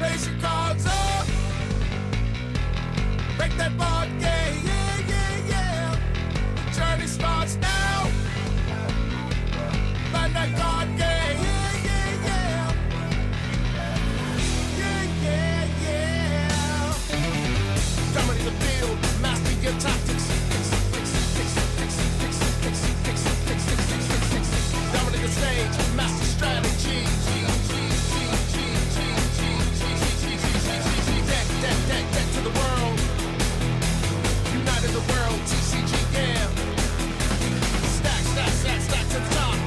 raise your cards up. Break that board game, yeah, yeah, yeah. The journey starts now. Find that card game, yeah, yeah, yeah. Yeah, yeah, yeah. Dominate the field, master your tactics. Dominate the stage, master strategy. Deck to the world. United the world, TCG, yeah. Stack to the top.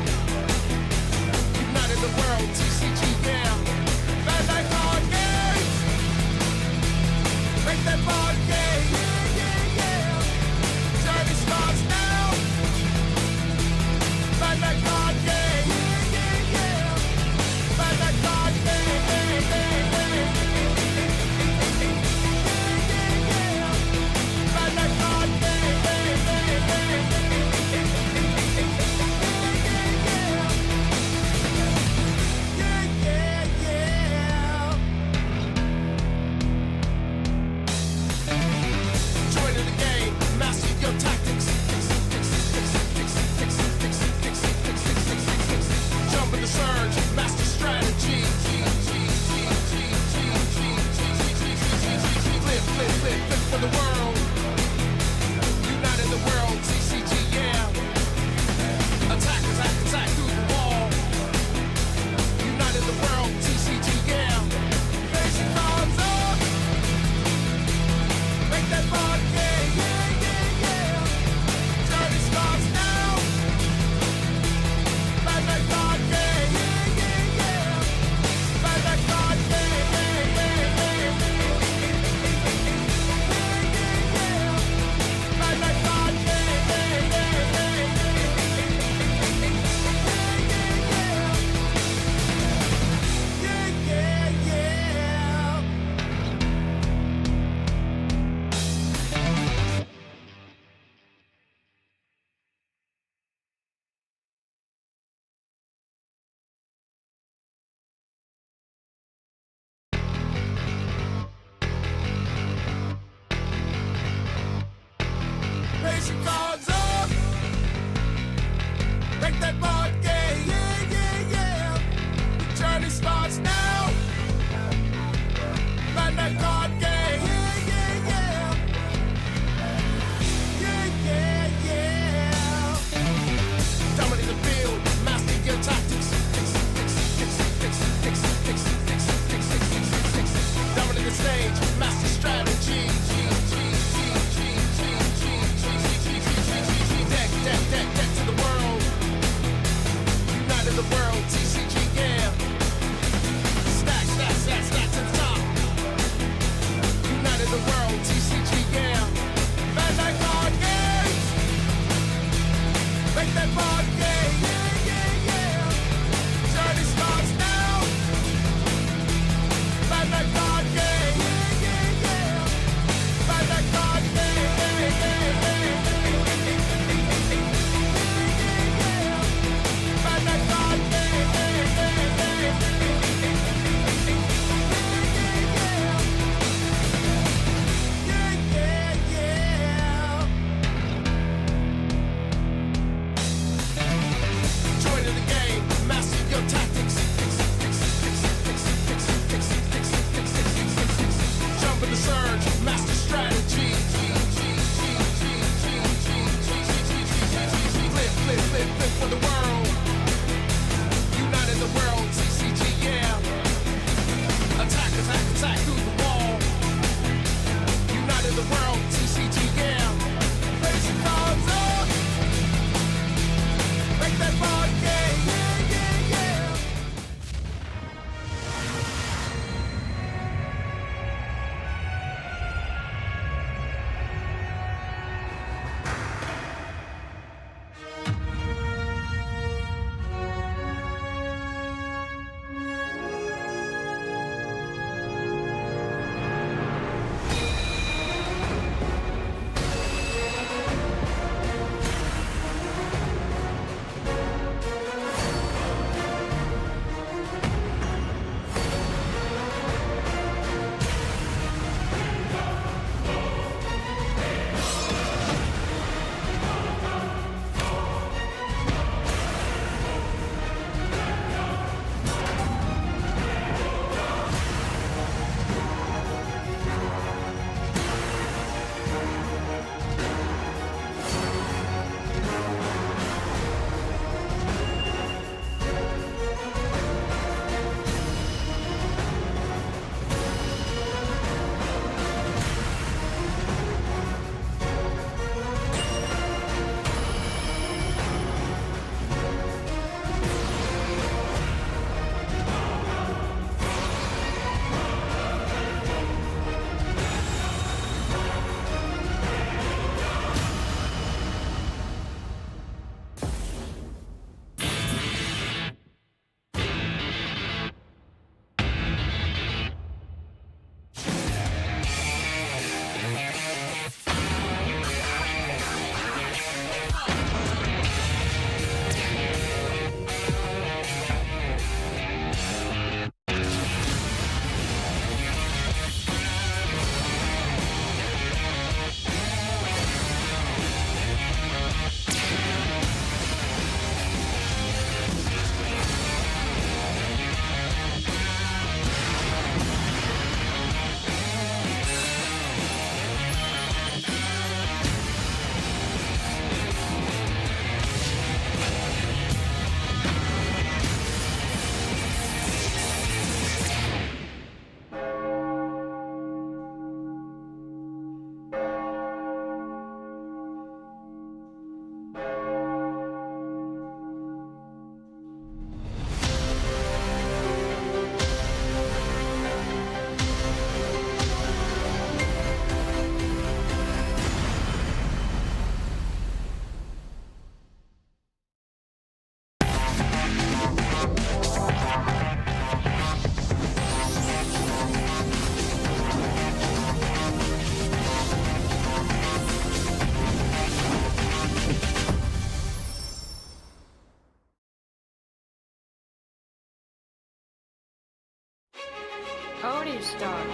How do you start?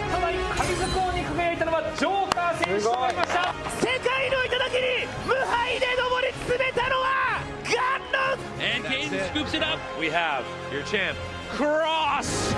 ただ神底王に輝いたのはジョーカー選手となりました。世界の頂に無敗で上り詰めたのはガンノン And Caden scoops it up. We have your champ, Cross.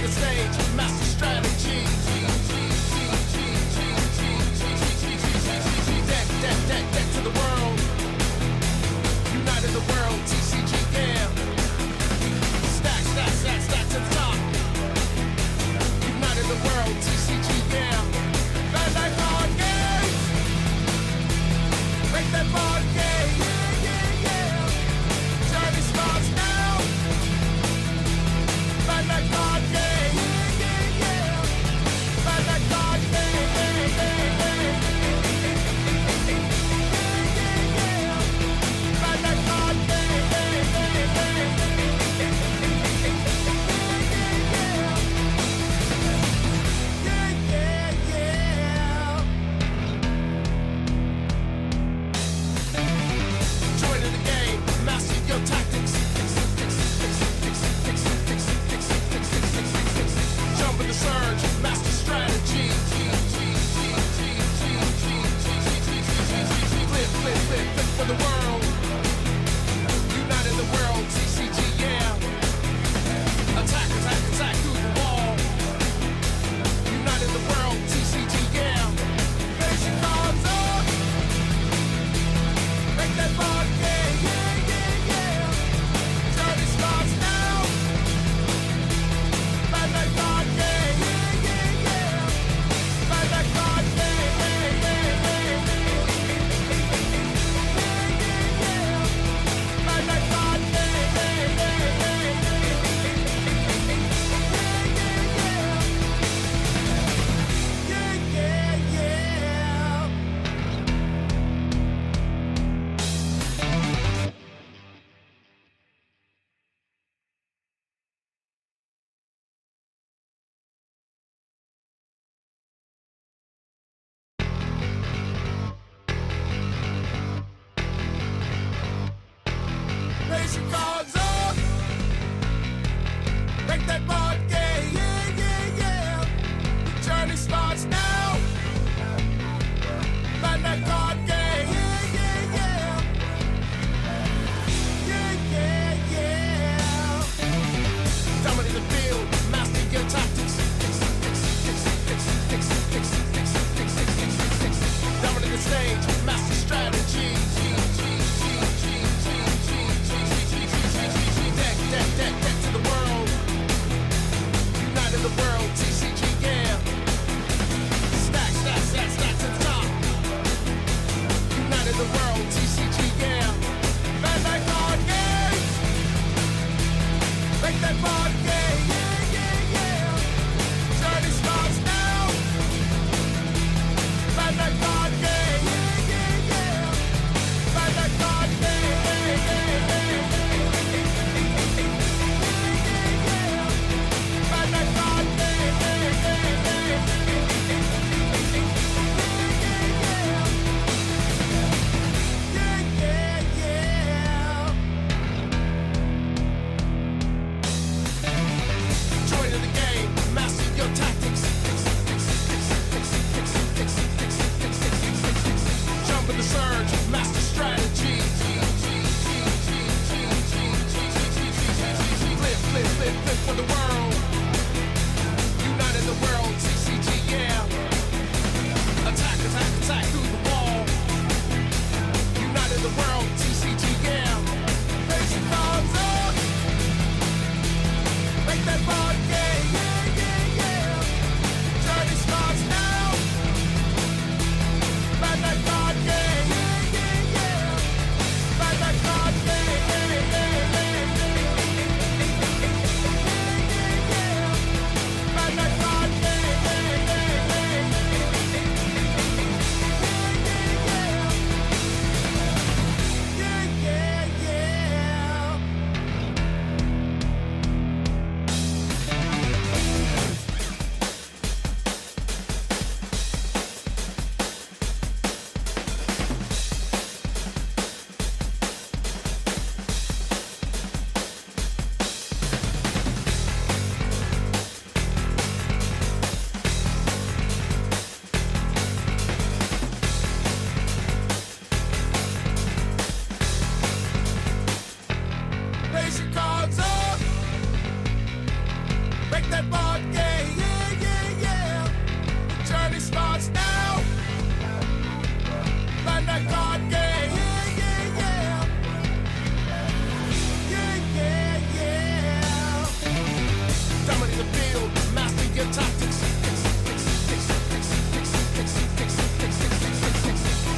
the stage, master strategy. Deck to the world. United the world, TCG, yeah. Stack to the top. United the world, TCG, yeah. Bandai card game. Make that board game. Journey starts now. Bandai card game. Bandai card game. Bandai card game. Joining the game, master your tactics. Jump in the surge, master strategy. Flip for the world. United the world, TCG, yeah. Attack through the wall. United the world, TCG, yeah. Basic cards up. Make that board game. Journey starts now. Bandai card game. Bandai card game. Bandai card game. Raise your cards up. Make that board game. The journey starts now. Bandai card game. Dominate the field, master your tactics. Dominate the stage, master strategy. Deck to the world. United the world, TCG, yeah. Stack to the top. United the world, TCG, yeah. Bandai card game. Make that board game. Journey starts now. Bandai card game. Bandai card game. Bandai card game. that board game. Yeah, yeah, yeah. The journey starts now. Bandai card game. Yeah, yeah, yeah. Yeah, yeah, yeah. Dominate the field, master your tactics.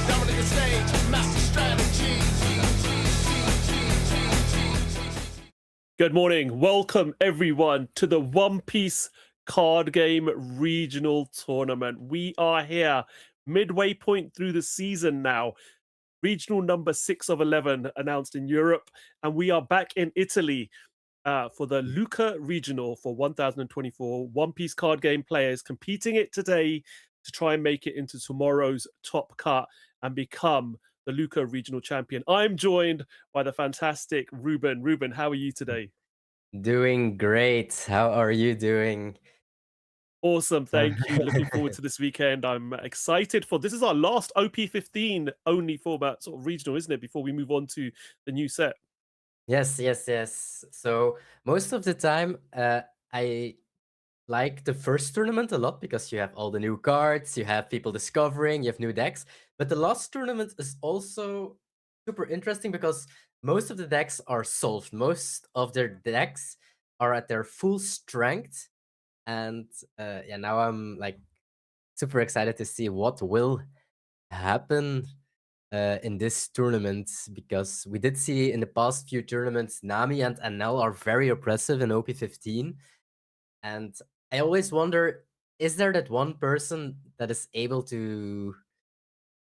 Dominate the stage, master strategy. Good morning. Welcome everyone to the One Piece card game regional tournament. We are here midway point through the season now. Regional number 6 of 11 announced in Europe, and we are back in Italy for the Lucca regional for 1024 One Piece card game players competing it today to try and make it into tomorrow's top cut and become the Lucca regional champion. I'm joined by the fantastic Ruben. Ruben, how are you today? Doing great. How are you doing? Awesome, thank you. Looking forward to this weekend. I'm excited for this. Is our last OP15 only format sort of regional, isn't it? Before we move on to the new set. Yes. So most of the time, I like the first tournament a lot because you have all the new cards, you have people discovering, you have new decks. But the last tournament is also super interesting because most of the decks are solved. Most of their decks are at their full strength. And yeah, now I'm like super excited to see what will happen in this tournament, because we did see in the past few tournaments Nami and Anel are very oppressive in OP15, and I always wonder, is there that one person that is able to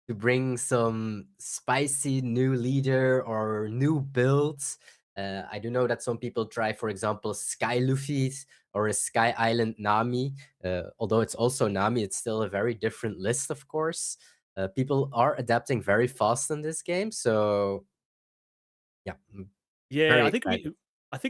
bring some spicy new leader or new builds? I do know that some people try, for example, Sky Luffy's or a Sky Island Nami. Although it's also Nami, it's still a very different list, of course. People are adapting very fast in this game, so yeah, Yeah, very I think excited.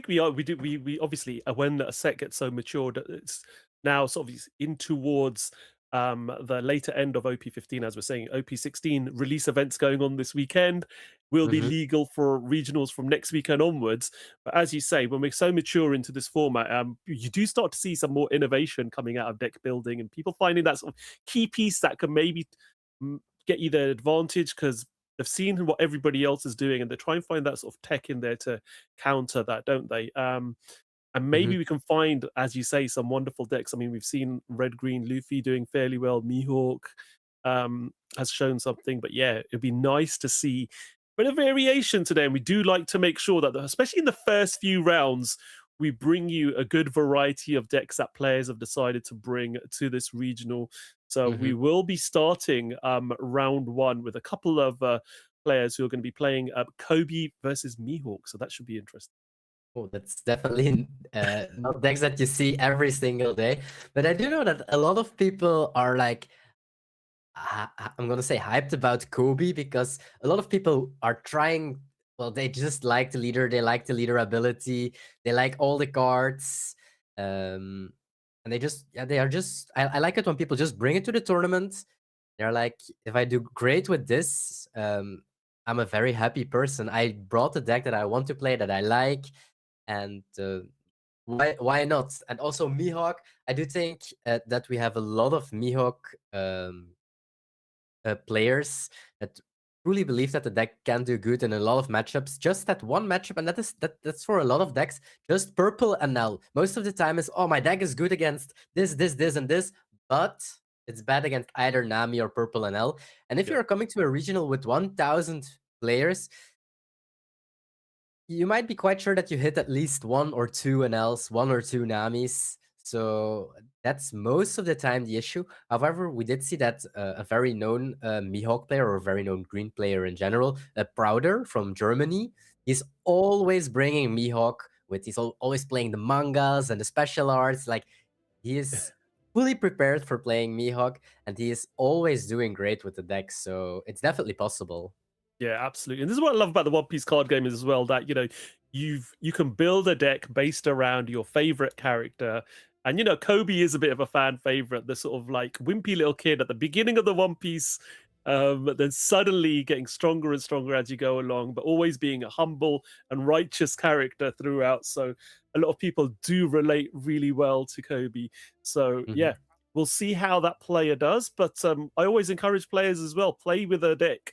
we obviously when a set gets so matured, it's now sort of in towards the later end of OP15, as we're saying. OP16 release events going on this weekend will be Mhm. legal for regionals from next weekend onwards. But as you say, when we're so mature into this format, you do start to see some more innovation coming out of deck building and people finding that sort of key piece that can maybe get you the advantage because they've seen what everybody else is doing and they try and find that sort of tech in there to counter that, don't they? And maybe Mhm. we can find, as you say, some wonderful decks. I mean, we've seen Red Green Luffy doing fairly well. Mihawk has shown something, but yeah, it'd be nice to see a bit of variation today. And we do like to make sure that, especially in the first few rounds, we bring you a good variety of decks that players have decided to bring to this regional. So we Mhm. will be starting round 1 with a couple of players who are going to be playing Kobe versus Mihawk. So that should be interesting. Oh, that's definitely not decks that you see every single day. But I do know that a lot of people are like, I'm gonna say hyped about Kobe, because a lot of people are trying. Well, they just like the leader. They like the leader ability. They like all the cards, and they are just. I like it when people just bring it to the tournament. They're like, if I do great with this, I'm a very happy person. I brought the deck that I want to play, that I like, and why not? And also Mihawk. I do think that we have a lot of Mihawk players that truly believe that the deck can do good in a lot of matchups. Just that one matchup, and that's for a lot of decks. Just purple and null. Most of the time is, oh, my deck is good against this, and this, but it's bad against either Nami or purple and L. And if Yeah. you're coming to a regional with 1,000 players, you might be quite sure that you hit at least 1 or 2 NLs, 1 or 2 Namis. So that's most of the time the issue. However, we did see that a very known Mihawk player, or a very known green player in general, Prouder from Germany, he's always bringing Mihawk with, he's always playing the mangas and the special arts. Like, he is fully prepared for playing Mihawk, and he is always doing great with the deck. So it's definitely possible. Yeah, absolutely. And this is what I love about the One Piece card game is as well, that you can build a deck based around your favorite character. And Kobe is a bit of a fan favorite, the sort of like wimpy little kid at the beginning of the One Piece but then suddenly getting stronger and stronger as you go along, but always being a humble and righteous character throughout. So a lot of people do relate really well to Kobe. So yeah, we'll see how that player does. But I always encourage players as well, play with a deck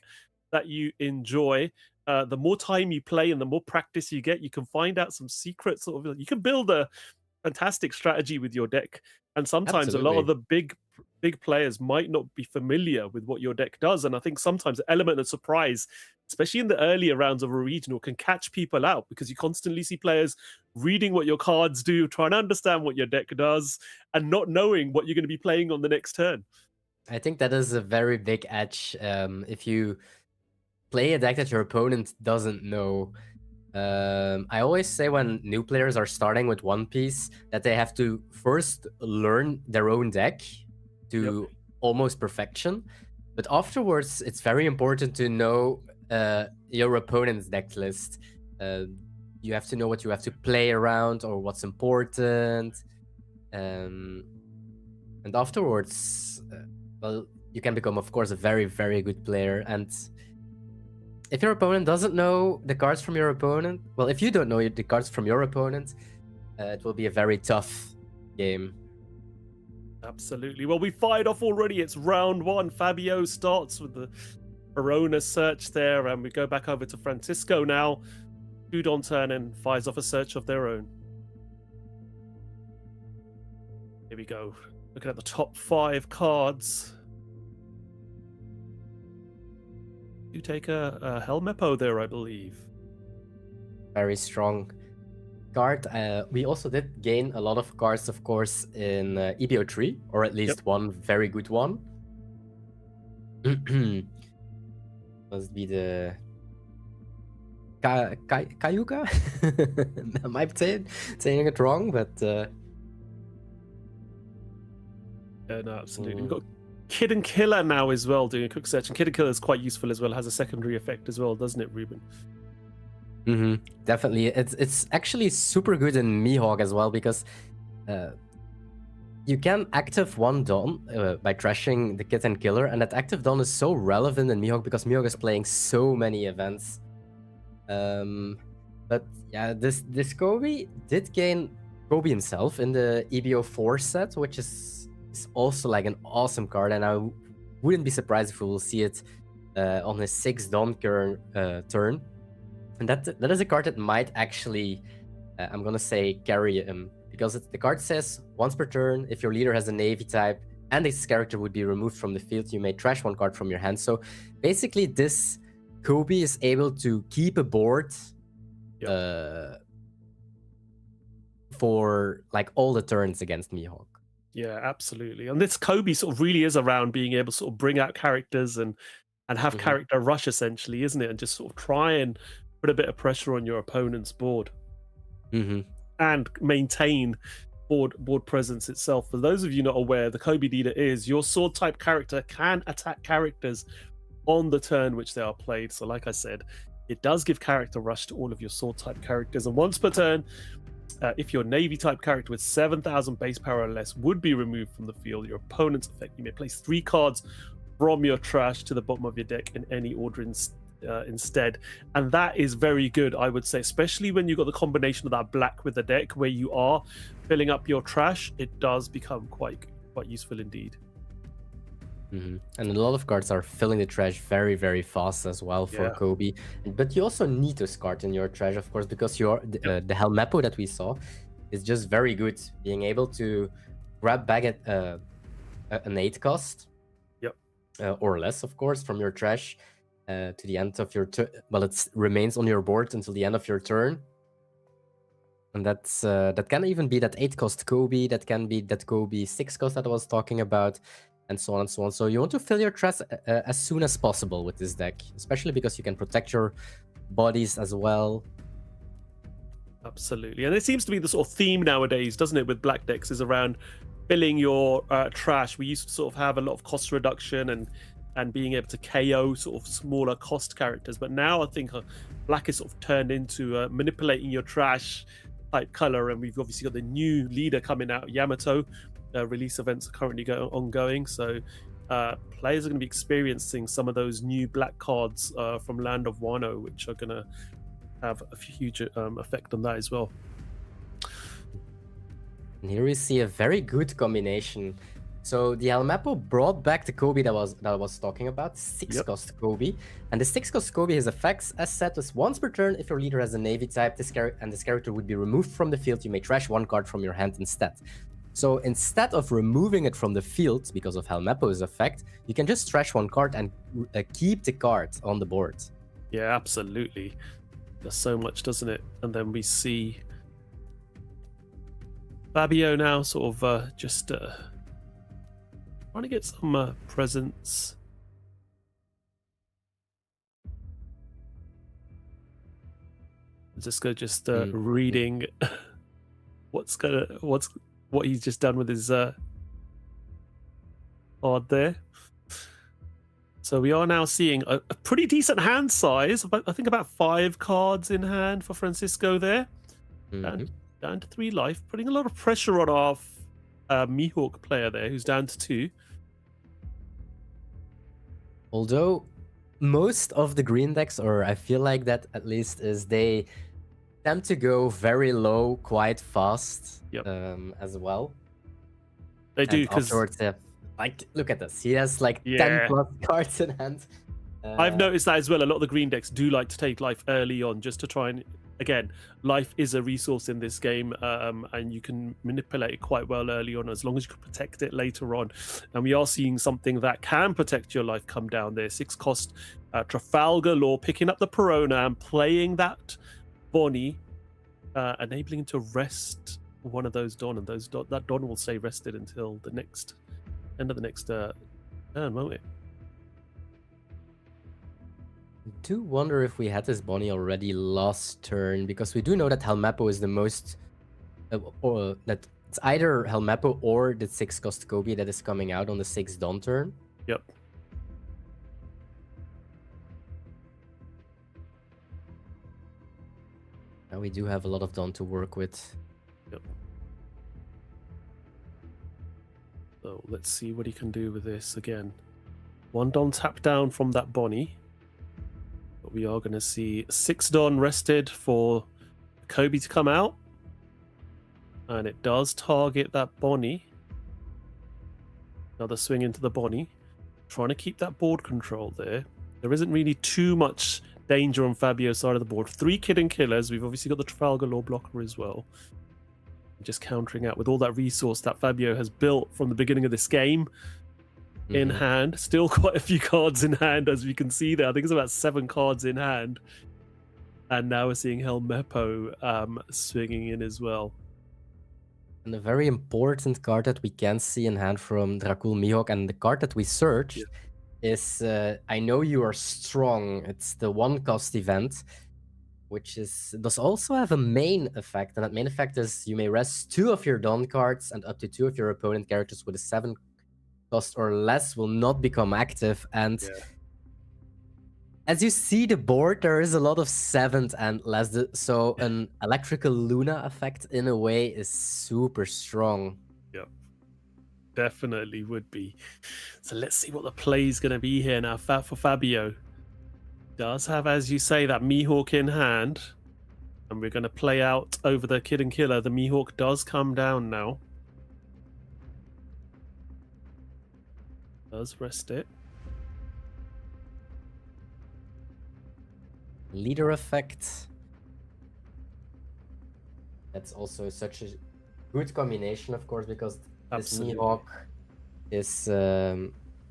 that you enjoy. The more time you play and the more practice you get, you can find out some secrets. Sort of, you can build a fantastic strategy with your deck. And sometimes a lot of the big players might not be familiar with what your deck does. And I think sometimes the element of surprise, especially in the earlier rounds of a regional, can catch people out because you constantly see players reading what your cards do, trying to understand what your deck does, and not knowing what you're going to be playing on the next turn. I think that is a very big edge. If you play a deck that your opponent doesn't know. I always say when new players are starting with One Piece that they have to first learn their own deck to almost perfection. But afterwards, it's very important to know your opponent's deck list. You have to know what you have to play around or what's important. And afterwards, well, you can become, of course, a very, very good player. And if your opponent doesn't know the cards from your opponent, well, if you don't know the cards from your opponent, it will be a very tough game. Absolutely. Well, we fired off already. It's round one. Fabio starts with the Verona search there, and we go back over to Francisco now. Udon turn and fires off a search of their own. Here we go. Looking at the top 5 cards. You take a Helmeppo there, I believe. Very strong card. We also did gain a lot of cards, of course, in EBO 3, or at least one very good one. Must be the Kayuka? I might be saying it wrong, but yeah, no, absolutely. We've got Kid and Killer now as well doing a quick search, and Kid and Killer is quite useful as well. It has a secondary effect as well, doesn't it, Ruben? Definitely. It's actually super good in Mihawk as well, because you can active one Dawn by trashing the Kid and Killer, and that active Dawn is so relevant in Mihawk because Mihawk is playing so many events. But yeah, this Kobe did gain Kobe himself in the EBO 4 set, which is also like an awesome card, and I wouldn't be surprised if we will see it on his 6th Dawn turn. And that is a card that might actually, I'm gonna say, carry him, because the card says once per turn, if your leader has a Navy type and this character would be removed from the field, you may trash one card from your hand. So basically, this Kobe is able to keep a board for like all the turns against Mihawk. Yeah, absolutely. And this Kobe sort of really is around being able to sort of bring out characters and have character rush, essentially, isn't it? And just sort of try and put a bit of pressure on your opponent's board and maintain board presence itself. For those of you not aware, the Kobe leader is your sword type character can attack characters on the turn which they are played. So like I said, it does give character rush to all of your sword type characters, and once per turn, if your Navy type character with 7,000 base power or less would be removed from the field, your opponent's effect, you may place 3 cards from your trash to the bottom of your deck in any order instead. And that is very good, I would say, especially when you've got the combination of that black with the deck where you are filling up your trash. It does become quite useful indeed. And a lot of cards are filling the trash very, very fast as well for Kobe. But you also need this card in your trash, of course, because the Helmeppo that we saw is just very good. Being able to grab back at an 8 cost, or less, of course, from your trash to the end of your turn. Well, it remains on your board until the end of your turn. And that's that can even be that 8 cost Kobe, that can be that Kobe 6 cost that I was talking about, and so on and so on. So you want to fill your trash as soon as possible with this deck, especially because you can protect your bodies as well. Absolutely. And it seems to be the sort of theme nowadays, doesn't it, with black decks, is around filling your trash. We used to sort of have a lot of cost reduction and being able to KO sort of smaller cost characters, but now I think black is sort of turned into manipulating your trash type color, and we've obviously got the new leader coming out, Yamato. Release events are currently ongoing, so players are going to be experiencing some of those new black cards from Land of Wano, which are going to have a huge effect on that as well. And here we see a very good combination. So the Helmeppo brought back the Kobe that I was talking about, 6-cost Kobe. And the 6-cost Kobe has effects as set as once per turn. If your leader has a Navy type, this character would be removed from the field. You may trash one card from your hand instead. So instead of removing it from the field because of Helmeppo's effect, you can just trash one card and keep the card on the board. Yeah, absolutely. Does so much, doesn't it? And then we see Fabio now sort of just trying to get some presents. Francisco just reading what he's just done with his card there. So we are now seeing a pretty decent hand size. I think about 5 cards in hand for Francisco there. And down to 3 life, putting a lot of pressure on our Mihawk player there, who's down to 2. Although most of the green decks, or I feel like that at least, is they tend to go very low quite fast. Yep. As well. They do, because like, look at this. He has like 10 plus cards in hand. I've noticed that as well. A lot of the green decks do like to take life early on, just to try and, again, life is a resource in this game, and you can manipulate it quite well early on, as long as you can protect it later on. And we are seeing something that can protect your life come down there. 6-cost Trafalgar Law, picking up the Perona and playing that Bonnie, enabling him to rest one of those Don, and that Don will stay rested until the next end of the next turn, won't it? I do wonder if we had this Bonnie already last turn, because we do know that Helmeppo is the most, or that it's either Helmeppo or the 6-cost Kobe that is coming out on the 6 Dawn turn. Yep. Now we do have a lot of Dawn to work with. Yep. So let's see what he can do with this again. 1 Don tap down from that Bonnie. But we are going to see 6 Don rested for Kobe to come out. And it does target that Bonnie. Another swing into the Bonnie. Trying to keep that board control there. There isn't really too much danger on Fabio's side of the board. 3 Kid Killers. We've obviously got the Trafalgar Law blocker as well. Just countering out with all that resource that Fabio has built from the beginning of this game in hand. Still quite a few cards in hand, as we can see there. I think it's about 7 cards in hand. And now we're seeing Helmeppo swinging in as well. And a very important card that we can see in hand from Dracul Mihawk, and the card that we searched is I Know You Are Strong. It's the 1-cost event, which does also have a main effect, and that main effect is you may rest 2 of your Dawn cards, and up to 2 of your opponent characters with a 7-cost or less will not become active. And as you see the board, there is a lot of 7th and less, so an Electrical Luna effect in a way is super strong. Yep, definitely would be. So let's see what the play is going to be here now for Fabio. Does have, as you say, that Mihawk in hand, and we're going to play out over the Kid and Killer. The Mihawk does come down now. Does rest it. Leader effect. That's also such a good combination, of course, because this Mihawk is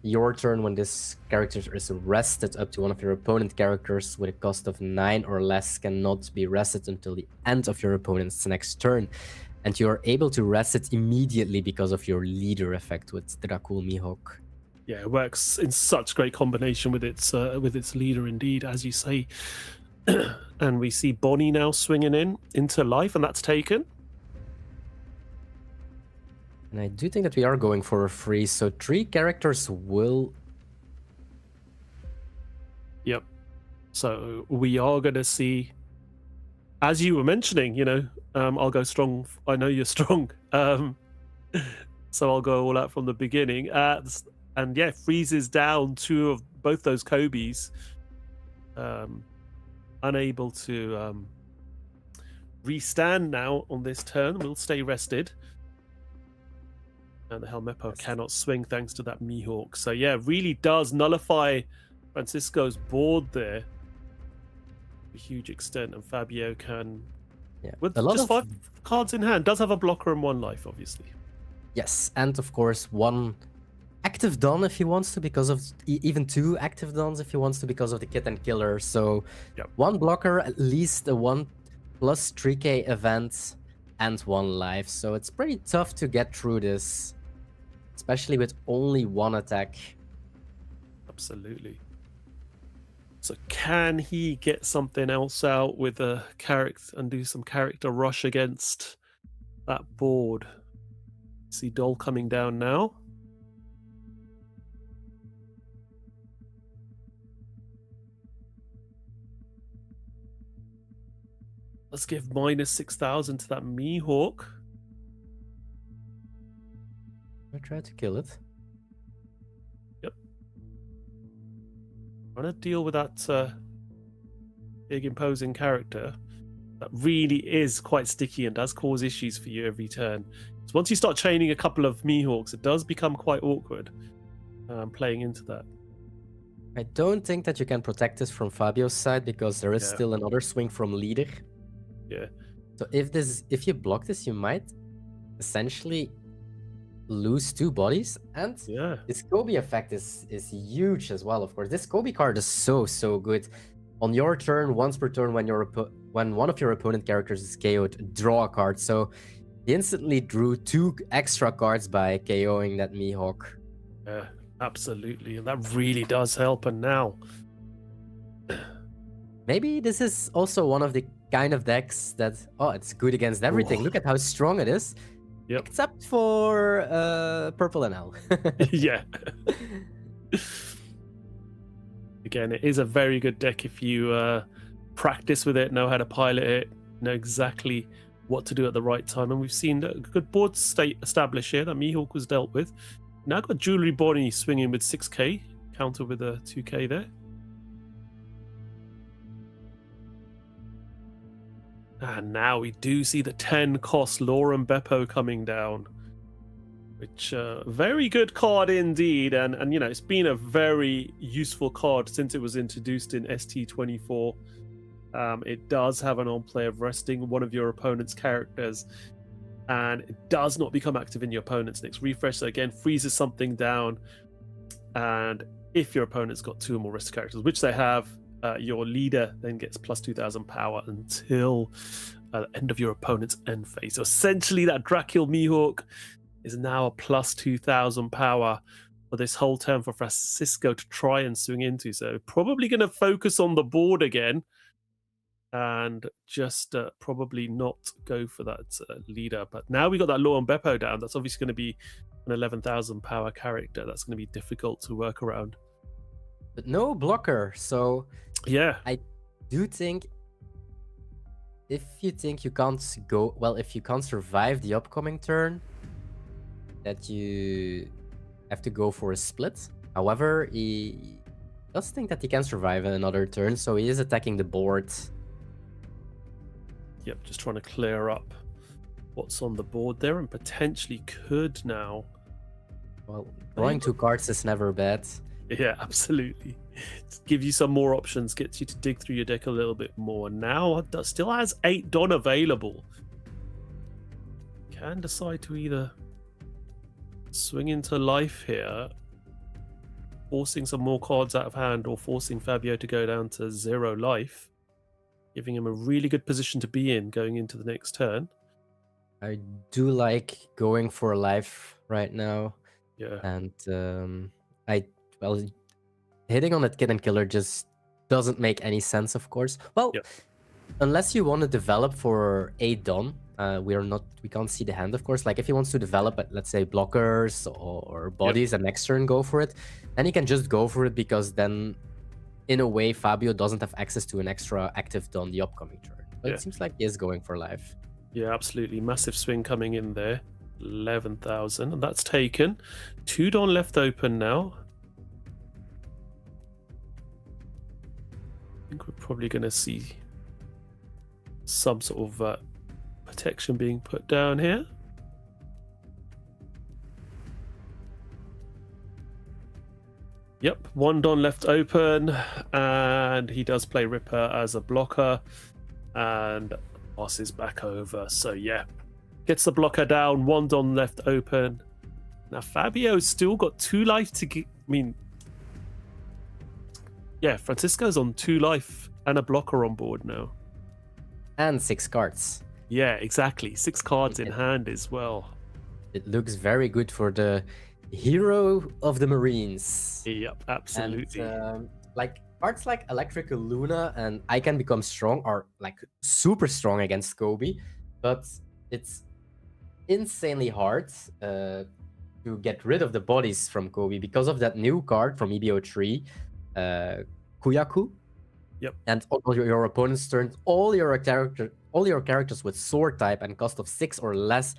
your turn when this character is rested. Up to 1 of your opponent characters with a cost of 9 or less cannot be rested until the end of your opponent's next turn. And you are able to rest it immediately because of your leader effect with Dracul Mihawk. Yeah, it works in such great combination with its leader, indeed, as you say. And we see Bonnie now swinging into life, and that's taken. And I do think that we are going for a freeze, so 3 characters will... Yep. So we are going to see, as you were mentioning, you know, I'll go strong. I know you're strong. So I'll go all out from the beginning. and yeah, freezes down two of both those Kobe's, unable to restand now on this turn. Will stay rested, and the Helmeppo cannot swing thanks to that Mihawk. So yeah, really does nullify Francisco's board there to a huge extent, and Fabio can, with a lot just of 5 cards in hand, does have a blocker and 1 life, obviously. yes, and of course 1 active Don if he wants to, because of even 2 active Dons if he wants to, because of the Kitten Killer. So 1 blocker, at least a 1 plus 3k event, and 1 life. So it's pretty tough to get through this, especially with only 1 attack. Absolutely. So can he get something else out with a character and do some character rush against that board? See Dol coming down now. Let's give minus 6,000 to that Mihawk. I try to kill it. Yep. Trying to deal with that big imposing character that really is quite sticky and does cause issues for you every turn. So once you start chaining a couple of Mihawks, it does become quite awkward playing into that. I don't think that you can protect this from Fabio's side, because there is still another swing from Leader. Yeah. So if you block this, you might essentially lose 2 bodies, and this Kobe effect is huge as well. Of course, this Kobe card is so good. On your turn, once per turn, when one of your opponent characters is KO'd, draw a card. So he instantly drew 2 extra cards by KOing that Mihawk. Yeah, absolutely, and that really does help. And now, maybe this is also one of the kind of decks that it's good against everything. Look at how strong it is. Yep. Except for purple and L. Yeah. Again, it is a very good deck if you practice with it, know how to pilot it, know exactly what to do at the right time. And we've seen a good board state established here. That Mihawk was dealt with. Now got Jewelry Bonnie swinging with 6k, counter with a 2k there. And now we do see the 10 cost Lorem Beppo coming down, which very good card indeed. And you know, it's been a very useful card since it was introduced in ST24. It does have an on-play of resting one of your opponent's characters, and it does not become active in your opponent's next refresh. So again, freezes something down, and if your opponent's got 2 or more rested characters, which they have, your leader then gets plus 2,000 power until the end of your opponent's end phase. So essentially, that Dracul Mihawk is now a plus 2,000 power for this whole turn for Francisco to try and swing into. So probably going to focus on the board again, and just probably not go for that leader. But now we got that Lorem Beppo down. That's obviously going to be an 11,000 power character. That's going to be difficult to work around. But no blocker, so yeah, I do think if you think you can't go well, if you can't survive the upcoming turn, that you have to go for a split. However, he does think that he can survive another turn, so he is attacking the board. Yep, just trying to clear up what's on the board there, and potentially could now. Well, drawing 2 cards is never bad. Yeah, absolutely. Give you some more options, gets you to dig through your deck a little bit more. Now still has 8 Don available. Can decide to either swing into life here, forcing some more cards out of hand, or forcing Fabio to go down to 0 life, giving him a really good position to be in going into the next turn. I do like going for life right now. Yeah. And well, hitting on that Kitten Killer just doesn't make any sense, of course. Well, unless you want to develop for 8 Don, we can't see the hand, of course. Like if he wants to develop, let's say, blockers or bodies, and next turn go for it, then he can just go for it, because then, in a way, Fabio doesn't have access to an extra active Don the upcoming turn. But it seems like he is going for life. Yeah, absolutely. Massive swing coming in there. 11,000, and that's taken. 2 Don left open now. I think we're probably going to see some sort of protection being put down here. Yep, 1 Don left open, and he does play Ripper as a blocker, and passes back over. So yeah, gets the blocker down, 1 Don left open. Now Fabio's still got 2 life to get. I mean, yeah, Francisco's on 2 life and a blocker on board now. And 6 cards. Yeah, exactly. 6 cards in hand as well. It looks very good for the hero of the Marines. Yep, absolutely. And, like cards like Electrical Luna and I Can Become Strong are like super strong against Kobe, but it's insanely hard to get rid of the bodies from Kobe because of that new card from EBO3, Kuyaku. Yep. And on your opponent's turn, all your characters with sword type and cost of 6 or less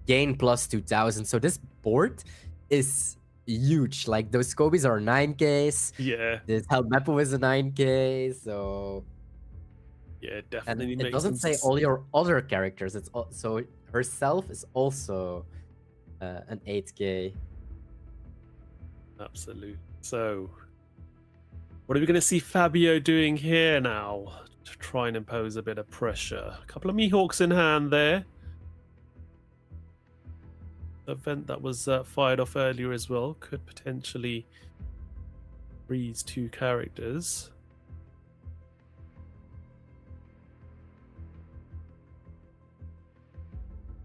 gain plus 2,000. So this board is huge. Like those Kobe's are 9Ks. Yeah. This Helmeppo is a 9K. So yeah, and definitely. it makes doesn't say sense. all your other characters. It's so herself is also an 8K. Absolutely. So, what are we going to see Fabio doing here now to try and impose a bit of pressure? A couple of Mihawks in hand there. The event that was fired off earlier as well could potentially freeze 2 characters.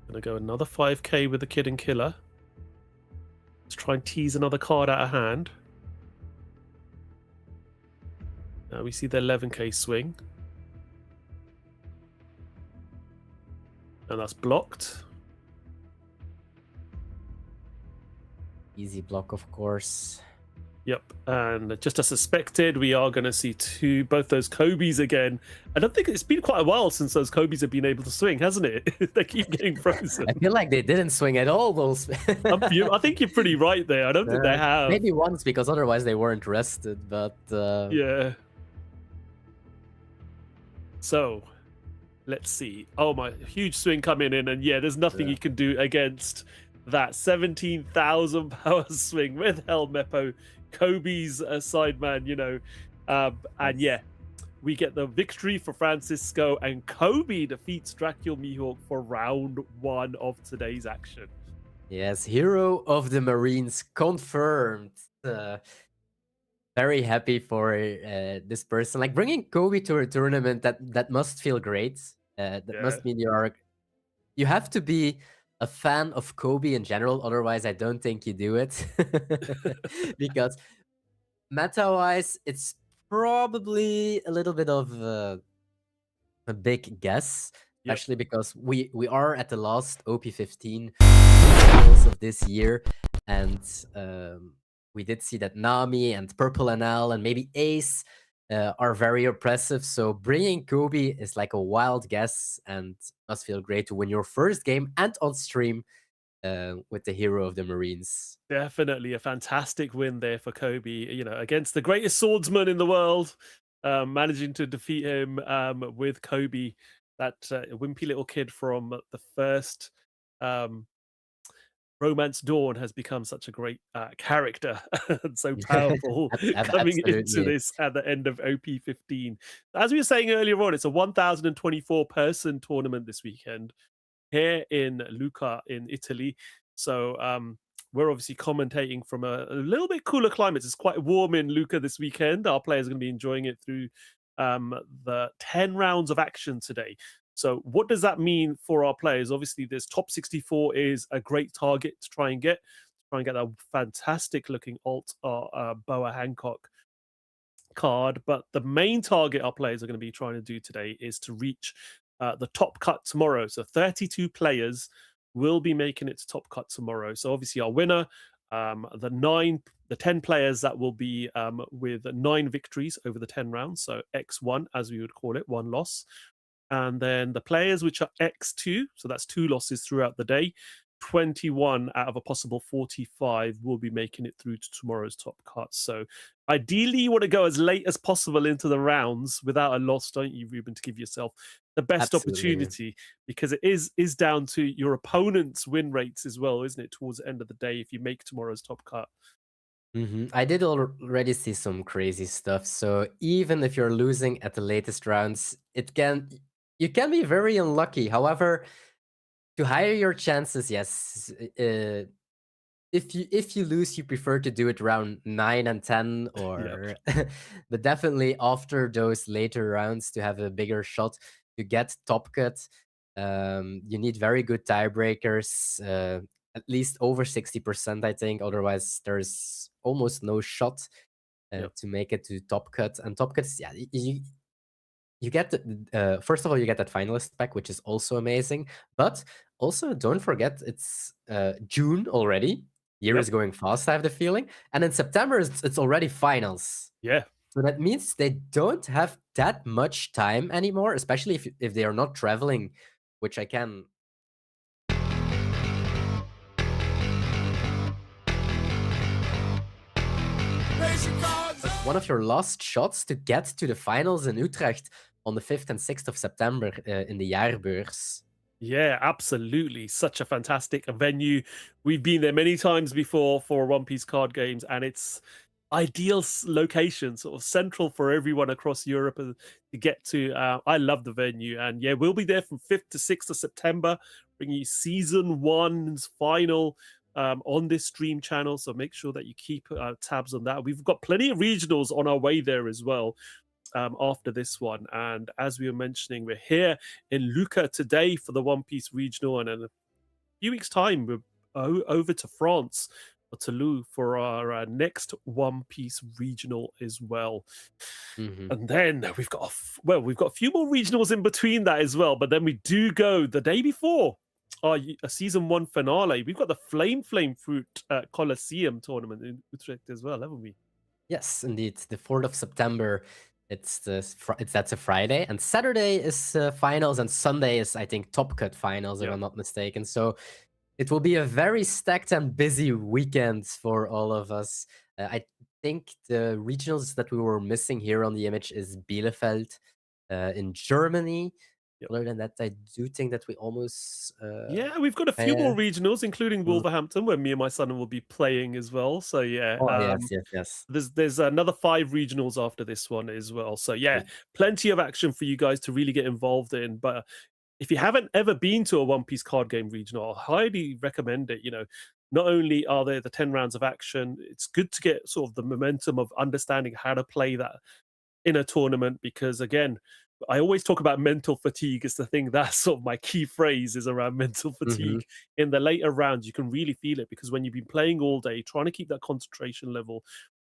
Gonna go another 5k with the Kid and Killer. Let's try and tease another card out of hand. Now we see the 11k swing. And that's blocked. Easy block, of course. Yep, and just as suspected, we are going to see both those Kobe's again. I don't think it's been quite a while since those Kobe's have been able to swing, hasn't it? They keep getting frozen. I feel like they didn't swing at all. Those. I think you're pretty right there. I don't think they have. Maybe once because otherwise they weren't rested. But yeah. So, let's see. Oh my, huge swing coming in, and yeah, there's nothing you can do against that 17,000 power swing with Helmeppo, Kobe's sideman, you know. And yeah, we get the victory for Francisco, and Kobe defeats Dracula Mihawk for round 1 of today's action. yes, hero of the Marines confirmed. Very happy for this person. Like bringing Kobe to a tournament, that must feel great. That must mean you have to be a fan of Kobe in general. Otherwise, I don't think you do it. Because meta-wise, it's probably a little bit of a big guess. Yep. Especially because we are at the last OP15 finals of this year. And we did see that Nami and Purple NL and maybe Ace are very oppressive. So bringing Kobe is like a wild guess and must feel great to win your first game and on stream with the hero of the Marines. Definitely a fantastic win there for Kobe, you know, against the greatest swordsman in the world, managing to defeat him with Kobe, that wimpy little kid from the first Romance Dawn has become such a great character and so powerful coming into this at the end of OP15. As we were saying earlier on, it's a 1,024 person tournament this weekend here in Lucca in Italy. So we're obviously commentating from a little bit cooler climates. It's quite warm in Lucca this weekend. Our players are going to be enjoying it through the 10 rounds of action today. So what does that mean for our players? Obviously, this top 64 is a great target to try and get that fantastic looking alt Boa Hancock card. But the main target our players are going to be trying to do today is to reach the top cut tomorrow. So 32 players will be making it to top cut tomorrow. So obviously our winner, the 10 players that will be with 9 victories over the 10 rounds. So X1, as we would call it, 1 loss. And then the players which are X2, so that's 2 losses throughout the day, 21 out of a possible 45 will be making it through to tomorrow's top cut. So ideally, you want to go as late as possible into the rounds without a loss, don't you, Ruben, to give yourself the best Absolutely. opportunity, because it is down to your opponent's win rates as well, isn't it, towards the end of the day if you make tomorrow's top cut. I did already see some crazy stuff. So even if you're losing at the latest rounds, you can be very unlucky. However, to higher your chances, yes. If you lose, you prefer to do it round 9 and 10, or but definitely after those later rounds to have a bigger shot to get top cut. You need very good tiebreakers, at least over 60%, I think. Otherwise, there's almost no shot to make it to top cut. And top cuts, yeah, you get first of all, you get that finalist pack, which is also amazing. But also, don't forget, it's June already. Year is going fast, I have the feeling. And in September, it's already finals. Yeah. So that means they don't have that much time anymore, especially if they are not traveling, which I can. One of your last shots to get to the finals in Utrecht on the 5th and 6th of September in the Jaarbeurs. Yeah, absolutely. Such a fantastic venue. We've been there many times before for One Piece card games, and it's ideal location, sort of central for everyone across Europe to get to. I love the venue, and yeah, we'll be there from 5th to 6th of September, bringing you season 1's final on this stream channel. So make sure that you keep tabs on that. We've got plenty of regionals on our way there as well. After this one, and as we were mentioning, we're here in Lucca today for the One Piece regional, and in a few weeks' time we're over to France or Toulouse for our next One Piece regional as well. And then we've got a few more regionals in between that as well, but then we do go the day before our season 1 finale. We've got the Flame Fruit Colosseum tournament in Utrecht as well, haven't we? Yes, indeed. The 4th of September. That's a Friday, and Saturday is finals, and Sunday is, I think, top cut finals, if I'm not mistaken. So it will be a very stacked and busy weekend for all of us. I think the regionals that we were missing here on the image is Bielefeld in Germany. Other than that, I do think that we almost yeah, we've got a few more regionals, including Wolverhampton, where me and my son will be playing as well. So yeah, yes. There's another 5 regionals after this one as well. So yeah, plenty of action for you guys to really get involved in. But if you haven't ever been to a One Piece card game regional, I highly recommend it. You know, not only are there the 10 rounds of action, it's good to get sort of the momentum of understanding how to play that in a tournament, because again, I always talk about mental fatigue. It's the thing that's sort of my key phrase is around mental fatigue. In the later rounds, you can really feel it, because when you've been playing all day, trying to keep that concentration level,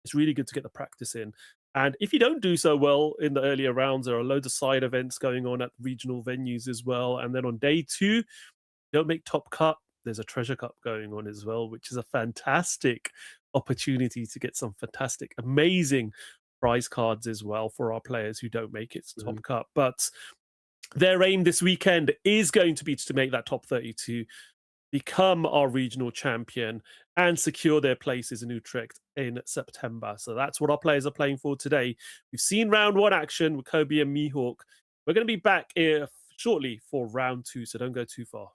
it's really good to get the practice in. And if you don't do so well in the earlier rounds, there are loads of side events going on at regional venues as well. And then on day 2, don't make top cut, there's a treasure cup going on as well, which is a fantastic opportunity to get some fantastic, amazing prize cards as well for our players who don't make it to top cut. But their aim this weekend is going to be to make that top 32, become our regional champion, and secure their places in Utrecht in September. So that's what our players are playing for today. We've seen round 1 action with Kobe and Mihawk. We're going to be back here shortly for round 2, so don't go too far.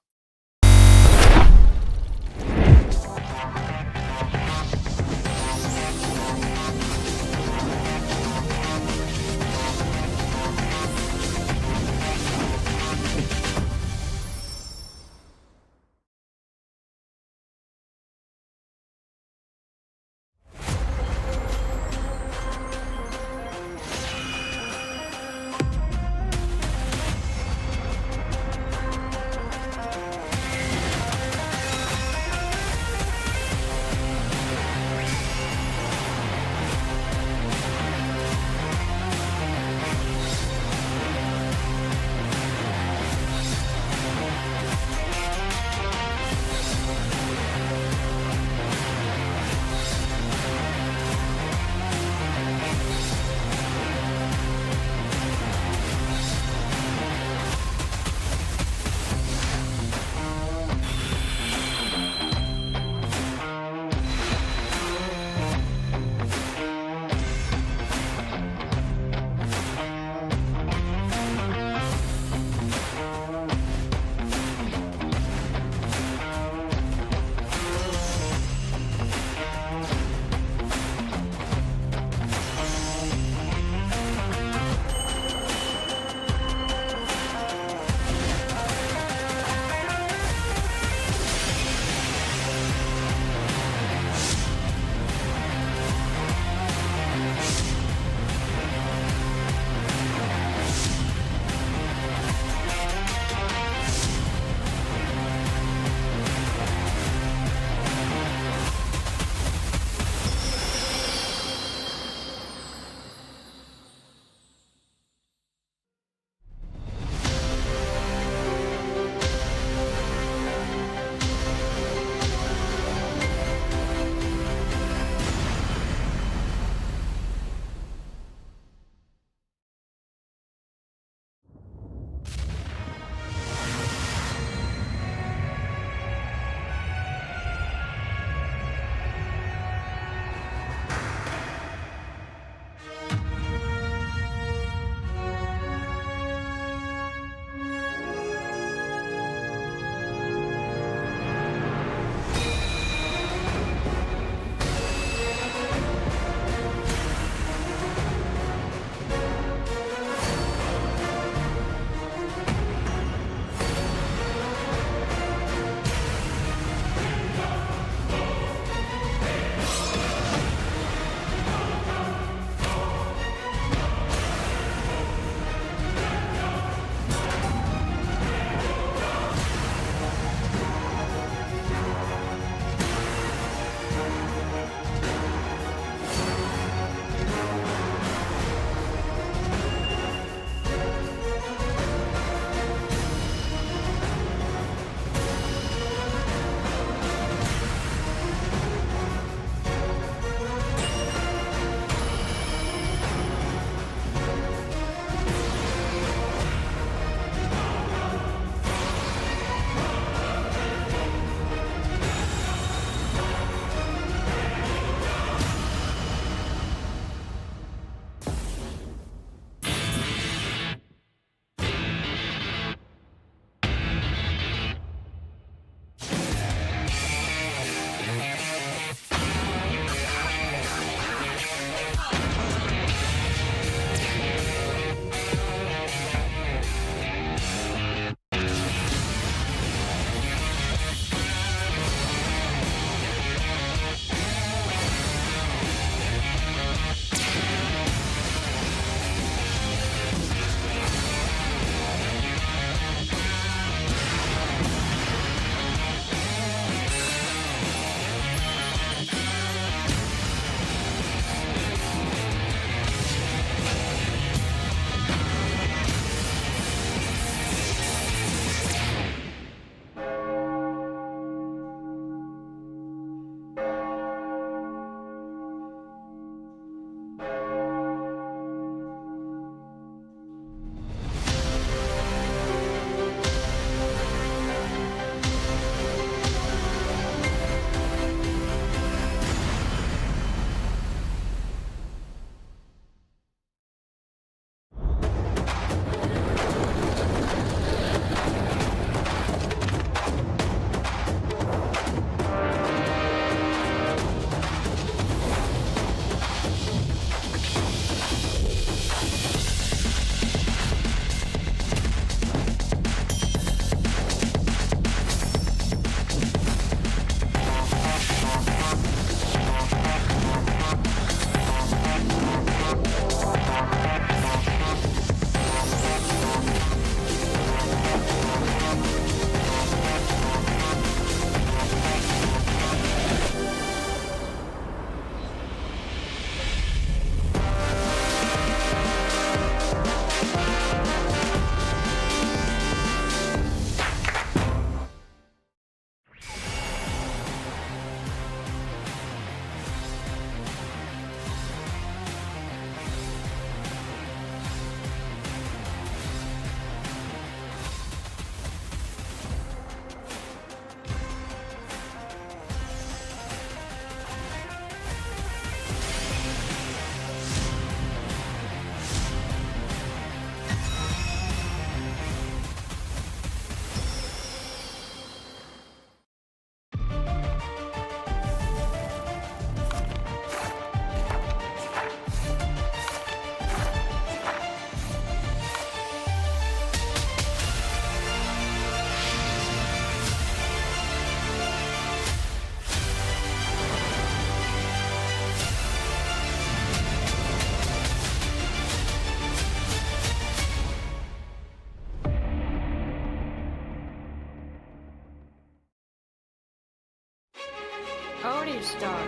do you start?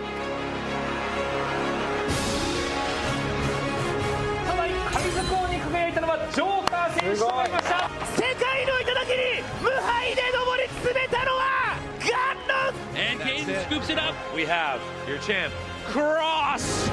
初代神作王に輝いたのはジョーカー選手となりました。世界の頂に無敗で登り詰めたのはガンノン And Kane scoops it up. We have your champ, Cross.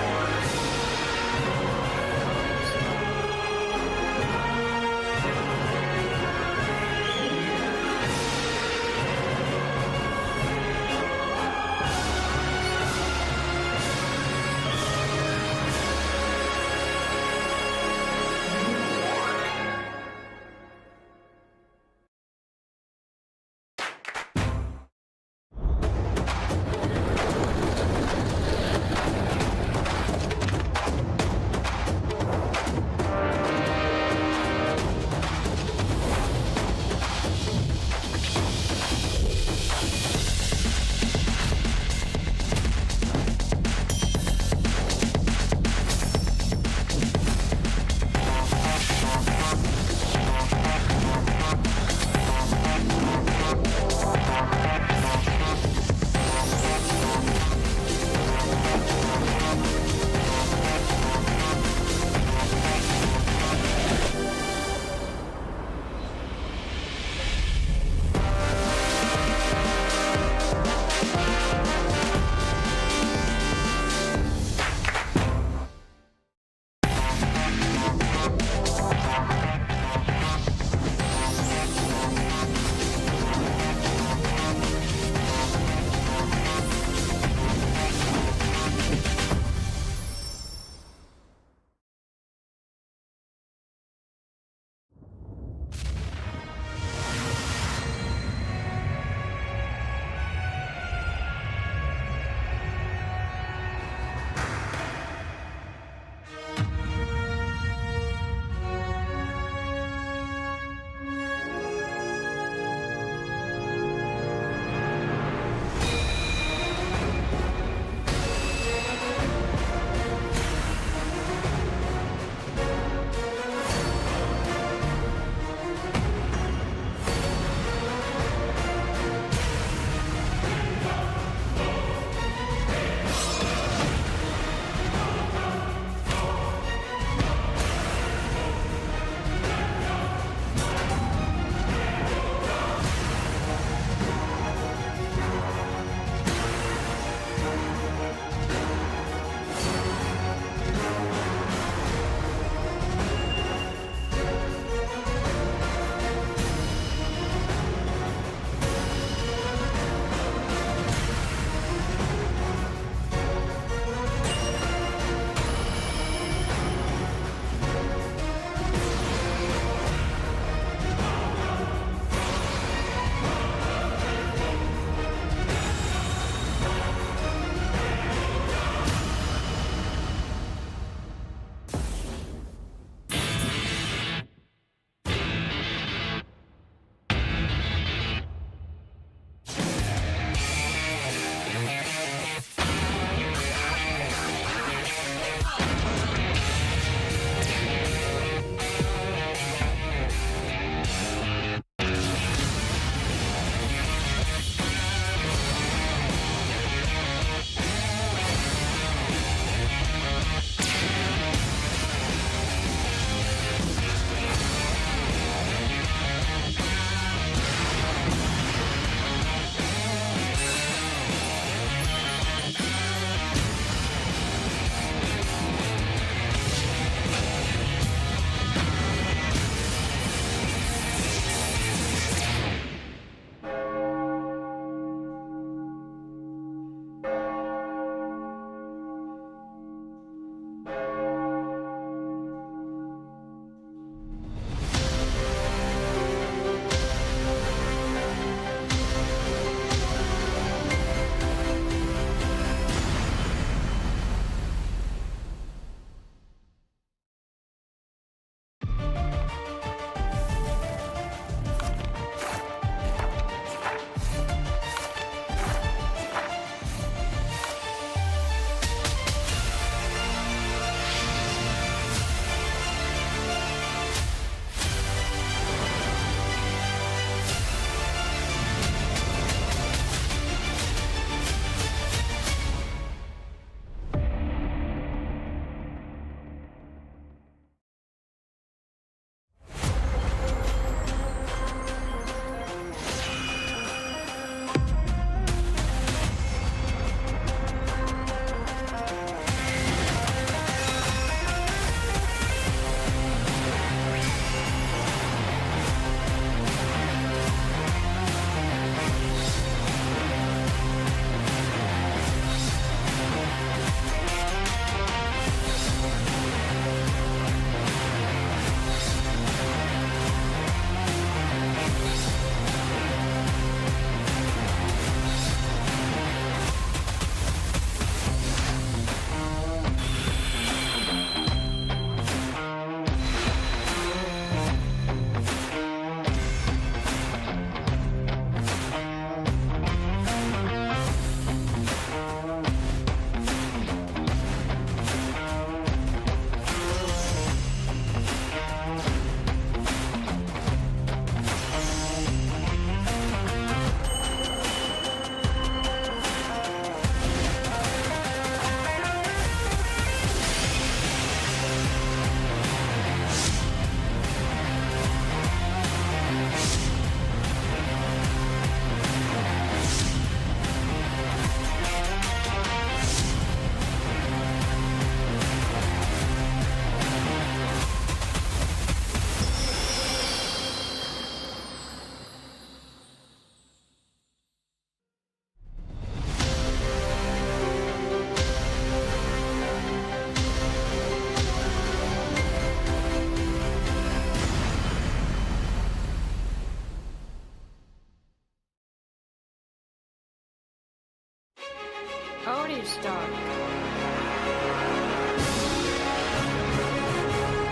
How do you start?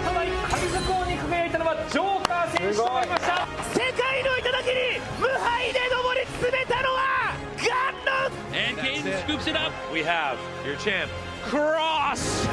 初代神図工に輝いたのはジョーカー選手となりました。世界の頂に無敗で上り詰めたのはガンノ And Kane scoops it up. We have your champ, Cross.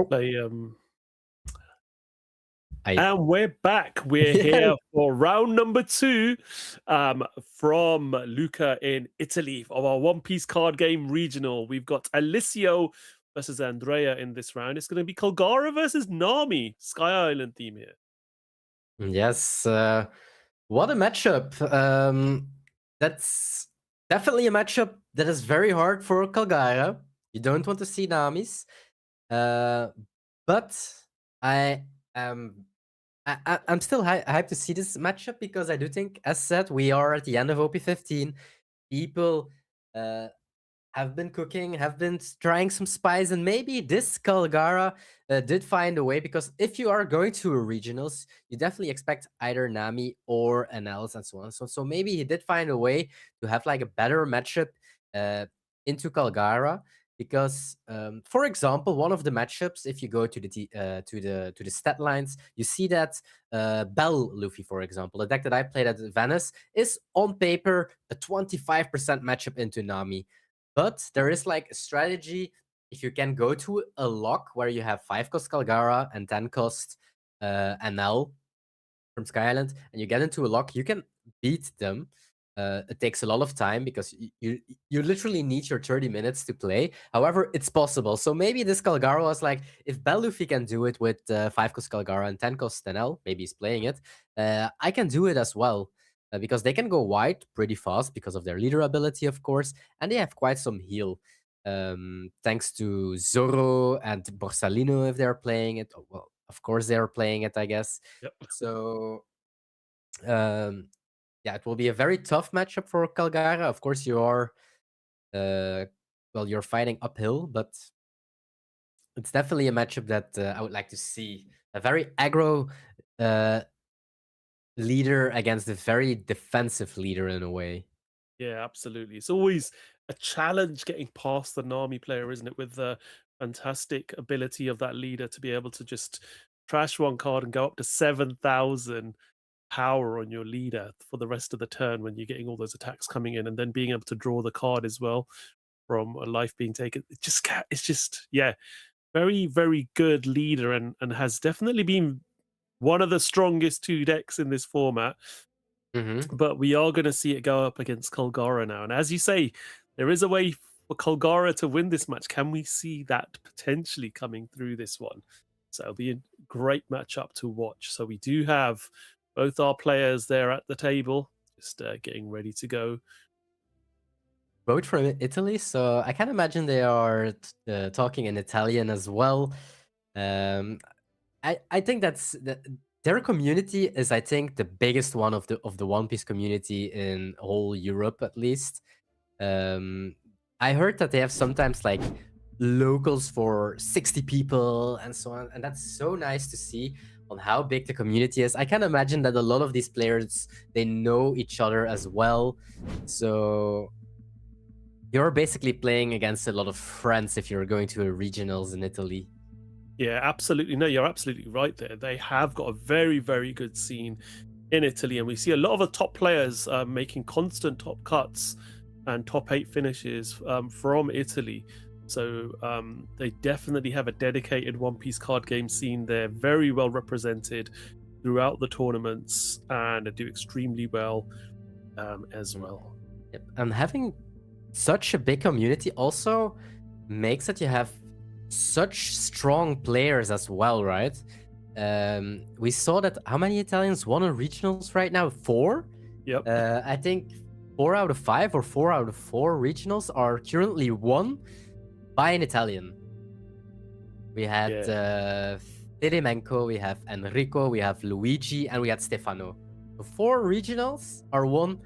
play. I And we're back. We're Yeah. here for round number 2 from Lucca in Italy of our One Piece card game regional. We've got Alicio versus Andrea in this round. It's going to be Colgara versus Nami. Sky Island theme here. Yes, what a matchup. That's definitely a matchup that is very hard for Calgara. You don't want to see Namis. But I am I'm still hyped to see this matchup because I do think, as said, we are at the end of OP15. People have been cooking, have been trying some spies, and maybe this Calgara did find a way, because if you are going to a regionals, you definitely expect either Nami or NLs and so on. So maybe he did find a way to have like a better matchup into Calgara. Because, for example, one of the matchups, if you go to the stat lines, you see that Bell Luffy, for example, the deck that I played at Venice, is on paper a 25% matchup into Nami. But there is like a strategy. If you can go to a lock where you have 5-cost Calgara and 10-cost NL from Sky Island, and you get into a lock, you can beat them. It takes a lot of time because you literally need your 30 minutes to play. However, it's possible. So maybe this Calgara was like, if Bell Luffy can do it with 5-cost Calgara and 10-cost NL, maybe he's playing it, I can do it as well. Because they can go wide pretty fast because of their leader ability, of course, and they have quite some heal. Thanks to Zoro and Borsalino, if they're playing it. Well, of course they are playing it, I guess. Yep. So, yeah, it will be a very tough matchup for Calgara. Of course, you are, well, you're fighting uphill, but it's definitely a matchup that I would like to see. A very aggro leader against a very defensive leader in a way. Yeah, absolutely. It's always a challenge getting past the Nami player, isn't it? With the fantastic ability of that leader to be able to just trash one card and go up to 7,000 power on your leader for the rest of the turn when you're getting all those attacks coming in, and then being able to draw the card as well from a life being taken. It's just yeah, very, very good leader, and has definitely been one of the strongest 2 decks in this format. But we are going to see it go up against Colgara now. And as you say, there is a way for Colgara to win this match. Can we see that potentially coming through this one? So it'll be a great matchup to watch. So we do have both our players there at the table, just getting ready to go. Both from Italy, so I can imagine they are talking in Italian as well. I think their community is, I think, the biggest one of the One Piece community in whole Europe, at least. I heard that they have sometimes like locals for 60 people and so on, and that's so nice to see on how big the community is. I can imagine that a lot of these players, they know each other as well, so you're basically playing against a lot of friends if you're going to a regionals in Italy. Yeah, absolutely. No, you're absolutely right there. They have got a very, very good scene in Italy, and we see a lot of the top players making constant top cuts and top 8 finishes from Italy. So they definitely have a dedicated One Piece card game scene. They're very well represented throughout the tournaments, and they do extremely well as well. Yep. And having such a big community also makes that you have such strong players as well, right? We saw that how many Italians won on regionals right now? 4? Yep. I think 4 out of 5 or 4 out of 4 regionals are currently won by an Italian. We had Teremenko, we have Enrico, we have Luigi, and we had Stefano. So 4 regionals are won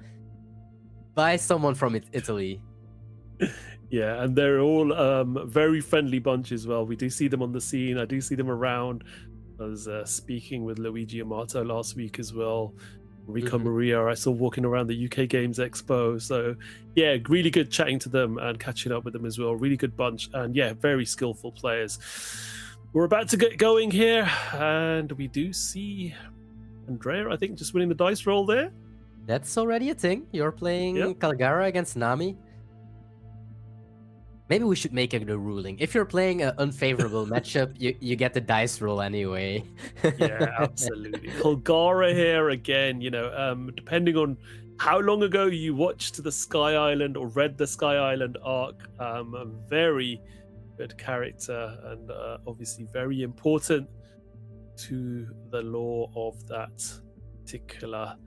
by someone from Italy. Yeah, and they're all very friendly bunch as well. We do see them on the scene. I do see them around. I was speaking with Luigi Amato last week as well. Rico Maria, I saw walking around the UK Games Expo. So yeah, really good chatting to them and catching up with them as well. Really good bunch, and yeah, very skillful players. We're about to get going here, and we do see Andrea, I think, just winning the dice roll there. That's already a thing. You're playing Calgara against Nami. Maybe we should make it a ruling. If you're playing an unfavorable matchup, you get the dice roll anyway. Yeah, absolutely. Colgara here again, depending on how long ago you watched the Sky Island or read the Sky Island arc, a very good character and obviously very important to the lore of that particular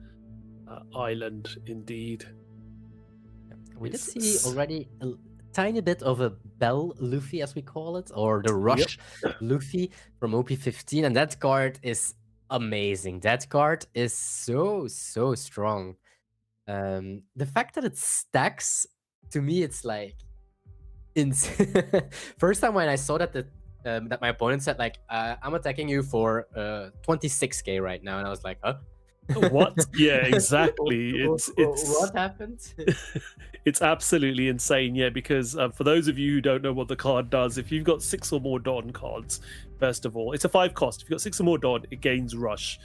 island indeed. We did see already a tiny bit of a Bell Luffy, as we call it, or the Rush Luffy from OP15, and that card is amazing. That card is so strong. The fact that it stacks, to me, it's like insane. First time when I saw that that my opponent said like, I'm attacking you for 26k right now, and I was like, huh? What? Yeah, exactly. It's what happened? It's absolutely insane. Yeah, because for those of you who don't know what the card does, if you've got 6 or more Don cards, first of all, it's a 5 cost. If you've got 6 or more Don, it gains Rush.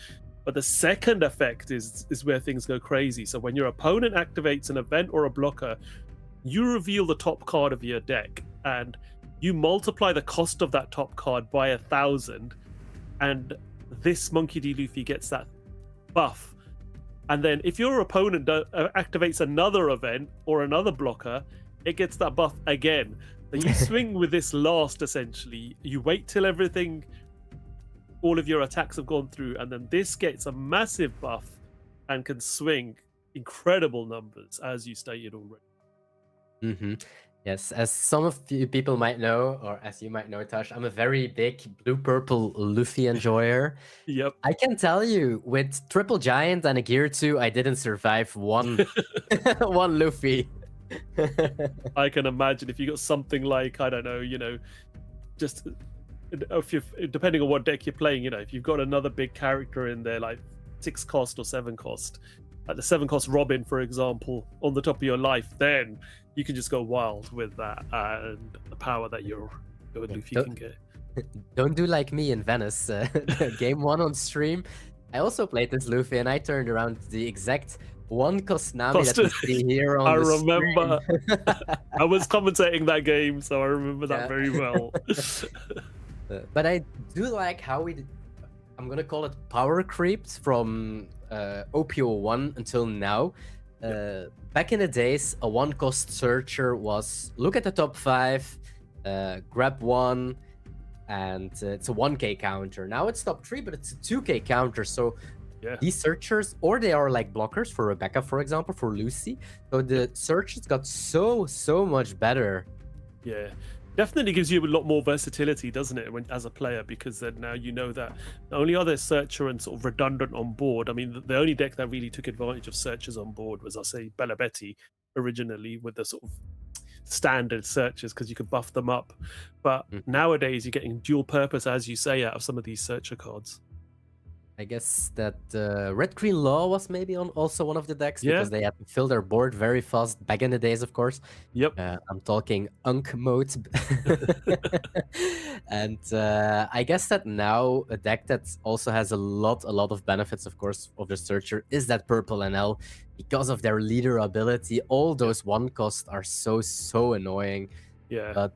But the second effect is where things go crazy. So when your opponent activates an event or a blocker, you reveal the top card of your deck, and you multiply the cost of that top card by 1,000, and this Monkey D. Luffy gets that buff. And then if your opponent activates another event or another blocker, it gets that buff again. Then you swing with this last, essentially. You wait till all of your attacks have gone through, and then this gets a massive buff and can swing incredible numbers, as you stated already. Yes, as some of you people might know, or as you might know, Tosh, I'm a very big blue-purple Luffy enjoyer. Yep. I can tell you, with Triple Giant and a Gear 2, I didn't survive one one Luffy. I can imagine if you got something like, I don't know, just if you depending on what deck you're playing, if you've got another big character in there, like 6 cost or 7 cost, like the 7 cost Robin, for example, on the top of your life, then you can just go wild with that and the power that your Luffy can get. Don't do like me in Venice. Game 1 on stream, I also played this Luffy, and I turned around the exact 1 cost Nami that we see here on the remember. stream. I was commentating that game, so I remember that very well. But I do like how I'm gonna call it power creeps from OPO1 until now. Back in the days, a 1 cost searcher was look at the top 5, grab 1, and it's a 1k counter. Now it's top 3, but it's a 2k counter. So these searchers, or they are like blockers for Rebecca, for example, for Lucy. So the searchers got so much better. Yeah. Definitely gives you a lot more versatility, doesn't it, as a player, because then now you know that not only are there searcher and sort of redundant on board. I mean, the only deck that really took advantage of searchers on board was, I'll say, Bella Betty originally, with the sort of standard searchers, because you could buff them up. But nowadays you're getting dual purpose, as you say, out of some of these searcher cards. I guess that Red Green Law was maybe also one of the decks, because they had to fill their board very fast back in the days, of course. Yep. I'm talking Unk mode. And I guess that now a deck that also has a lot of benefits, of course, of the searcher is that Purple NL, because of their leader ability. All those 1 costs are so annoying. Yeah. But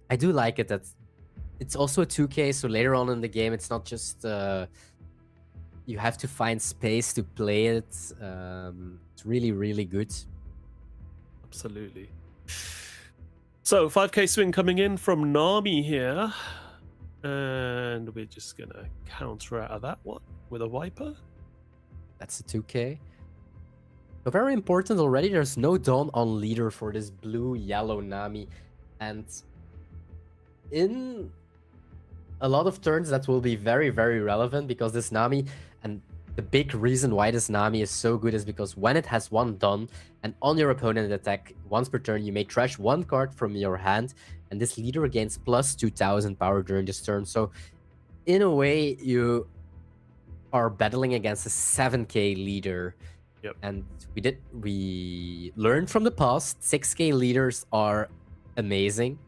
I do like it that it's also a 2k, so later on in the game, it's not just you have to find space to play it. It's really good. Absolutely. So 5k swing coming in from Nami here, and we're just gonna counter out of that one with a Viper. That's a 2k. So very important already. There's no Dawn on leader for this blue-yellow Nami, and in a lot of turns that will be very relevant, because this Nami, and the big reason why this Nami is so good is because when it has 1 Dawn and on your opponent attack once per turn, you may trash 1 card from your hand, and this leader gains plus 2000 power during this turn. So in a way, you are battling against a 7k leader. Yep. And we learned from the past, 6k leaders are amazing.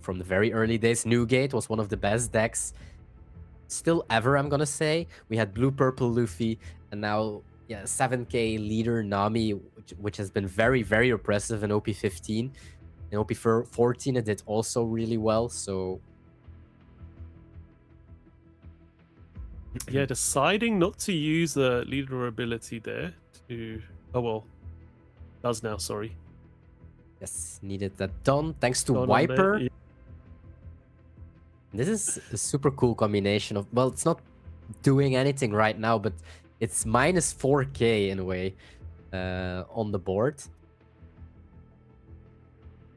From the very early days, Newgate was one of the best decks still ever, I'm gonna say. We had blue-purple Luffy, and now 7k leader Nami, which has been very oppressive in OP15. before 14 it did also really well, so Yeah, deciding not to use the leader ability there to... Oh, well. Does now, sorry. yes, needed that done thanks to Gone on there, Wiper. yeah. This is a super cool combination of, well, it's not doing anything right now, but it's minus 4k in a way on the board.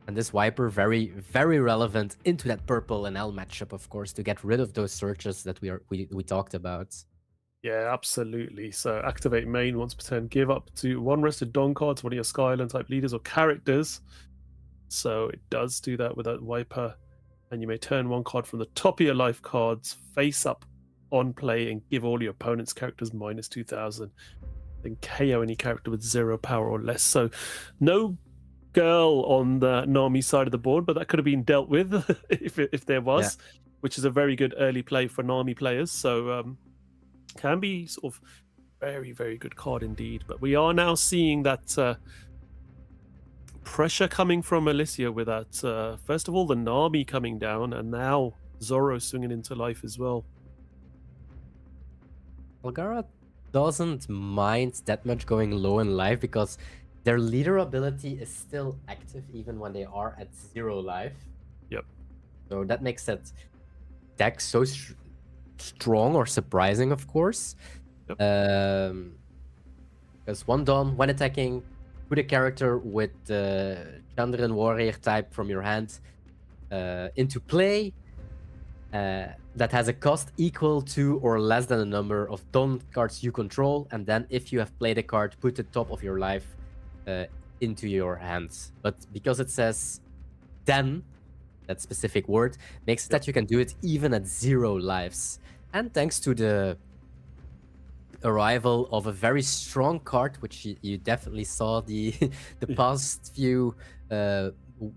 And this Wiper very, very relevant into that purple and L matchup, of course, to get rid of those searches that we talked about. Yeah, absolutely. So activate main once per turn. Give up to 1 rested Don card to one of your Skyline type leaders or characters. So it does do that with that Wiper. And you may turn 1 card from the top of your life cards face up on play and give all your opponent's characters minus 2,000. Then KO any character with 0 power or less. So no girl on the Nami side of the board, but that could have been dealt with if there was, which is a very good early play for Nami players. So can be sort of very, very good card indeed. But we are now seeing that pressure coming from Alicia with that, first of all, the Nami coming down, and now Zoro swinging into life as well. Bulgara doesn't mind that much going low in life because their leader ability is still active even when they are at 0 life. Yep. So that makes that deck so strong or surprising, of course. Yep. Because one Dawn, when attacking, put a character with the Chandran Warrior type from your hand into play that has a cost equal to or less than the number of Dawn cards you control, and then if you have played a card, put the top of your life into your hands. But because it says then, that specific word, makes it that you can do it even at 0 lives. And thanks to the arrival of a very strong card, which you definitely saw the past few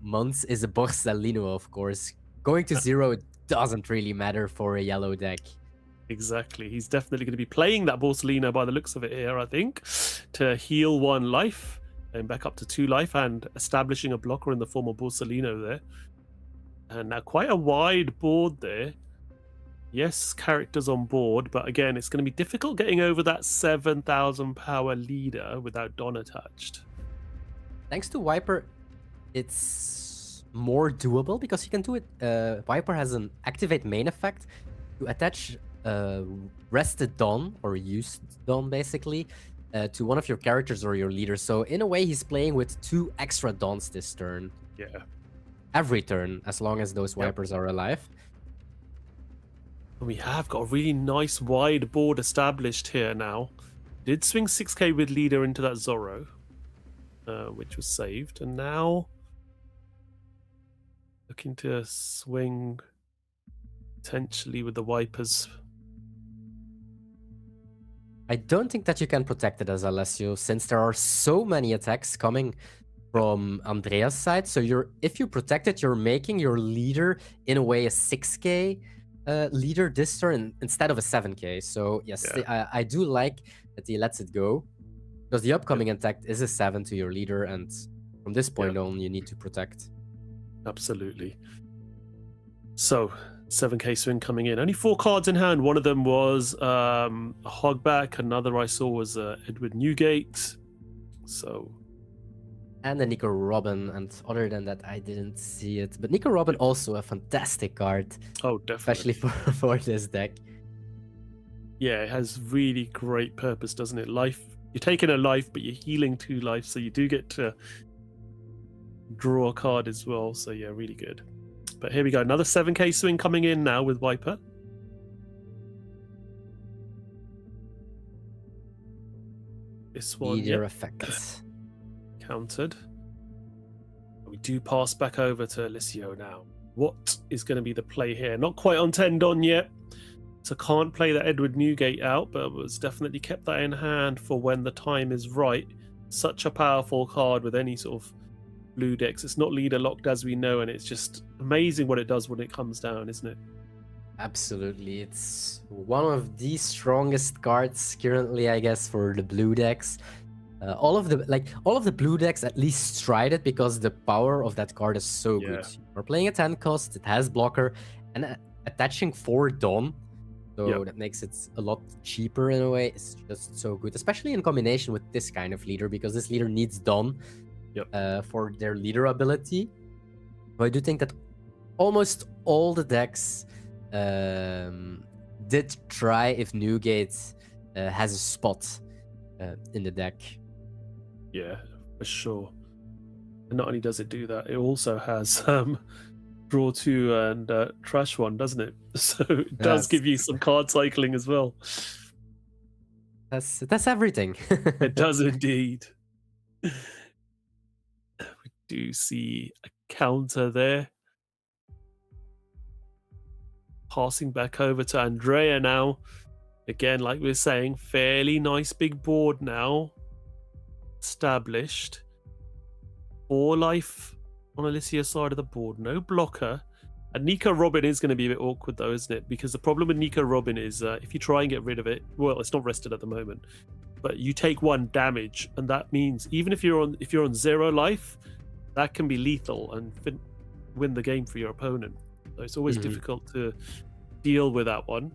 months, is a Borsellino, of course. Going to 0 doesn't really matter for a yellow deck. Exactly. He's definitely going to be playing that Borsellino by the looks of it here, I think, to heal 1 life and back up to 2 life and establishing a blocker in the form of Borsellino there. And now quite a wide board there. Yes, characters on board, but again, it's going to be difficult getting over that 7,000 power leader without Don attached. Thanks to Wiper, it's more doable because you can do it. Wiper has an activate main effect to attach rested Dawn or used Dawn basically to one of your characters or your leaders. So in a way, he's playing with 2 extra Dawns this turn. Yeah. Every turn, as long as those Wipers are alive. We have got a really nice wide board established here now. Did swing 6k with leader into that Zoro, which was saved. And now looking to swing potentially with the Wipers. I don't think that you can protect it as Alessio, since there are so many attacks coming from Andrea's side. So if you protect it, you're making your leader in a way a 6k leader this turn instead of a 7k. So yes, I do like that he lets it go, because the upcoming attack is a 7 to your leader, and from this point on you need to protect. Absolutely. So 7k swing coming in. Only 4 cards in hand. One of them was a Hogback. Another I saw was Edward Newgate. So and the Nico Robin, and other than that, I didn't see it. But Nico Robin also a fantastic card. Oh, definitely. Especially for this deck. Yeah, it has really great purpose, doesn't it? Life. You're taking a life, but you're healing 2 life, so you do get to draw a card as well. So yeah, really good. But here we go. Another 7k swing coming in now with Wiper. This one, Meteor effect. Countered. We do pass back over to Alicio now. What is going to be the play here? Not quite on 10 Don yet, so can't play that Edward Newgate out, but was definitely kept that in hand for when the time is right. Such a powerful card with any sort of blue decks. It's not leader locked as we know, and it's just amazing what it does when it comes down, isn't it? Absolutely. It's one of the strongest cards currently, I guess, for the blue decks. All of the blue decks at least tried it because the power of that card is so good. We're playing a 10 cost, it has blocker, and attaching 4 Dawn. So that makes it a lot cheaper in a way. It's just so good, especially in combination with this kind of leader, because this leader needs Dawn for their leader ability. But I do think that almost all the decks did try if Newgate has a spot in the deck. Yeah, for sure. And not only does it do that, it also has draw 2 and trash 1, doesn't it? So it does give you some card cycling as well. That's everything. It does indeed. We do see a counter there. Passing back over to Andrea now. Again, like we were saying, fairly nice big board now. Established. 4 life on Alicia's side of the board. No blocker. And Nico Robin is going to be a bit awkward though, isn't it? Because the problem with Nico Robin is if you try and get rid of it, well, it's not rested at the moment, but you take 1 damage, and that means even if you're on 0 life, that can be lethal and win the game for your opponent. So it's always difficult to deal with that one.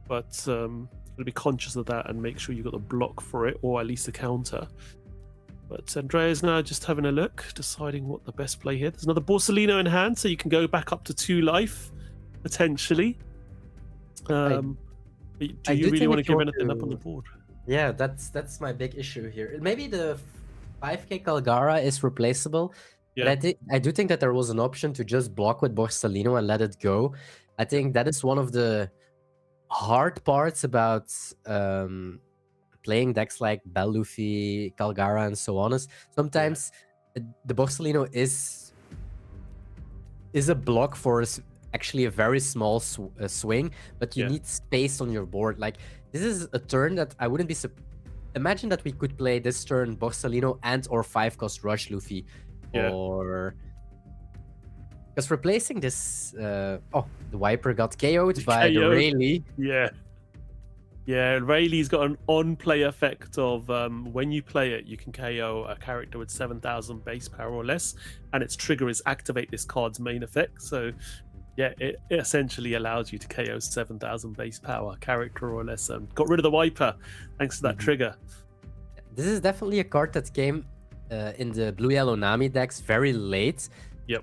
But to be conscious of that and make sure you've got the block for it, or at least a counter. But Andrea's now just having a look, deciding what the best play here. There's another Borsellino in hand, so you can go back up to 2 life, potentially. Do you really want to give anything up on the board? Yeah, that's my big issue here. Maybe the 5k Calgara is replaceable. Yeah. But I do think that there was an option to just block with Borsellino and let it go. I think that is one of the hard parts about playing decks like Bell Luffy, Calgara, and so on. Is sometimes the Borsellino is a block for actually a very small swing, but you need space on your board. Like, this is a turn that I wouldn't be imagine that we could play this turn Borsellino and or 5-cost Rush Luffy, or because replacing this the Viper got KO'd by the Rayleigh. Yeah, Rayleigh's got an on-play effect of when you play it, you can KO a character with 7,000 base power or less, and its trigger is activate this card's main effect. So, yeah, it essentially allows you to KO 7,000 base power character or less. Got rid of the Viper thanks to that trigger. This is definitely a card that came in the Blue-Yellow Nami decks very late,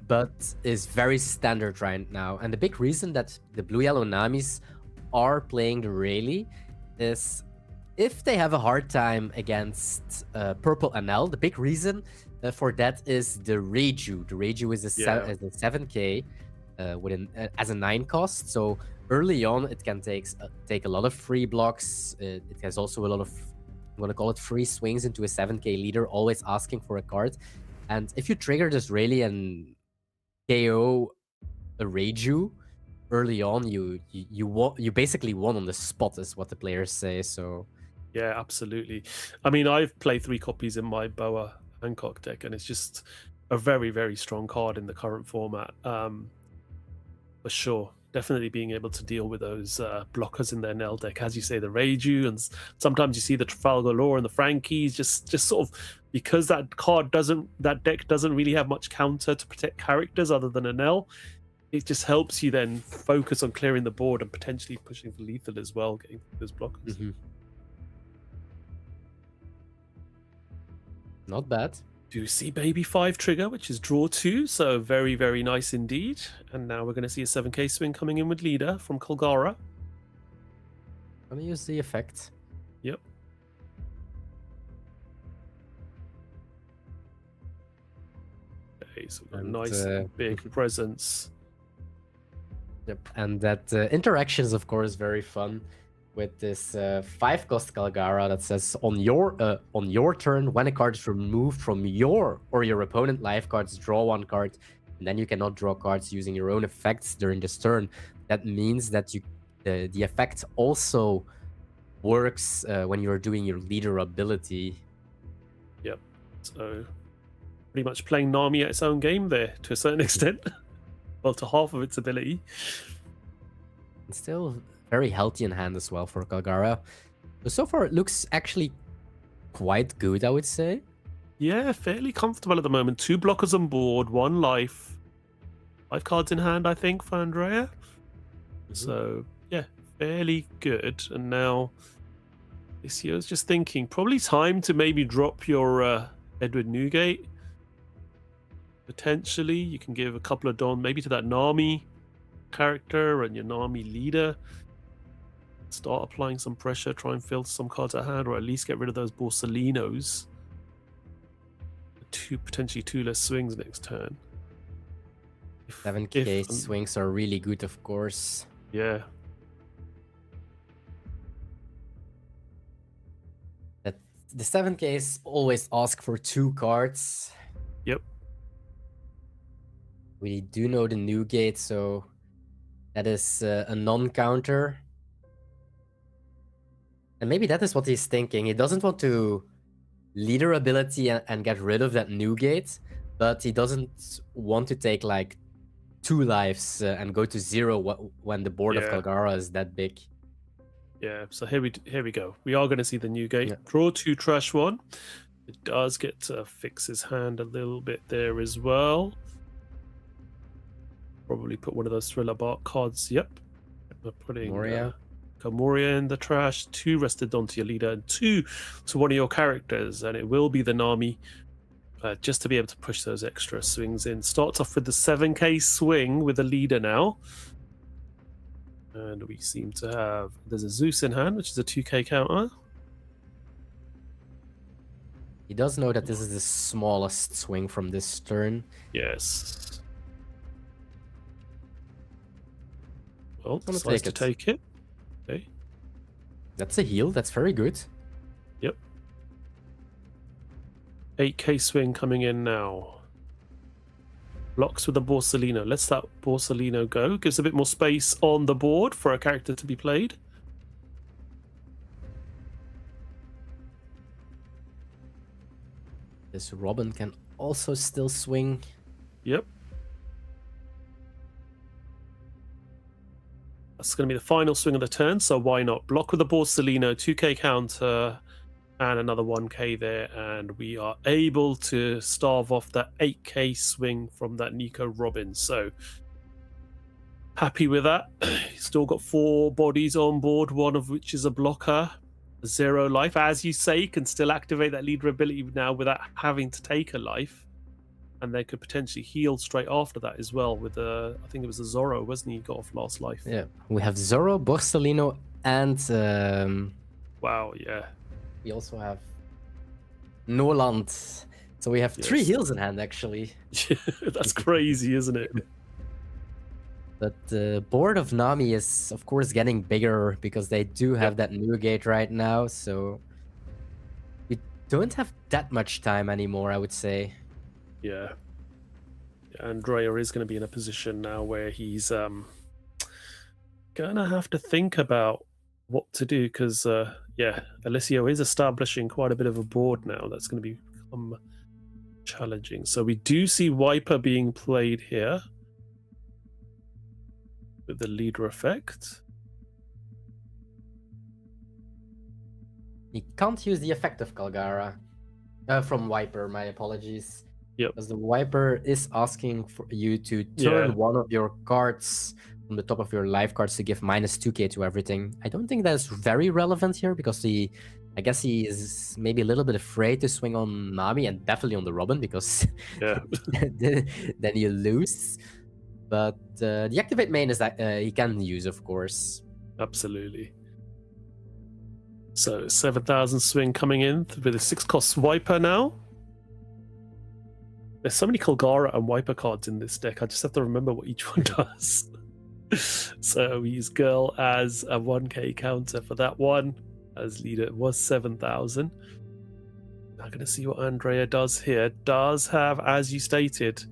but is very standard right now. And the big reason that the Blue-Yellow Namis are playing the Rayleigh is if they have a hard time against Purple NL. The big reason for that is the Reiju. The Reiju is a 7k as a 9 cost. So early on, it can take a lot of free blocks. It has also a lot of, I'm going to call it, free swings into a 7k leader, always asking for a card. And if you trigger this Rayleigh and KO a Reiju early on, you basically won on the spot, is what the players say. So yeah, absolutely. I mean, I've played 3 copies in my Boa Hancock deck, and it's just a very, very strong card in the current format. For sure, definitely being able to deal with those blockers in their Nell deck, as you say, the Reiju, and sometimes you see the Trafalgar Law and the Frankies, just sort of because that deck doesn't really have much counter to protect characters other than a Nell. It just helps you then focus on clearing the board and potentially pushing for lethal as well, getting those blockers. Not bad. Do you see Baby 5 trigger, which is draw 2, so very, very nice indeed. And now we're going to see a 7k swing coming in with leader from Calgara. Gonna use the effect. Yep. Okay, so we've got a nice big presence. Yep, and that interaction is of course very fun with this 5-cost Calgara that says on your turn, when a card is removed from your or your opponent life cards, draw 1 card, and then you cannot draw cards using your own effects during this turn. That means that the effect also works when you're doing your leader ability. Yep. So pretty much playing Nami at its own game there to a certain extent. Well, to half of its ability. And still very healthy in hand as well for Calgara. So far it looks actually quite good, I would say. Yeah, fairly comfortable at the moment. 2 blockers on board, 1 life. 5 cards in hand, I think, for Andrea. So, yeah, fairly good. And now, this year's just thinking, probably time to maybe drop your Edward Newgate. Potentially, you can give a couple of Don, maybe to that Nami character and your Nami leader. Start applying some pressure, try and filter some cards at hand, or at least get rid of those Borsalinos. Potentially 2 less swings next turn. 7k swings are really good, of course. Yeah. The 7Ks always ask for 2 cards. Yep. We do know the Newgate, so that is a non-counter. And maybe that is what he's thinking. He doesn't want to leader ability and get rid of that Newgate, but he doesn't want to take like 2 lives and go to 0 when the board of Calgara is that big. Yeah, so here we go. We are going to see the Newgate. Draw 2, trash 1. It does get to fix his hand a little bit there as well. Probably put one of those Thriller Bark cards. Yep. We're putting Moria in the trash. 2 rested onto your leader and 2 to one of your characters. And it will be the Nami just to be able to push those extra swings in. Starts off with the 7k swing with a leader now. And we seem to have... There's a Zeus in hand, which is a 2k counter. He does know that this is the smallest swing from this turn. Yes. Well, I'm decides to take it. Okay. That's a heal. That's very good. Yep. 8k swing coming in now. Blocks with a Borsalino. Lets that Borsalino go. Gives a bit more space on the board for a character to be played. This Robin can also still swing. Yep. That's going to be the final swing of the turn, so why not? Block with a Borsalino, 2k counter, and another 1k there, and we are able to starve off that 8k swing from that Nico Robin. So happy with that. Still got 4 bodies on board, one of which is a blocker. 0 life, as you say, can still activate that leader ability now without having to take a life. And they could potentially heal straight after that as well with I think it was a Zorro, wasn't he? Got off last life. Yeah, we have Zorro, Borsalino, and wow, yeah. We also have Noland. So we have 3 heals in hand, actually. That's crazy, isn't it? But the board of Nami is, of course, getting bigger because they do have that Newgate right now. So we don't have that much time anymore, I would say. Yeah. Andrea is going to be in a position now where he's going to have to think about what to do because, Alessio is establishing quite a bit of a board now. That's going to become challenging. So we do see Wiper being played here with the leader effect. He can't use the effect of Calgara from Wiper, my apologies. Yep. Because the Wiper is asking for you to turn one of your cards from the top of your life cards to give -2k to everything. I don't think that's very relevant here because I guess he is maybe a little bit afraid to swing on Nami and definitely on the Robin because then you lose. But the activate main is that he can use, of course. Absolutely. So 7,000 swing coming in with a 6-cost Wiper now. There's so many Calgara and Wiper cards in this deck. I just have to remember what each one does. So we use Girl as a 1k counter for that one. As leader, it was 7,000. I'm going to see what Andrea does here. Does have, as you stated,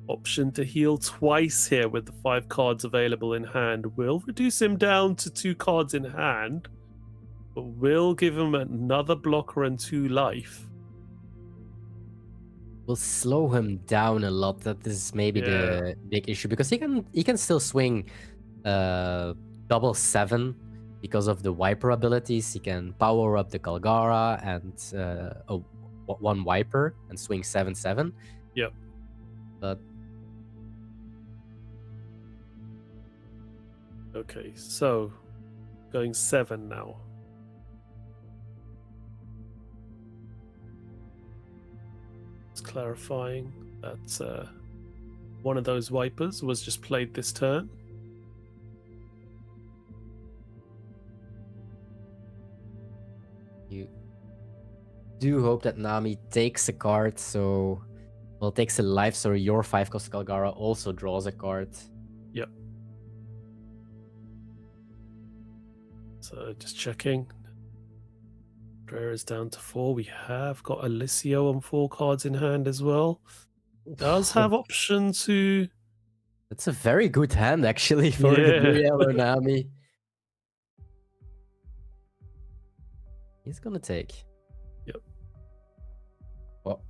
option to heal twice here with the 5 cards available in hand. Will reduce him down to 2 cards in hand, but will give him another blocker and 2 life. Will slow him down a lot. That is maybe the big issue because he can still swing double 7 because of the wiper abilities, he can power up the Kalgara and one wiper and swing 7/7. Yep. But okay, so going 7 now. Just clarifying that one of those wipers was just played this turn. you do hope that Nami takes a card, so well, takes a life, so your 5-cost Kalgara also draws a card. Yep. So just checking. Prayer is down to 4. We have got Alicio on 4 cards in hand as well. Does have option to... It's a very good hand, actually, for the blue yellow Nami. He's gonna take. Yep. Well,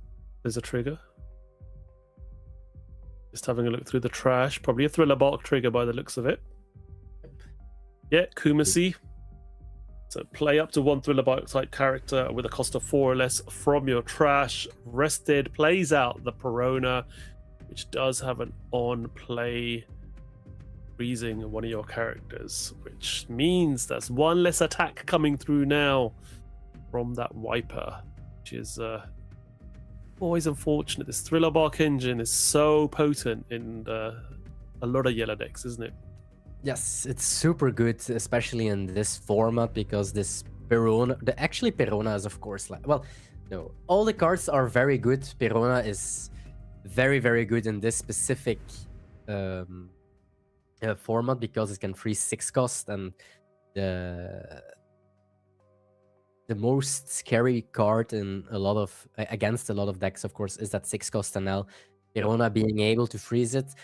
there's a trigger. Just having a look through the trash. Probably a Thriller Bark trigger by the looks of it. Yeah, Kumasi. So play up to 1 Thriller Bark type character with a cost of 4 or less from your trash. Rested plays out the Perona, which does have an on-play freezing one of your characters, which means there's 1 less attack coming through now from that wiper, which is always unfortunate. This Thriller Bark engine is so potent in a lot of yellow decks, isn't it? yes, it's super good, especially in this format, because this Perona, actually Perona is of course like, well, no, all the cards are very good. Perona is very, very good in this specific format because it can freeze 6 cost, and the most scary card in against a lot of decks, of course, is that 6 cost NL. Perona being able to freeze it,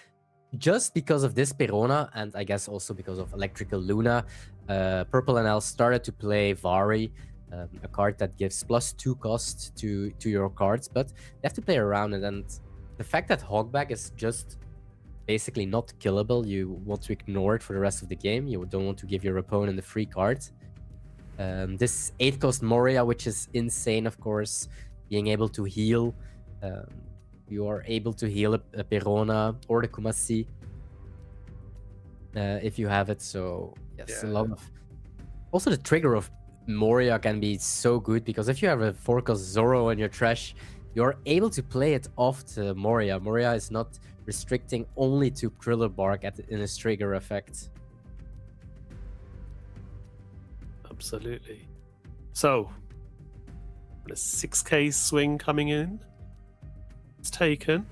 just because of this Perona, and I guess also because of Electrical Luna, Purple NL started to play Vari, a card that gives +2 cost to your cards, but they have to play around it. And the fact that Hogback is just basically not killable, you want to ignore it for the rest of the game. You don't want to give your opponent a free card. This 8-cost Moria, which is insane, of course, being able to heal. You are able to heal a Perona or the Kumasi if you have it. So yes, a lot of... Also, the trigger of Moria can be so good, because if you have a 4-cost Zoro in your trash, you're able to play it off to Moria. Moria is not restricting only to Thriller Bark in its trigger effect. Absolutely. So, a 6k swing coming in. It's taken.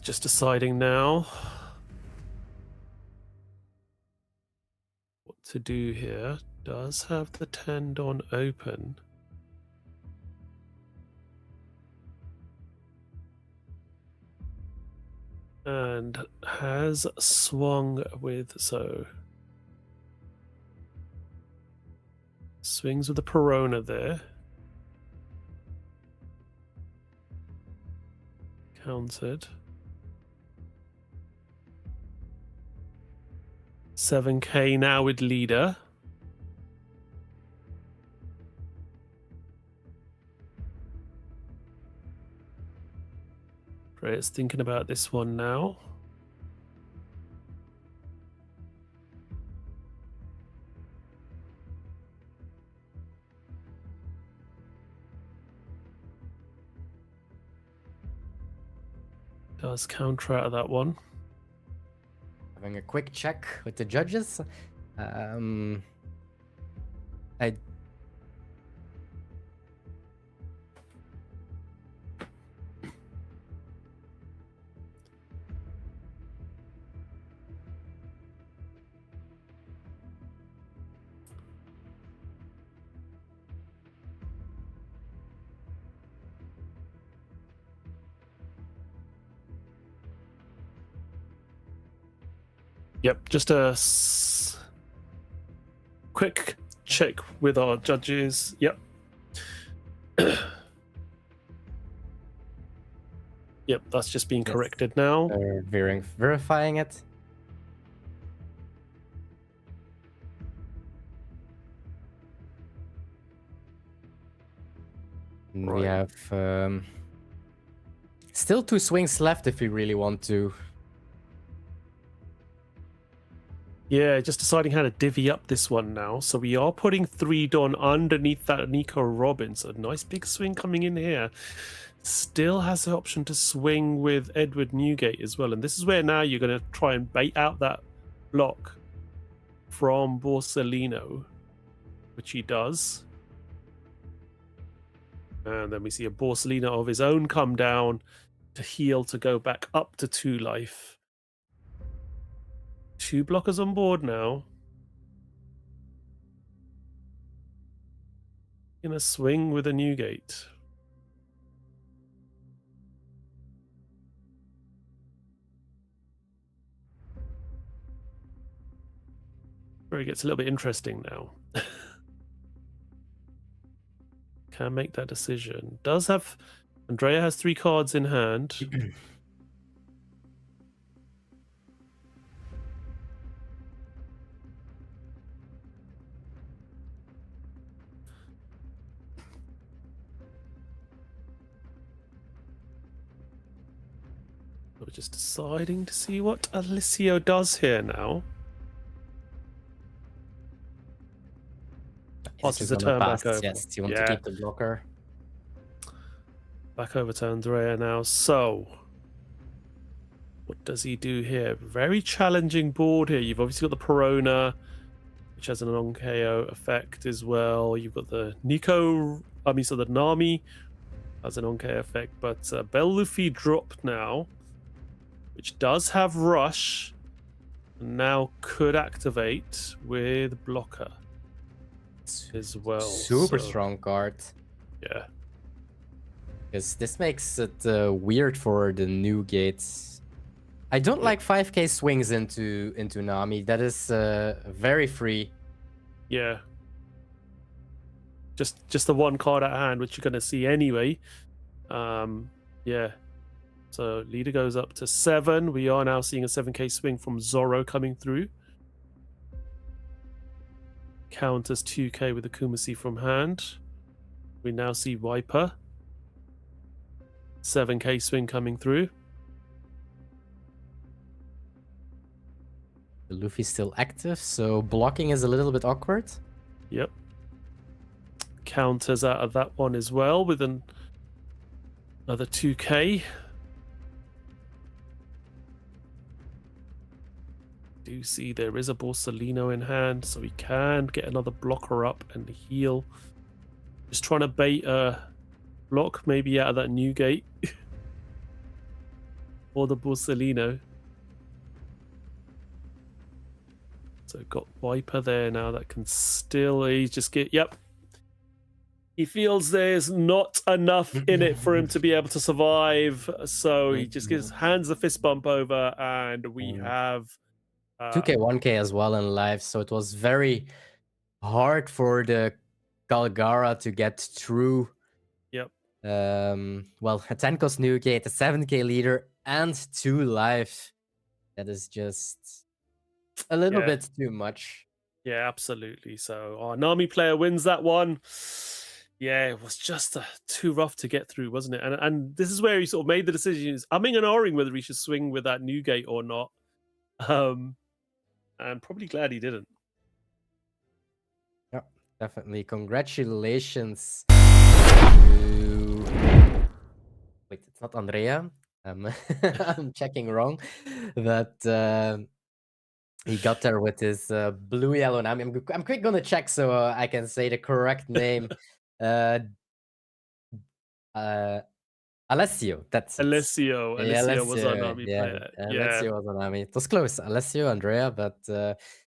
Just deciding now what to do here. Does have the Tendon open. And has swung with, so swings with the Perona there. Counted. 7k now with leader. Preyer's thinking about this one now. Does counter out of that one. Having a quick check with the judges. I Yep, just a quick check with our judges. Yep. Yep, that's just being Yes. corrected now. Verifying it. And we Right. have still 2 swings left if we really want to. Yeah, just deciding how to divvy up this one now. So we are putting 3 Don underneath that Nico Robbins. A nice big swing coming in here. Still has the option to swing with Edward Newgate as well. And this is where now you're going to try and bait out that block from Borsellino, which he does. And then we see a Borsellino of his own come down to heal to go back up to 2 life. 2 blockers on board now. Gonna swing with a Newgate. Where it gets a little bit interesting now. Can make that decision. Does have Andrea has 3 cards in hand. We're just deciding to see what Alessio does here now. Passes the turn back over. Yes, you want to keep the blocker. Back over to Andrea now. So, what does he do here? Very challenging board here. You've obviously got the Perona, which has an non-KO effect as well. You've got the the Nami has an non-KO effect, but Bellufi dropped now, which does have Rush, and now could activate with Blocker as well. Super strong card. Yeah. Because this makes it weird for the new gates. I don't like 5k swings into Nami. That is very free. Yeah. Just the one card at hand, which you're going to see anyway. Yeah. So leader goes up to 7. We are now seeing a 7k swing from Zorro coming through. Counters 2k with the Kumasi from hand. We now see Viper. 7k swing coming through. The Luffy's still active, so blocking is a little bit awkward. Yep. Counters out of that one as well with another 2k. Do see there is a Borsellino in hand, so he can get another blocker up and heal. Just trying to bait a block maybe out of that Newgate. Or the Borsellino. So got Viper there now that can still, he's just yep. He feels there's not enough in it for him to be able to survive, so he just hands the fist bump over, and we have 2k, 1k as well in live, so it was very hard for the Calgara to get through. Yep. Well, a 10 cost new gate, a 7k leader, and 2 life. That is just a little bit too much. Yeah, absolutely. So our Nami player wins that one. Yeah, it was just too rough to get through, wasn't it? And this is where he sort of made the decision. He's umming and ahhing whether he should swing with that Newgate or not. And probably glad he didn't. Yeah, definitely. Congratulations to... Wait, it's not Andrea. I'm checking wrong. But he got there with his blue yellow Nami. I'm quick gonna check so I can say the correct name. Alessio, that's it. Alessio was our Nami player. Alessio was our Nami. It was close. Alessio, Andrea, but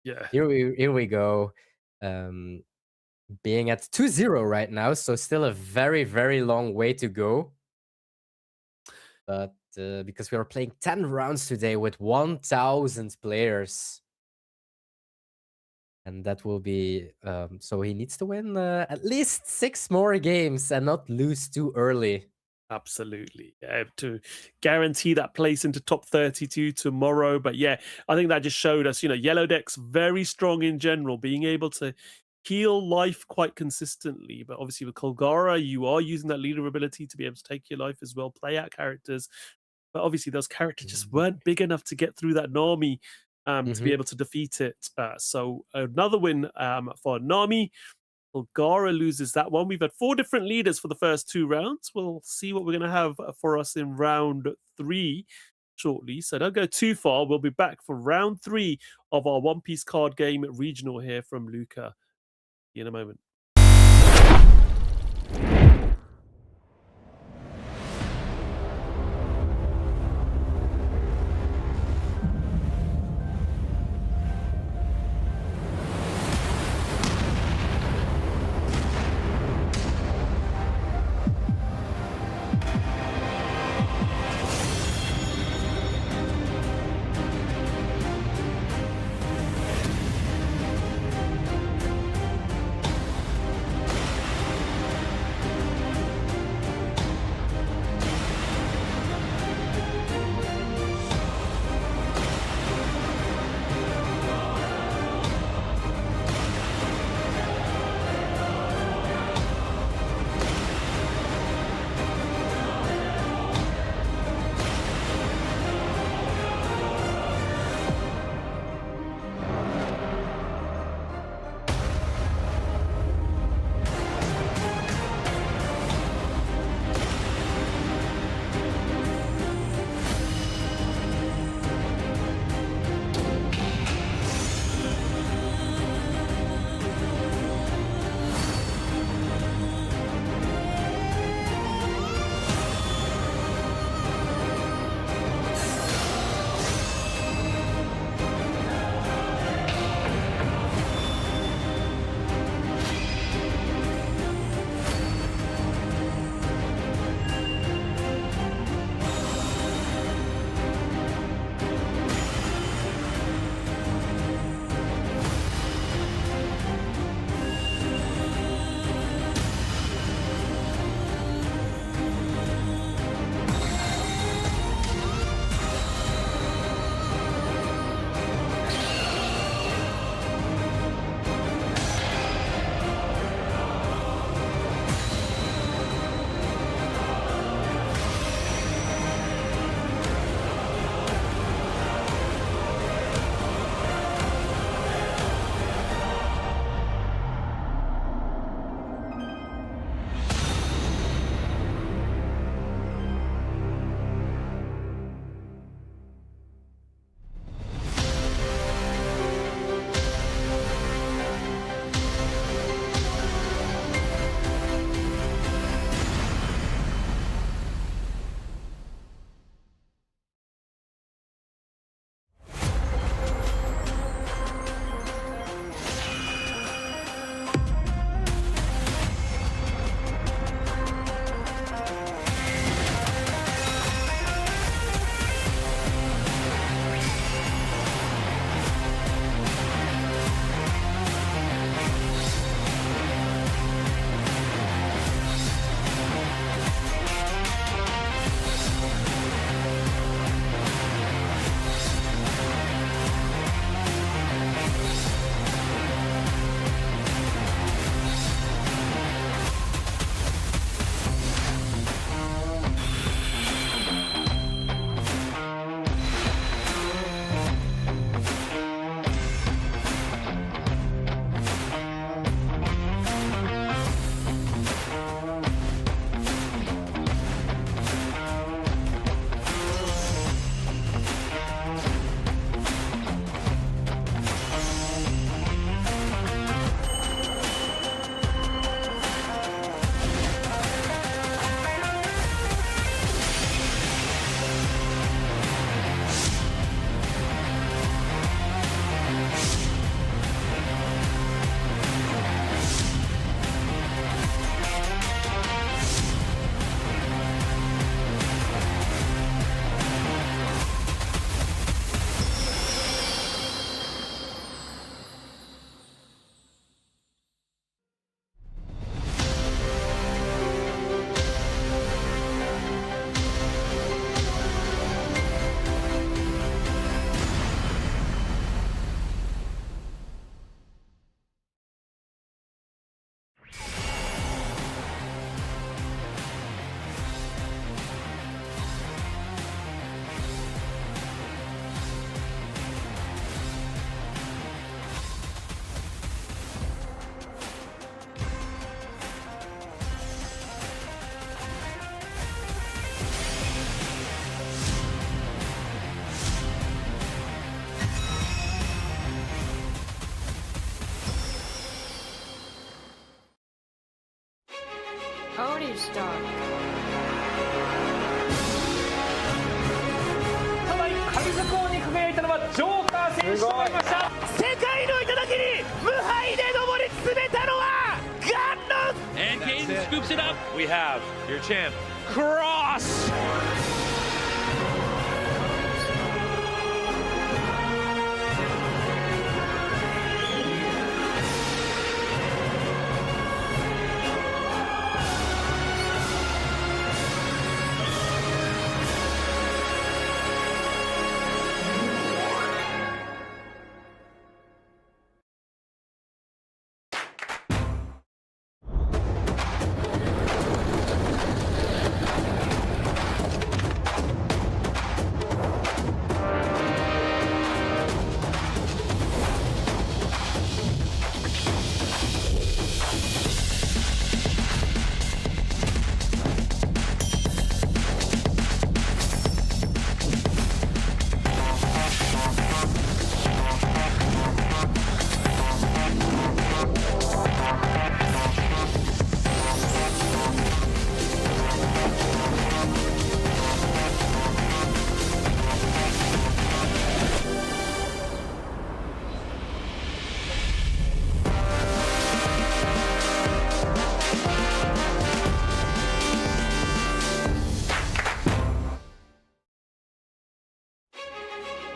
Yeah. here we go. Being at 2-0 right now, so still a very, very long way to go. But because we are playing 10 rounds today with 1,000 players. And that will be so he needs to win at least 6 more games and not lose too early. Absolutely. To guarantee that place into top 32 tomorrow. But yeah, I think that just showed us, Yellow Deck's very strong in general, being able to heal life quite consistently. But obviously with Colgara, you are using that leader ability to be able to take your life as well, play out characters. But obviously those characters just weren't big enough to get through that Nami to be able to defeat it. So another win for Nami. Bulgaria loses that one. We've had 4 different leaders for the first 2 rounds. We'll see what we're going to have for us in round 3 shortly. So don't go too far. We'll be back for round 3 of our One Piece card game regional here from Lucca. See you in a moment. How do you start? ただ神図工に輝いたのはジョーカー選手となりました。世界の頂に無敗で上り詰めたのはガンノス And Caden scoops it up. We have your champ, Cross.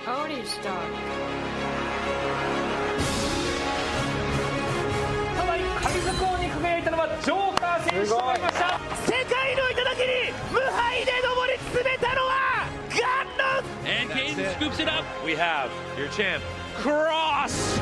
How do you start? ただ神図工に輝いたのはジョーカー選手となりました。世界の頂に無敗で上り詰めたのはガンノス And Caden scoops it up. We have your champ, Cross.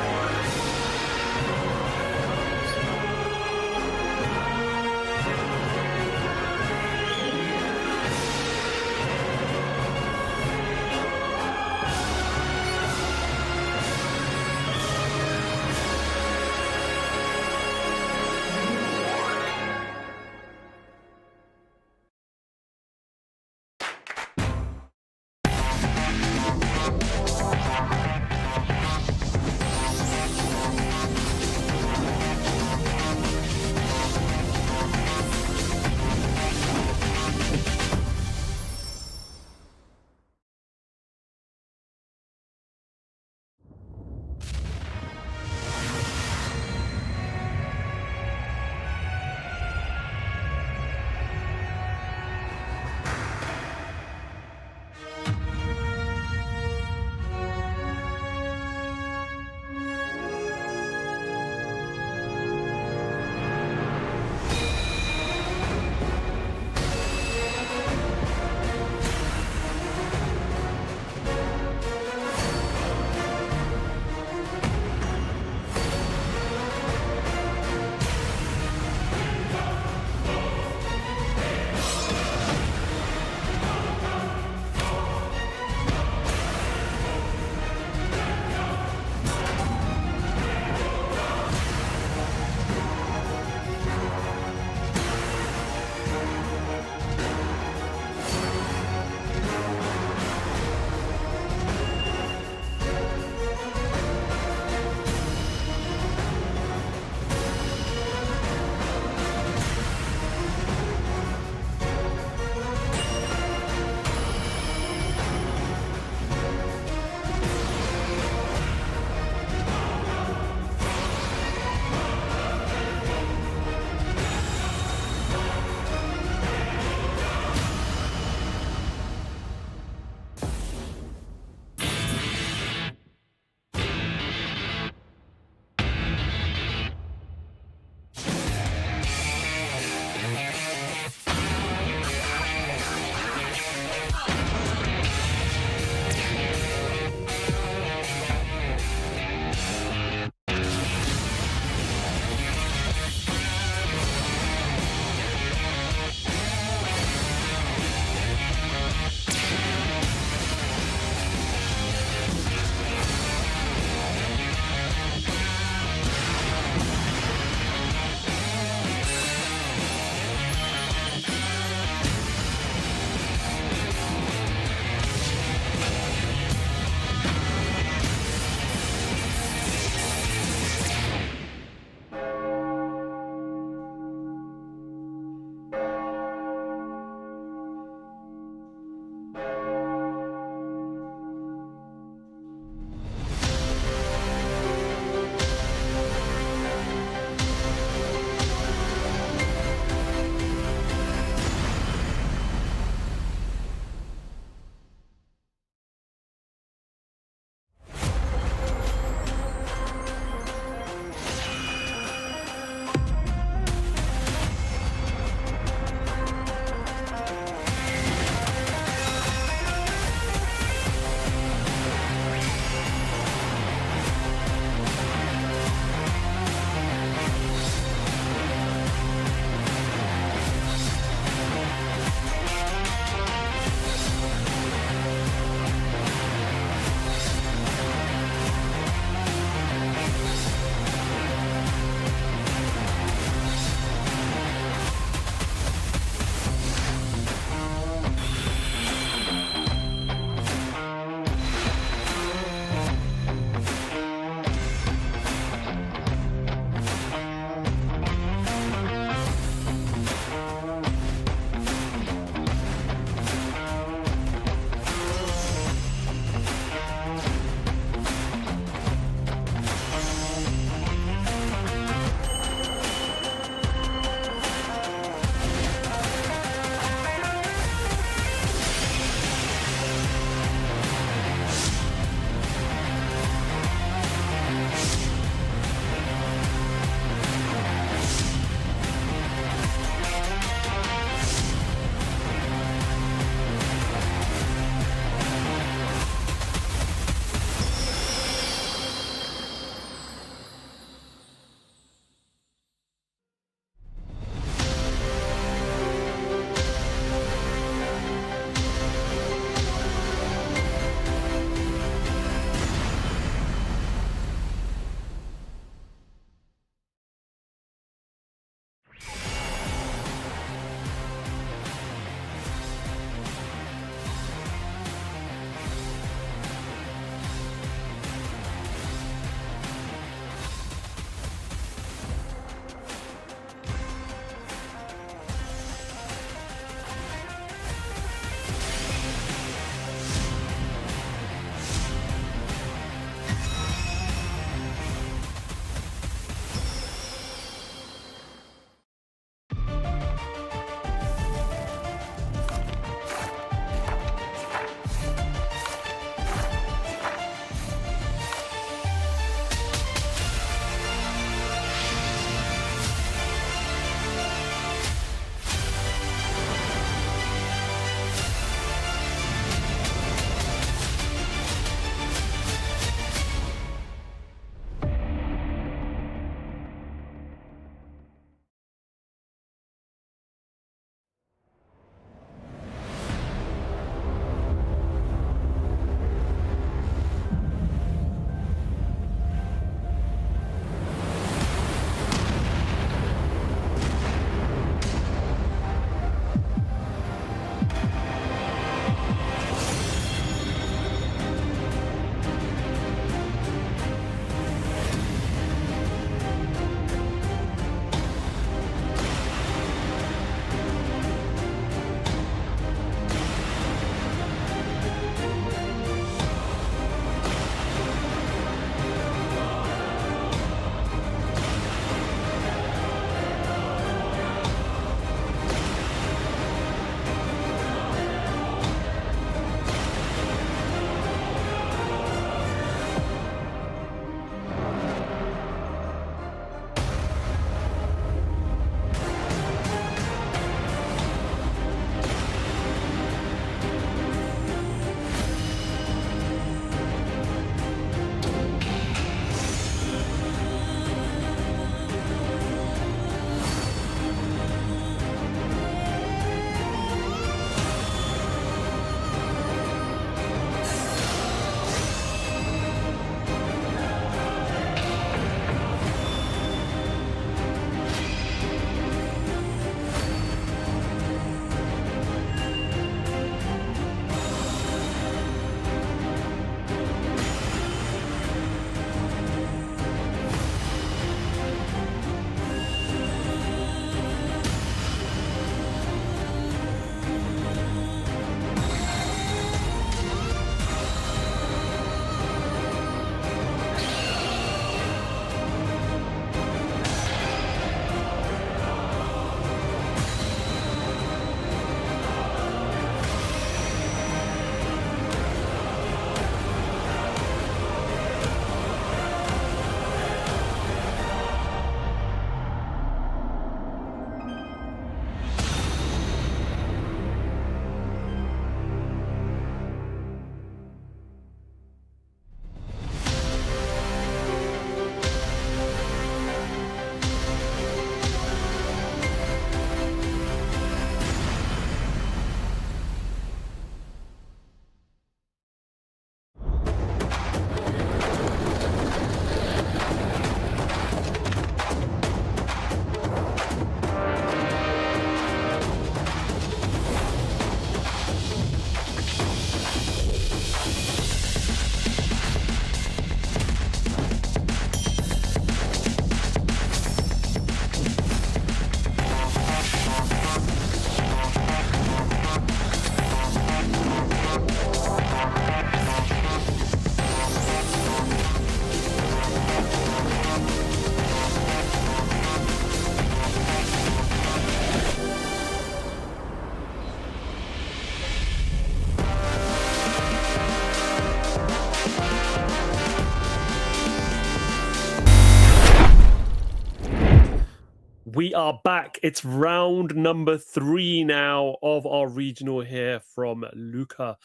We are back. It's round number 3 now of our regional here from Lucca.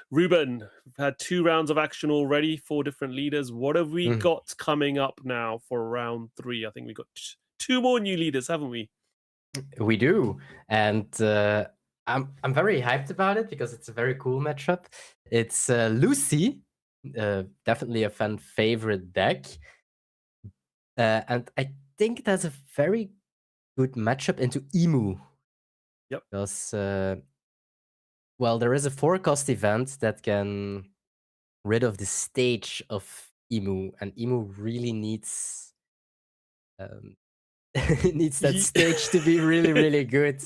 Ruben, we've had 2 rounds of action already, 4 different leaders. What have we got coming up now for round 3? I think we've got 2 more new leaders, haven't we? We do, and I'm very hyped about it because it's a very cool matchup. It's Lucy, definitely a fan favorite deck, and I think that's a very good matchup into Emu. Yep. Because well, there is a 4-cost event that can rid of the stage of Emu, and Emu really needs needs that stage to be really, really good.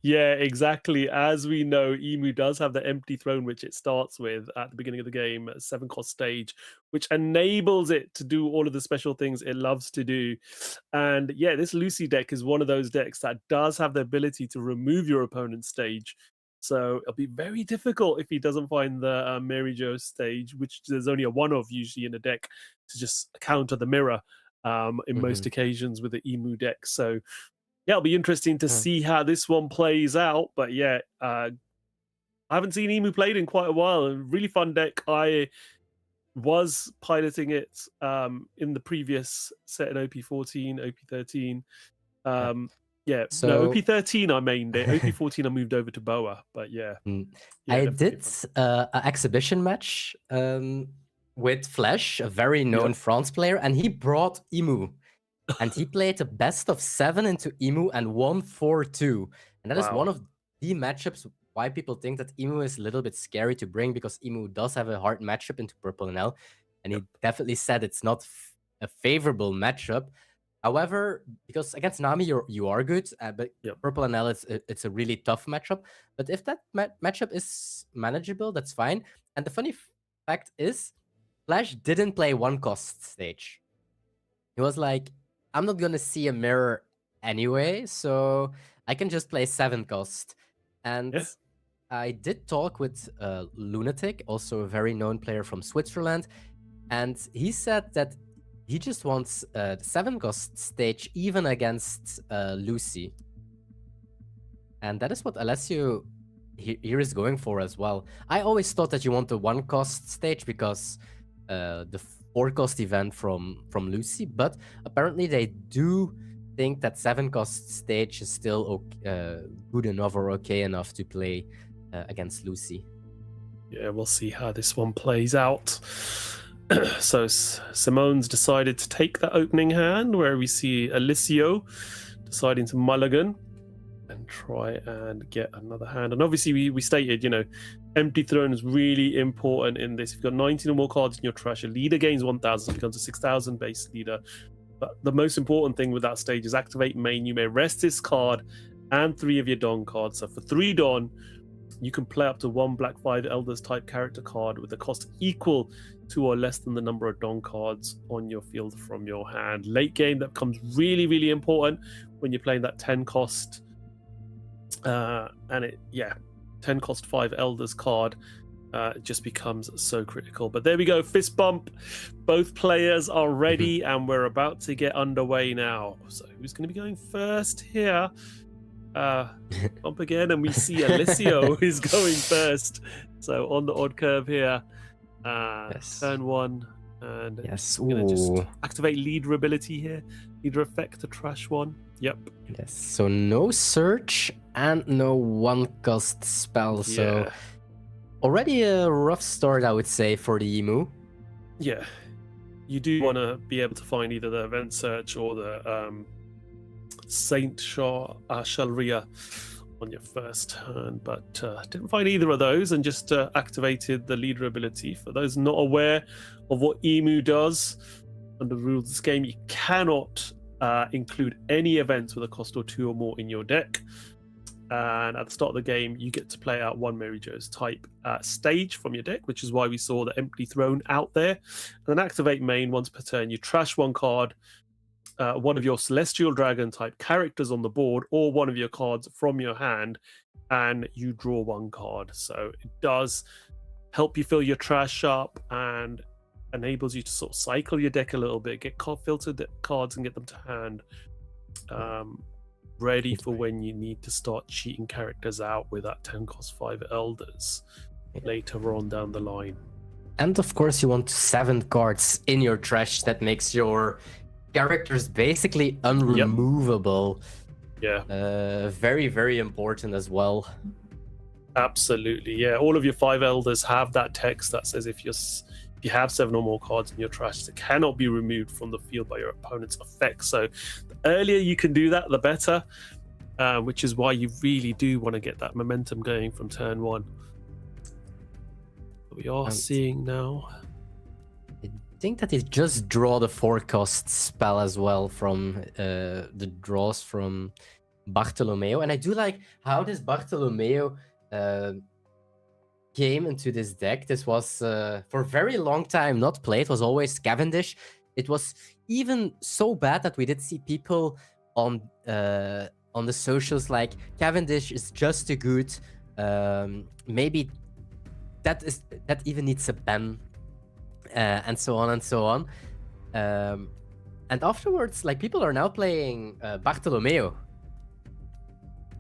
Yeah, exactly. As we know, Emu does have the empty throne, which it starts with at the beginning of the game, a 7-cost stage, which enables it to do all of the special things it loves to do. And yeah, this Lucy deck is one of those decks that does have the ability to remove your opponent's stage. So it'll be very difficult if he doesn't find the Mary Jo stage, which there's only a one of usually in a deck, to just counter the mirror in most occasions with the Emu deck. So yeah, it'll be interesting to see how this one plays out. But yeah, I haven't seen Emu played in quite a while. A really fun deck. I was piloting it in the previous set in OP14, OP13. Yeah, So no, OP13 I mained it. OP14 I moved over to Boa. But yeah, I did an exhibition match with Flash, a very known France player, and he brought Emu. And he played a best of 7 into Emu and won 4-2. And that is one of the matchups why people think that Emu is a little bit scary to bring, because Emu does have a hard matchup into Purple NL. And he definitely said it's not a favorable matchup. However, because against Nami you are good, but Purple NL it's a really tough matchup. But if that matchup is manageable, that's fine. And the funny fact is, Flash didn't play 1-cost stage. He was like, I'm not gonna see a mirror anyway, so I can just play 7-cost. And I did talk with Lunatic, also a very known player from Switzerland, and he said that he just wants the 7-cost stage even against Lucy. And that is what Alessio here is going for as well. I always thought that you want the 1-cost stage because the 4-cost event from Lucy, but apparently they do think that 7-cost stage is still good enough or okay enough to play against Lucy. Yeah, we'll see how this one plays out. So Simone's decided to take that opening hand, where we see Alessio deciding to mulligan and try and get another hand. And obviously we stated, you know, empty throne is really important in this. If you've got 19 or more cards in your trash, your leader gains 1,000, so it becomes a 6,000 base leader. But the most important thing with that stage is activate main. You may rest this card and 3 of your Don cards. So for 3 Don, you can play up to 1 Black 5 Elders type character card with a cost equal to or less than the number of Don cards on your field from your hand. Late game, that becomes really, really important when you're playing that 10 cost 10 cost 5 Elders card. It just becomes so critical. But there we go, fist bump. Both players are ready and we're about to get underway now. So who's going to be going first here? Bump again, and we see Alessio is going first. So on the odd curve here, turn 1, and I'm gonna just activate leader ability here. Leader effect to trash 1. Yep. Yes. So no search and no 1-cost spell. So already a rough start, I would say, for the Emu. Yeah. You do want to be able to find either the event search or the Saint Shalria on your first turn, but didn't find either of those and just activated the leader ability. For those not aware of what Emu does, under the rules of this game, you cannot include any events with a cost or 2 or more in your deck. And at the start of the game, you get to play out 1 Mary Jo's type stage from your deck, which is why we saw the empty throne out there. And then activate main once per turn. You trash 1 card, 1 of your Celestial Dragon type characters on the board, or 1 of your cards from your hand, and you draw 1 card. So it does help you fill your trash up and enables you to sort of cycle your deck a little bit, get filtered cards and get them to hand. ready for when you need to start cheating characters out with that 10 cost 5 elders later on down the line. And of course, you want 7 cards in your trash that makes your characters basically unremovable. Yeah. Very, very important as well. Absolutely, yeah. All of your 5 elders have that text that says if you have 7 or more cards in your trash that cannot be removed from the field by your opponent's effect. So the earlier you can do that, the better, which is why you really do want to get that momentum going from turn 1. We are seeing now. I think that he just draw the 4-cost spell as well from the draws from Bartolomeo. And I do like how this Bartolomeo came into this deck. This was for a very long time not played. It was always Cavendish. It was even so bad that we did see people on the socials like Cavendish is just too good. Maybe that even needs a ban, and so on and so on. And afterwards, like, people are now playing Bartolomeo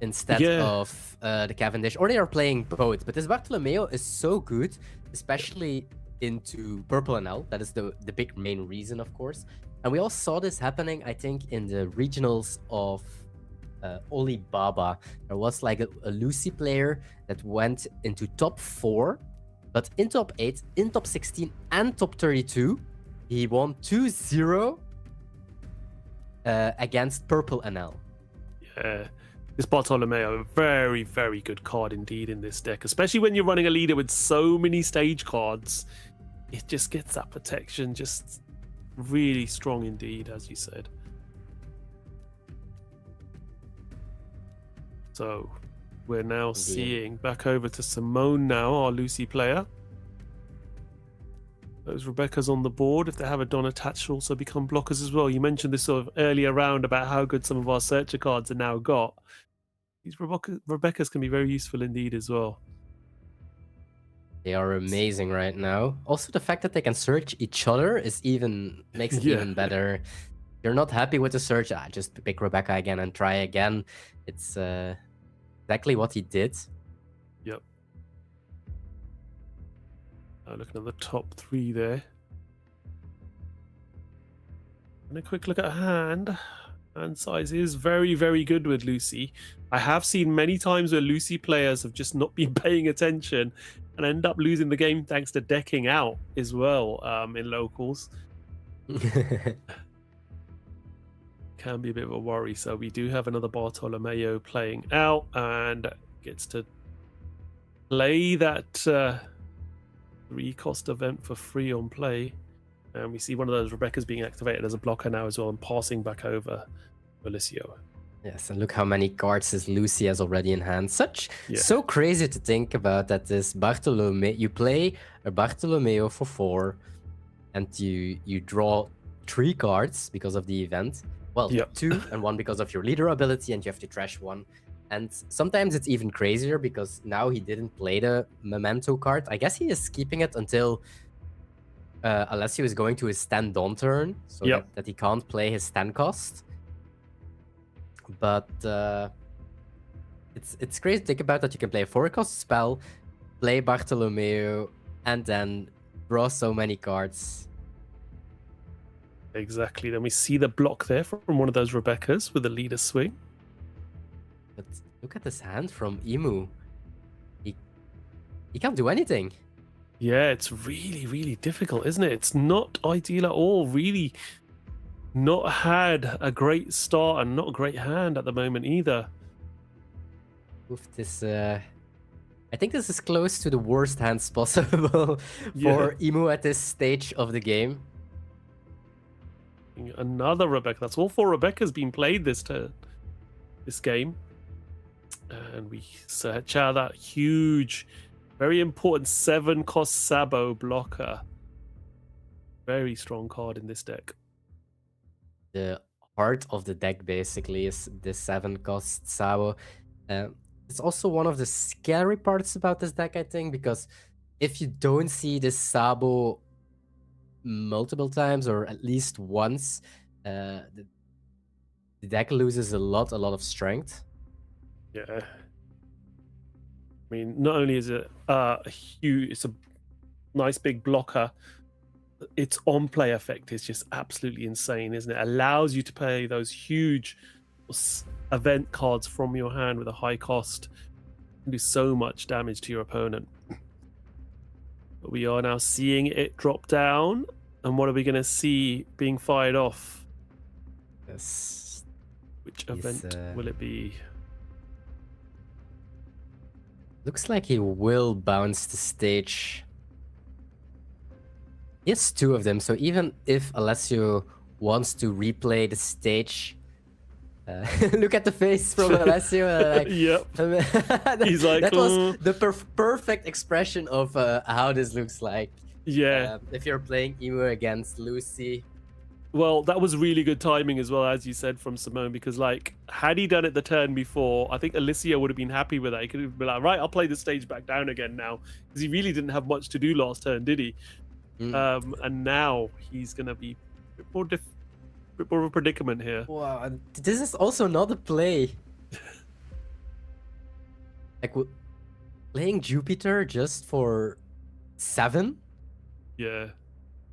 instead of the Cavendish, or they are playing both. But this Bartolomeo is so good, especially into Purple NL. That is the big main reason, of course. And we all saw this happening, I think, in the regionals of Olibaba. There was like a Lucy player that went into top 4, but in top 8, in top 16, and top 32, he won 2-0 against Purple NL. Yeah. This Bartolomeo, a very, very good card indeed in this deck, especially when you're running a leader with so many stage cards. It just gets that protection, just really strong indeed, as you said. So we're now seeing back over to Simone now, our Lucy player. Those Rebecca's on the board. If they have a Don attached, also become blockers as well. You mentioned this sort of earlier round about how good some of our searcher cards are now got. These Rebecca's can be very useful indeed as well. They are amazing right now. Also, the fact that they can search each other makes it even better. You're not happy with the search, just pick Rebecca again and try again. It's exactly what he did. Yep. Looking at the top 3 there. And a quick look at hand. Hand size is very, very good with Lucy. I have seen many times where Lucy players have just not been paying attention and end up losing the game thanks to decking out as well in locals. Can be a bit of a worry. So we do have another Bartolomeo playing out and gets to play that 3-cost event for free on play. And we see one of those Rebecca's being activated as a blocker now as well and passing back over Felicio. Yes, and look how many cards this Lucy has already in hand. So crazy to think about that this Bartolomeo, you play a Bartolomeo for 4 and you draw 3 cards because of the event. Well, 2 and 1 because of your leader ability, and you have to trash 1. And sometimes it's even crazier because now he didn't play the Memento card. I guess he is keeping it until Alessio is going to his stand-on turn, so that he can't play his stand cost. But it's crazy to think about that you can play a 4-cost spell, play Bartolomeo, and then draw so many cards. Exactly. Then we see the block there from one of those Rebecca's with the leader swing. But look at this hand from Emu. He can't do anything. Yeah, it's really, really difficult, isn't it? It's not ideal at all. Really not had a great start and not a great hand at the moment either. Oof, I think this is close to the worst hands possible for Emu at this stage of the game. Another Rebecca. That's all 4 Rebecca's been played this game. And we search out that huge, very important 7-cost Sabo blocker. Very strong card in this deck. The heart of the deck basically is this 7-cost Sabo. It's also one of the scary parts about this deck, I think, because if you don't see this Sabo multiple times or at least once, the the deck loses a lot of strength. Yeah. I mean, not only is it huge, it's a nice big blocker. Its on-play effect is just absolutely insane, isn't it? Allows you to play those huge event cards from your hand with a high cost and do so much damage to your opponent. But we are now seeing it drop down, and what are we going to see being fired off? Yes. Which event will it be? Looks like he will bounce the stage. He has 2 of them, so even if Alessio wants to replay the stage, look at the face from Alessio. Like, Yep. He's like, that was the perfect expression of how this looks like. Yeah. If you're playing Emu against Lucy. Well, that was really good timing as well, as you said, from Simone, because like, had he done it the turn before, I think Alicia would have been happy with that. He could have been like, right, I'll play the stage back down again now, because he really didn't have much to do last turn, did he? And now he's gonna be a bit more of a predicament here. Wow, this is also not a play. Like, playing Jupiter just for 7? Yeah.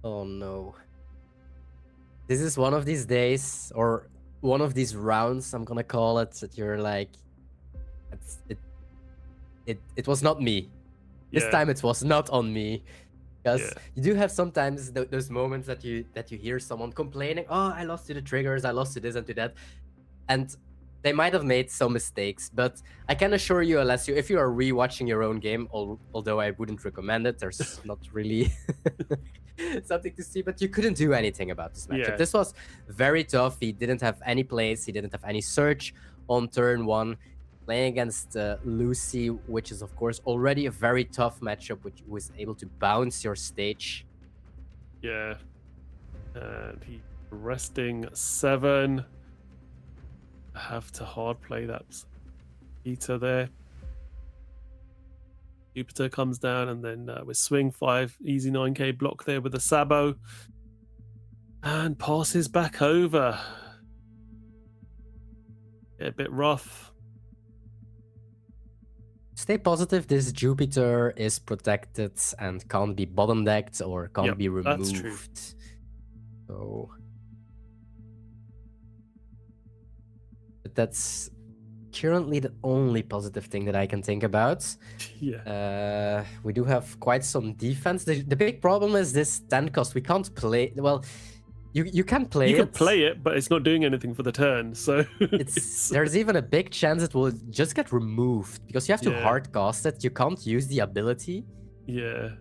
Oh no. This is one of these days, or one of these rounds, I'm gonna call it, that you're like, it was not me. This time it was not on me. Because you do have sometimes those moments that you hear someone complaining, oh, I lost to the triggers, I lost to this and to that. And they might have made some mistakes, but I can assure you, Alessio, if you are rewatching your own game, although I wouldn't recommend it, there's not really something to see, but you couldn't do anything about this matchup. Yeah. This was very tough. He didn't have any plays, he didn't have any search on turn 1. Playing against Lucy, which is of course already a very tough matchup, which was able to bounce your stage. Yeah. And he resting 7. Have to hard play that Peter there. Jupiter comes down, and then with swing 5, easy 9k block there with the Sabo, and passes back over. Yeah, a bit rough. Stay positive, this Jupiter is protected and can't be bottom decked or can't be removed. That's true. So, but that's currently the only positive thing that I can think about. Yeah. We do have quite some defense. The big problem is this 10 cost. We can't play. Well, you can play it. You can play it, but it's not doing anything for the turn. So there's even a big chance it will just get removed because you have to hard cast it. You can't use the ability. Yeah.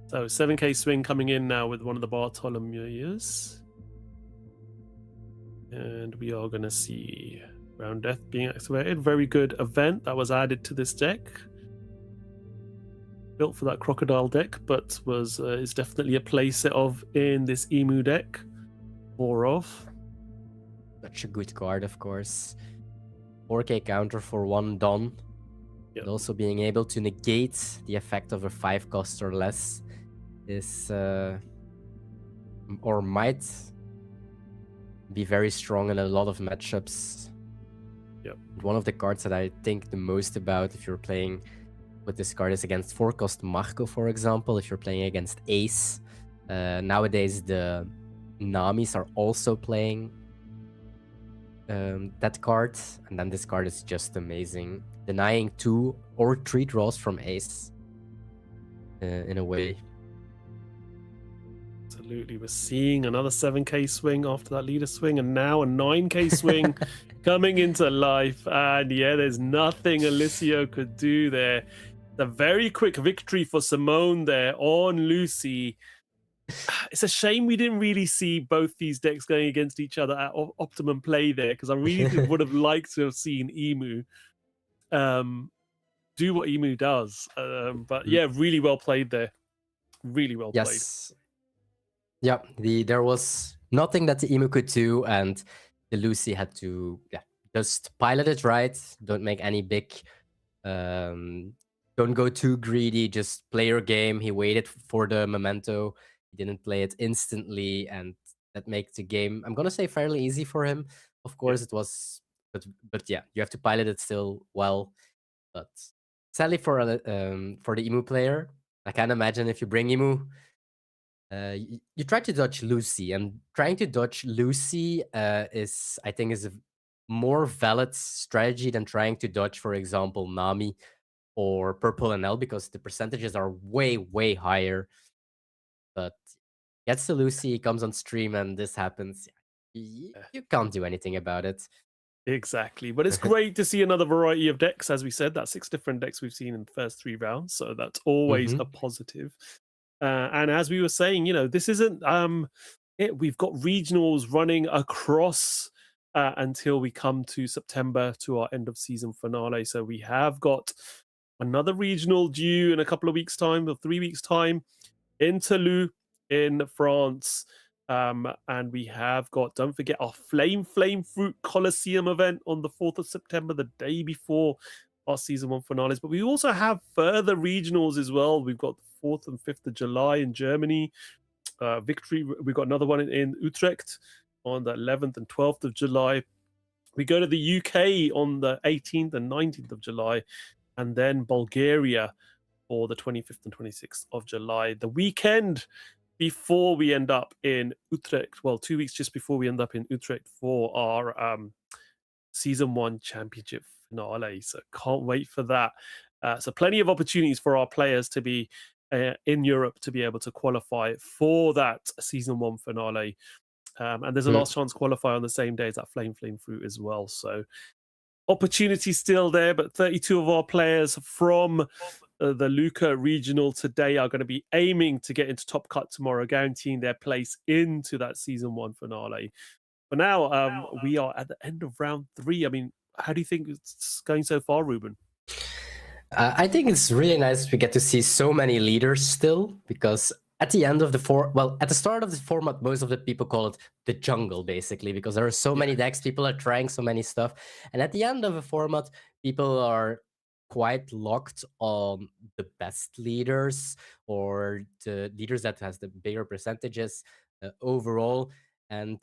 So 7k swing coming in now with one of the Bartholomews. And we are going to see Round Death being activated. Very good event that was added to this deck. Built for that Crocodile deck, but was is definitely a playset of in this Emu deck. More of. Such a good card, of course. 4k counter for 1 Don. Yep. And also being able to negate the effect of a 5 cost or less is or might be very strong in a lot of matchups. Yep. One of the cards that I think the most about if you're playing with this card is against 4 cost Marco, for example. If you're playing against Ace, nowadays the Namis are also playing that card, and then this card is just amazing, denying 2 or 3 draws from Ace in a way. Absolutely. We're seeing another 7k swing after that leader swing, and now a 9k swing coming into life. And yeah, there's nothing Alessio could do there. A very quick victory for Simone there on Lucy. It's a shame we didn't really see both these decks going against each other at optimum play there, because I really would have liked to have seen Emu do what Emu does. But yeah, really well played there. Really well played. Yes. Yeah, there was nothing that the Emu could do, and the Lucy had to just pilot it right. Don't make any big don't go too greedy. Just play your game. He waited for the memento. He didn't play it instantly, and that makes the game, I'm gonna say, fairly easy for him. Of course, it was, but yeah, you have to pilot it still well. But sadly for the Emu player, I can't imagine if you bring Emu. You try to dodge Lucy, and trying to dodge Lucy I think is a more valid strategy than trying to dodge, for example, Nami or Purple NL, because the percentages are way higher. But gets to Lucy, he comes on stream, and this happens. You can't do anything about it. Exactly. But it's great to see another variety of decks. As we said, that's 6 different decks we've seen in the first 3 rounds. So that's always a positive. And as we were saying, this isn't it. We've got regionals running across until we come to September, to our end of season finale. So we have got another regional due in a couple of weeks' time, or 3 weeks' time, in Toulouse in France. And we have got, don't forget, our Flame Fruit Coliseum event on the 4th of September, the day before our season 1 finales. But we also have further regionals as well. We've got the 4th and 5th of July in Germany. Victory, we've got another one in Utrecht on the 11th and 12th of July. We go to the UK on the 18th and 19th of July, and then Bulgaria for the 25th and 26th of July. The weekend before we end up in Utrecht, well, 2 weeks just before we end up in Utrecht for our season 1 championship finale. So can't wait for that. So plenty of opportunities for our players to be in Europe to be able to qualify for that season 1 finale. And there's a last chance to qualify on the same day as that Flame Fruit as well. So opportunity still there, but 32 of our players from the Lucca regional today are going to be aiming to get into Top Cut tomorrow, guaranteeing their place into that season 1 finale. For now, we are at the end of round 3. I mean, how do you think it's going so far, Ruben? I think it's really nice we get to see so many leaders still, because at the end of at the start of the format, most of the people call it the jungle, basically, because there are so many decks, people are trying so many stuff. And at the end of a format, people are quite locked on the best leaders, or the leaders that has the bigger percentages overall. And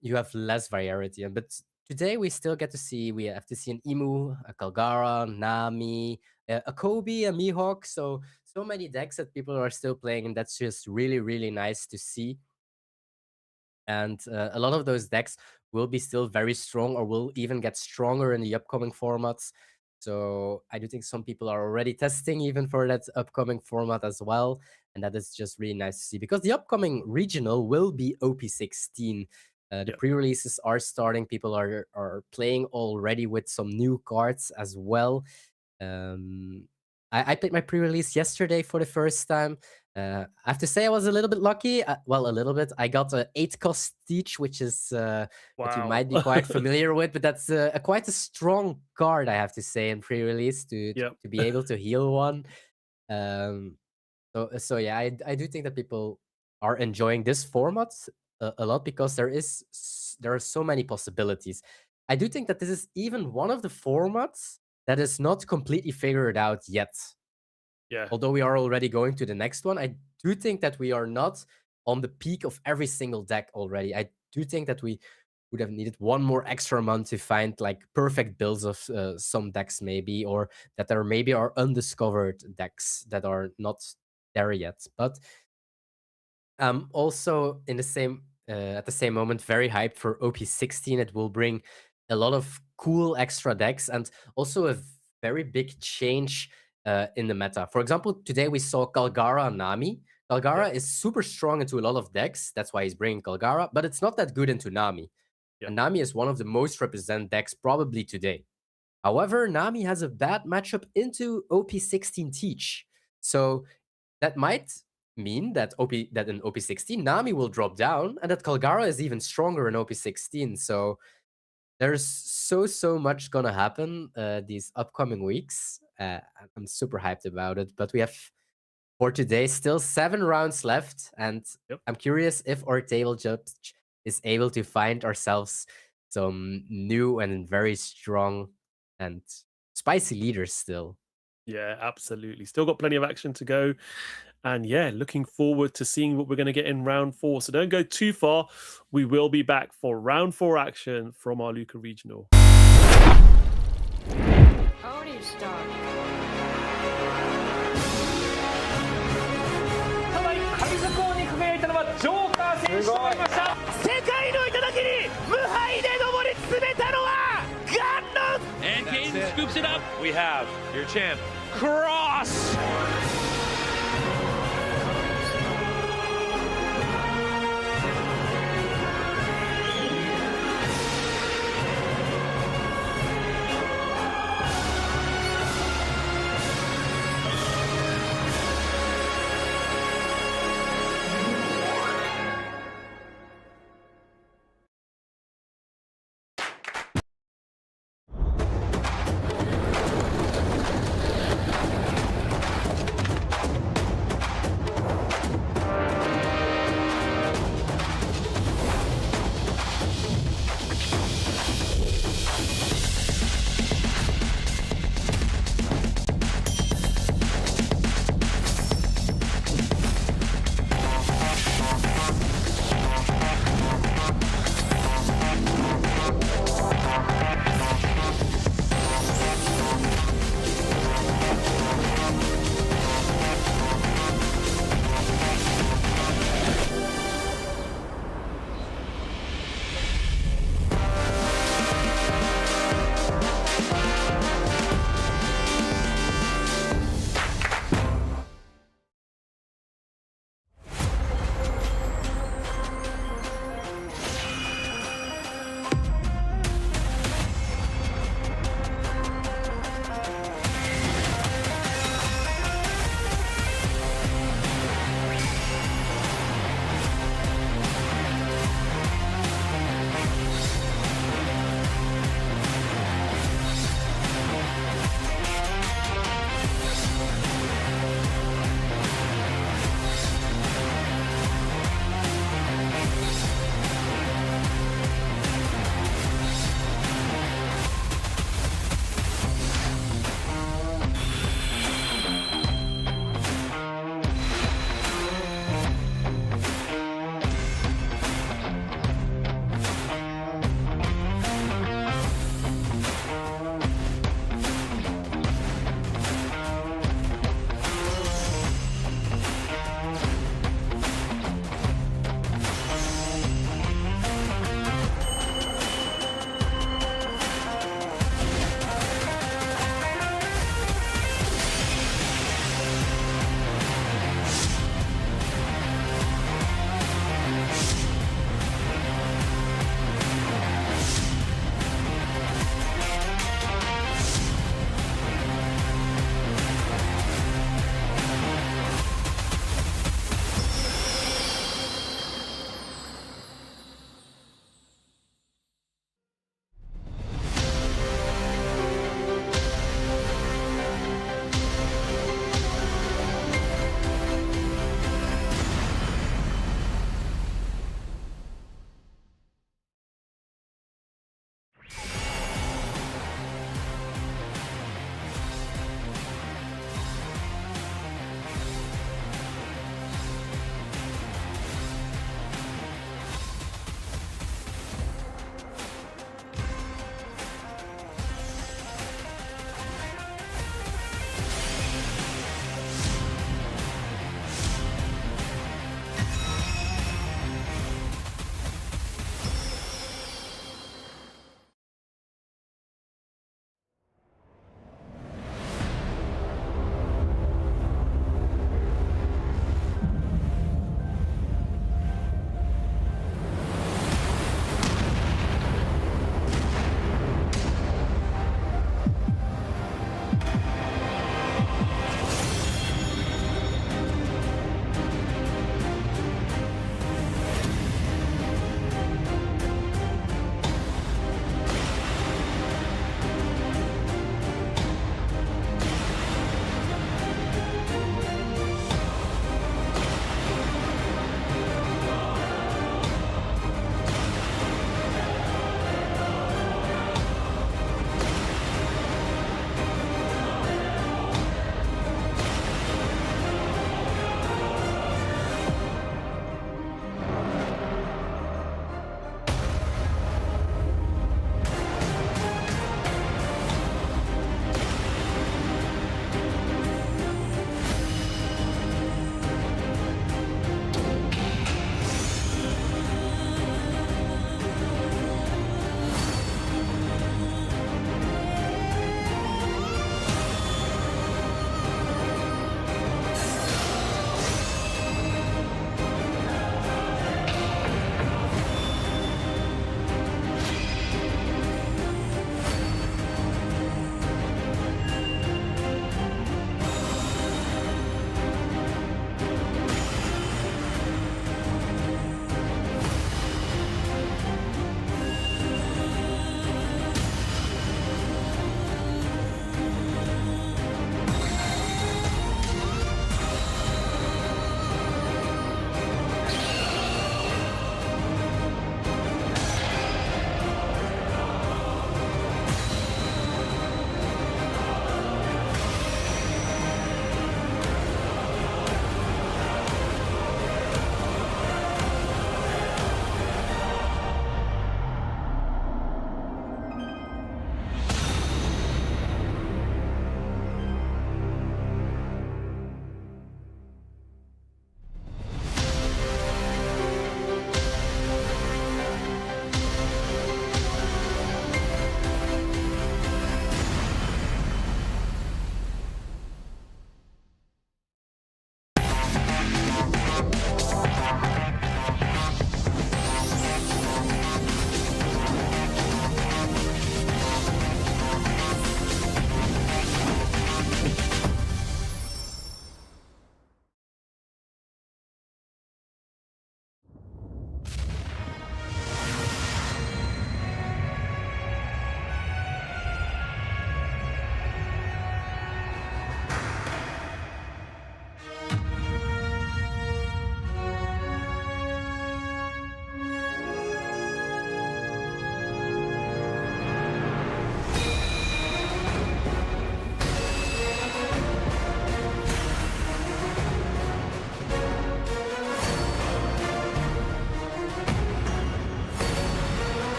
you have less variety. But today we still get to see, we have to see an Emu, a Kalgara, Nami, a Kobe, a Mihawk. So many decks that people are still playing, and that's just really nice to see. And a lot of those decks will be still very strong, or will even get stronger in the upcoming formats. So I do think some people are already testing even for that upcoming format as well. And that is just really nice to see, because the upcoming regional will be OP16. The pre-releases are starting. People are playing already with some new cards as well. I played my pre-release yesterday for the first time. I have to say I was a little bit lucky. Well, a little bit. I got an 8-cost Teach, which is what you might be quite familiar with, but that's quite a strong card, I have to say, in pre-release to be able to heal one. So yeah, I do think that people are enjoying this format a lot, because there are so many possibilities. I do think that this is even one of the formats that is not completely figured out yet. Yeah. Although we are already going to the next one, I do think that we are not on the peak of every single deck already. I do think that we would have needed one more extra month to find like perfect builds of some decks, maybe, or that there maybe are undiscovered decks that are not there yet. But also in the same at the same moment, very hyped for OP16. It will bring a lot of cool extra decks, and also a very big change in the meta. For example, today we saw Kalgara Nami. Kalgara is super strong into a lot of decks. That's why he's bringing Kalgara, but it's not that good into Nami. And Nami is one of the most represented decks probably today. However, Nami has a bad matchup into OP16 Teach. So that might mean that in OP16, Nami will drop down, and that Kalgara is even stronger in OP16. So there's so much gonna happen these upcoming weeks. I'm super hyped about it. But we have, for today, still 7 rounds left, and I'm curious if our table judge is able to find ourselves some new and very strong and spicy leaders still. Yeah, absolutely. Still got plenty of action to go. And yeah, looking forward to seeing what we're going to get in round 4. So don't go too far. We will be back for round 4 action from our Lucca Regional. Oni start. ただ海賊王に輝いたのはジョーカー選手となりました。世界の頂に無敗で上り詰めたのはガンノン And Kane scoops it up. We have your champ, Cross.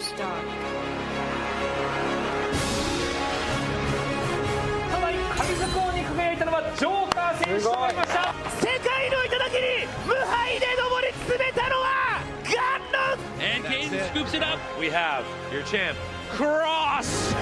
start. ただ神底王に輝いたのはジョーカー選手となりました。世界の頂に無敗で上り詰めたのはガンノン And Kane scoops it up. We have your champ, Cross!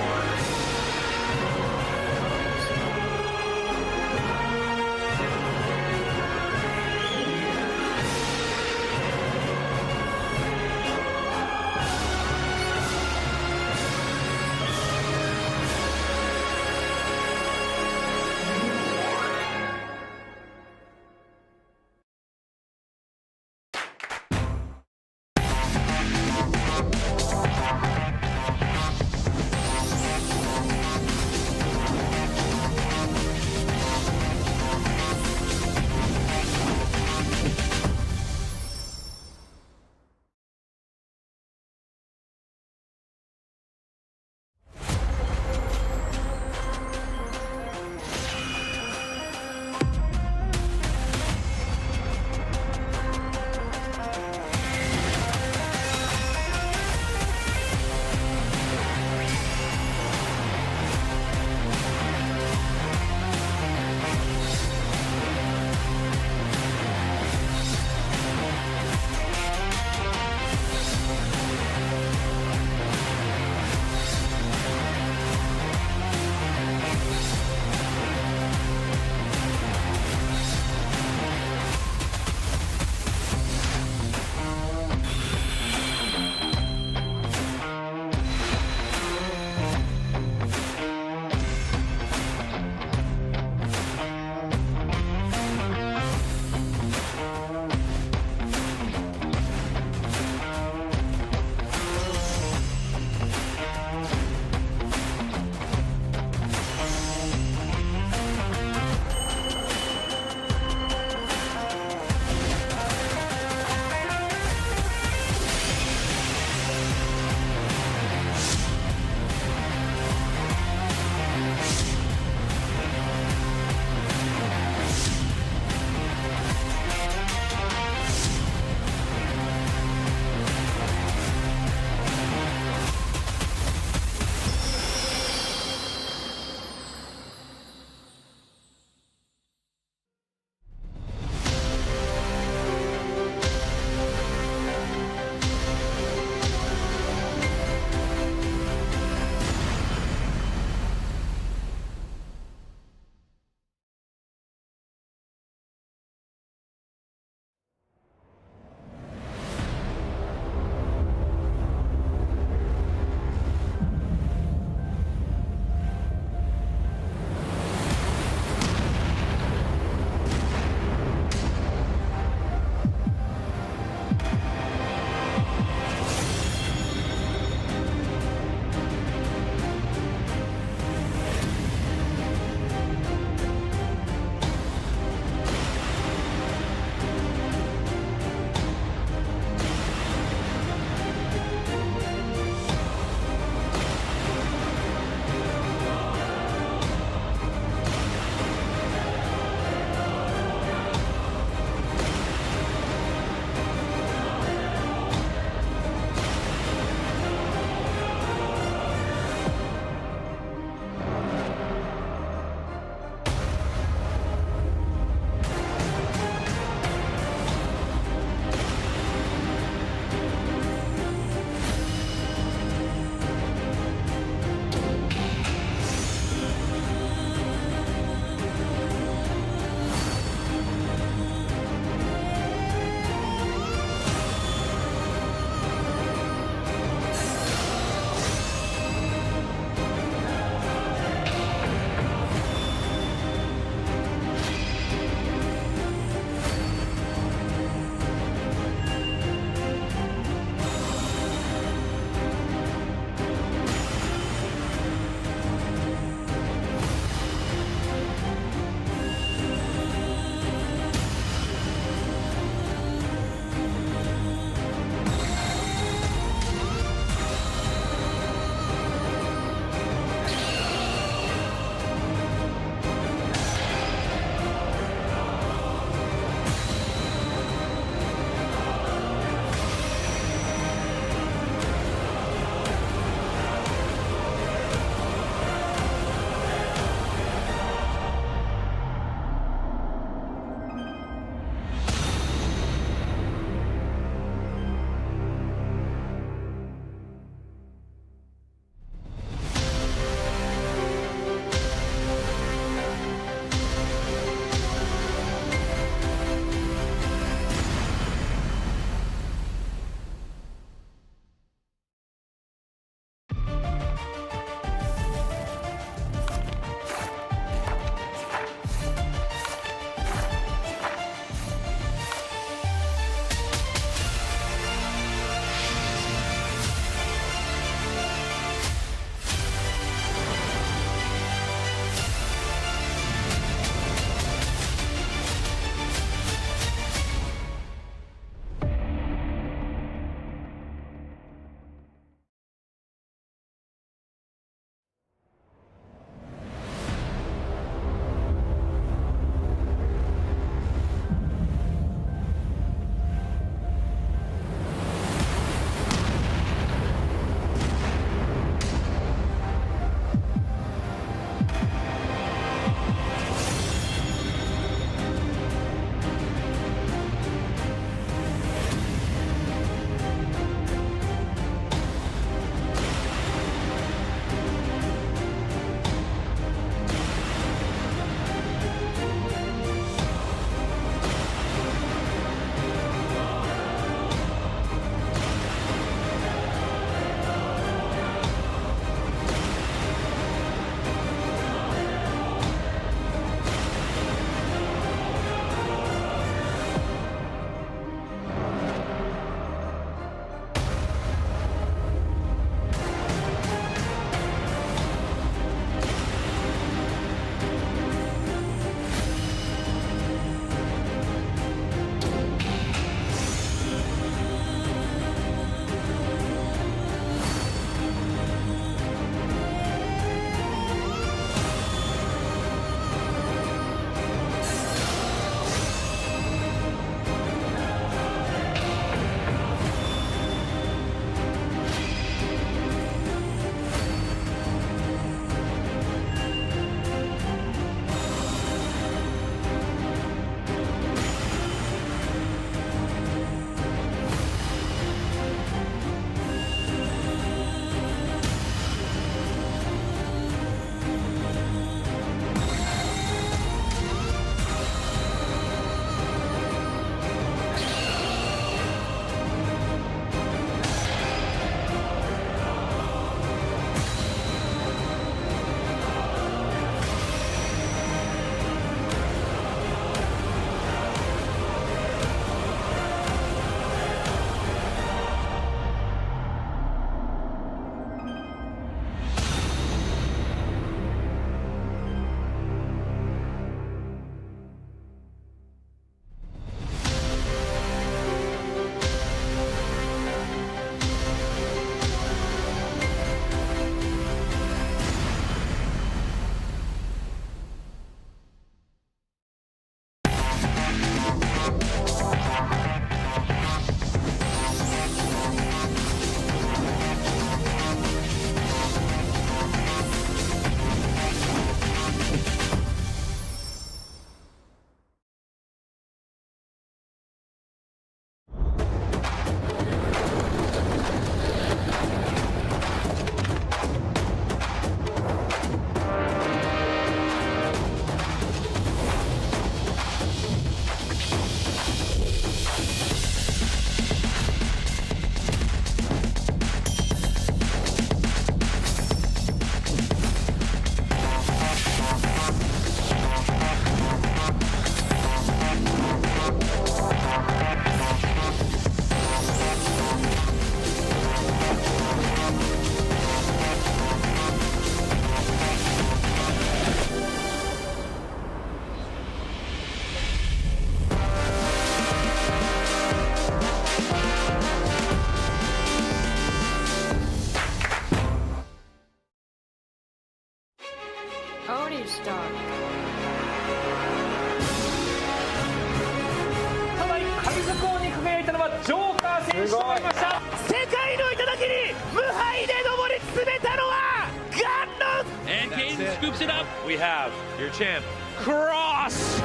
ジョーカー選手となりました。世界の頂に無敗で上り詰めたのはガンノ And Kane scoops it up. We have your champ, Cross.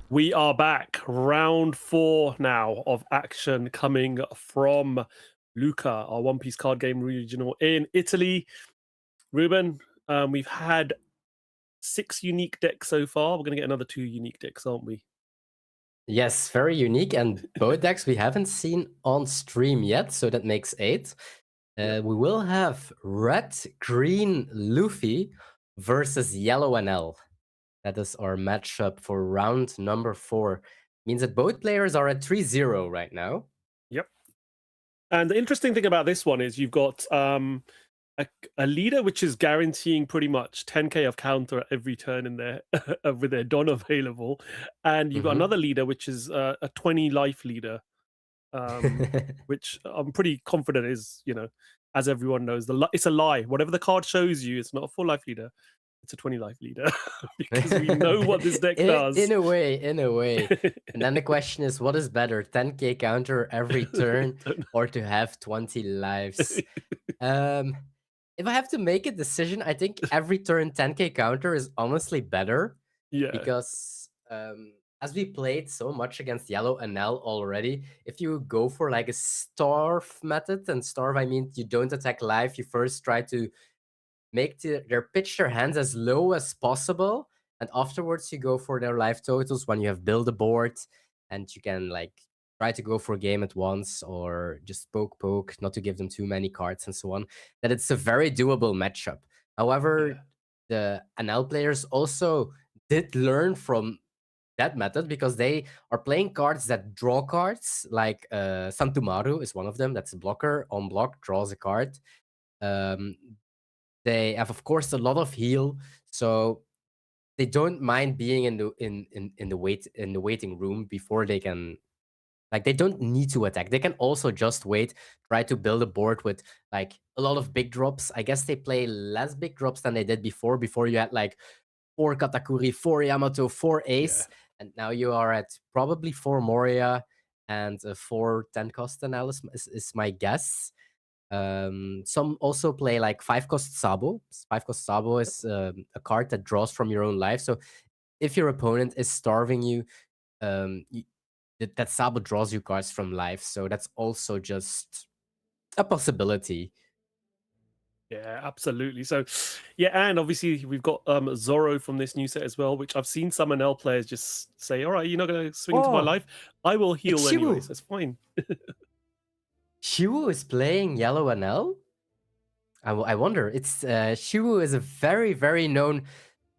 We are back. Round 4 now of action coming from Lucca, our One Piece card game regional in Italy. Ruben, we've had 6 unique decks so far. We're going to get another 2 unique decks, aren't we? Yes, very unique. And both decks we haven't seen on stream yet, so that makes 8. We will have red, green Luffy versus yellow NL. That is our matchup for round number 4. Means that both players are at 3-0 right now. Yep. And the interesting thing about this one is you've got a leader which is guaranteeing pretty much 10k of counter every turn in there with their Don available, and you've got Mhm. another leader which is a 20 life leader, which I'm pretty confident is, as everyone knows, it's a lie. Whatever the card shows you, it's not a full life leader. It's a 20 life leader because we know what this deck does. In a way. And then the question is, what is better, 10k counter every turn or to have 20 lives? If I have to make a decision, I think every turn 10k counter is honestly better Yeah, because as we played so much against Yellow and Nell already, if you go for like a starve method, and starve I mean you don't attack live, you first try to make their pitch their hands as low as possible, and afterwards you go for their life totals when you have built a board, and you can like try to go for a game at once or just poke, not to give them too many cards and so on. That it's a very doable matchup. However, the NL players also did learn from that method because they are playing cards that draw cards, like Santumaru is one of them. That's a blocker. On block, draws a card. They have, of course, a lot of heal, so they don't mind being in the waiting room before they can. Like, they don't need to attack. They can also just wait, try to build a board with like a lot of big drops. I guess they play less big drops than they did before. Before you had like 4 Katakuri, 4 Yamato, 4 Ace, and now you are at probably 4 Moria and 4 10 cost analysis is my guess. Some also play like 5 cost Sabo. 5 cost Sabo is a card that draws from your own life. So if your opponent is starving you, that Sabo draws you cards from life. So that's also just a possibility. Yeah, absolutely. So, yeah, and obviously we've got Zoro from this new set as well, which I've seen some NL players just say, "All right, you're not going to swing to my life. I will heal it's anyway, Shibu. so it's fine." Shiwu is playing Yellow NL? I wonder. It's Shiwu is a very, very known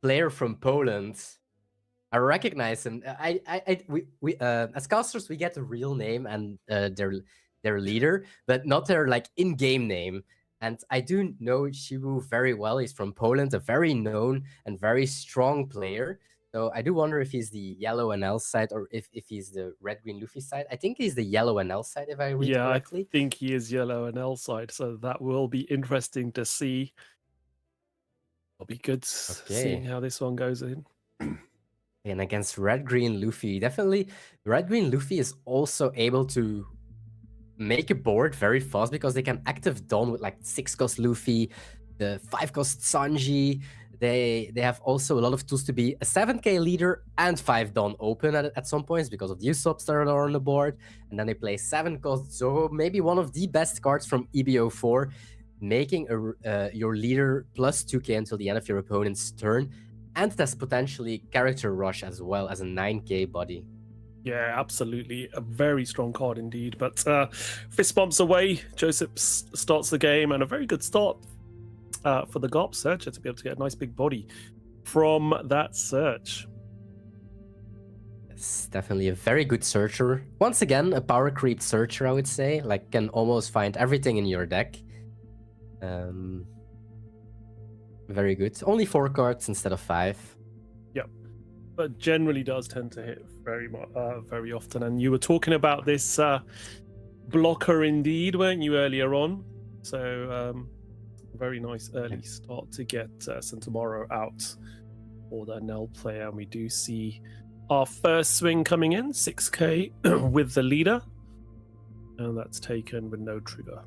player from Poland. I recognize him. We as casters we get the real name and their leader, but not their like in-game name. And I do know Shiwu very well. He's from Poland, a very known and very strong player. So I do wonder if he's the Yellow NL side or if he's the Red Green Luffy side. I think he's the Yellow NL side, if I read correctly. I think he is Yellow NL side, so that will be interesting to see. It'll be good seeing how this one goes in. And against Red Green Luffy, definitely Red Green Luffy is also able to make a board very fast because they can active Dawn with like 6 cost Luffy, the 5 cost Sanji. They have also a lot of tools to be a 7k leader and 5 Dawn open at some points because of the Usops that are on the board. And then they play 7 cost Zoro, maybe one of the best cards from EBO4, making your leader plus 2k until the end of your opponent's turn. And that's potentially character rush as well as a 9k body. Yeah, absolutely. A very strong card indeed. But fist bumps away, Joseph starts the game, and a very good start for the Garp Searcher to be able to get a nice big body from that search. It's definitely a very good searcher. Once again, a power creep searcher, I would say. Like, can almost find everything in your deck. Very good. Only 4 cards instead of 5. Yep. But generally does tend to hit very often. And you were talking about this blocker indeed, weren't you, earlier on? So very nice early start to get Santomaro out for the Nell player. And we do see our first swing coming in, 6k with the leader. And that's taken with no trigger.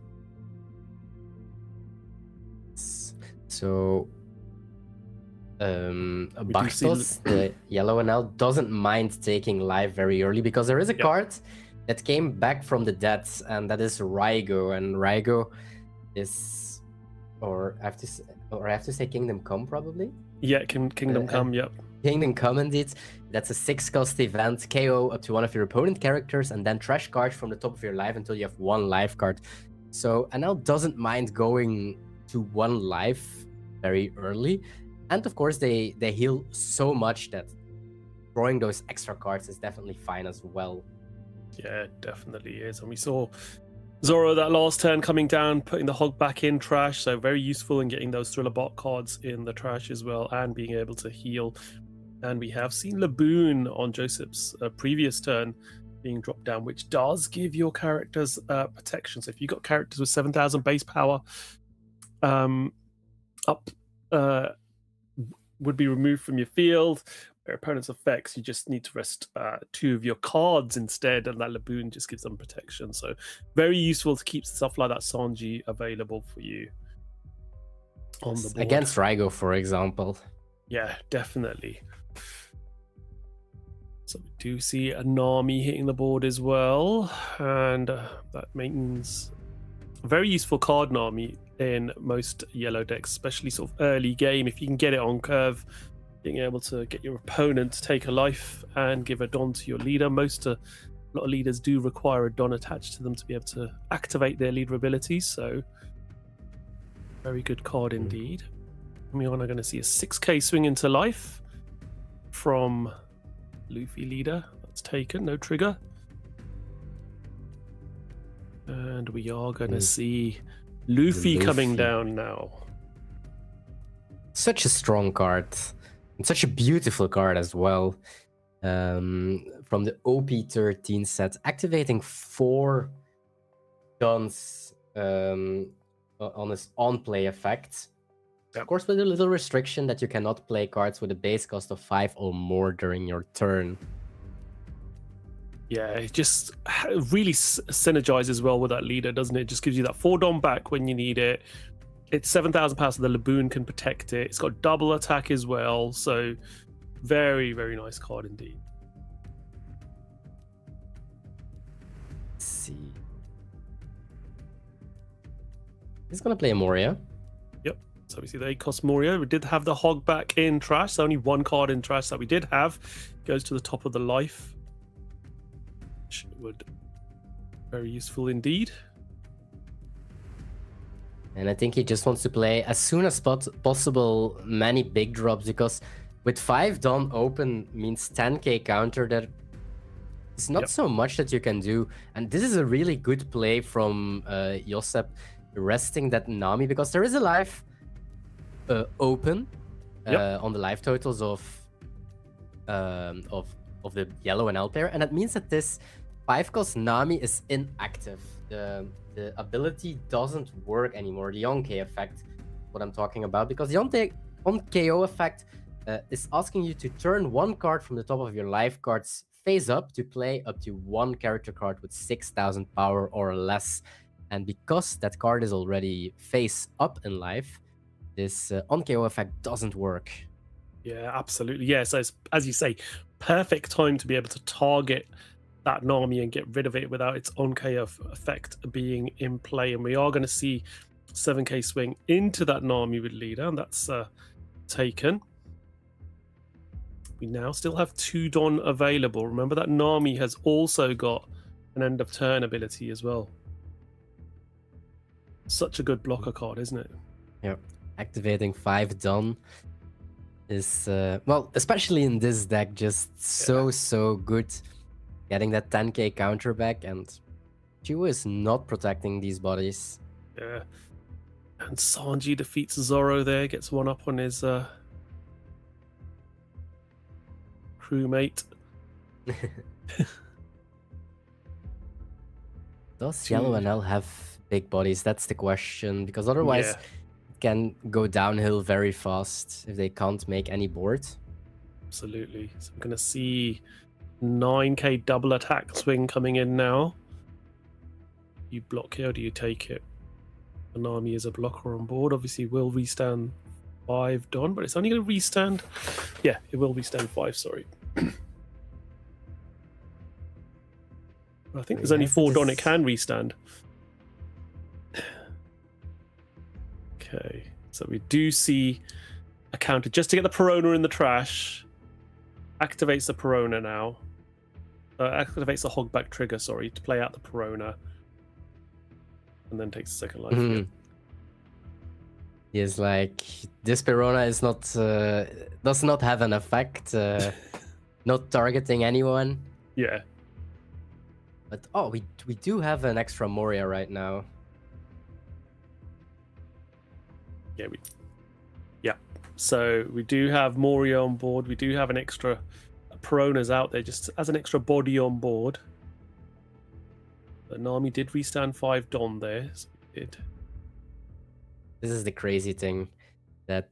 So Bartos, the Yellow NL, doesn't mind taking live very early because there is a card that came back from the dead, and that is Raigo. And Raigo is, or I have to say Kingdom Come probably. Yeah, Kingdom Come. Yep. Kingdom Come indeed. That's a 6 cost event. KO up to one of your opponent characters, and then trash cards from the top of your life until you have 1 life card. So NL doesn't mind going to 1 life very early, and of course they heal so much that drawing those extra cards is definitely fine as well. Yeah, it definitely is. And we saw Zoro, that last turn coming down, putting the hog back in trash, so very useful in getting those thriller bot cards in the trash as well, and being able to heal. And we have seen Laboon on Joseph's previous turn being dropped down, which does give your characters protection. So if you've got characters with 7,000 base power, would be removed from your field. Their opponent's effects, you just need to rest 2 of your cards instead, and that Laboon just gives them protection. So very useful to keep stuff like that Sanji available for you on the board. Against Raigo, for example. Yeah, definitely. So we do see a Nami hitting the board as well, and that means a very useful card, Nami, in most yellow decks, especially sort of early game. If you can get it on curve, being able to get your opponent to take a life and give a Don to your leader. A lot of leaders do require a Don attached to them to be able to activate their leader abilities, so very good card indeed. We are going to see a 6k swing into life from Luffy leader. That's taken, no trigger. And we are going to see Luffy coming down now. Such a strong card. And such a beautiful card as well. From the OP13 set, activating 4 Dons on his on-play effect. Yep. Of course, with a little restriction that you cannot play cards with a base cost of 5 or more during your turn. Yeah, it just really synergizes well with that leader, doesn't it? It just gives you that 4 Dom back when you need it. It's 7,000 power, so the Laboon can protect it. It's got double attack as well, so very, very nice card indeed. Let's see. He's gonna play a Moria. Yep. So we see the 8 cost Moria. We did have the hog back in trash. So only 1 card in trash that we did have goes to the top of the life, which would very useful indeed. And I think he just wants to play as soon as possible many big drops, because with 5 Don open means 10k counter. There is not so much that you can do. And this is a really good play from Josep, resting that Nami, because there is a life open on the life totals of the yellow and L player, and that means that this 5 cost Nami is inactive. The ability doesn't work anymore. The on-K effect, what I'm talking about, because the on-KO effect is asking you to turn 1 card from the top of your life cards face up to play up to 1 character card with 6,000 power or less. And because that card is already face up in life, this on-KO effect doesn't work. Yeah, absolutely. Yeah, so it's, as you say, perfect time to be able to target that Nami and get rid of it without its on-KO effect being in play. And we are going to see 7k swing into that Nami with leader, and that's taken. We now still have 2 Don available. Remember that Nami has also got an end of turn ability as well. Such a good blocker card, isn't it? Yeah, activating 5 Don is, well, especially in this deck, just so good. Getting that 10k counter back, and Chu is not protecting these bodies. Yeah. And Sanji defeats Zoro there, gets 1 up on his crewmate. Does Yellow and L have big bodies? That's the question, because otherwise it can go downhill very fast if they can't make any board. Absolutely. So we're going to see 9k double attack swing coming in now. You block here, or do you take it? Nami is a blocker on board. Obviously will restand 5 Don, but it's only going to restand. Yeah, it will restand 5, sorry. I think there's only 4 Don it can restand. Okay, so we do see a counter just to get the Perona in the trash. Activates the Perona now. Activates the hogback trigger, sorry, to play out the Perona. And then takes the 2nd life. Mm-hmm. He's like, this Perona is not does not have an effect, not targeting anyone. Yeah. But oh, we do have an extra Moria right now. Yeah, so we do have Moria on board. We do have an extra Perona's out there just as an extra body on board. But Nami did restand 5 Don there. So we did. This is the crazy thing, that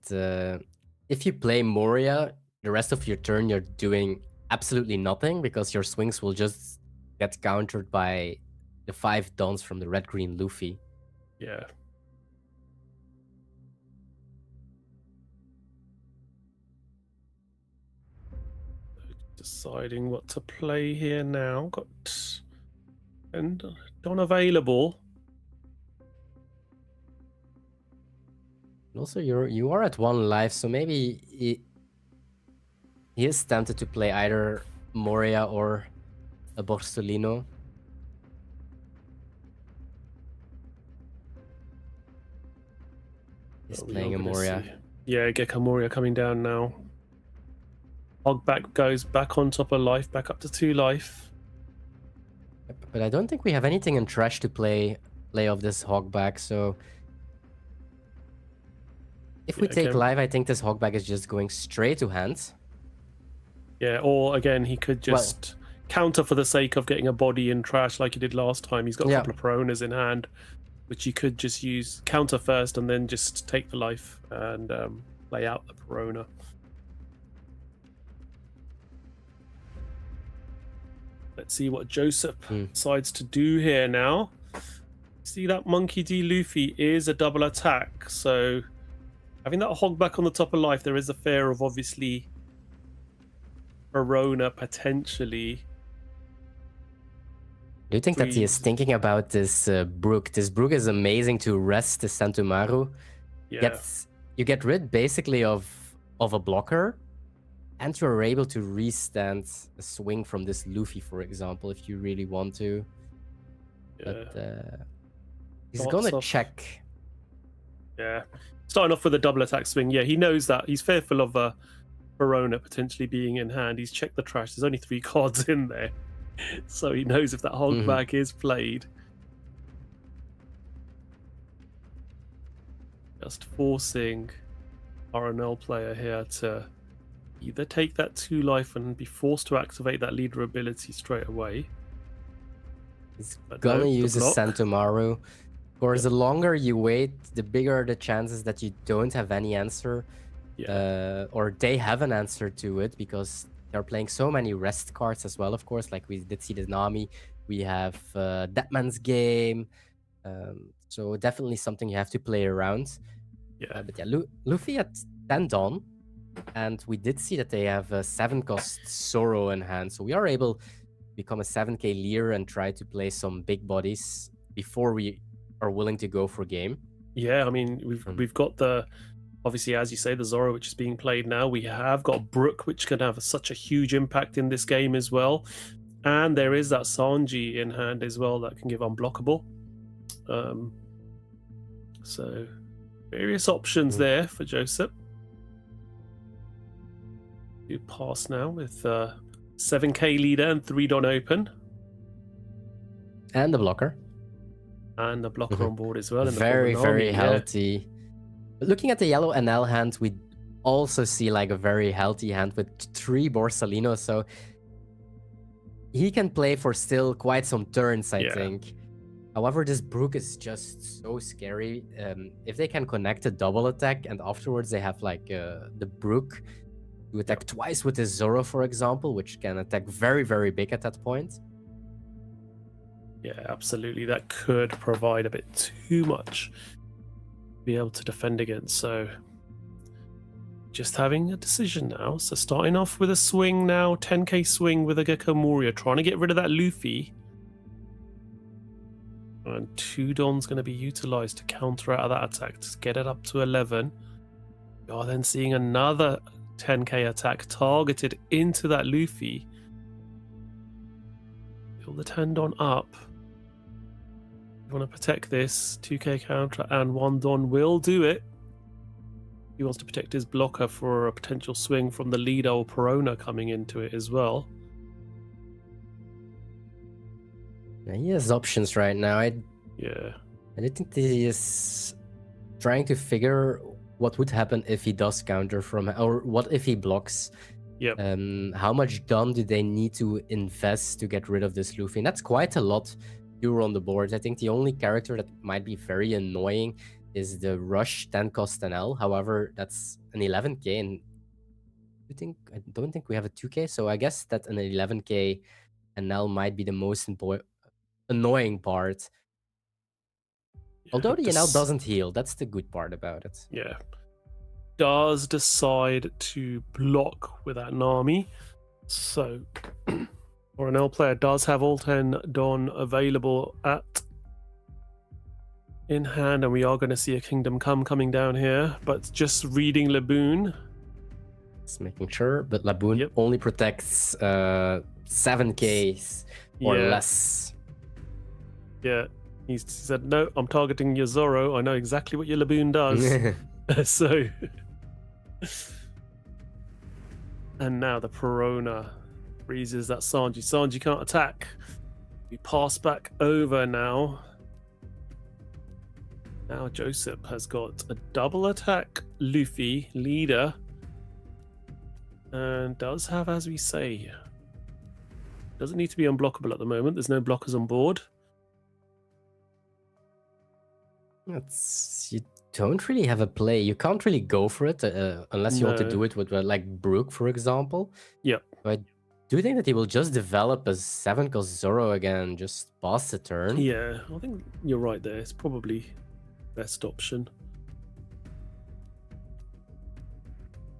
if you play Moria, the rest of your turn you're doing absolutely nothing because your swings will just get countered by the 5 Dons from the red-green Luffy. Yeah. Deciding what to play here now. Got and Don available. And also, you are at 1 life, so maybe he is tempted to play either Moria or a Borsellino. He's playing a Moria. Yeah, Gecko Moria coming down now. Hogback goes back on top of life, back up to 2 life. But I don't think we have anything in trash to play off this Hogback, so if we take live, I think this Hogback is just going straight to hand. Yeah, or again, he could just counter for the sake of getting a body in trash like he did last time. He's got a couple of Peronas in hand, which he could just use counter first and then just take the life and play out the Perona. Let's see what Joseph decides to do here now. See, that Monkey D. Luffy is a double attack, so having that Hogback on the top of life, there is a fear of obviously Perona potentially. Do you think that he is thinking about this Brook? This Brook is amazing to rest the Santomaru. Yeah. You get rid basically of a blocker, and you're able to restand a swing from this Luffy, for example, if you really want to. Yeah. But he's gonna check. Yeah. Starting off with a double attack swing. Yeah, he knows that. He's fearful of a Perona potentially being in hand. He's checked the trash. There's only 3 cards in there. So he knows if that Hogback is played. Just forcing RNL player here to either take that 2 life and be forced to activate that leader ability straight away. He's gonna use a Santomaru. Of course, the longer you wait, the bigger the chances that you don't have any answer. Or they have an answer to it, because they're playing so many rest cards as well, of course. Like we did see the Nami. We have Deadman's Game. So definitely something you have to play around. Yeah. But yeah, Luffy at 10 Dawn. And we did see that they have a 7-cost Zoro in hand. So we are able to become a 7k Lear and try to play some big bodies before we are willing to go for game. Yeah, I mean, we've got the, obviously, as you say, the Zoro, which is being played now. We have got Brook, which can have such a huge impact in this game as well. And there is that Sanji in hand as well that can give unblockable. So various options there for Joseph. You pass now with 7k leader and 3 Don open. And the blocker. And the blocker on board as well. Very, very healthy. But looking at the yellow NL hand, we also see like a very healthy hand with 3 Borsellino. So he can play for still quite some turns, I think. However, this Brook is just so scary. If they can connect a double attack and afterwards they have like the Brook to attack twice with his Zoro, for example, which can attack very, very big at that point. Yeah, absolutely. That could provide a bit too much to be able to defend against. So just having a decision now. So starting off with a swing now, 10k swing with a Gecko Moria, trying to get rid of that Luffy. And 2 Don's going to be utilized to counter out of that attack to get it up to 11. We are then seeing another 10k attack targeted into that Luffy. Build the 10 Don up. You want to protect this 2k counter, and 1 Don will do it. He wants to protect his blocker for a potential swing from the leader or Perona coming into it as well. He has options right now. Yeah. I do think he is trying to figure what would happen if he does counter from, or what if he blocks. Yep. How much Dom do they need to invest to get rid of this Luffy? And that's quite a lot you're on the board. I think the only character that might be very annoying is the Rush 10 cost NL. However, that's an 11k, and I don't think we have a 2k, so I guess that an 11k NL might be the most annoying part. Although the NL doesn't heal, that's the good part about it. Yeah. Does decide to block with that Nami. So, or an L player does have all 10 Don available in hand, and we are going to see a Kingdom Come coming down here. But just reading Laboon. Just making sure, but Laboon only protects 7Ks or less. Yeah. He said, no, I'm targeting your Zoro. I know exactly what your Laboon does. So, and now the Perona freezes that Sanji. Sanji can't attack. We pass back over now. Now Joseph has got a double attack Luffy leader, and does have, as we say, doesn't need to be unblockable at the moment. There's no blockers on board. You don't really have a play. You can't really go for it unless you want to do it with like Brook, for example. Yep. But I do think that he will just develop as 7 cost Zoro again, just pass the turn. Yeah, I think you're right there. It's probably best option.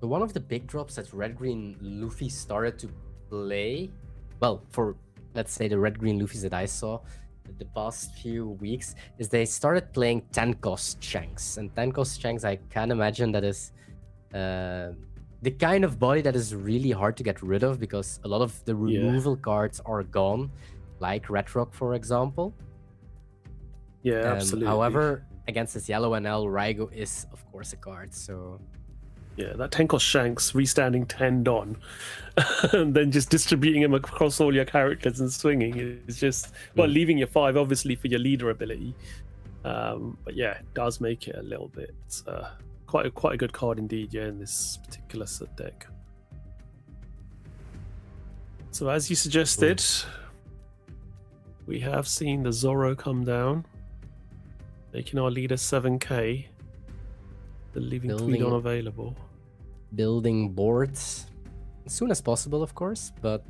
So one of the big drops that Red-Green Luffy started to play, well, for let's say the Red-Green Luffys that I saw the past few weeks, is they started playing 10 cost Shanks. And 10 cost Shanks, I can imagine that is the kind of body that is really hard to get rid of, because a lot of the removal cards are gone, like Red Rock, for example. Yeah, absolutely. However, against this yellow NL, Raigo is, of course, a card, so... Yeah, that 10 cost Shanks, restanding 10 Don, and then just distributing them across all your characters and swinging is just, well, leaving your 5, obviously, for your leader ability. But yeah, it does make it a little bit... quite a good card indeed, yeah, in this particular set deck. So as you suggested, we have seen the Zoro come down, making our leader 7k, the leaving 3 Don available. Building boards as soon as possible, of course, but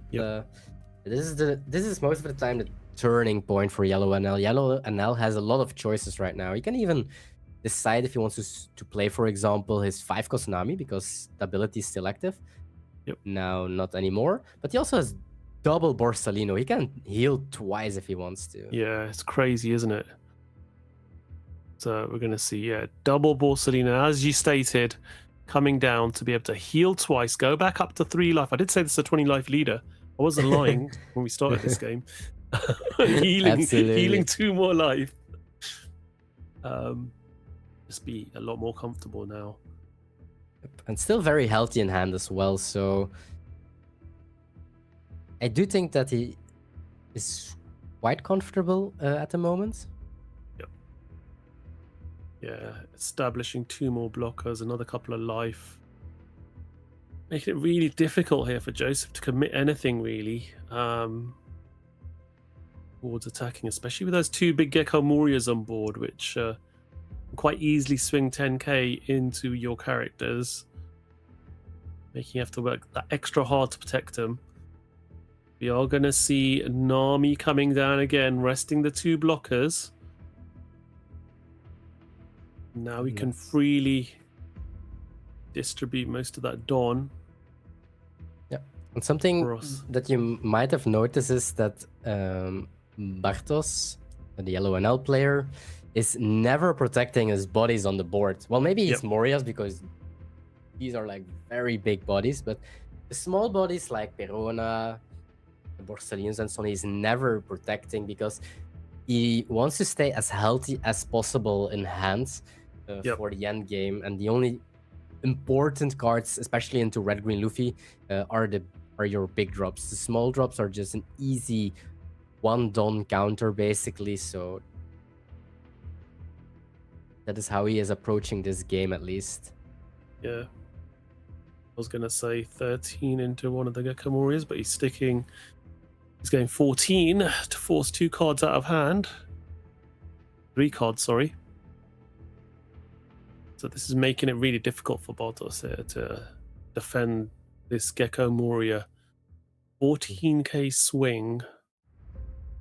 this is most of the time the turning point for Yellow NL. Yellow NL has a lot of choices right now. You can even decide if he wants to play, for example, his 5 cost Nami, because the ability is still active. Now not anymore, but he also has double Borsalino. He can heal twice if he wants to. Yeah, it's crazy, isn't it? So we're going to see, double Borsalino, as you stated, coming down to be able to heal twice, go back up to 3 life. I did say this is a 20 life leader. I wasn't lying when we started this game. healing 2 more life. Just be a lot more comfortable now. And still very healthy in hand as well, so I do think that he is quite comfortable at the moment. Yeah, establishing 2 more blockers, another couple of life. Making it really difficult here for Joseph to commit anything, really, towards attacking, especially with those 2 big Gecko Morias on board, which quite easily swing 10k into your characters, making you have to work that extra hard to protect them. We are going to see Nami coming down again, resting the 2 blockers. Now we can freely distribute most of that Dawn. Yeah, and something that you might have noticed is that Bartos, the yellow NL player, is never protecting his bodies on the board. Well, maybe it's Morias, because these are like very big bodies, but the small bodies like Perona, Borsalinos, and so on, he's never protecting, because he wants to stay as healthy as possible in hand for the end game. And the only important cards, especially into Red Green Luffy, are your big drops. The small drops are just an easy one Don counter basically, so that is how he is approaching this game at least. Yeah. I was going to say 13 into one of the Gekamorias, but he's sticking. He's going 14 to force 2 cards out of hand. 3 cards, sorry. So this is making it really difficult for Bartos here to defend this Gecko Moria. 14k swing.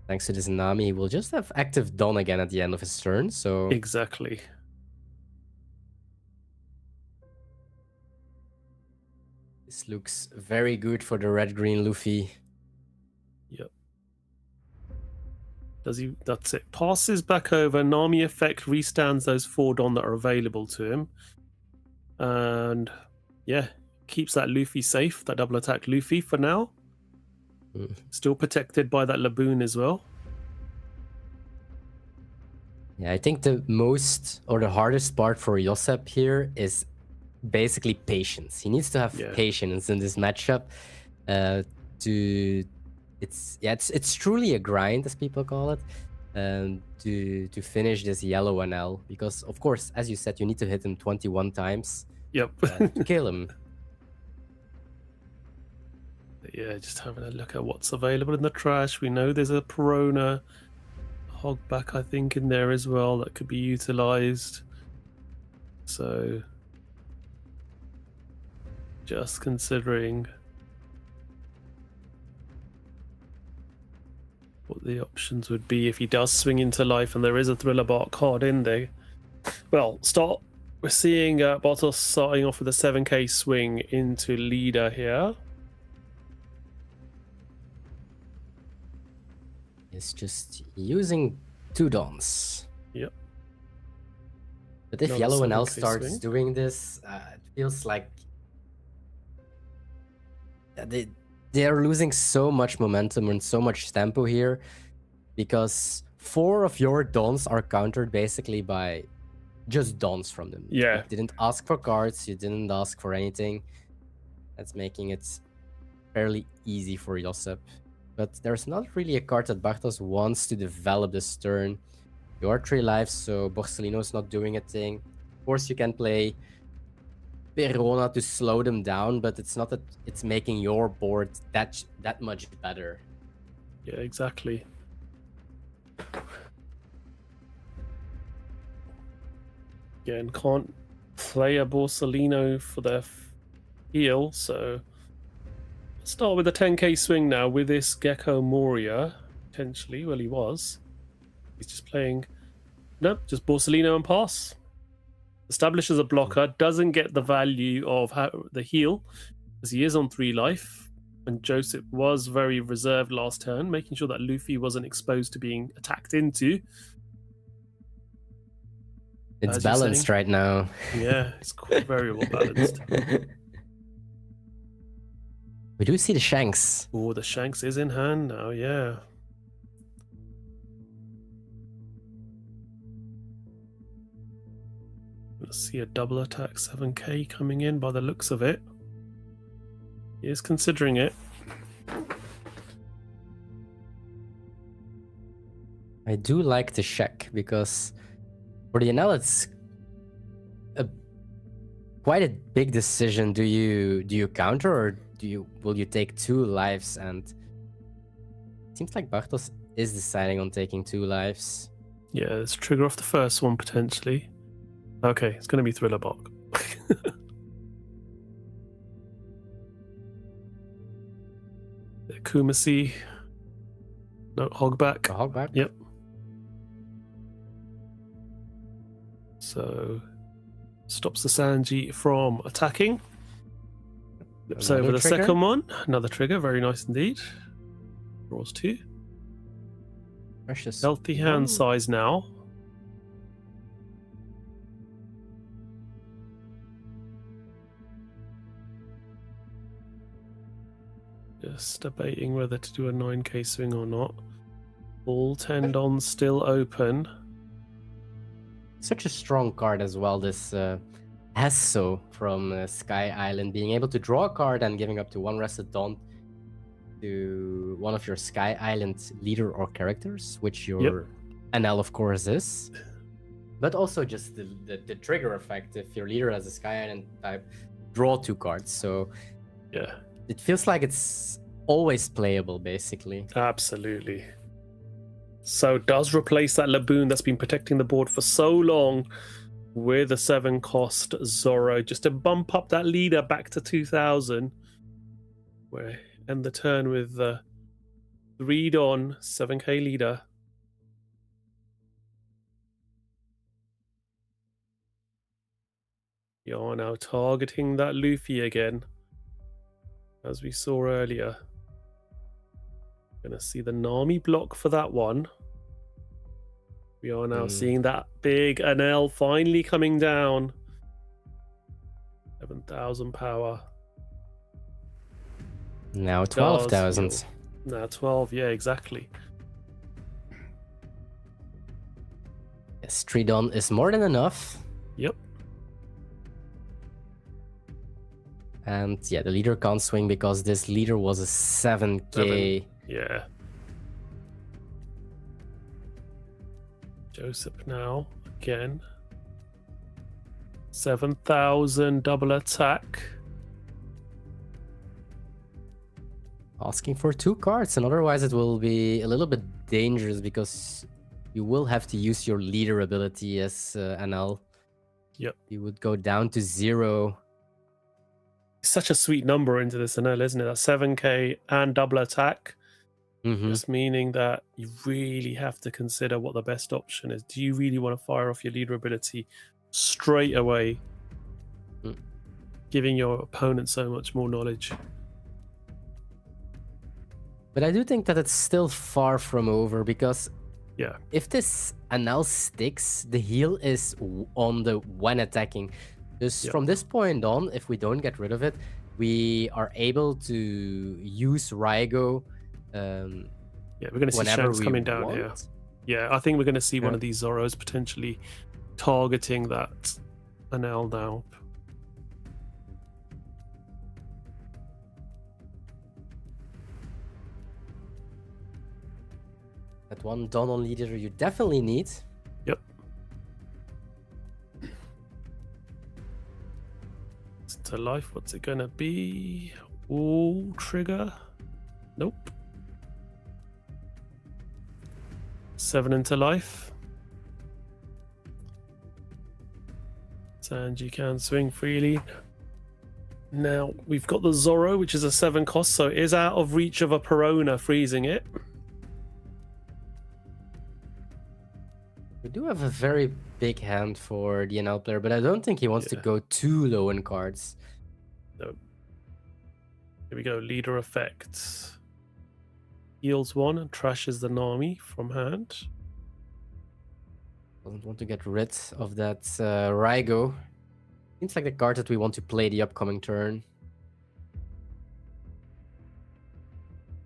Thanks to this Nami, he will just have active Don again at the end of his turn, so... Exactly. This looks very good for the red-green Luffy. Yep. Does he? That's it. Passes back over. Nami effect restands those 4 Don that are available to him. And yeah, keeps that Luffy safe, that double attack Luffy for now. Still protected by that Laboon as well. Yeah, I think the most or the hardest part for Josep here is basically patience. He needs to have patience in this matchup. It's truly a grind, as people call it, to finish this yellow NL, because of course, as you said, you need to hit him 21 times. Yep. To kill him. Yeah, just having a look at what's available in the trash. We know there's a Perona Hogback, I think, in there as well that could be utilized. So just considering what the options would be if he does swing into life and there is a Thriller Bark card in there. Well, we're seeing Bartos starting off with a 7k swing into leader here. It's just using 2 Dons. Yep. But if Another yellow NL 7K starts swing. doing this, it feels like they are losing so much momentum and so much tempo here, because 4 of your Dons are countered basically by just Dons from them. Yeah. You didn't ask for cards, you didn't ask for anything. That's making it fairly easy for Josep. But there's not really a card that Bartos wants to develop this turn. You are 3 lives, so Borsellino is not doing a thing. Of course, you can play Perona to slow them down, but it's not that it's making your board that much better. Yeah, exactly. Again, can't play a Borsellino for their heal, so let's start with a 10k swing now with this Gecko Moria, potentially. Well, he was. He's just playing, nope, just Borsellino and pass. Establishes a blocker, doesn't get the value of the heal, as he is on 3 life, and Joseph was very reserved last turn, making sure that Luffy wasn't exposed to being attacked into. It's balanced right now. Yeah, it's quite very well balanced. We do see the Shanks. Oh, the Shanks is in hand now, yeah. Let's see a double attack 7k coming in by the looks of it. He is considering it. I do like the Shek, because for the NL it's quite a big decision. Do you counter, or will you take 2 lives? And it seems like Bartos is deciding on taking 2 lives. Yeah, let's trigger off the first one potentially. Okay, it's going to be Thriller Bark. Kumasi. No, Hogback. A Hogback? Yep. So, stops the Sanji from attacking. Flips over the trigger. second one. Another trigger, very nice indeed. Draws 2. Precious. Healthy hand size now. Just debating whether to do a 9k swing or not. All 10 Dons still open. Such a strong card as well, this Hesso from Sky Island, being able to draw a card and giving up to 1 rested Don. to one of your Sky Island leader or characters, which your NL of course is. But also just the trigger effect. If your leader has a Sky Island type, draw 2 cards. So Yeah, it feels like it's always playable, basically. absolutely. So does replace that Laboon that's been protecting the board for so long with a 7-cost Zorro, just to bump up that leader back to 2,000. Where end the turn with the 3 Don 7k leader. You're now targeting that Luffy again, as we saw earlier. Gonna see the Nami block for that one. We are now seeing that big NL finally coming down. 7,000 power. Now 12,000. Now 12, yeah, exactly. Yes, 3 Don is more than enough. Yep. And yeah, the leader can't swing because this leader was a 7k. Yeah. Joseph now, again. 7,000 double attack. Asking for 2 cards, and otherwise it will be a little bit dangerous because you will have to use your leader ability as NL. Yep. You would go down to 0. Such a sweet number into this NL, isn't it? That 7k and double attack. Just meaning that you really have to consider what the best option is. Do you really want to fire off your leader ability straight away, giving your opponent so much more knowledge? But I do think that it's still far from over because Yeah. if this NL sticks, the heal is on the when attacking. Just from this point on, if we don't get rid of it, we are able to use Raigo. Yeah, we're going to see whenever Shanks we coming down want. here. Yeah, I think we're going to see one of these Zorros potentially targeting that NL now. That one Don on leader you definitely need. Yep. To life, what's it going to be? All trigger? Nope. 7 into life. And you can swing freely. Now, we've got the Zorro, which is a 7 cost, so it is out of reach of a Perona freezing it. We do have a very big hand for the NL player, but I don't think he wants to go too low in cards. No. Here we go, leader effect. Heals 1 and trashes the Nami from hand. Doesn't want to get rid of that Raigo. Seems like the card that we want to play the upcoming turn.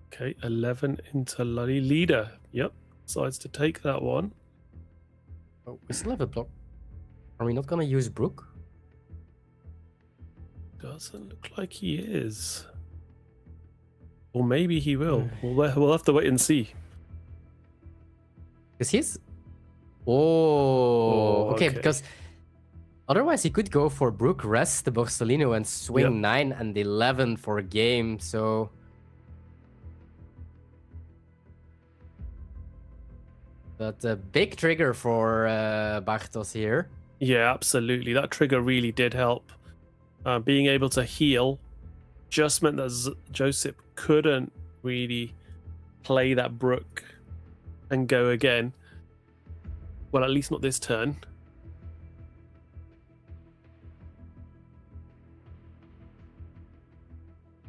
Okay, 11 into leader. Yep, decides to take that one. Oh, we still have a block. Are we not gonna use Brook? Doesn't look like he is. Or maybe he will. We'll have to wait and see. Because he's... Oh, okay, okay. because otherwise he could go for Brook, rest the Borsellino, and swing 9 and 11 for a game, so... But a big trigger for Bartos here. Yeah, absolutely. That trigger really did help. Being able to heal just meant that Joseph couldn't really play that Brook and go again. Well, at least not this turn.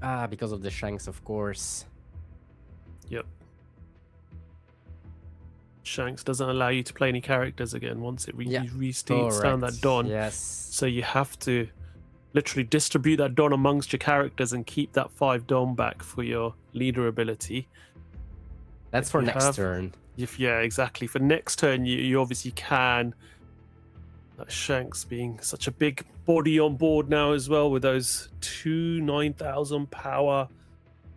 Ah, because of the Shanks, of course. Yep. Shanks doesn't allow you to play any characters again once it restates down that Don. Yes. So you have to literally distribute that Don amongst your characters and keep that 5 Don back for your leader ability. That's for next turn. Yeah, exactly. For next turn, you obviously can. That Shanks being such a big body on board now as well with those 2 9,000 power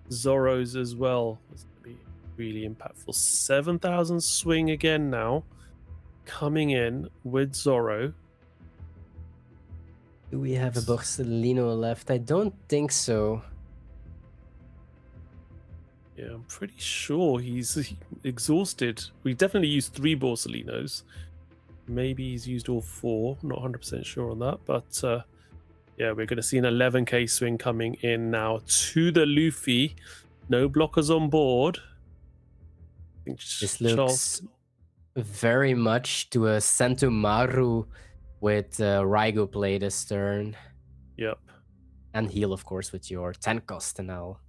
Zoros as well. It's going to be really impactful. 7,000 swing again now. Coming in with Zorro. Do we have a Borsellino left? I don't think so. Yeah, I'm pretty sure he's exhausted. We definitely used 3 Borsellinos. Maybe he's used all 4. Not 100% sure on that. But yeah, we're going to see an 11k swing coming in now to the Luffy. No blockers on board. I think This looks very much to a Sentomaru with Raigo play this turn. Yep. And heal, of course, with your 10 cost now.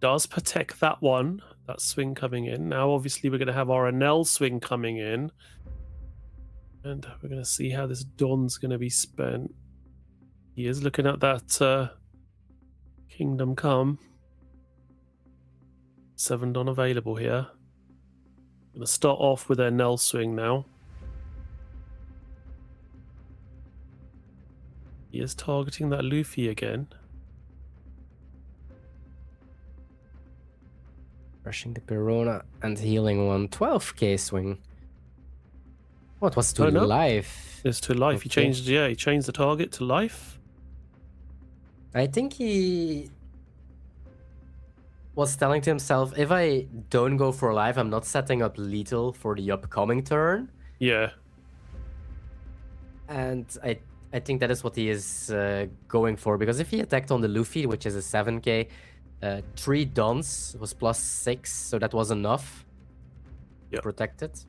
Does protect that one. That swing coming in. Now, obviously, we're going to have our Enel swing coming in. And we're going to see how this Don's going to be spent. He is looking at that Kingdom Come. 7 Don available here. Going to start off with their Enel swing now. He is targeting that Luffy again. Rushing the Perona and healing one. 12k swing. What was to life? It's to life. Okay. He changed, yeah, he changed the target to life. I think he was telling to himself, if I don't go for life, I'm not setting up lethal for the upcoming turn. Yeah. And I think that is what he is going for, because if he attacked on the Luffy, which is a 7k, 3 Dons was +6, so that was enough to protect it.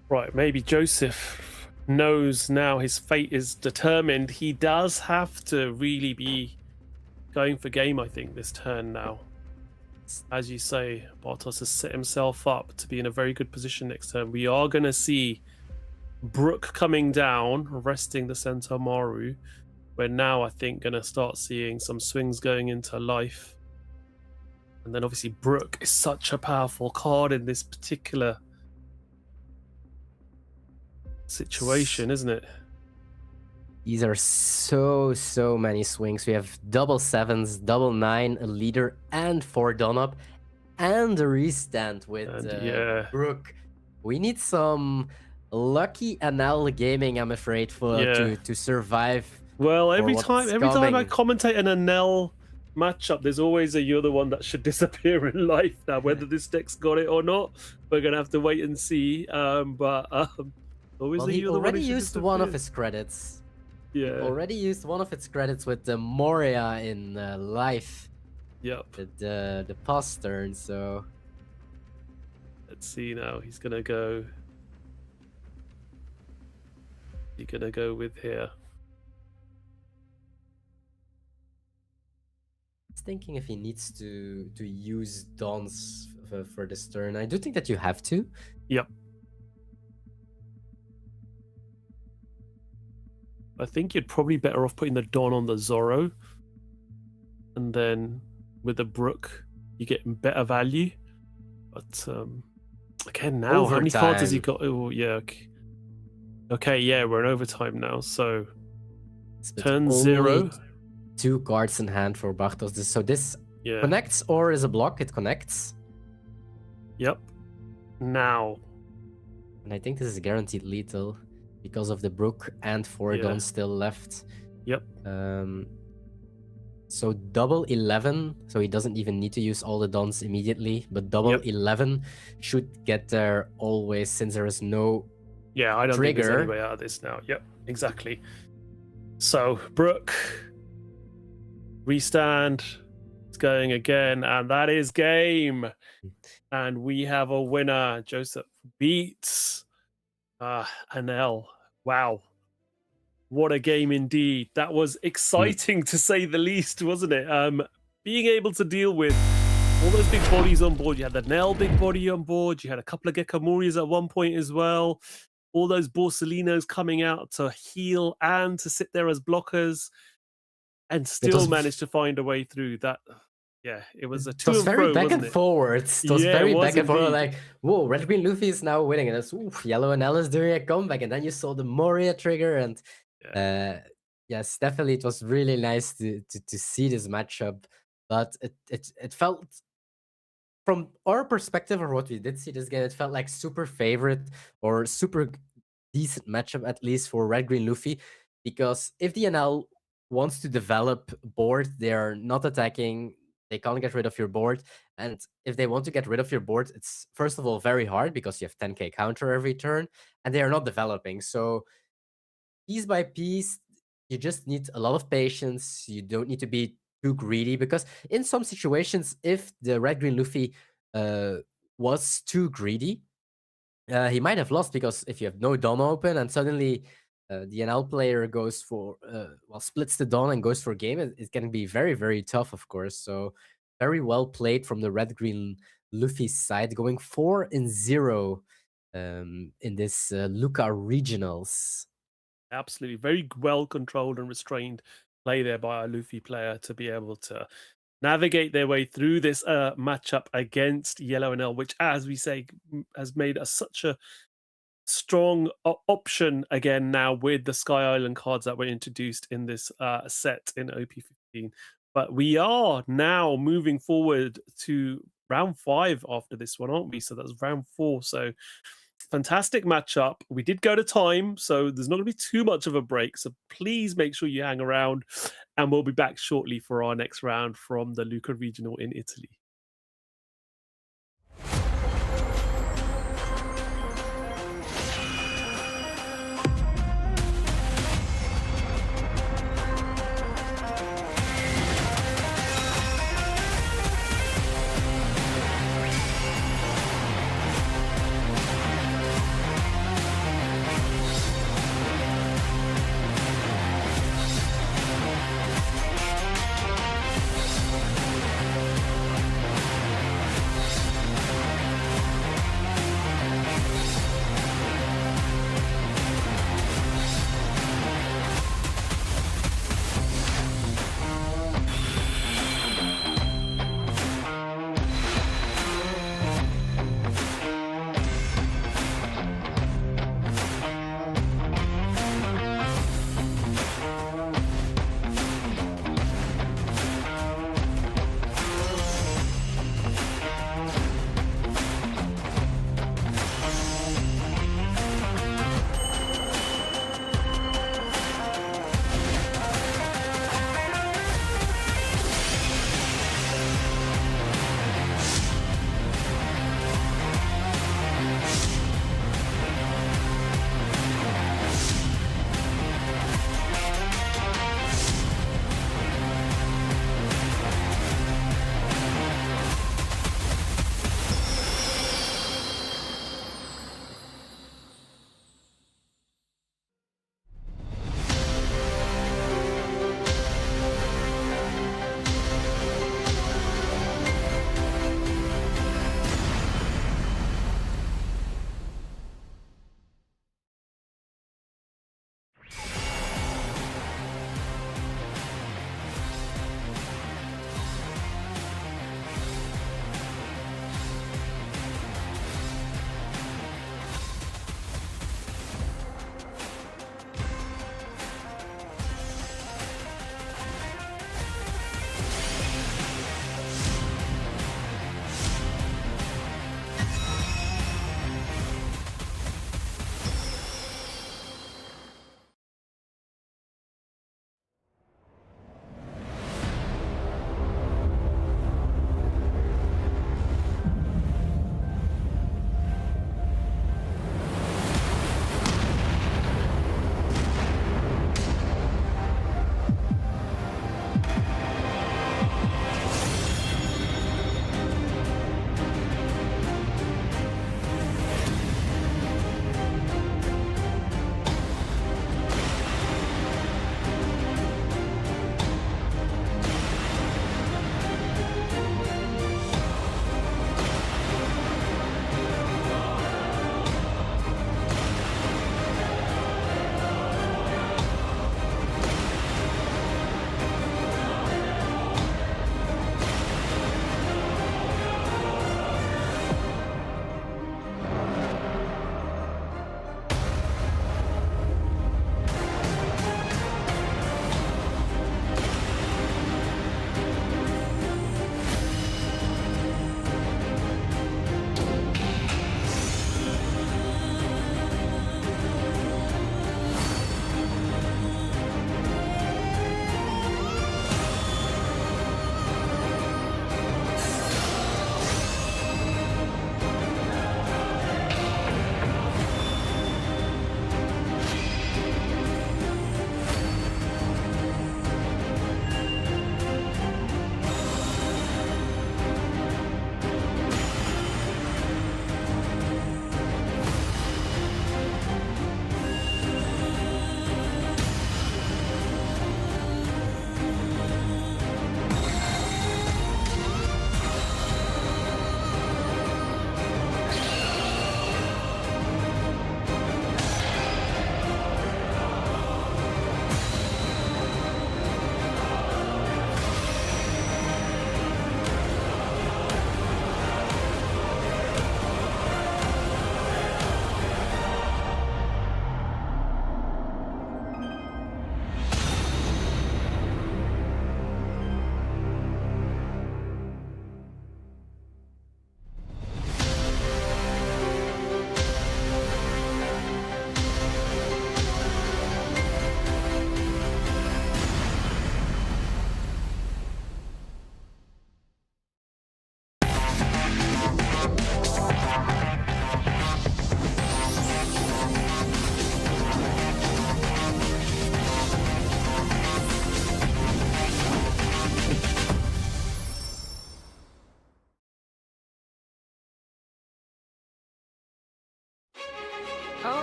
Right, maybe Joseph knows now his fate is determined. He does have to really be going for game, I think, this turn now. As you say, Bartos has set himself up to be in a very good position next turn. We are going to see Brook coming down, resting the Sentomaru. We're now, I think, going to start seeing some swings going into life. And then obviously Brook is such a powerful card in this particular situation, isn't it? These are so many swings. We have double 7s, double 9, a leader, and 4 Don up, and a restand with Brook. We need some lucky Enel gaming, I'm afraid, for to survive. Well, every time I commentate an Enel matchup, there's always a you're the one that should disappear in life. Now, whether this deck's got it or not, we're gonna have to wait and see. Always he already used one of his credits. Yeah. He already used one of its credits with the Moria in life. Yep. The past turn. So let's see now. He's gonna go. He's gonna go with here. Thinking if he needs to use Dons for this turn. I do think that you have to. Yep. I think you'd probably better off putting the Don on the Zorro, and then with the Brook you get better value. But again, now how many cards has he got? Oh yeah. Okay, yeah, we're in overtime now. So turn 0. 2 cards in hand for Bartos. So this connects or is a block. It connects. Yep. Now. And I think this is guaranteed lethal because of the Brook and 4 Dons still left. Yep. So double 11. So he doesn't even need to use all the Dons immediately. But double 11 should get there always, since there is no I don't trigger. think there's any way out of this now. Yep, exactly. So Brook. Restand. It's going again, and that is game. And we have a winner. Joseph beats Enel. Wow. What a game indeed. That was exciting to say the least, wasn't it? Being able to deal with all those big bodies on board. You had the Enel big body on board. You had a couple of Gekamuri's at one point as well. All those Borsellinos coming out to heal and to sit there as blockers. And still managed to find a way through that. Yeah, it was a to and fro, very back and forwards. It was very back and forward. Like, whoa, Red Green Luffy is now winning, and it's Yellow and Alice doing a comeback, and then you saw the Moria trigger, and Yes, definitely. It was really nice to see this matchup, but it felt from our perspective or what we did see this game, it felt like super favorite or decent matchup at least for Red Green Luffy, because if the NL wants to develop board, they are not attacking. They can't get rid of your board, and if they want to get rid of your board, it's first of all very hard because you have 10k counter every turn, and they are not developing. So piece by piece, you just need a lot of patience. You don't need to be too greedy, because in some situations, if the Red Green Luffy was too greedy, he might have lost, because if you have no Dawn open and suddenly the NL player goes for splits the Dawn and goes for game, it can be very, very tough, of course. So very well played from the Red Green Luffy side, going 4-0 in this Lucca regionals. Absolutely. Very well controlled and restrained play there by a Luffy player to be able to navigate their way through this matchup against Yellow NL, which, as we say, has made us such a strong option again now with the Sky Island cards that were introduced in this set in OP15. But we are now moving forward to round 5 after this one, aren't we? So that's round 4. So fantastic matchup. We did go to time, so there's not going to be too much of a break. So please make sure you hang around, and we'll be back shortly for our next round from the Lucca Regional in Italy.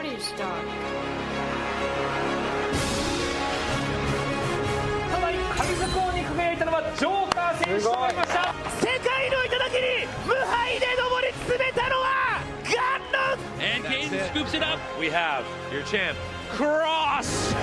Already start. ただ神底王に輝いたのはジョーカー選手となりました。世界の頂に無敗で上り詰めたのはガンノ And Kane scoops it up. We have your champ, Cross.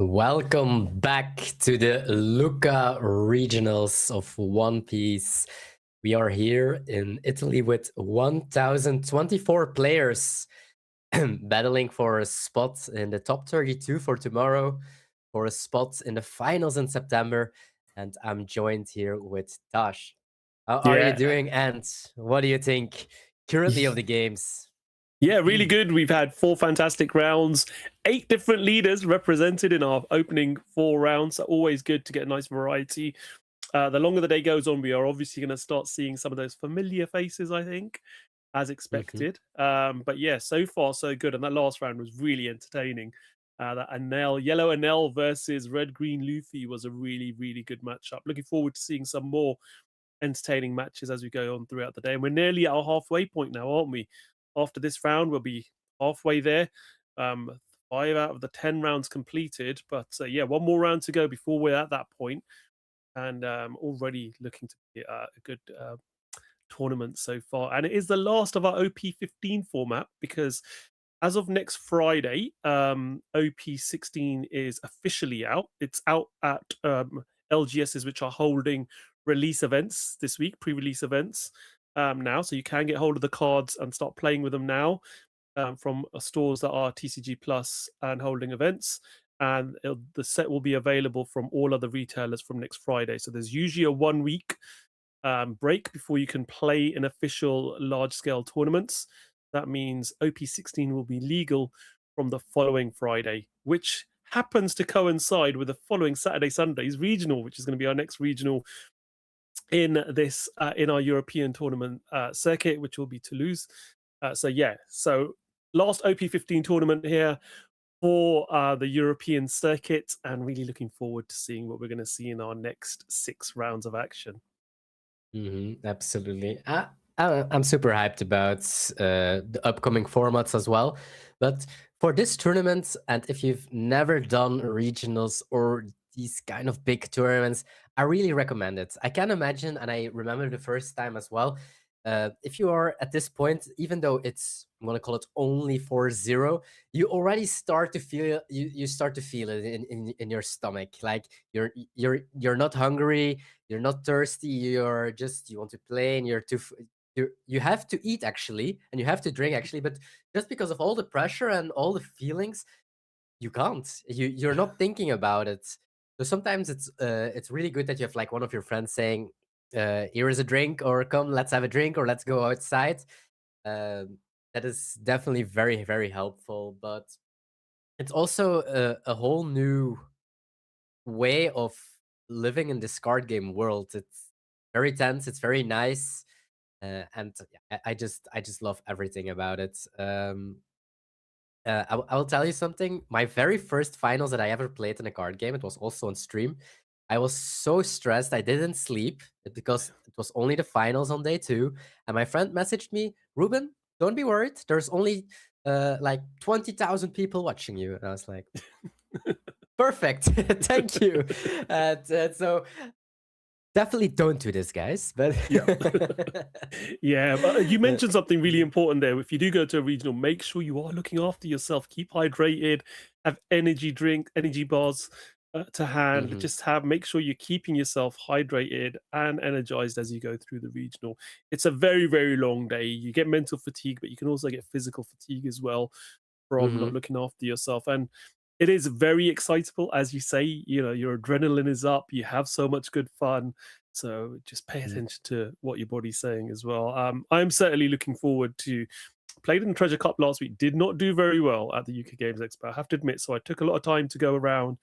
Welcome back to the Lucca regionals of One Piece. We are here in Italy with 1,024 players battling for a spot in the top 32 for tomorrow, for a spot in the finals in September. And I'm joined here with Tash. How are you doing? And what do you think currently of the games? Yeah, really good. We've had 4 fantastic rounds, 8 different leaders represented in our opening 4 rounds. So always good to get a nice variety. The longer the day goes on, we are obviously going to start seeing some of those familiar faces, I think, as expected. But yeah, so far so good. And that last round was really entertaining. That Enel, yellow Enel versus red green Luffy was a really, really good matchup. Looking forward to seeing some more entertaining matches as we go on throughout the day. And we're nearly at our halfway point now, aren't we? After this round, we'll be halfway there. 5 out of the 10 rounds completed. But yeah, one more round to go before we're at that point. And already looking to be a good tournament so far. And it is the last of our OP15 format because as of next Friday, OP16 is officially out. It's out at LGSs, which are holding release events this week, pre-release events now. So you can get hold of the cards and start playing with them now from stores that are TCG Plus and holding events. And the set will be available from all other retailers from next Friday. So there's usually a 1 week break before you can play in official large-scale tournaments. That means OP16 will be legal from the following Friday, which happens to coincide with the following Saturday, Sunday's regional, which is going to be our next regional in this in our European tournament circuit, which will be Toulouse. So last OP15 tournament here for the European circuit, and really looking forward to seeing what we're going to see in our next 6 rounds of action. Absolutely. I'm super hyped about the upcoming formats as well. But for this tournament, and if you've never done regionals or these kind of big tournaments, I really recommend it. I can imagine, and I remember the first time as well, if you are at this point, even though it's, I'm gonna call it only 4-0, you already start to feel you start to feel it in your stomach. Like you're not hungry, you're not thirsty, you want to play, and you have to eat actually, and you have to drink actually, but just because of all the pressure and all the feelings, you can't. You're not thinking about it. So sometimes it's really good that you have like one of your friends saying, here is a drink, or come, let's have a drink, or let's go outside. That is definitely very, very helpful. But it's also a whole new way of living in this card game world. It's very tense. It's very nice, and I just love everything about it. I will tell you something. My very first finals that I ever played in a card game, it was also on stream. I was so stressed. I didn't sleep because it was only the finals on day 2. And my friend messaged me, Ruben, don't be worried. There's only like 20,000 people watching you. And I was like, perfect. Thank you. So definitely don't do this, guys. But yeah, but you mentioned something really important there. If you do go to a regional, make sure you are looking after yourself. Keep hydrated. Have energy bars to hand. Just make sure you're keeping yourself hydrated and energized as you go through the regional. It's a very, very long day. You get mental fatigue, but you can also get physical fatigue as well from not looking after yourself. And it is very excitable, as you say. You know, your adrenaline is up. You have so much good fun. So just pay attention to what your body's saying as well. I'm certainly looking forward to. Played in the Treasure Cup last week. Did not do very well at the UK Games Expo, I have to admit. So I took a lot of time to go around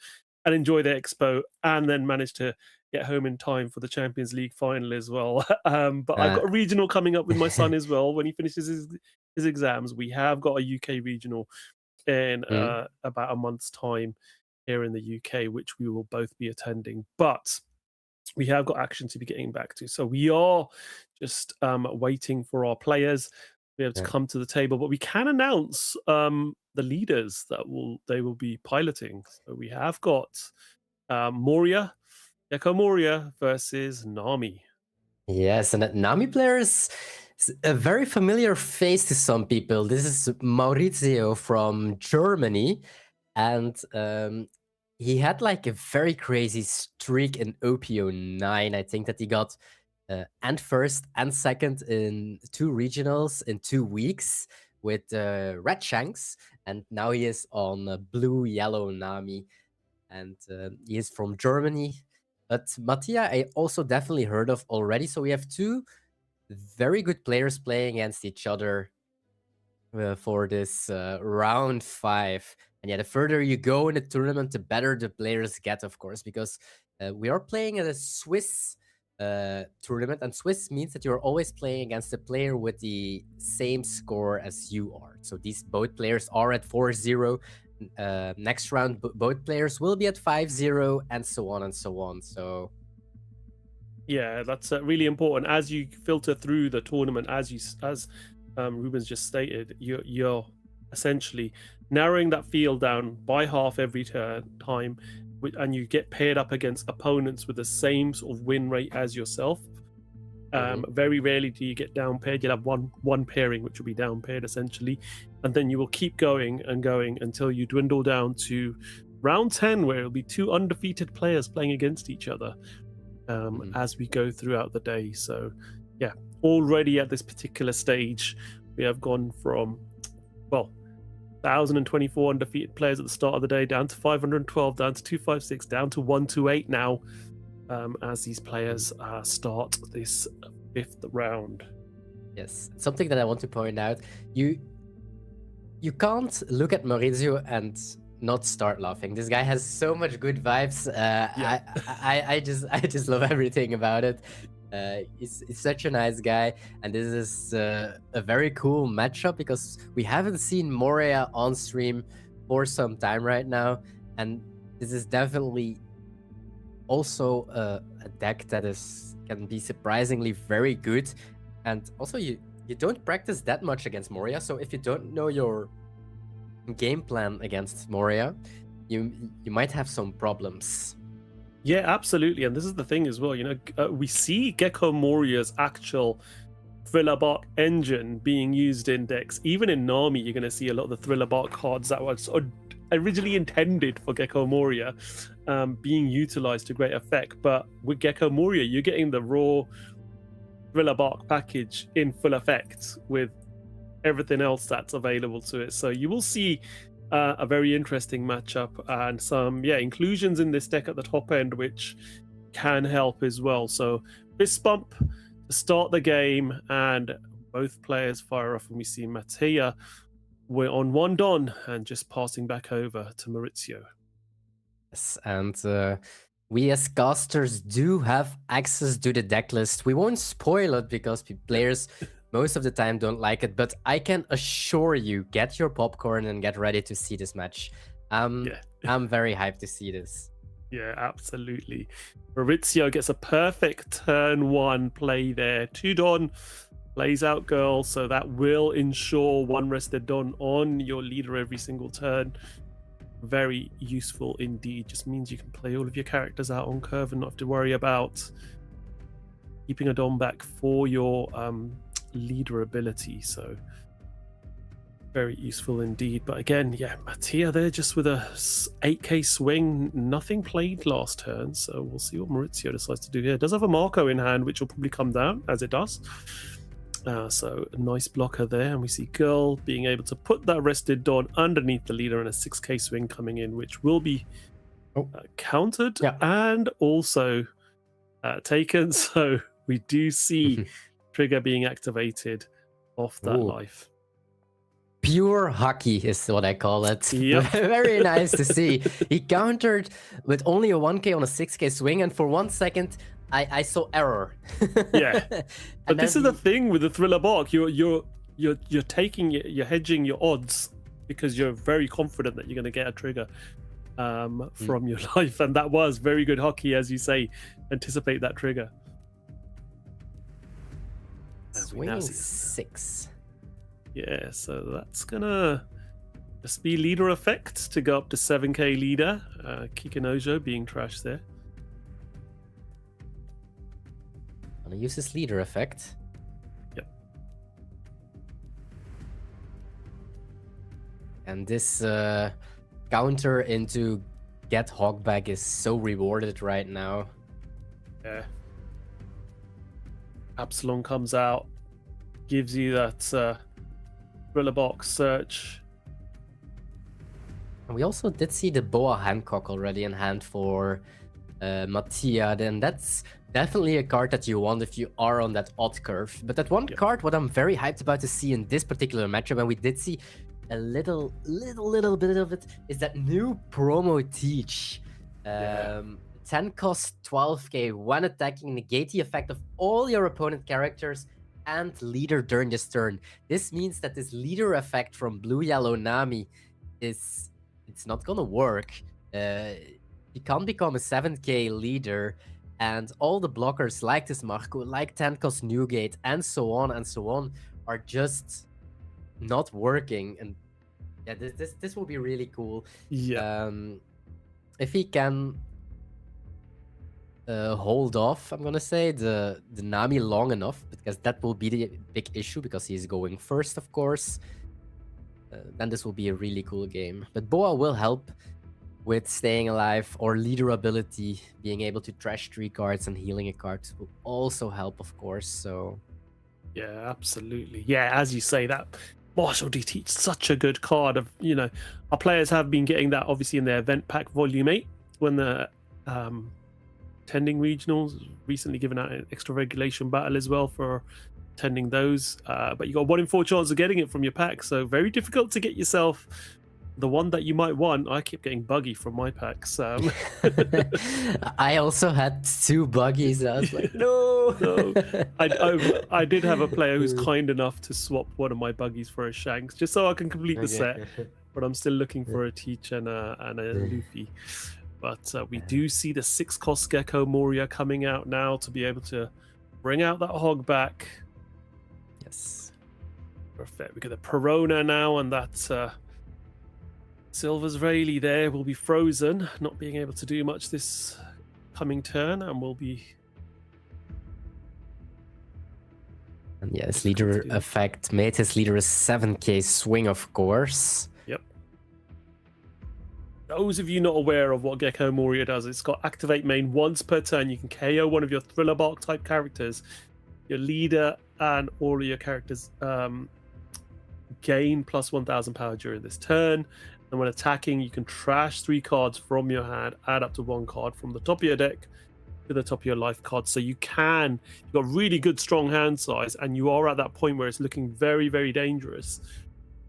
and enjoy the expo, and then managed to get home in time for the Champions League final as well. But I've got a regional coming up with my son as well. When he finishes his exams, we have got a UK regional in about a month's time here in the UK, which we will both be attending. But we have got action to be getting back to. So we are just waiting for our players to be able to come to the table. But we can announce the leaders that they will be piloting. So we have got Moria, Yako Moria versus Nami. Yes, and that Nami player is a very familiar face to some people. This is Maurizio from Germany, and he had like a very crazy streak in OPO9. I think that he got and first and second in 2 regionals in 2 weeks with Red Shanks, and now he is on Blue Yellow Nami, and he is from Germany. But Mattia, I also definitely heard of already. So we have 2 very good players playing against each other for this round 5. And yeah, the further you go in the tournament, the better the players get, of course, because we are playing at a Swiss tournament, and Swiss means that you're always playing against a player with the same score as you are. So these both players are at 4-0. Next round, both players will be at 5-0, and so on and so on. So yeah, that's really important as you filter through the tournament. As Ruben's just stated, you're essentially narrowing that field down by half every time, and you get paired up against opponents with the same sort of win rate as yourself. Very rarely do you get down paired. You'll have one pairing, which will be down paired essentially, and then you will keep going and going until you dwindle down to round 10, where it'll be 2 undefeated players playing against each other as we go throughout the day. So yeah, already at this particular stage, we have gone from 1,024 undefeated players at the start of the day down to 512, down to 256, down to 128 now, as these players start this 5th round. yes, something that I want to point out: you can't look at Maurizio and not start laughing. This guy has so much good vibes. I just love everything about it. He's such a nice guy, and this is a very cool matchup because we haven't seen Moria on stream for some time right now, and this is definitely also a deck that can be surprisingly very good. And also you don't practice that much against Moria, so if you don't know your game plan against Moria, you might have some problems. Yeah, absolutely. And this is the thing as well, we see Gecko Moria's actual Thriller Bark engine being used in decks. Even in Nami, you're going to see a lot of the Thriller Bark cards that were originally intended for Gecko Moria being utilized to great effect. But with Gecko Moria, you're getting the raw Thriller Bark package in full effect with everything else that's available to it. So you will see a very interesting matchup and some inclusions in this deck at the top end, which can help as well. So fist bump to start the game, and both players fire off, and we see Mattia, we're on 1 Don and just passing back over to Maurizio. Yes, and we as casters do have access to the deck list. We won't spoil it because players most of the time don't like it, but I can assure you, get your popcorn and get ready to see this match. I'm very hyped to see this. Yeah, absolutely. Maurizio gets a perfect turn 1 play there. 2 Don, plays out girl, so that will ensure 1 rested Don on your leader every single turn. Very useful indeed. Just means you can play all of your characters out on curve and not have to worry about keeping a Don back for your leader ability. So very useful indeed. But again, Mattia there just with a 8k swing, nothing played last turn, so we'll see what Maurizio decides to do here. Does have a Marco in hand, which will probably come down as it does. So a nice blocker there, and we see Girl being able to put that rested Don underneath the leader, and a 6k swing coming in, which will be countered and also taken. So we do see trigger being activated off that life. Pure hockey is what I call it. Yep. Very nice to see. He countered with only a 1k on a 6k swing, and for 1 second I saw error. But this is the thing with the Thriller Bark. You're hedging your odds because you're very confident that you're going to get a trigger from your life, and that was very good hockey, as you say. Anticipate that trigger. Swing 6. Yeah, so that's gonna just be leader effect to go up to 7k leader. Kikinojo being trashed there. Gonna use this leader effect. Yep. And this counter into get Hogback is so rewarded right now. Yeah. Absalom comes out, gives you that thriller box search. And we also did see the Boa Hancock already in hand for Mattia, then that's definitely a card that you want if you are on that odd curve. But that one card, what I'm very hyped about to see in this particular matchup, and we did see a little bit of it, is that new promo Teach. 10 cost 12k when attacking, negate the effect of all your opponent characters and leader during this turn. This means that this leader effect from Blue Yellow Nami it's not gonna work. You can't become a 7k leader, and all the blockers like this Marco, like 10 cost Newgate, and so on, are just not working. And yeah, this will be really cool. Yeah. If he can hold off, I'm gonna say, the Nami long enough, because that will be the big issue, because he's going first, of course. Then this will be a really cool game. But Boa will help with staying alive, or leader ability, being able to trash 3 cards and healing a card will also help, of course. So yeah, absolutely. Yeah, as you say, that Martial DT, such a good card. Of, you know, our players have been getting that obviously in their event pack volume 8 when the tending regionals, recently given out an extra regulation battle as well for tending those. But you got 1 in 4 chance of getting it from your pack, so very difficult to get yourself the one that you might want. I keep getting buggy from my packs. I also had 2 buggies. I was like, no. I did have a player who's kind enough to swap one of my buggies for a Shanks, just so I can complete the set. But I'm still looking for a Teach and a Luffy. But we do see the 6 cost Gecko Moria coming out now to be able to bring out that hog back. Yes. Perfect. We get the Perona now, and that Silver's Rayleigh there will be frozen, not being able to do much this coming turn, and will be. And yeah, his leader effect made his leader a 7k swing, of course. Yep. Those of you not aware of what Gecko Moria does, it's got activate main once per turn. You can KO one of your Thriller Bark type characters. Your leader and all of your characters gain plus 1000 power during this turn. And when attacking, you can trash 3 cards from your hand, add up to 1 card from the top of your deck to the top of your life card. So you've got really good strong hand size, and you are at that point where it's looking very, very dangerous.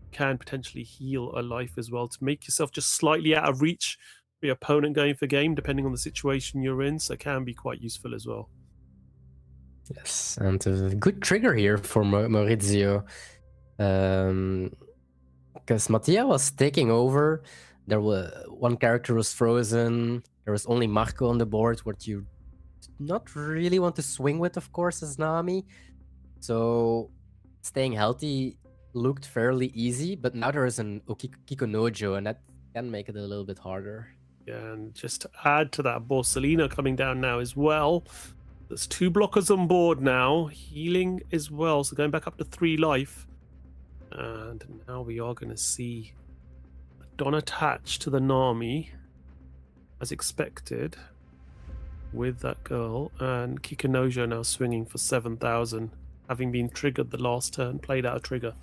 You can potentially heal a life as well to make yourself just slightly out of reach for your opponent going for game, depending on the situation you're in. So it can be quite useful as well. Yes, and a good trigger here for Maurizio. Because Mattia was taking over, there was 1 character was frozen, there was only Marco on the board, what you not really want to swing with, of course, as Nami. So staying healthy looked fairly easy, but now there is an Kikonojo, and that can make it a little bit harder. Yeah, and just to add to that, Borsalino coming down now as well. There's 2 blockers on board now, healing as well, so going back up to 3 life. And now we are going to see Don attached to the Nami, as expected, with that girl. And Kikinojo now swinging for 7,000, having been triggered the last turn, played out a trigger.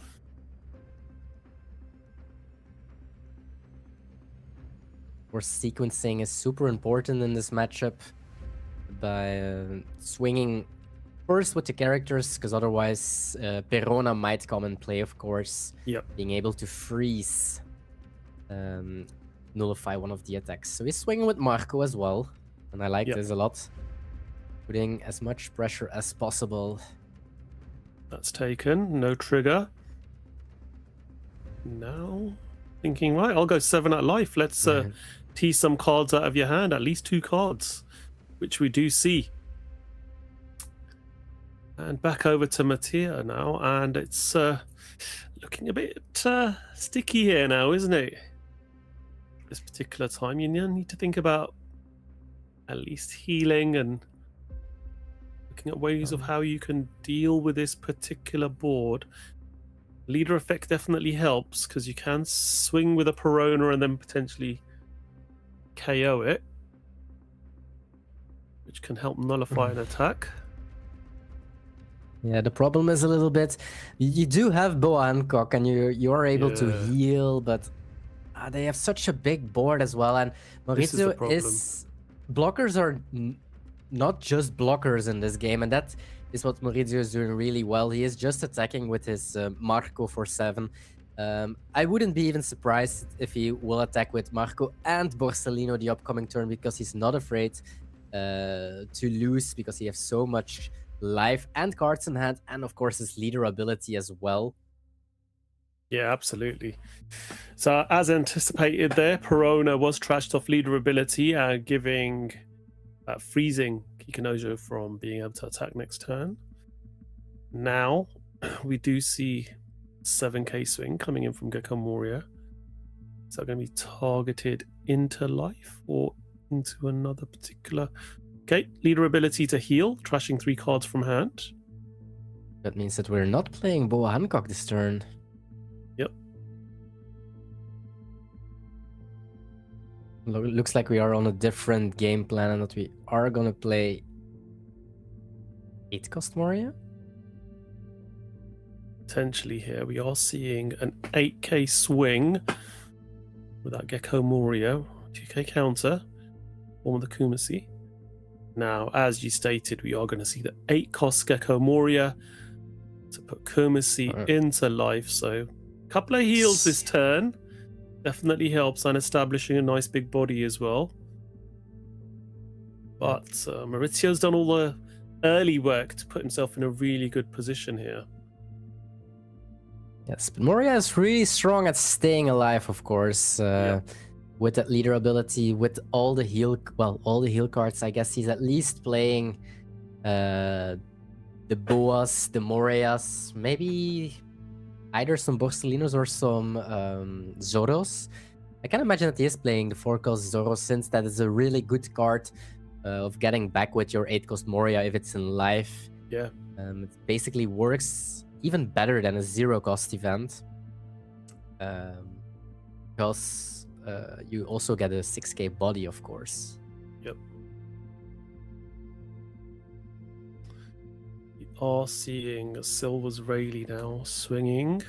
Of course, sequencing is super important in this matchup by swinging first with the characters, because otherwise Perona might come and play, of course. Yep. Being able to freeze, nullify one of the attacks. So he's swinging with Marco as well, and I like this a lot. Putting as much pressure as possible. That's taken, no trigger. Now thinking, right, I'll go 7 at life. Let's tease some cards out of your hand, at least 2 cards, which we do see. And back over to Mattia now, and it's looking a bit sticky here now, isn't it? This particular time, you need to think about at least healing and looking at ways of how you can deal with this particular board. Leader effect definitely helps, because you can swing with a Perona and then potentially KO it, which can help nullify an attack. Yeah, the problem is a little bit, you do have Boa Hancock and you are able to Yeah. heal, but they have such a big board as well. And This is the Maurizio problem. blockers are not just blockers in this game, and that is what Maurizio is doing really well. He is just attacking with his Marco for 7. I wouldn't be even surprised if he will attack with Marco and Borsellino the upcoming turn, because he's not afraid to lose, because he has so much life and cards in hand, and of course his leader ability as well. Yeah, absolutely. So as anticipated there, Perona was trashed off leader ability, giving freezing Kikinojo from being able to attack next turn. Now we do see 7k swing coming in from Gecko Moria. Is that going to be targeted into life or into another particular? Okay, leader ability to heal, trashing 3 cards from hand. That means that we're not playing Boa Hancock this turn. Yep. Looks like we are on a different game plan, and that we are gonna play 8-cost Moria. Potentially here we are seeing an 8k swing with that Gecko Moria, 2k counter, form of the Kumasi. Now, as you stated, we are going to see the 8-cost Gecko Moria to put Kumasi into life. So a couple of heals this turn definitely helps, and establishing a nice big body as well. But Maurizio's done all the early work to put himself in a really good position here. Yes, but Moria is really strong at staying alive, of course. With that leader ability, with all the heal, all the heal cards. I guess he's at least playing the Boas, the Morias, maybe either some Borsellinos or some Zoros. I can imagine that he is playing the 4-cost Zoros, since that is a really good card of getting back with your 8-cost Moria if it's in life. Yeah. It basically works even better than a 0-cost event. Because you also get a 6k body, of course. Yep. We are seeing a Silver's Rayleigh now swinging.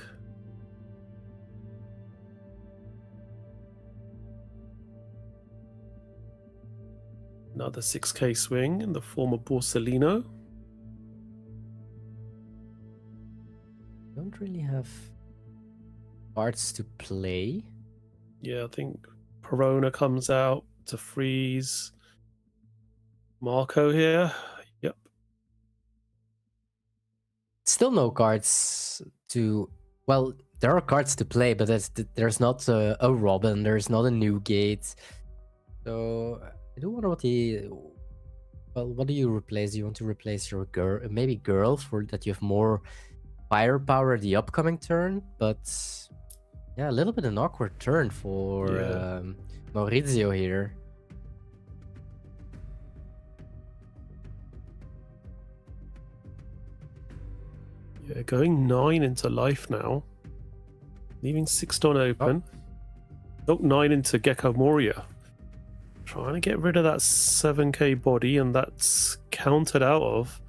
Another 6k swing in the form of Borsellino. Don't really have cards to play. Yeah, I think Perona comes out to freeze Marco here. Yep. Still no cards to... Well, there are cards to play, but there's not a Robin, there's not a Newgate. So I do wonder what he... Well, what do you replace? Do you want to replace your girl? Maybe girl, for that you have more firepower the upcoming turn, but... Yeah, a little bit an awkward turn for Maurizio here. Yeah, going 9 into life now. Leaving 6 on open. Oh, 9 into Gecko Moria. Trying to get rid of that 7k body, and that's countered out of.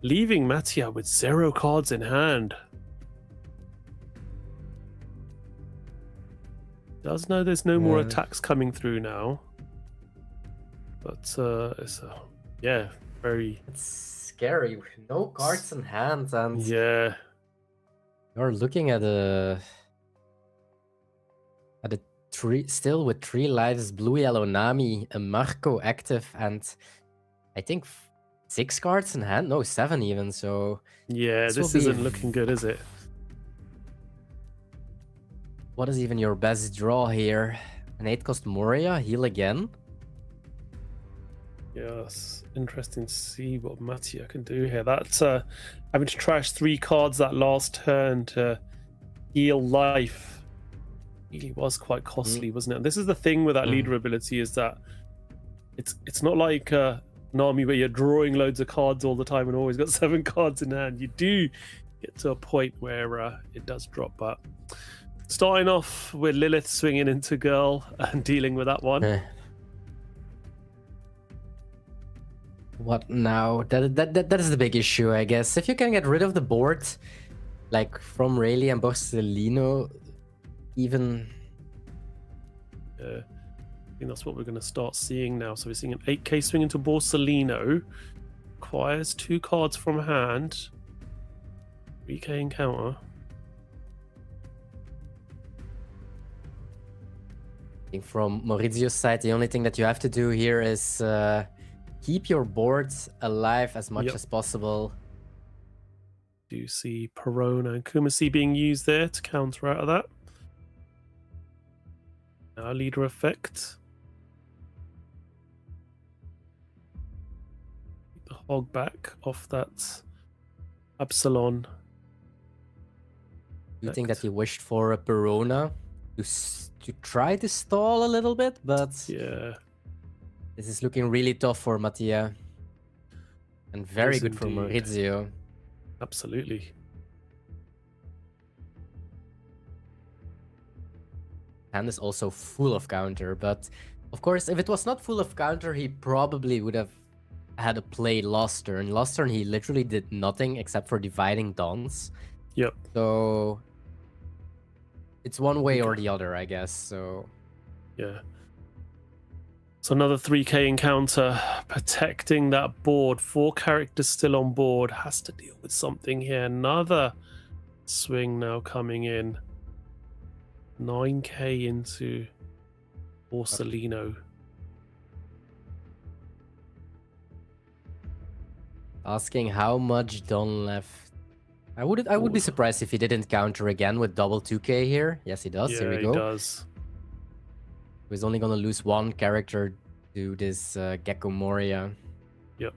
Leaving Mattia with 0 cards in hand. Does know there's no more attacks coming through now, but it's very. It's scary. No cards in hand, and yeah, you're looking at a 3, still with 3 lives, blue yellow Nami, a Marco active, and I think 6 cards in hand. No, 7 even. So yeah, this isn't looking good, is it? What is even your best draw here? An 8-cost Moria, heal again? Yeah, it's interesting to see what Mattia can do here. That's having to trash 3 cards that last turn to heal life. Really was quite costly, wasn't it? And this is the thing with that leader ability, is that it's not like an army where you're drawing loads of cards all the time and always got 7 cards in hand. You do get to a point where it does drop, but starting off with Lilith swinging into girl and dealing with that one. What now? That is the big issue, I guess. If you can get rid of the board, like from Rayleigh and Borsellino, even. I think that's what we're going to start seeing now. So we're seeing an 8k swing into Borsellino. Requires 2 cards from hand. 3k encounter. I think from Maurizio's side, the only thing that you have to do here is keep your boards alive as much as possible. Do you see Perona and Kumasi being used there to counter out of that? Now leader effect. The hog back off that Absalon. You think that he wished for a Perona to try to stall a little bit, but Yeah. this is looking really tough for Mattia. And very Yes, good for indeed. Maurizio. Absolutely. Hand is also full of counter, but of course, if it was not full of counter, he probably would have had a play last turn. Last turn, he literally did nothing except for dividing dons. Yep. So it's one way or Okay. the other, I guess. So Yeah. So another 3k encounter, protecting that board. 4 characters still on board. Has to deal with something here. Another swing now coming in. 9k into Borsellino. asking how much don left. I would be surprised if he didn't counter again with double 2k here. Yes, he does. Yeah, Here we he go. does. He's only gonna lose 1 character to this Gecko Moria. Yep.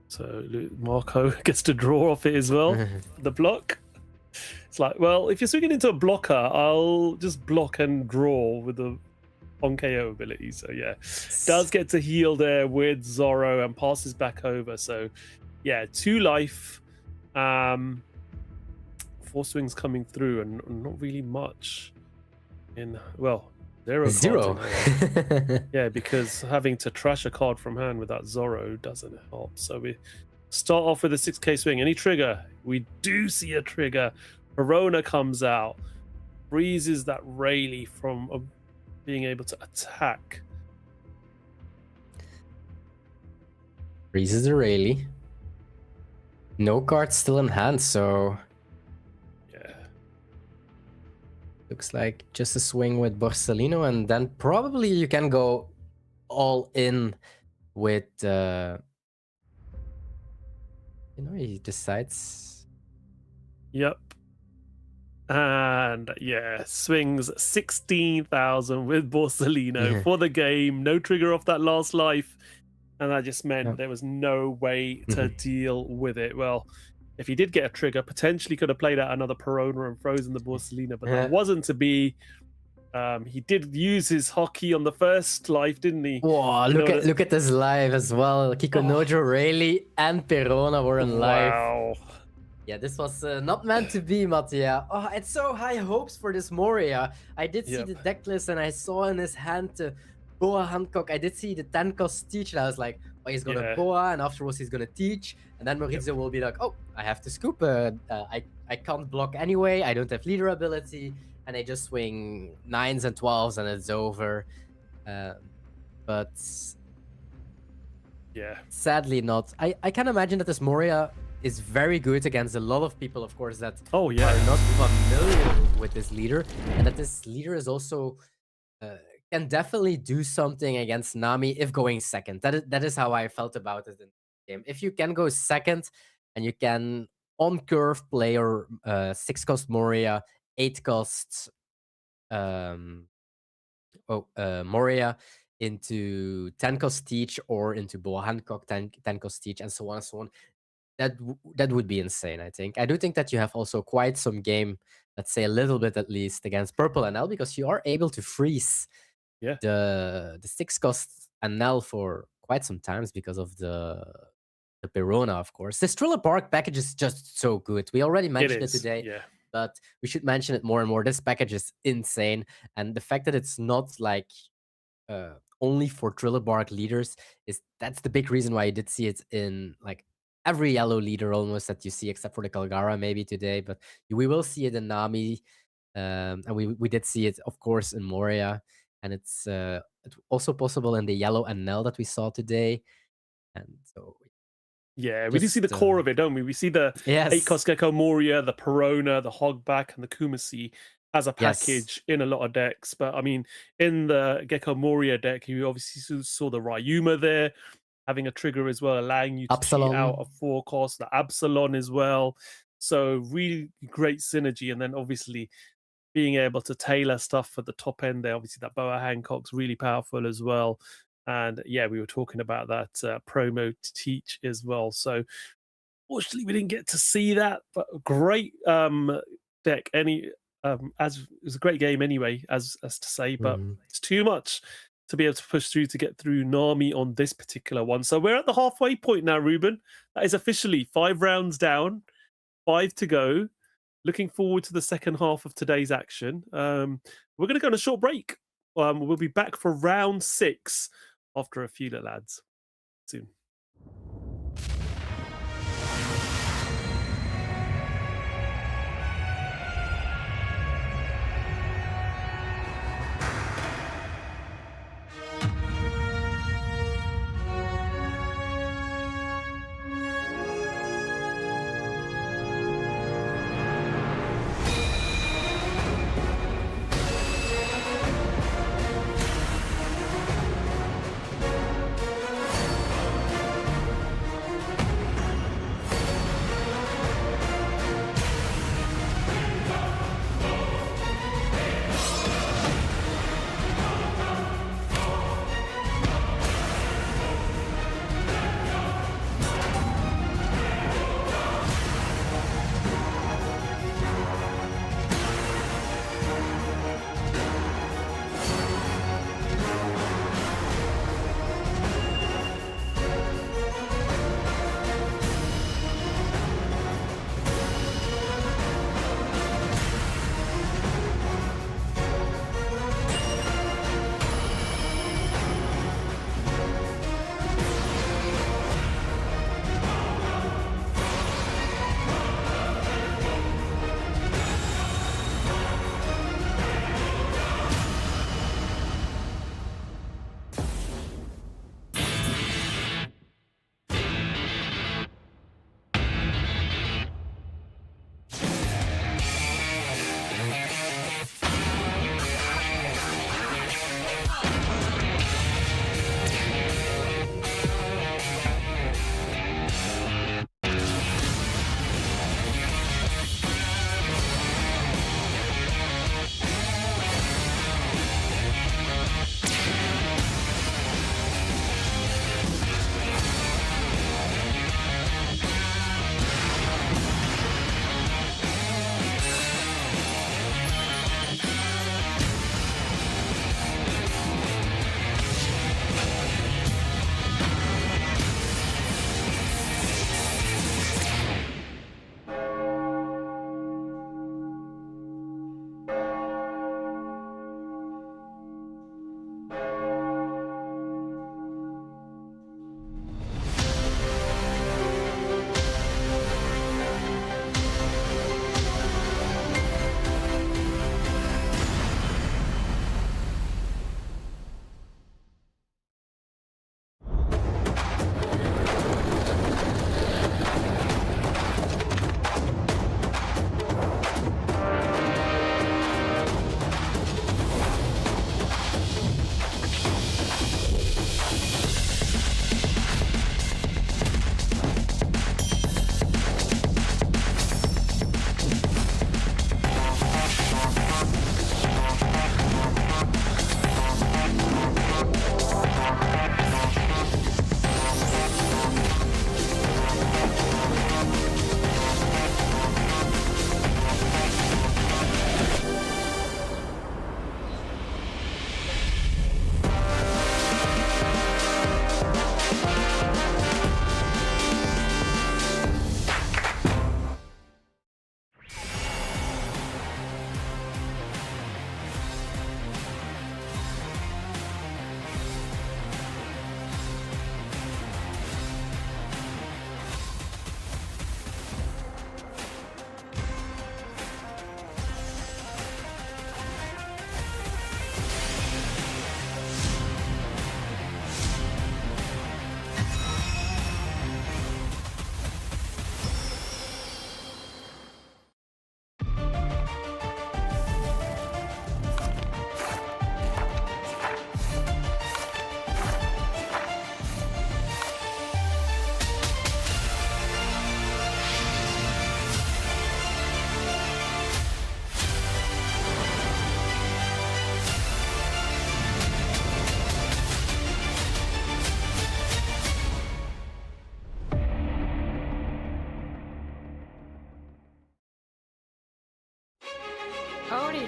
So Marco gets to draw off it as well. The block. It's like, well, if you're swinging into a blocker, I'll just block and draw with the on KO ability. So yeah, does get to heal there with Zorro and passes back over. So yeah, 2 life. 4 swings coming through and not really much in, well, 0 cards 0. in hand. Yeah, because having to trash a card from hand with that Zorro doesn't help. So we start off with a 6k swing. Any trigger? We do see a trigger. Verona comes out, freezes that Rayleigh from being able to attack. Freezes the Rayleigh. No cards still in hand, so Yeah. looks like just a swing with Borsellino, and then probably you can go all in with he decides. Yep. And yeah, swings 16,000 with Borsellino for the game. No trigger off that last life. And that just meant there was no way to deal with it. Well, if he did get a trigger, potentially could have played out another Perona and frozen the Borsellino, but that wasn't to be. He did use his hockey on the first life, didn't he? Whoa, look at this live as well. Kiko Nojo, Rayleigh, and Perona were in live. Wow. Yeah, this was not meant to be, Mattia. Oh, it's so high hopes for this Moria. I did see the deck list and I saw in his hand Boa Hancock. I did see the 10 cost teach and I was like, oh, he's gonna Boa and afterwards he's gonna teach. And then Maurizio will be like, oh, I have to scoop. I can't block anyway. I don't have leader ability. And I just swing 9s and 12s and it's over. But yeah, sadly not. I can imagine that this Moria is very good against a lot of people, of course, that are not familiar with this leader. And that this leader is also can definitely do something against Nami if going second. That is how I felt about it in the game. If you can go second and you can on curve play your 6 cost Moria, 8 cost Moria into 10 cost teach or into Boa Hancock 10 cost teach and so on and so on. That would be insane, I think. I do think that you have also quite some game, let's say a little bit at least, against Purple NL because you are able to freeze the 6 cost NL for quite some times because of the Perona, of course. The Thriller Park package is just so good. We already mentioned it today, but we should mention it more and more. This package is insane. And the fact that it's not like only for Trillabark leaders. That's the big reason why you did see it in like every yellow leader almost that you see, except for the Kalgara maybe today. But we will see it in Nami, and we did see it, of course, in Moria, and it's also possible in the yellow Anel that we saw today. And so Yeah, we do see the just core of it, don't we? We see the yes, 8-cost Gecko Moria, the Perona, the Hogback, and the Kumasi as a yes, package in a lot of decks. But I mean, in the Gecko Moria deck, you obviously saw the Ryuma there, having a trigger as well, allowing you to cheat out Absalom. a 4-cost, the Absalon as well. So really great synergy. And then obviously being able to tailor stuff for the top end there. Obviously that Boa Hancock's really powerful as well. And yeah, we were talking about that promo to teach as well. So fortunately we didn't get to see that, but a great deck. As it was a great game anyway, as to say, but it's too much to be able to push through to get through Nami on this particular one. So we're at the halfway point now, Ruben. That is officially 5 rounds down, 5 to go. Looking forward to the second half of today's action. We're going to go on a short break. We'll be back for round 6 after a few little ads soon.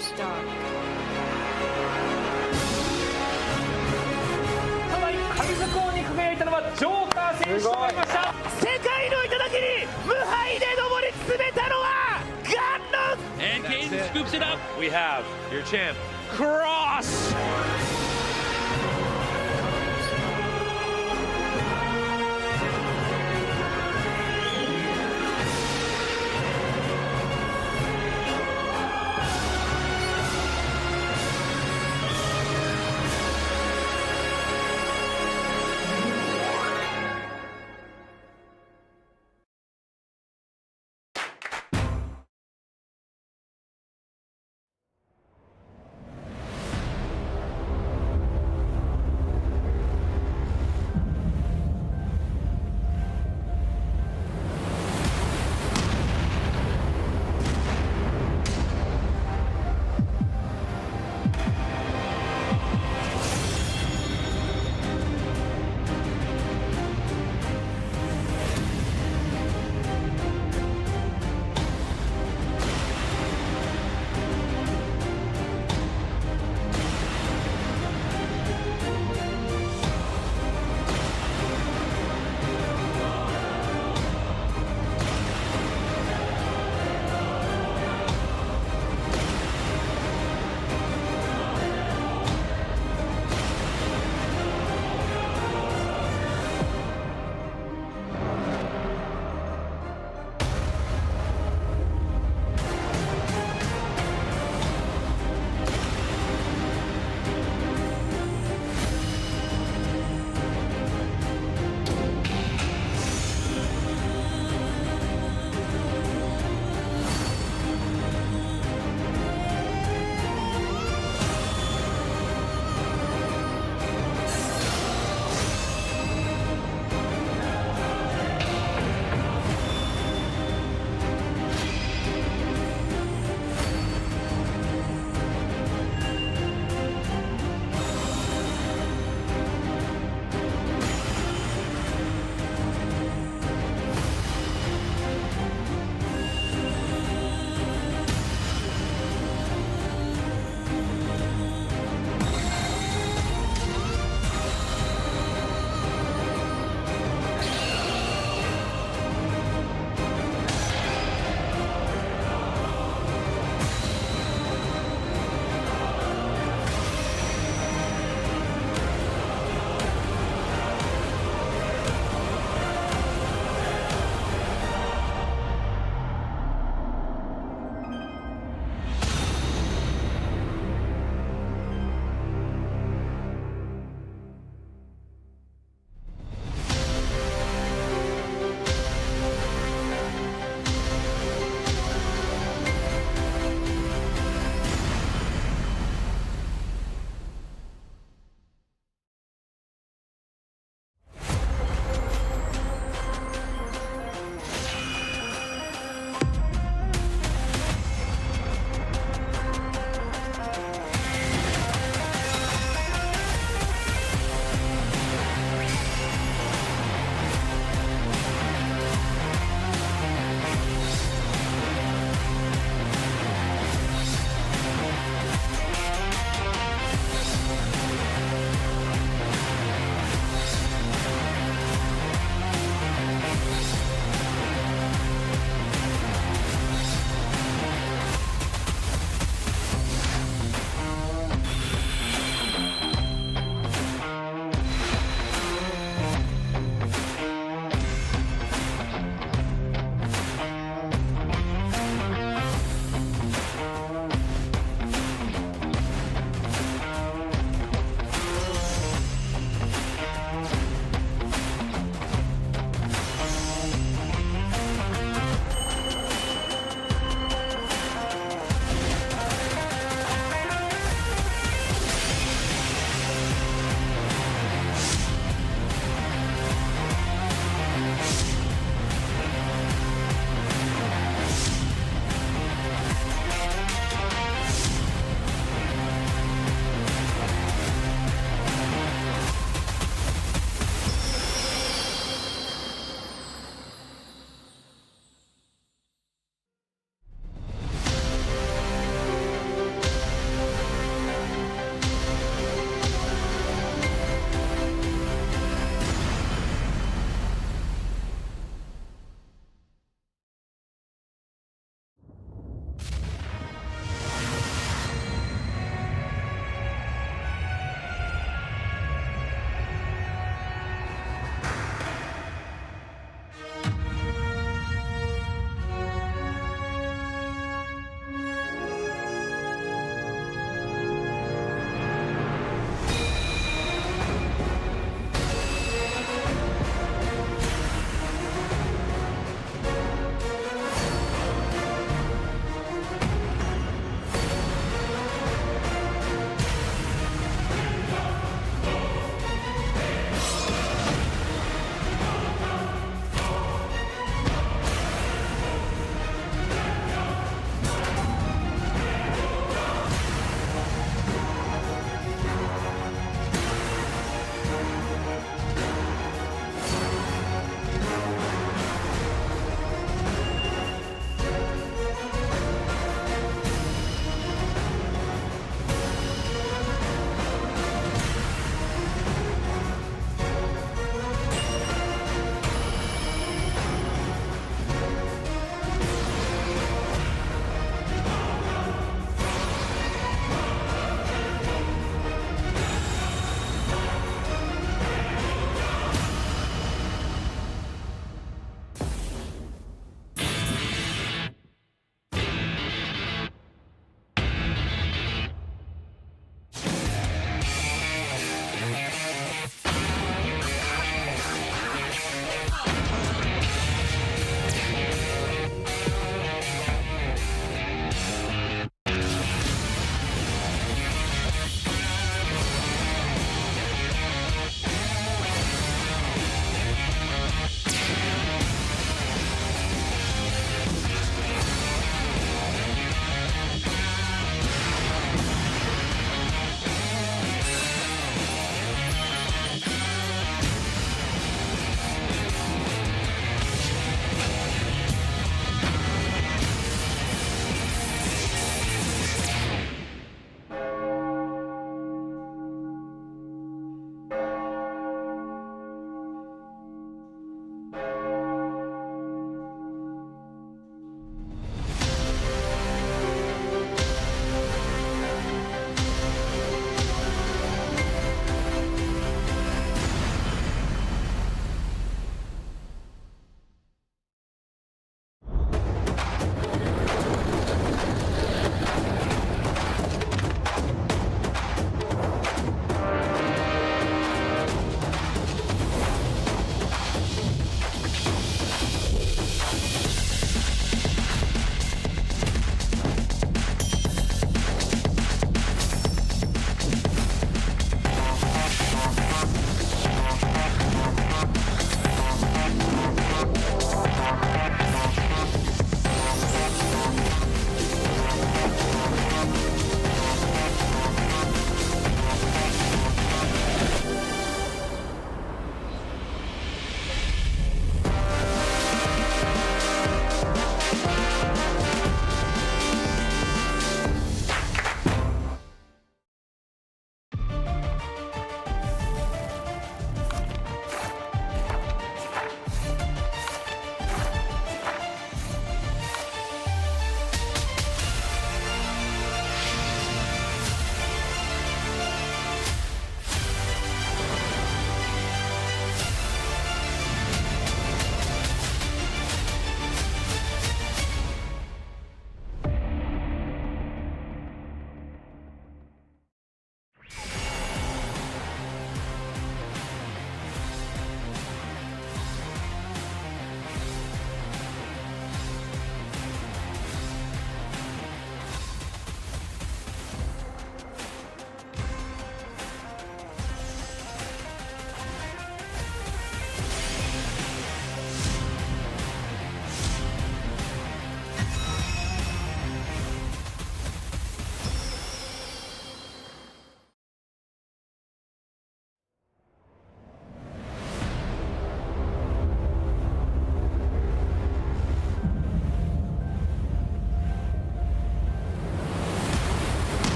start? ただ神図工に輝いたのはジョーカー選手となりました。世界の頂に無敗で上り詰めたのはガンノン And Kane scoops it up. We have your champ, Cross.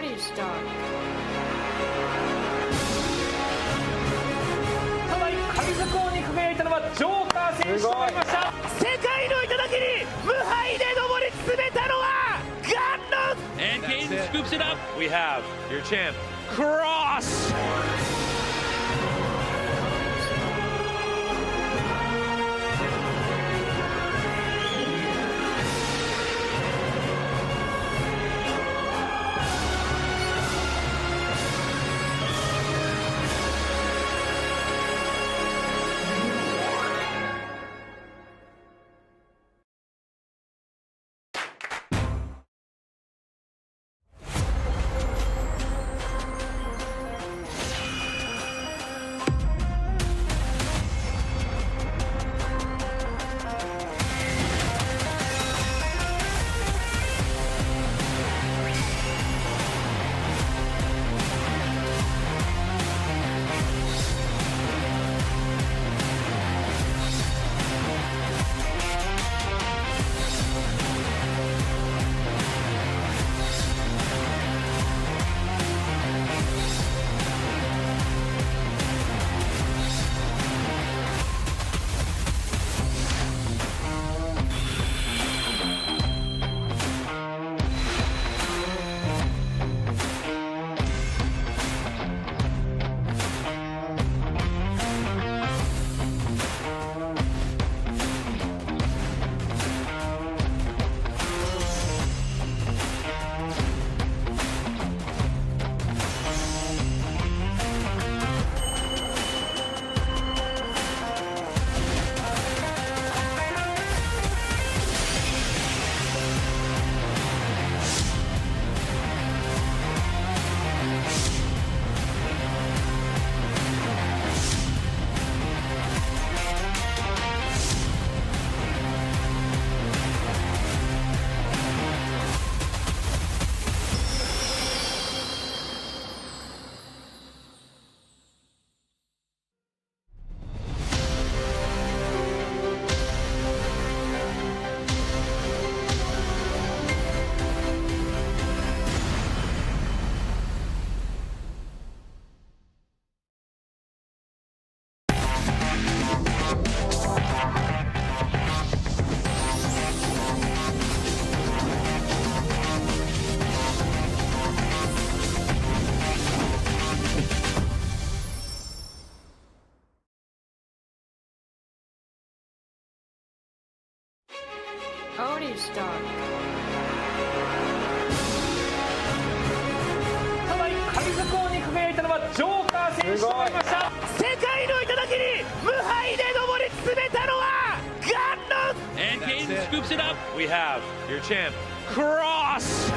Already start. ただ神図工に輝いたのはジョーカー選手となりました。世界の頂に無敗で上り詰めたのはガンノン And Kane scoops it up. We have your champ, Cross. Already start. ただ神図工に輝いたのはジョーカー選手となりました。世界の頂に無敗で上り詰めたのはガンノン And Kane scoops it up. We have your champ, Cross.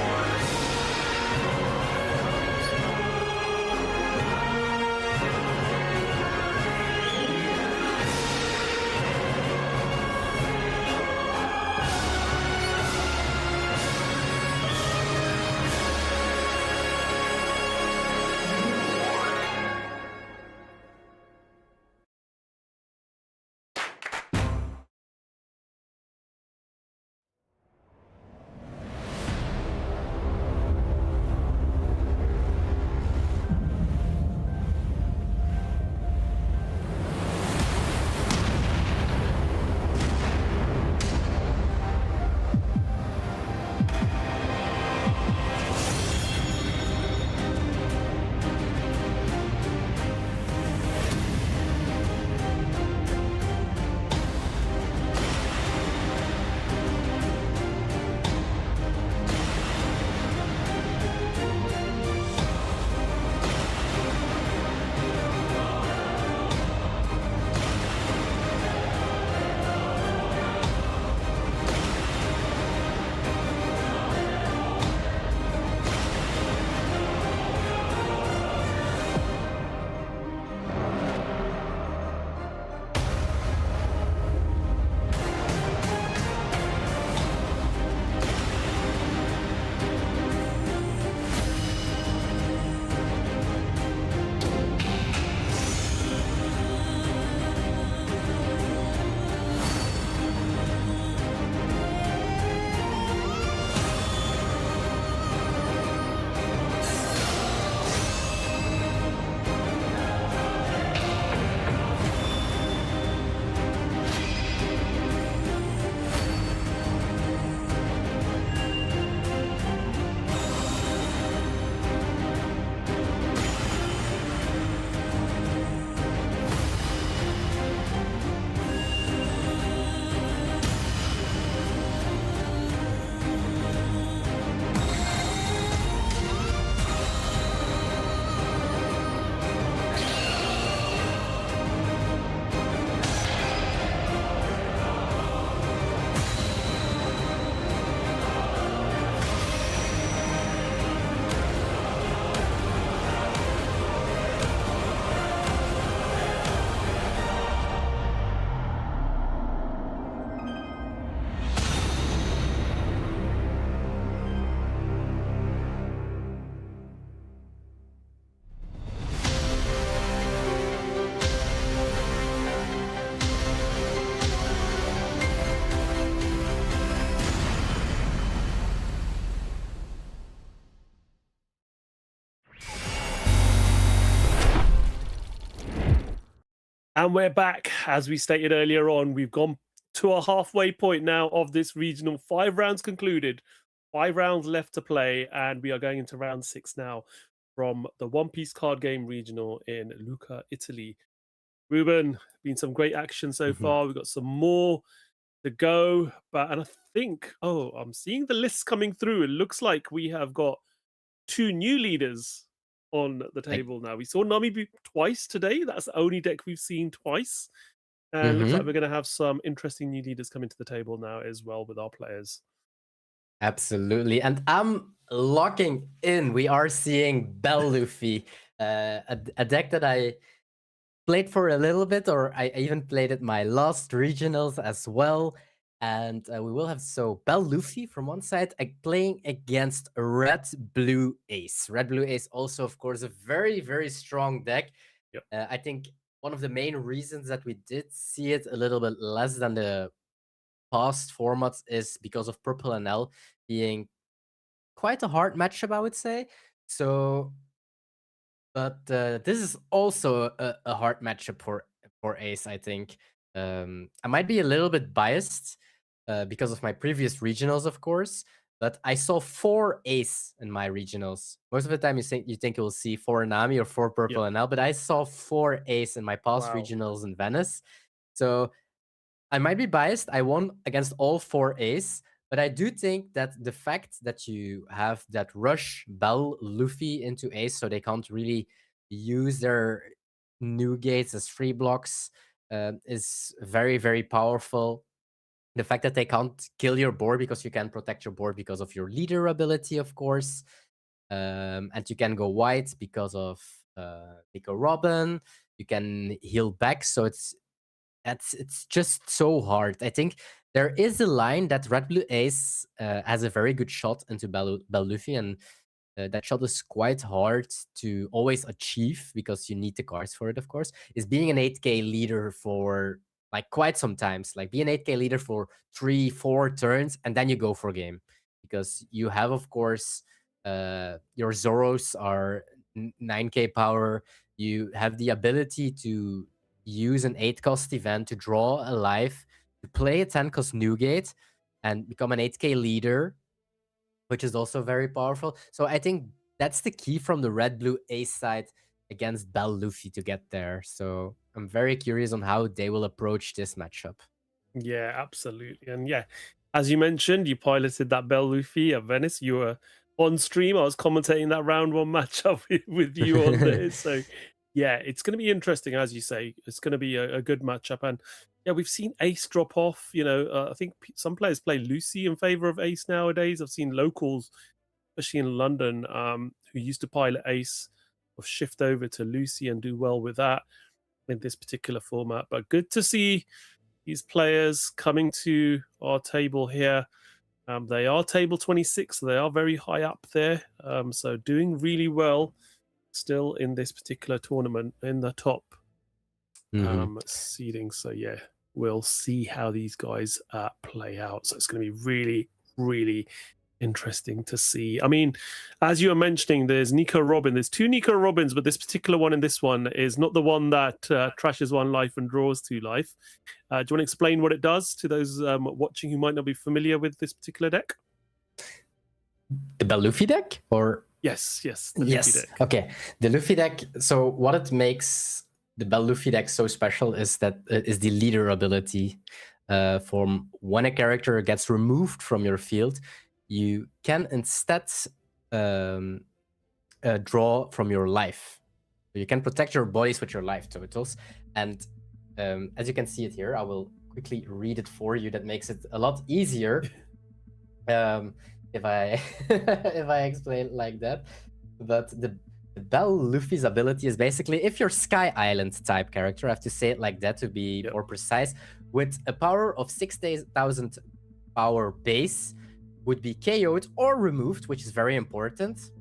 And we're back. As we stated earlier on, we've gone to a halfway point now of this regional. 5 rounds concluded, 5 rounds left to play, and we are going into round 6 now from the One Piece card game regional in Lucca, Italy. Ruben, been some great action so far. We've got some more to go, and I think, I'm seeing the lists coming through. It looks like we have got 2 new leaders on the table now. We saw Nami twice today. That's the only deck we've seen twice. And looks like we're going to have some interesting new leaders coming to the table now as well with our players. Absolutely. And I'm locking in. We are seeing Bell Luffy, a deck that I played for a little bit, or I even played it my last regionals as well. And we will have Bell Luffy from one side playing against Red Blue Ace. Red Blue Ace also, of course, a very, very strong deck. Yep. I think one of the main reasons that we did see it a little bit less than the past formats is because of Purple NL being quite a hard matchup, I would say. But this is also a hard matchup for Ace, I think. I might be a little bit biased because of my previous regionals, of course, but I saw 4 Ace in my regionals. Most of the time you think you'll see 4 Nami or 4 Purple NL, but I saw 4 Ace in my past regionals in Venice. So I might be biased. I won against all 4 Ace, but I do think that the fact that you have that rush Bell Luffy into Ace, so they can't really use their new gates as free blocks, is very, very powerful. The fact that they can't kill your board because you can protect your board because of your leader ability, of course. And you can go white because of Nico Robin. You can heal back, so it's just so hard. I think there is a line that Red Blue Ace has a very good shot into Bell Luffy, and that shot is quite hard to always achieve because you need the cards for it, of course, is being an 8k leader for like quite some times. Like be an 8k leader for 3-4 turns, and then you go for game. Because you have, of course, your Zoros are 9k power. You have the ability to use an 8-cost event to draw a life, to play a 10-cost Newgate, and become an 8k leader, which is also very powerful. So I think that's the key from the Red Blue Ace side against Bell Luffy to get there. So I'm very curious on how they will approach this matchup. Yeah, absolutely. And yeah, as you mentioned, you piloted that Bell Luffy at Venice. You were on stream. I was commentating that round 1 matchup with you on there. So yeah, it's going to be interesting, as you say. It's going to be a good matchup. And yeah, we've seen Ace drop off. You know, I think some players play Lucy in favor of Ace nowadays. I've seen locals, especially in London, who used to pilot Ace, or shift over to Lucy and do well with that in this particular format. But good to see these players coming to our table here. They are table 26, so they are very high up there. So doing really well still in this particular tournament in the top seeding. So yeah, we'll see how these guys play out. So it's going to be really, really interesting to see. I mean, as you were mentioning, there's Nico Robin. There's 2 Nico Robins, but this particular one in this one is not the one that trashes 1 life and draws 2 life. Do you want to explain what it does to those watching who might not be familiar with this particular deck? The Bell Luffy deck? Or Yes, the Luffy deck. Okay, the Luffy deck. So what it makes the Bell Luffy deck so special is that is the leader ability. From when a character gets removed from your field, you can instead draw from your life. So you can protect your bodies with your life totals. And as you can see it here, I will quickly read it for you. That makes it a lot easier. If I if I explain it like that. But the Bell Luffy's ability is basically, if you're Sky Island type character, I have to say it like that to be more precise, with a power of 6,000 power base, would be KO'd or removed, which is very important,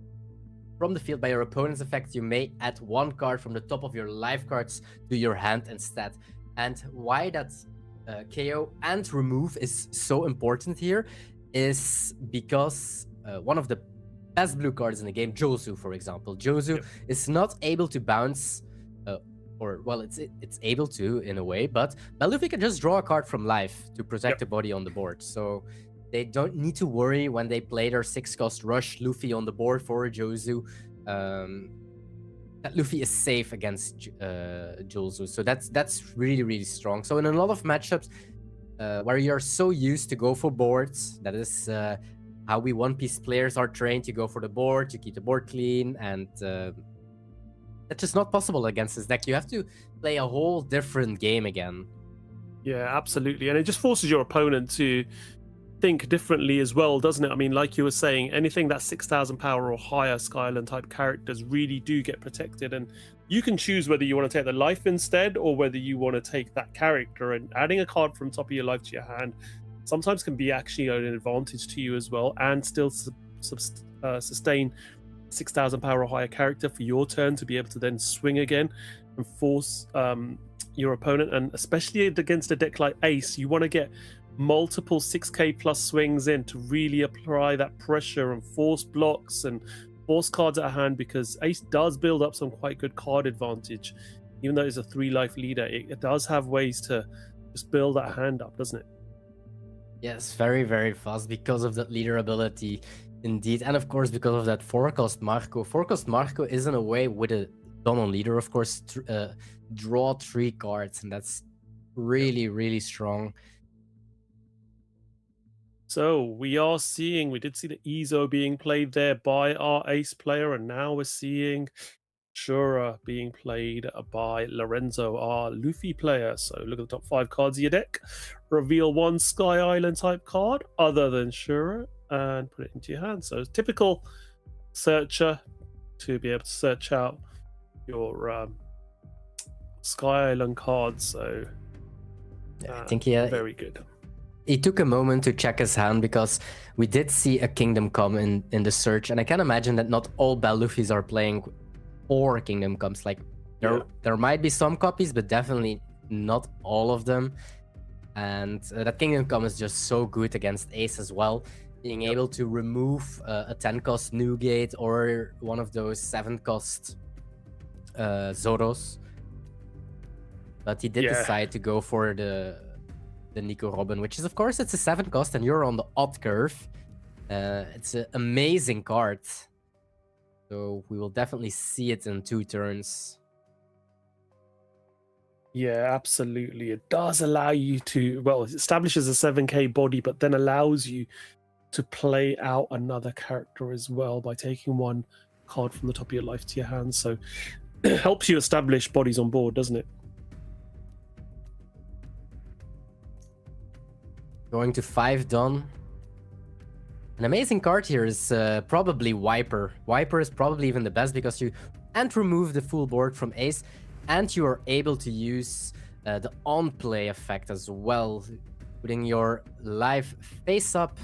from the field by your opponent's effect. You may add 1 card from the top of your life cards to your hand instead. And why that KO and remove is so important here is because one of the best blue cards in the game, Jozu, for example. Jozu is not able to bounce or well, it's able to in a way, but Luffy can just draw a card from life to protect the body on the board. So they don't need to worry when they play their 6-cost rush Luffy on the board for a Jozu. That Luffy is safe against Jozu. So that's really, really strong. So in a lot of matchups where you're so used to go for boards, that is how we One Piece players are trained to go for the board, to keep the board clean, and that's just not possible against this deck. You have to play a whole different game again. Yeah, absolutely. And it just forces your opponent to think differently as well, doesn't it? I mean, like you were saying, anything that's 6,000 power or higher Sky Island type characters really do get protected, and you can choose whether you want to take the life instead or whether you want to take that character. And adding a card from top of your life to your hand sometimes can be actually an advantage to you as well, and still sustain 6,000 power or higher character for your turn to be able to then swing again and force your opponent. And especially against a deck like Ace, you want to get multiple 6k plus swings in to really apply that pressure and force blocks and force cards at hand, because Ace does build up some quite good card advantage. Even though it's a 3-life leader, it does have ways to just build that hand up, doesn't it? Yes, very, very fast because of that leader ability, indeed. And of course, because of that 4-cost Marco. 4-cost Marco is in a way with a Donon leader, of course, draw 3 cards, and that's really, really strong. So we did see the Ezo being played there by our Ace player, and now we're seeing Shura being played by Lorenzo, our Luffy player. So look at the top 5 cards of your deck. Reveal 1 Sky Island type card other than Shura and put it into your hand. So typical searcher to be able to search out your Sky Island cards. So I think very good. He took a moment to check his hand because we did see a Kingdom Come in the search, and I can imagine that not all Bell Luffys are playing 4 Kingdom Comes. Like there might be some copies, but definitely not all of them. And that Kingdom Come is just so good against Ace as well. Being able to remove a 10-cost Newgate or one of those 7-cost Zoros. But he did decide to go for the Nico Robin, which is, of course, it's a 7-cost and you're on the odd curve. It's an amazing card. So we will definitely see it in 2 turns. Yeah, absolutely. It does allow you to, well, it establishes a 7k body, but then allows you to play out another character as well by taking 1 card from the top of your life to your hand. So it helps you establish bodies on board, doesn't it? Going to 5 done. An amazing card here is probably Wiper. Wiper is probably even the best because you can't remove the full board from Ace, and you are able to use the on-play effect as well, putting your life face up.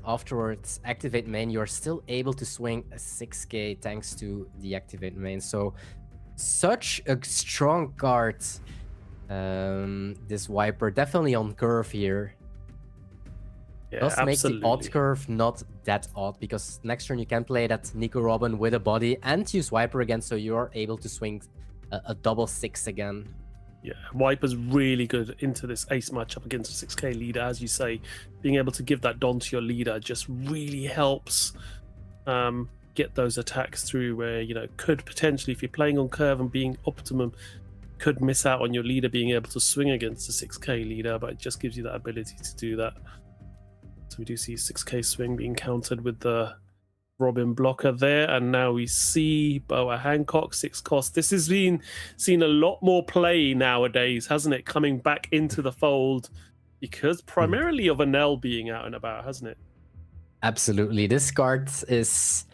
Afterwards, activate main, you are still able to swing a 6k thanks to the activate main. So such a strong card. This Wiper definitely on curve here. Yeah, Does make the odd curve not that odd, because next turn you can play that Nico Robin with a body and use Wiper again, so you are able to swing a double 6 again. Yeah, Wiper's really good into this Ace matchup against a 6k leader, as you say. Being able to give that Don to your leader just really helps get those attacks through where, you know, could potentially, if you're playing on curve and being optimum, could miss out on your leader being able to swing against a 6k leader, but it just gives you that ability to do that. So we do see 6k swing being countered with the Robin blocker there, and now we see Boa Hancock 6-cost. This has been seen a lot more play nowadays, hasn't it? Coming back into the fold because primarily of Anel being out and about, hasn't it? Absolutely. This card is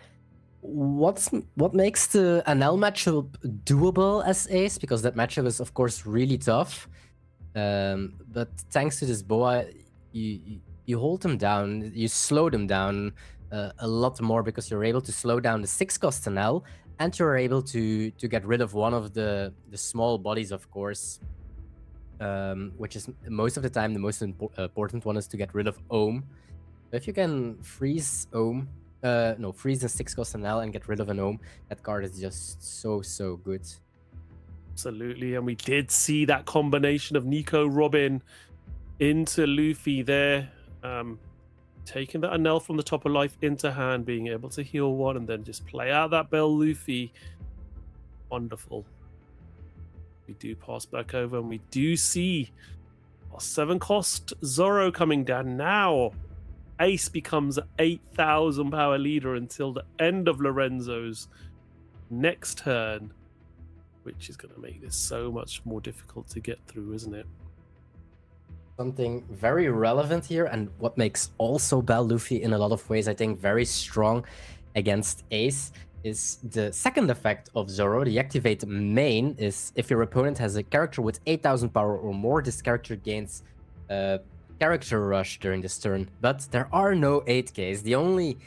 what makes the Anel matchup doable as Ace, because that matchup is of course really tough. But thanks to this Boa, you hold them down, you slow them down a lot more, because you're able to slow down the 6-cost Anel, and you're able to get rid of one of the small bodies, of course, which is most of the time the most important one is to get rid of Ohm. If you can freeze Ohm, no, freeze and 6-cost NL and get rid of an Ohm. That card is just so good. Absolutely, and we did see that combination of Nico Robin into Luffy there, taking that Anel from the top of life into hand, being able to heal one, and then just play out that Bell Luffy. Wonderful. We do pass back over, and we do see our 7-cost Zoro coming down. Now, Ace becomes an 8,000 power leader until the end of Lorenzo's next turn, which is going to make this so much more difficult to get through, isn't it? Something very relevant here, and what makes also Bell Luffy in a lot of ways, I think, very strong against Ace, is the second effect of Zoro. The activate main is if your opponent has a character with 8,000 power or more, this character gains character rush during this turn. But there are no 8Ks. The only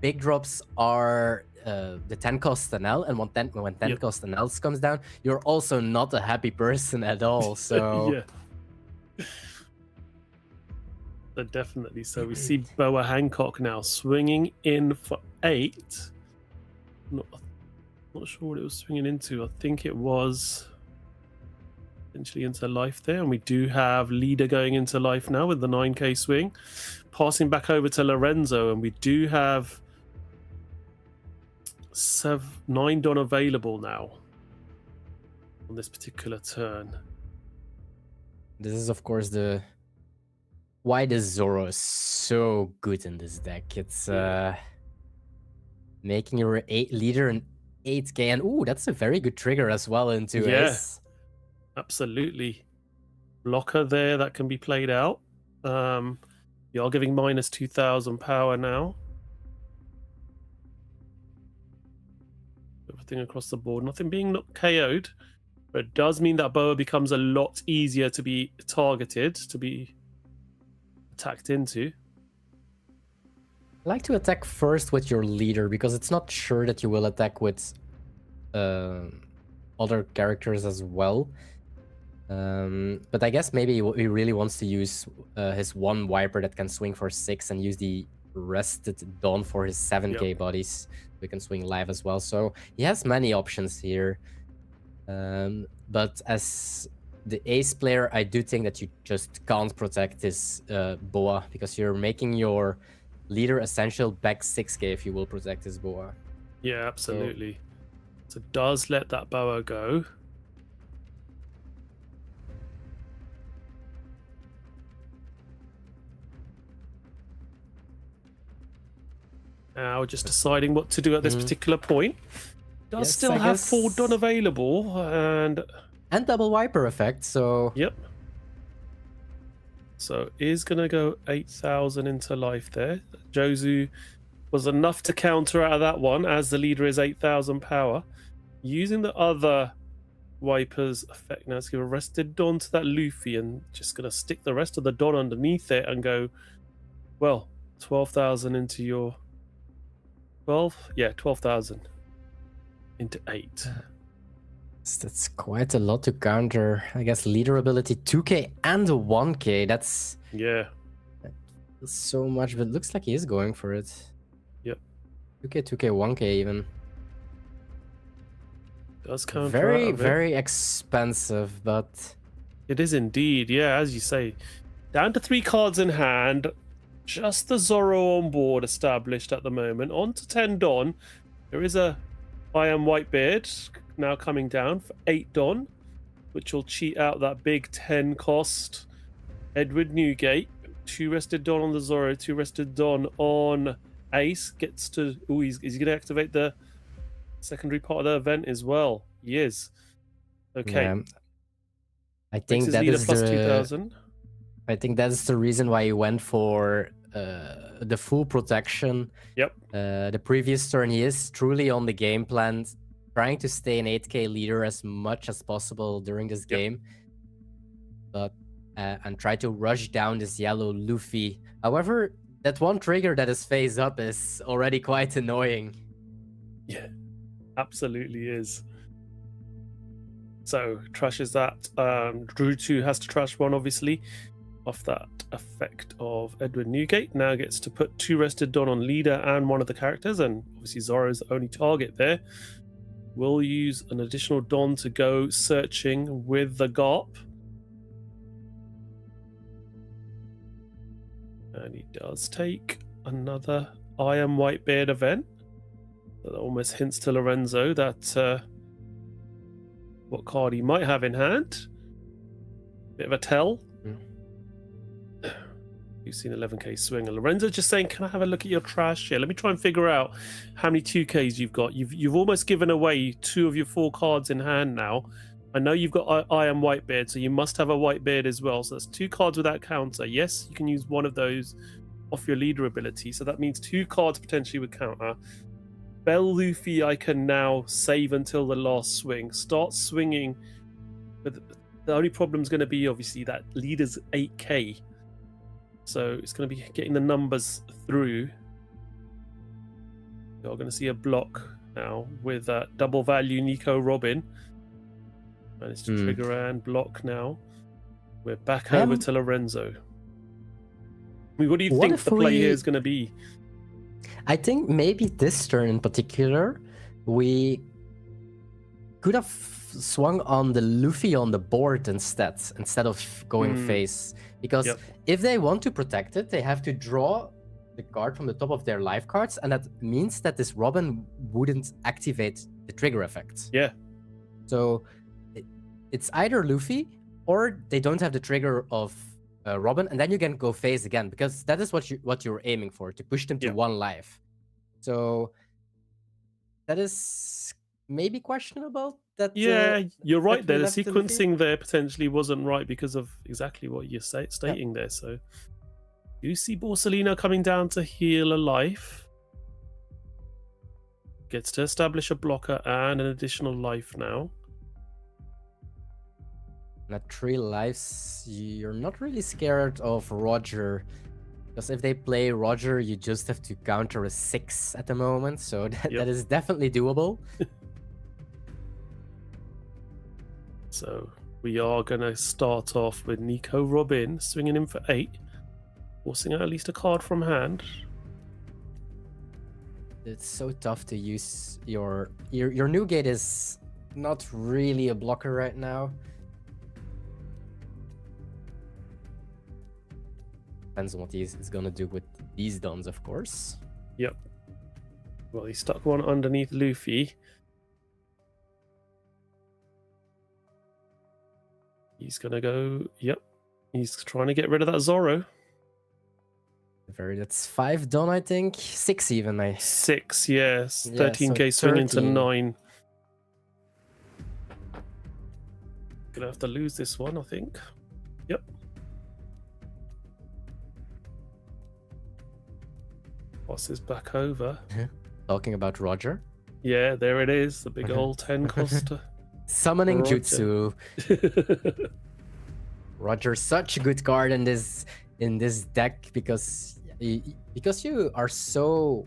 big drops are the 10-cost NL, and when 10-cost NL comes down, you're also not a happy person at all. So yeah. So definitely. So we see Boa Hancock now swinging in for 8. Not sure what it was swinging into. I think it was potentially into life there, and we do have leader going into life now with the 9k swing, passing back over to Lorenzo, and we do have 9 Don available now on this particular turn. this is of course the why this Zoro is so good in this deck. It's making your leader an 8k, and ooh, that's a very good trigger as well into Ace. Absolutely. Blocker there that can be played out. You are giving minus 2,000 power now. Everything across the board. Nothing being KO'd, but it does mean that Boa becomes a lot easier to be targeted, to be attacked into. I like to attack first with your leader, because it's not sure that you will attack with other characters as well. But I guess maybe he really wants to use his one Viper that can swing for 6 and use the rested Dawn for his 7k bodies. We can swing live as well. So he has many options here. But as the Ace player, I do think that you just can't protect this Boa, because you're making your leader essential back 6k if you will protect his Boa. Yeah, absolutely. So does let that Boa go. Now just deciding what to do at this particular point. Does still have full Don available, and double Viper effect, so yep. So is gonna go 8,000 into life there. Jozu was enough to counter out of that one, as the leader is 8,000 power. Using the other Viper's effect now to give a rested Don to that Luffy, and just gonna stick the rest of the Don underneath it and go, well, 12,000 into your 12,000 into 8. That's quite a lot to counter. I guess leader ability 2k and a 1k. That's so much, but it looks like he is going for it. Yep. 2k, 1k even. Does counter very, very expensive, but it is indeed. Yeah, as you say, down to 3 cards in hand. Just the Zoro on board established at the moment. On to 10 Don. There is a I Am Whitebeard now coming down for 8 Don, which will cheat out that big 10 cost Edward Newgate. 2 rested Don on the Zoro, 2 rested Don on Ace. Gets to... Oh, he's going to activate the secondary part of the event as well. He is. Okay. Yeah. I think that is plus 2,000. I think that's the reason why he went for the full protection. Yep. The previous turn, he is truly on the game plan, trying to stay an 8k leader as much as possible during this game, but and try to rush down this yellow Luffy. However, that one trigger that is face up is already quite annoying. Yeah, absolutely is. So trashes that. Drew 2 has to trash one, obviously, off that effect of Edward Newgate. Now gets to put 2 rested Don on leader and one of the characters, and obviously Zoro is the only target there. We'll use an additional Don to go searching with the Garp. And he does take another I Am Whitebeard event. That almost hints to Lorenzo that what card he might have in hand. Bit of a tell. You've seen 11k swing. And Lorenzo just saying, can I have a look at your trash? Yeah, let me try and figure out how many 2ks you've got. You've almost given away 2 of your 4 cards in hand now. I know you've got I Am Whitebeard, so you must have a Whitebeard as well. So that's 2 cards without counter. Yes, you can use one of those off your leader ability. So that means 2 cards potentially with counter. Bell Luffy I can now save until the last swing. Start swinging. But the only problem is going to be obviously that leader's 8k. So it's going to be getting the numbers through. You're going to see a block now with double value Nico Robin. Managed to trigger and block now. We're back over to Lorenzo. I mean, what do you think the play here is going to be? I think maybe this turn in particular, we could have swung on the Luffy on the board instead of going face. Because if they want to protect it, they have to draw the card from the top of their life cards, and that means that this Robin wouldn't activate the trigger effect. Yeah. So it's either Luffy or they don't have the trigger of Robin, and then you can go face again, because that is what you're aiming for, to push them to 1 life. So that is maybe questionable. That you're right there. The sequencing there potentially wasn't right because of exactly what you're stating there. So you see Borsellino coming down to heal a life. Gets to establish a blocker and an additional life now. At 3 lives, you're not really scared of Roger. Because if they play Roger, you just have to counter a 6 at the moment. So that is definitely doable. So we are going to start off with Nico Robin swinging in for 8. Forcing out at least a card from hand. It's so tough to use your Newgate is not really a blocker right now. Depends on what he's going to do with these Dons, of course. Yep. Well, he stuck one underneath Luffy. He's going to go... Yep. He's trying to get rid of that Zoro. That's 5 Don, I think. 6 even. 6, yes. 13k so swing into 9. Gonna have to lose this one, I think. Yep. Boss is back over. Talking about Roger. Yeah, there it is. The big old 10 cost. Summoning Jutsu. Roger's such a good card in this deck because you are so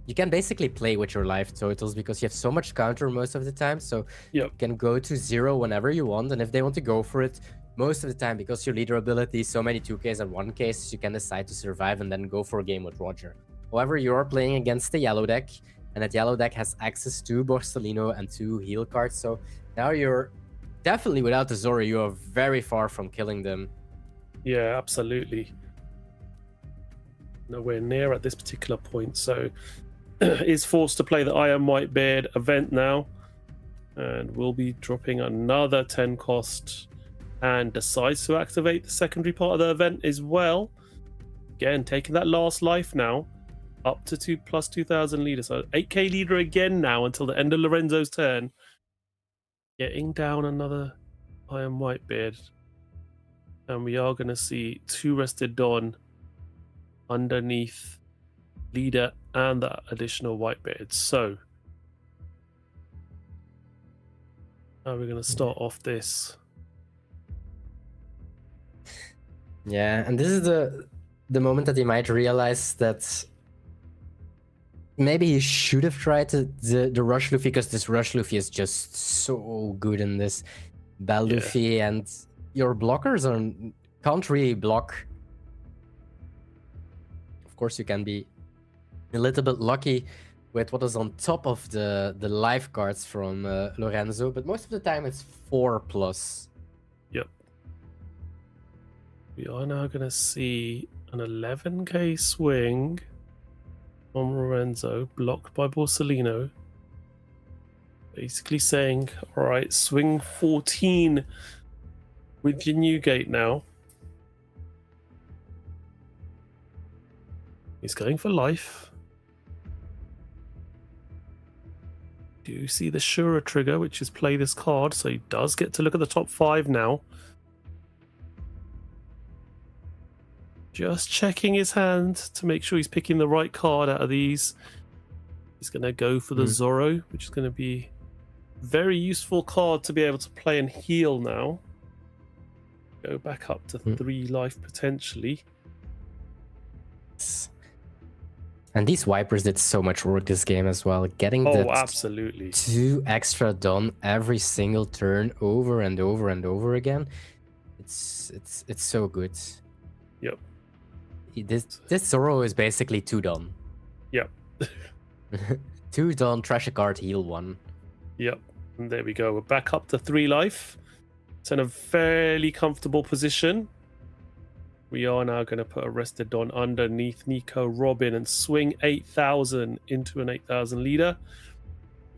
you can basically play with your life totals because you have so much counter most of the time, so you can go to 0 whenever you want, and if they want to go for it most of the time, because your leader ability is so many 2ks and 1ks, you can decide to survive and then go for a game with Roger. However, you are playing against the yellow deck, and that yellow deck has access to Borsellino and 2 heal cards, so now you're definitely, without the Zoro, you are very far from killing them. Yeah, absolutely. Nowhere near at this particular point, so is forced to play the I Am Whitebeard event now, and will be dropping another 10 cost, and decides to activate the secondary part of the event as well. Again, taking that last life now, up to plus 2,000 leader, so 8k leader again now until the end of Lorenzo's turn. Getting down another I Am Whitebeard. And we are going to see 2 rested Dawn underneath leader and that additional Whitebeard. So, how are we going to start off this? Yeah, and this is the moment that he might realize that maybe he should have tried the Rush Luffy, because this Rush Luffy is just so good in this Bell Luffy, and your blockers are can't really block. Of course, you can be a little bit lucky with what is on top of the life cards from Lorenzo, but most of the time it's 4+. Yep. We are now going to see an 11k swing from Lorenzo, blocked by Borsellino. Basically saying, all right, swing 14 with your new gate now. He's going for life. Do you see the Shura trigger, which is play this card, so he does get to look at the top 5 now. Just checking his hand to make sure he's picking the right card out of these. He's going to go for the Zorro, which is going to be a very useful card to be able to play and heal now. Go back up to 3 life potentially. And these wipers did so much work this game as well. Getting the absolutely 2 extra done every single turn over and over and over again. It's so good. Yep. This Zorro is basically 2 done. Yep. 2 done, trash a card, heal 1. Yep. And there we go. We're back up to 3 life. It's in a fairly comfortable position. We are now going to put a Rested Don underneath Nico Robin and swing 8,000 into an 8,000 leader.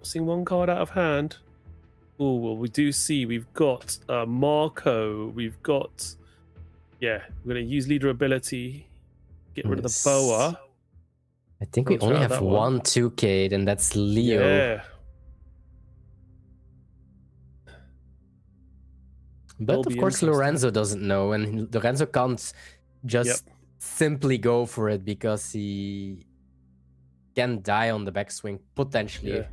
Seeing 1 card out of hand. Oh, well, we do see we've got Marco. We've got, yeah, we're going to use leader ability. Get rid of the Boa. I think we only have one 2K, and that's Leo. Yeah. But of course, Lorenzo doesn't know, and Lorenzo can't just simply go for it because he can die on the backswing, potentially. Yeah.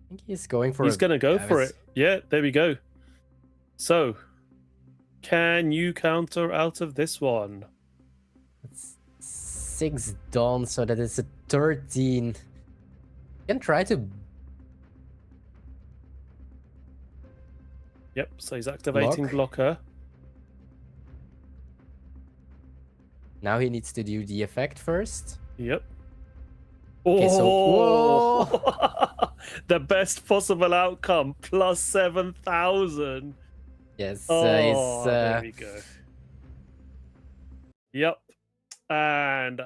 I think he's going for He's going to go for it. Yeah, there we go. So, can you counter out of this one? It's 6 done, so that is a 13. You can try to... Yep, so he's activating blocker. Now he needs to do the effect first. Yep. Okay, Oh, so... the best possible outcome, plus 7,000. Yes, there we go. Yep. And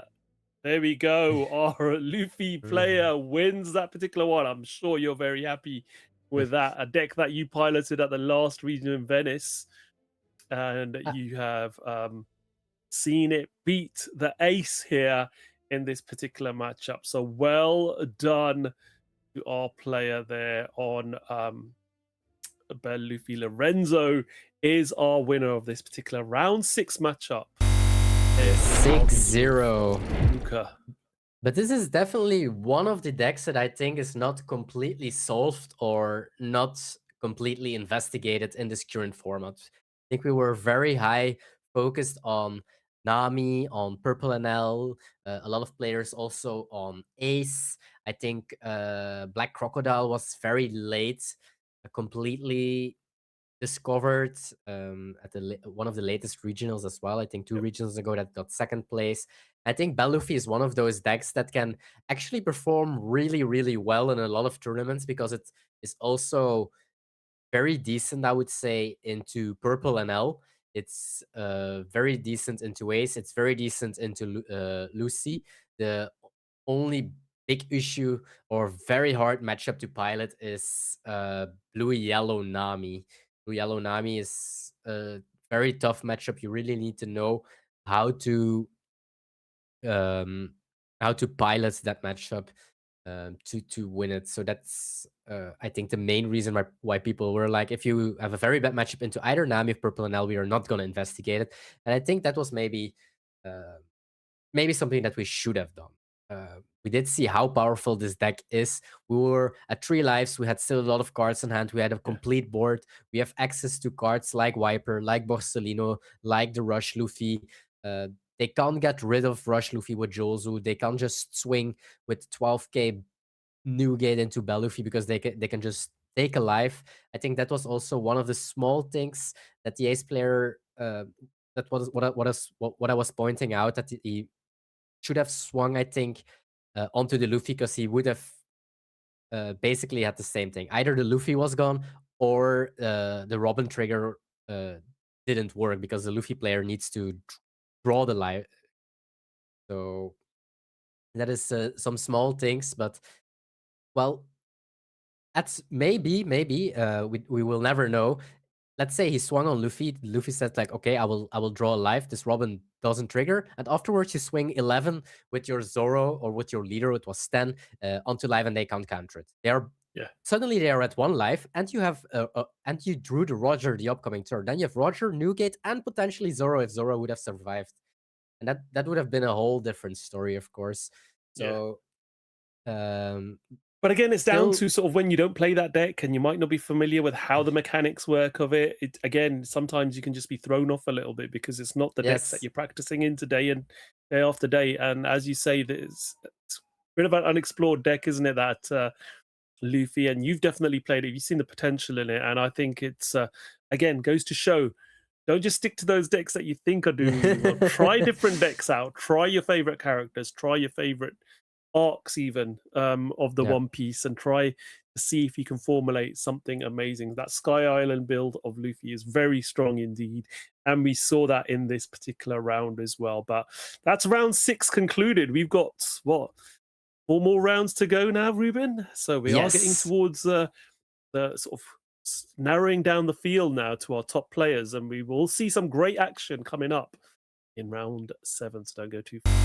there we go. Our Luffy player wins that particular one. I'm sure you're very happy with that. A deck that you piloted at the last region in Venice. And you have seen it beat the ace here in this particular matchup. So well done to our player there on Bel Luffy. Lorenzo is our winner of this particular round 6 matchup. 6-0. Lucca. But this is definitely one of the decks that I think is not completely solved or not completely investigated in this current format. I think we were very high focused on Nami, on Purple NL, a lot of players also on Ace. I think Black Crocodile was very late, completely discovered at one of the latest regionals as well. I think 2 regionals ago that got 2nd place. I think Bel Luffy is one of those decks that can actually perform really, really well in a lot of tournaments because it is also very decent, I would say, into Purple NL. It's very decent into Ace. It's very decent into Lucy. The only big issue or very hard matchup to pilot is Blue-Yellow Nami. Blue-Yellow Nami is a very tough matchup. You really need to know how to pilot that matchup to win it. So that's I think the main reason why people were like, if you have a very bad matchup into either Nami or Purple NL, we are not going to investigate it. And I think that was maybe something that we should have done. We did see how powerful this deck is. We were at 3 lives. We had still a lot of cards in hand. We had a complete board. We have access to cards like Viper, like Borsellino, like the Rush Luffy. They can't get rid of Rush Luffy with Jozu. They can't just swing with 12k new gate into Bel Luffy because they can just stake alive. I think that was also one of the small things that the ace player that was what I was pointing out, that he should have swung, I think, onto the Luffy, because he would have basically had the same thing. Either the Luffy was gone or the Robin trigger didn't work, because the Luffy player needs to draw the life. So that is some small things, but well, that's maybe we will never know. Let's say he swung on Luffy. Luffy said like, okay, I will draw a life. This Robin doesn't trigger, and afterwards you swing 11 with your Zoro or with your leader. It was 10 onto life, and they can't counter it. They are suddenly they are at 1 life, and you have and you drew the Roger the upcoming turn. Then you have Roger, Newgate, and potentially Zoro if Zoro would have survived, and that would have been a whole different story, of course. So. But again, it's down to sort of when you don't play that deck and you might not be familiar with how the mechanics work of it. Again, sometimes you can just be thrown off a little bit because it's not the decks that you're practicing in day after day. And as you say, it's a bit of an unexplored deck, isn't it? That Luffy, and you've definitely played it. You've seen the potential in it. And I think it's, again, goes to show, don't just stick to those decks that you think are doing really well. Try different decks out. Try your favorite characters. Try your favorite arcs even of the One Piece, and try to see if you can formulate something amazing. That Sky Island build of Luffy is very strong indeed, and we saw that in this particular round as well. But that's round 6 concluded. We've got what, 4 more rounds to go now, Ruben? So we are getting towards the sort of narrowing down the field now to our top players, and we will see some great action coming up in round 7, so don't go too far.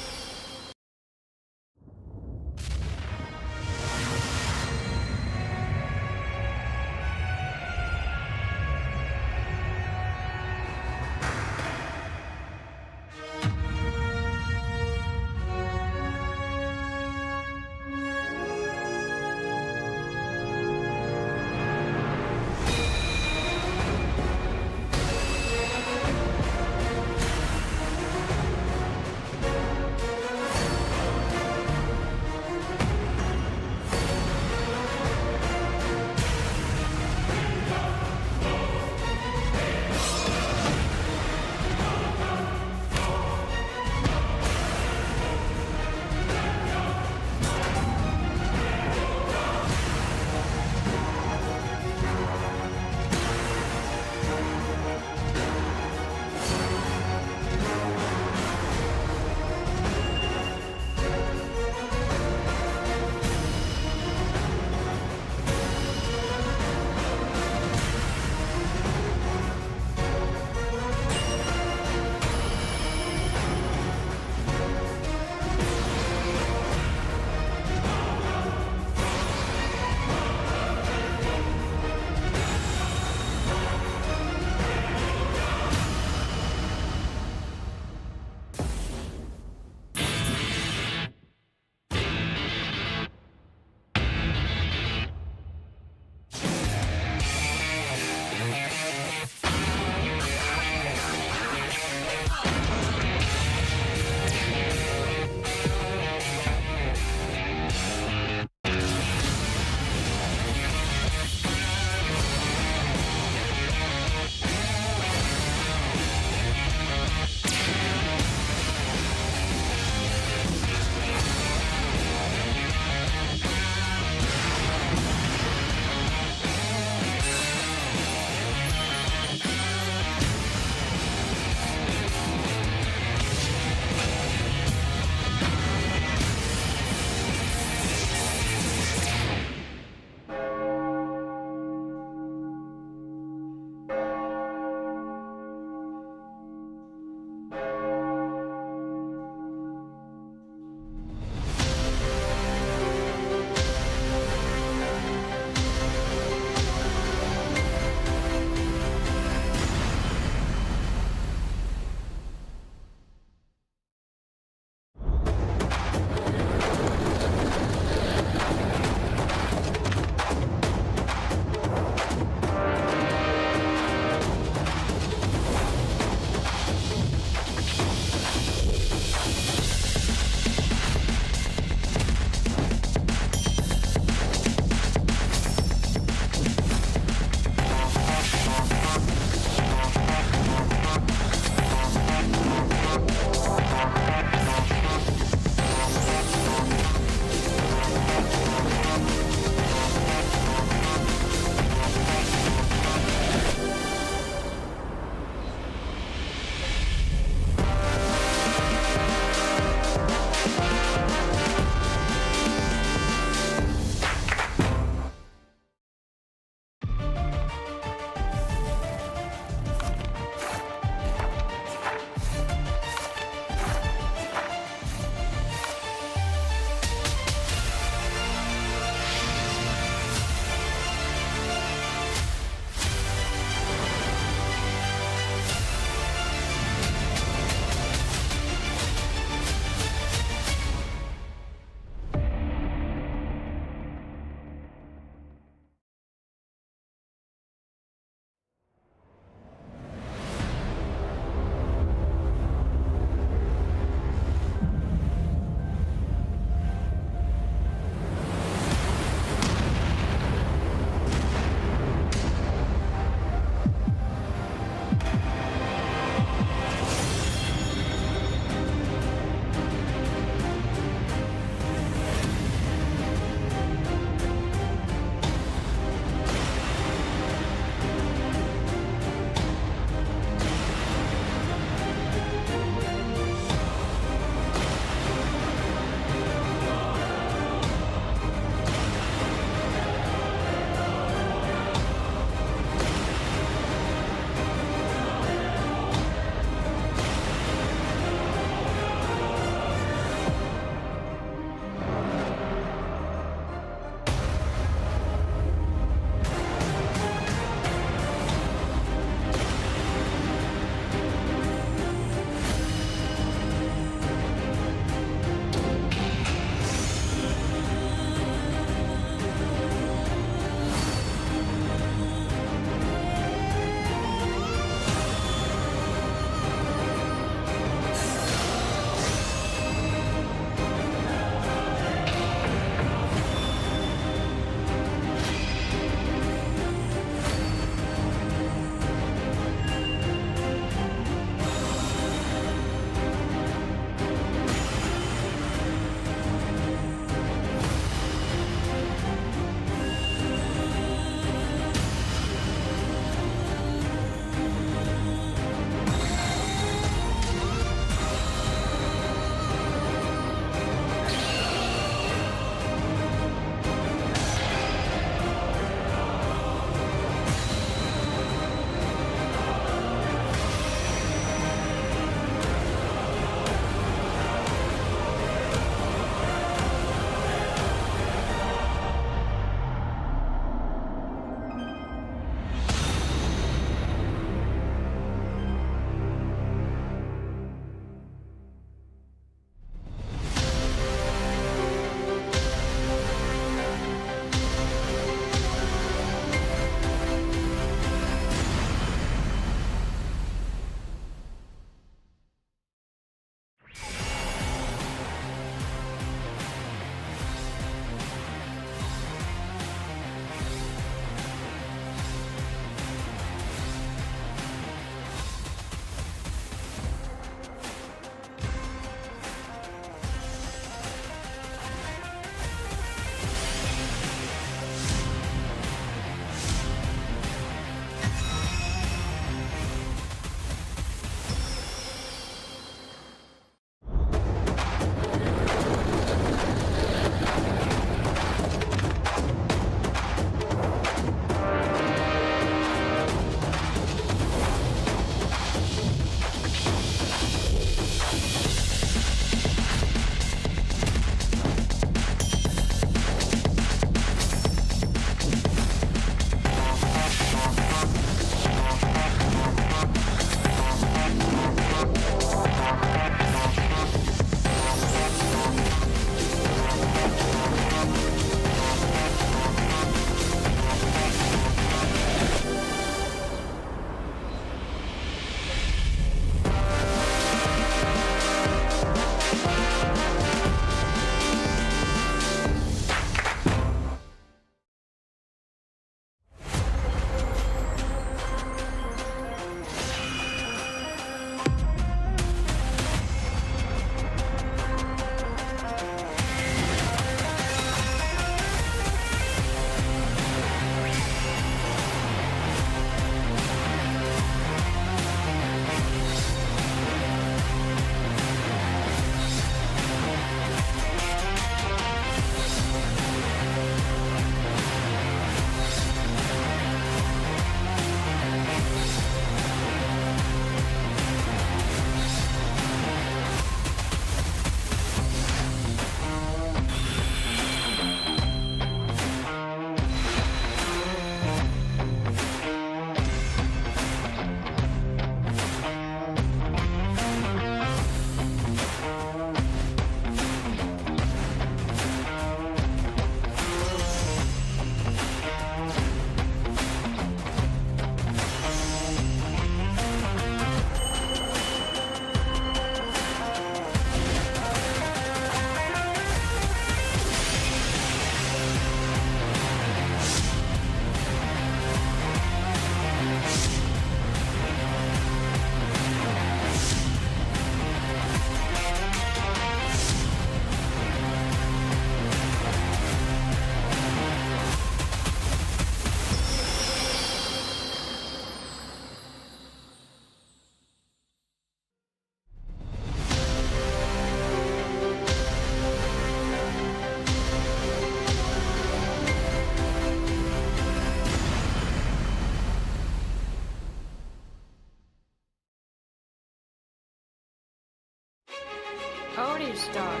How do you start?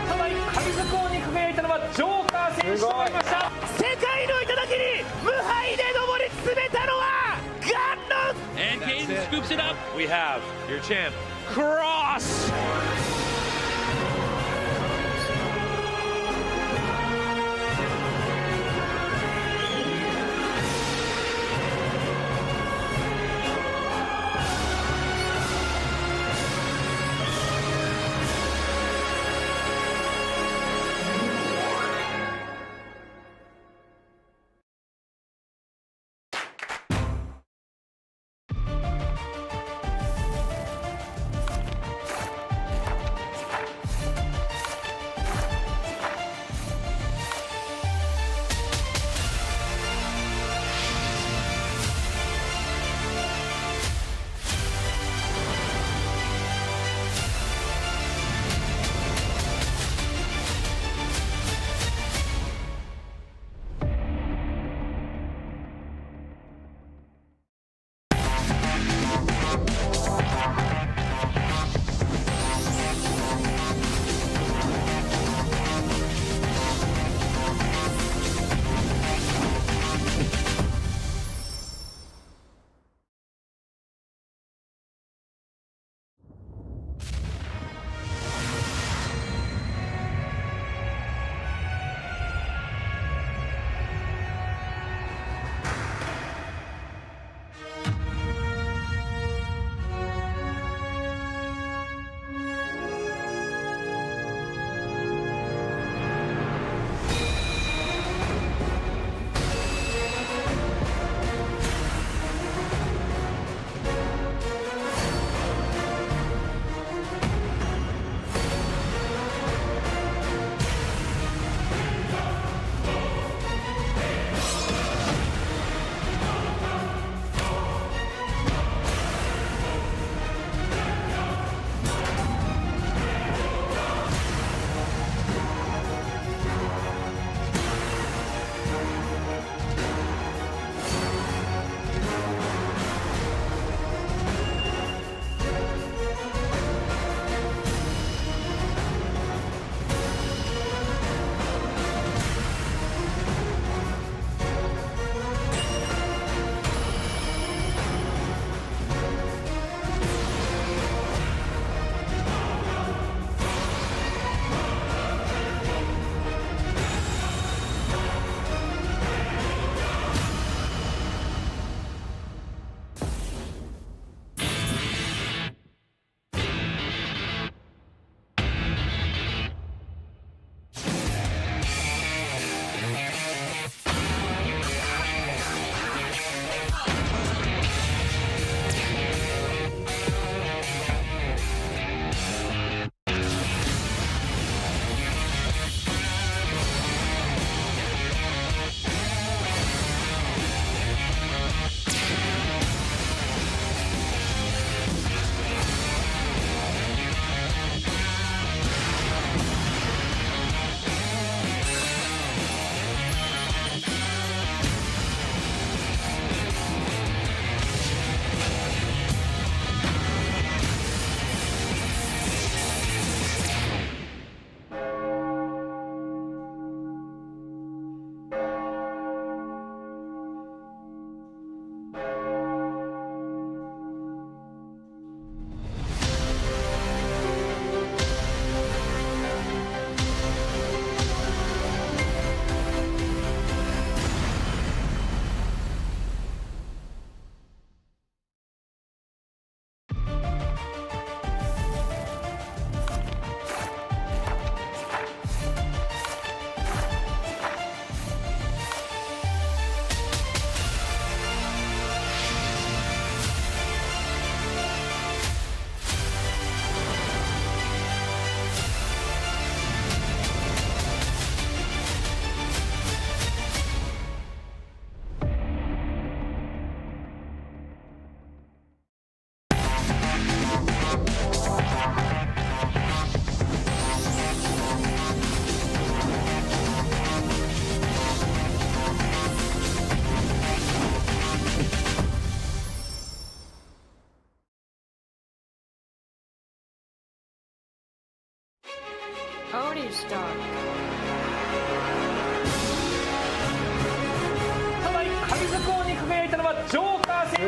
初代神作王に輝いたのはジョーカー選手となりました。世界の頂に無敗で上り詰めたのはガンノン And Kane scoops it up. We have your champ, Cross!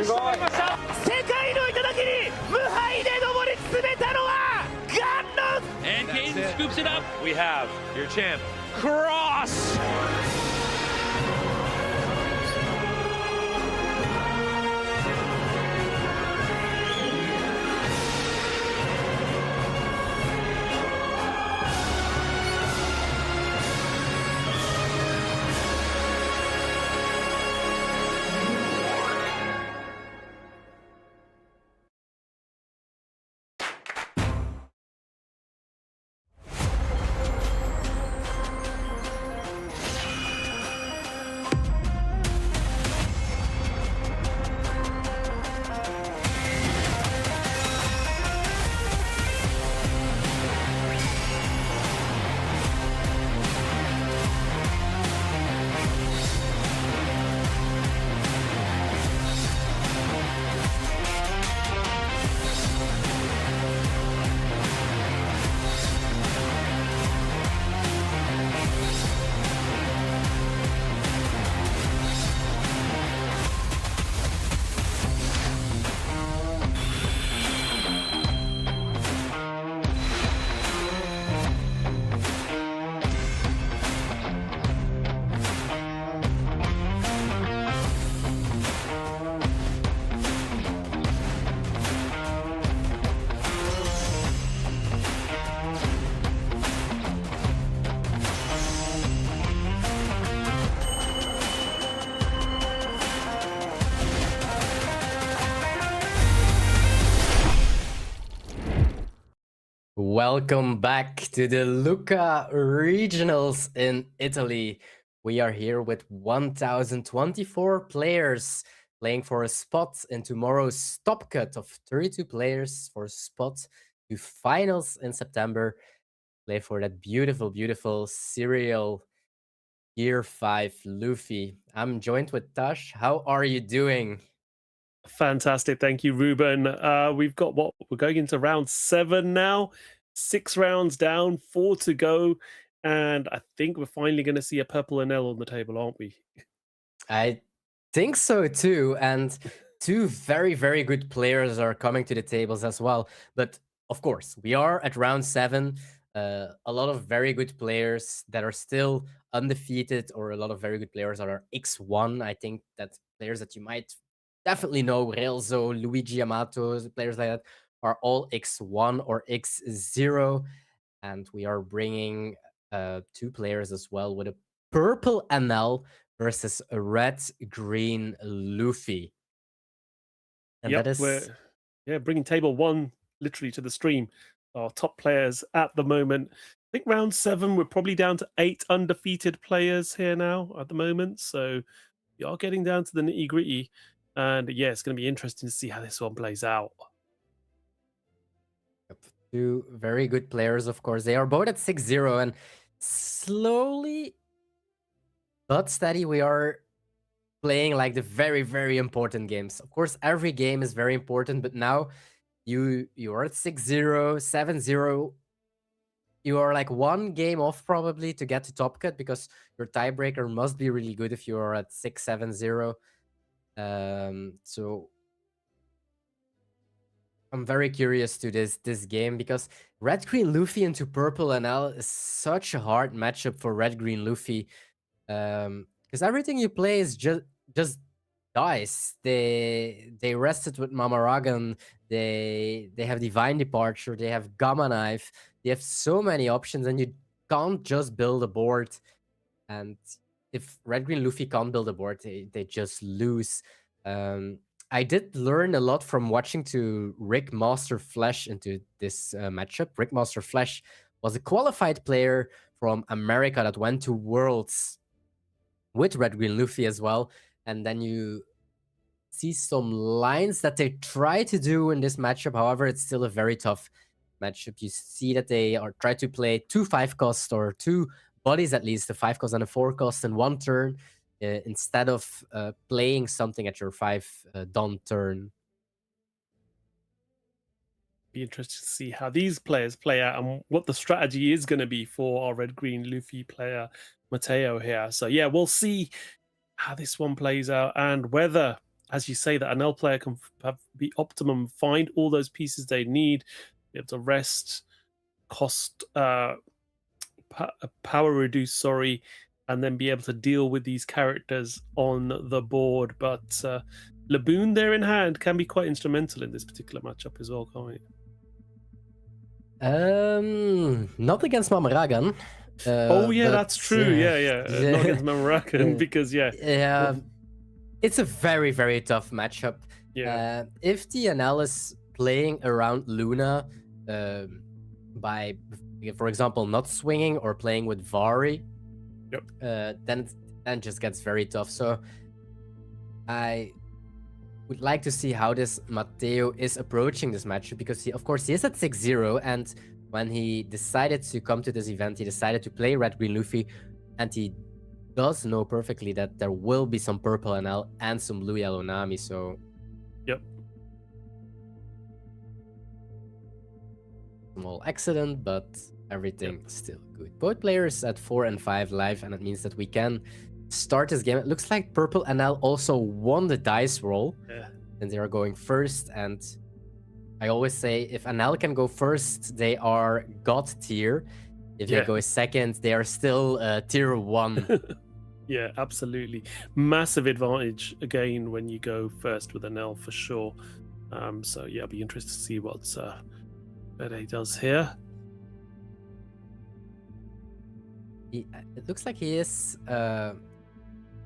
に仕留まりました。世界の頂に無敗で上り詰めたのはガンノン And Kane scoops it up. We have your champ, Cross. Welcome back to the Lucca Regionals in Italy. We are here with 1,024 players playing for a spot in tomorrow's top cut of 32 players for a spot to finals in September. Play for that beautiful, beautiful serial Year 5 Luffy. I'm joined with Tash. How are you doing? Fantastic. Thank you, Ruben. We've got we're going into round 7 now. 6 rounds down, 4 to go. And I think we're finally going to see a purple Enel on the table, aren't we? I think so too. And 2 very, very good players are coming to the tables as well. But of course, we are at round 7. A lot of very good players that are still undefeated, or a lot of very good players that are X1. I think that players that you might definitely know, Relzo, Luigi Amato, players like that, are all X1 or X0. And we are bringing 2 players as well, with a purple Enel versus a red-green Luffy. And Yep, that is... we're bringing table 1 literally to the stream. Our top players at the moment. I think round 7, we're probably down to 8 undefeated players here now at the moment. So we are getting down to the nitty-gritty. And yeah, it's going to be interesting to see how this one plays out. 2 very good players, of course. They are both at 6-0, and slowly but steady, we are playing like the very, very important games. Of course, every game is very important, but now you are at 6-0, 7-0. You are like 1 game off probably to get to top cut, because your tiebreaker must be really good if you are at 6-7-0. So I'm very curious to this game, because red green Luffy into purple Enel is such a hard matchup for red green Luffy, because everything you play is just dice. They rested with Mamaragan. They have Divine Departure. They have Gamma Knife. They have so many options, and you can't just build a board. And if red green Luffy can't build a board, they just lose. I did learn a lot from watching to Rick Master Flash into this matchup. Rick Master Flash was a qualified player from America that went to Worlds with red green Luffy as well. And then you see some lines that they try to do in this matchup. However, it's still a very tough matchup. You see that they are try to play 2 5-cost, or 2 bodies at least, a 5-cost and a 4-cost in 1 turn, instead of playing something at your 5 done turn. Be interested to see how these players play out and what the strategy is going to be for our red-green Luffy player, Mateo, here. So yeah, we'll see how this one plays out, and whether as you say, that an L player can be optimum, find all those pieces they need, be able to rest, cost, power reduce, sorry, and then be able to deal with these characters on the board. But Laboon there in hand can be quite instrumental in this particular matchup as well, can't it? Not against Mamaragan. Oh yeah, but, that's true. Yeah. Not against Mamaragan because yeah, it's a very, very tough matchup. Yeah. If the NL is playing around Luna by, for example, not swinging or playing with Vari, then it just gets very tough. So I would like to see how this Matteo is approaching this matchup, because of course he is at 6-0, and when he decided to come to this event, he decided to play Red Green Luffy, and he does know perfectly that there will be some purple NL and some blue yellow Nami. So small accident, but everything still good. Both players at 4 and 5 live, and it means that we can start this game. It looks like purple NL also won the dice roll, and they are going first. And I always say, if NL can go first, they are God tier. If they go second, they are still tier 1. Yeah, absolutely. Massive advantage again when you go first with NL for sure. So yeah, I'll be interested to see what Bede does here. It looks like he is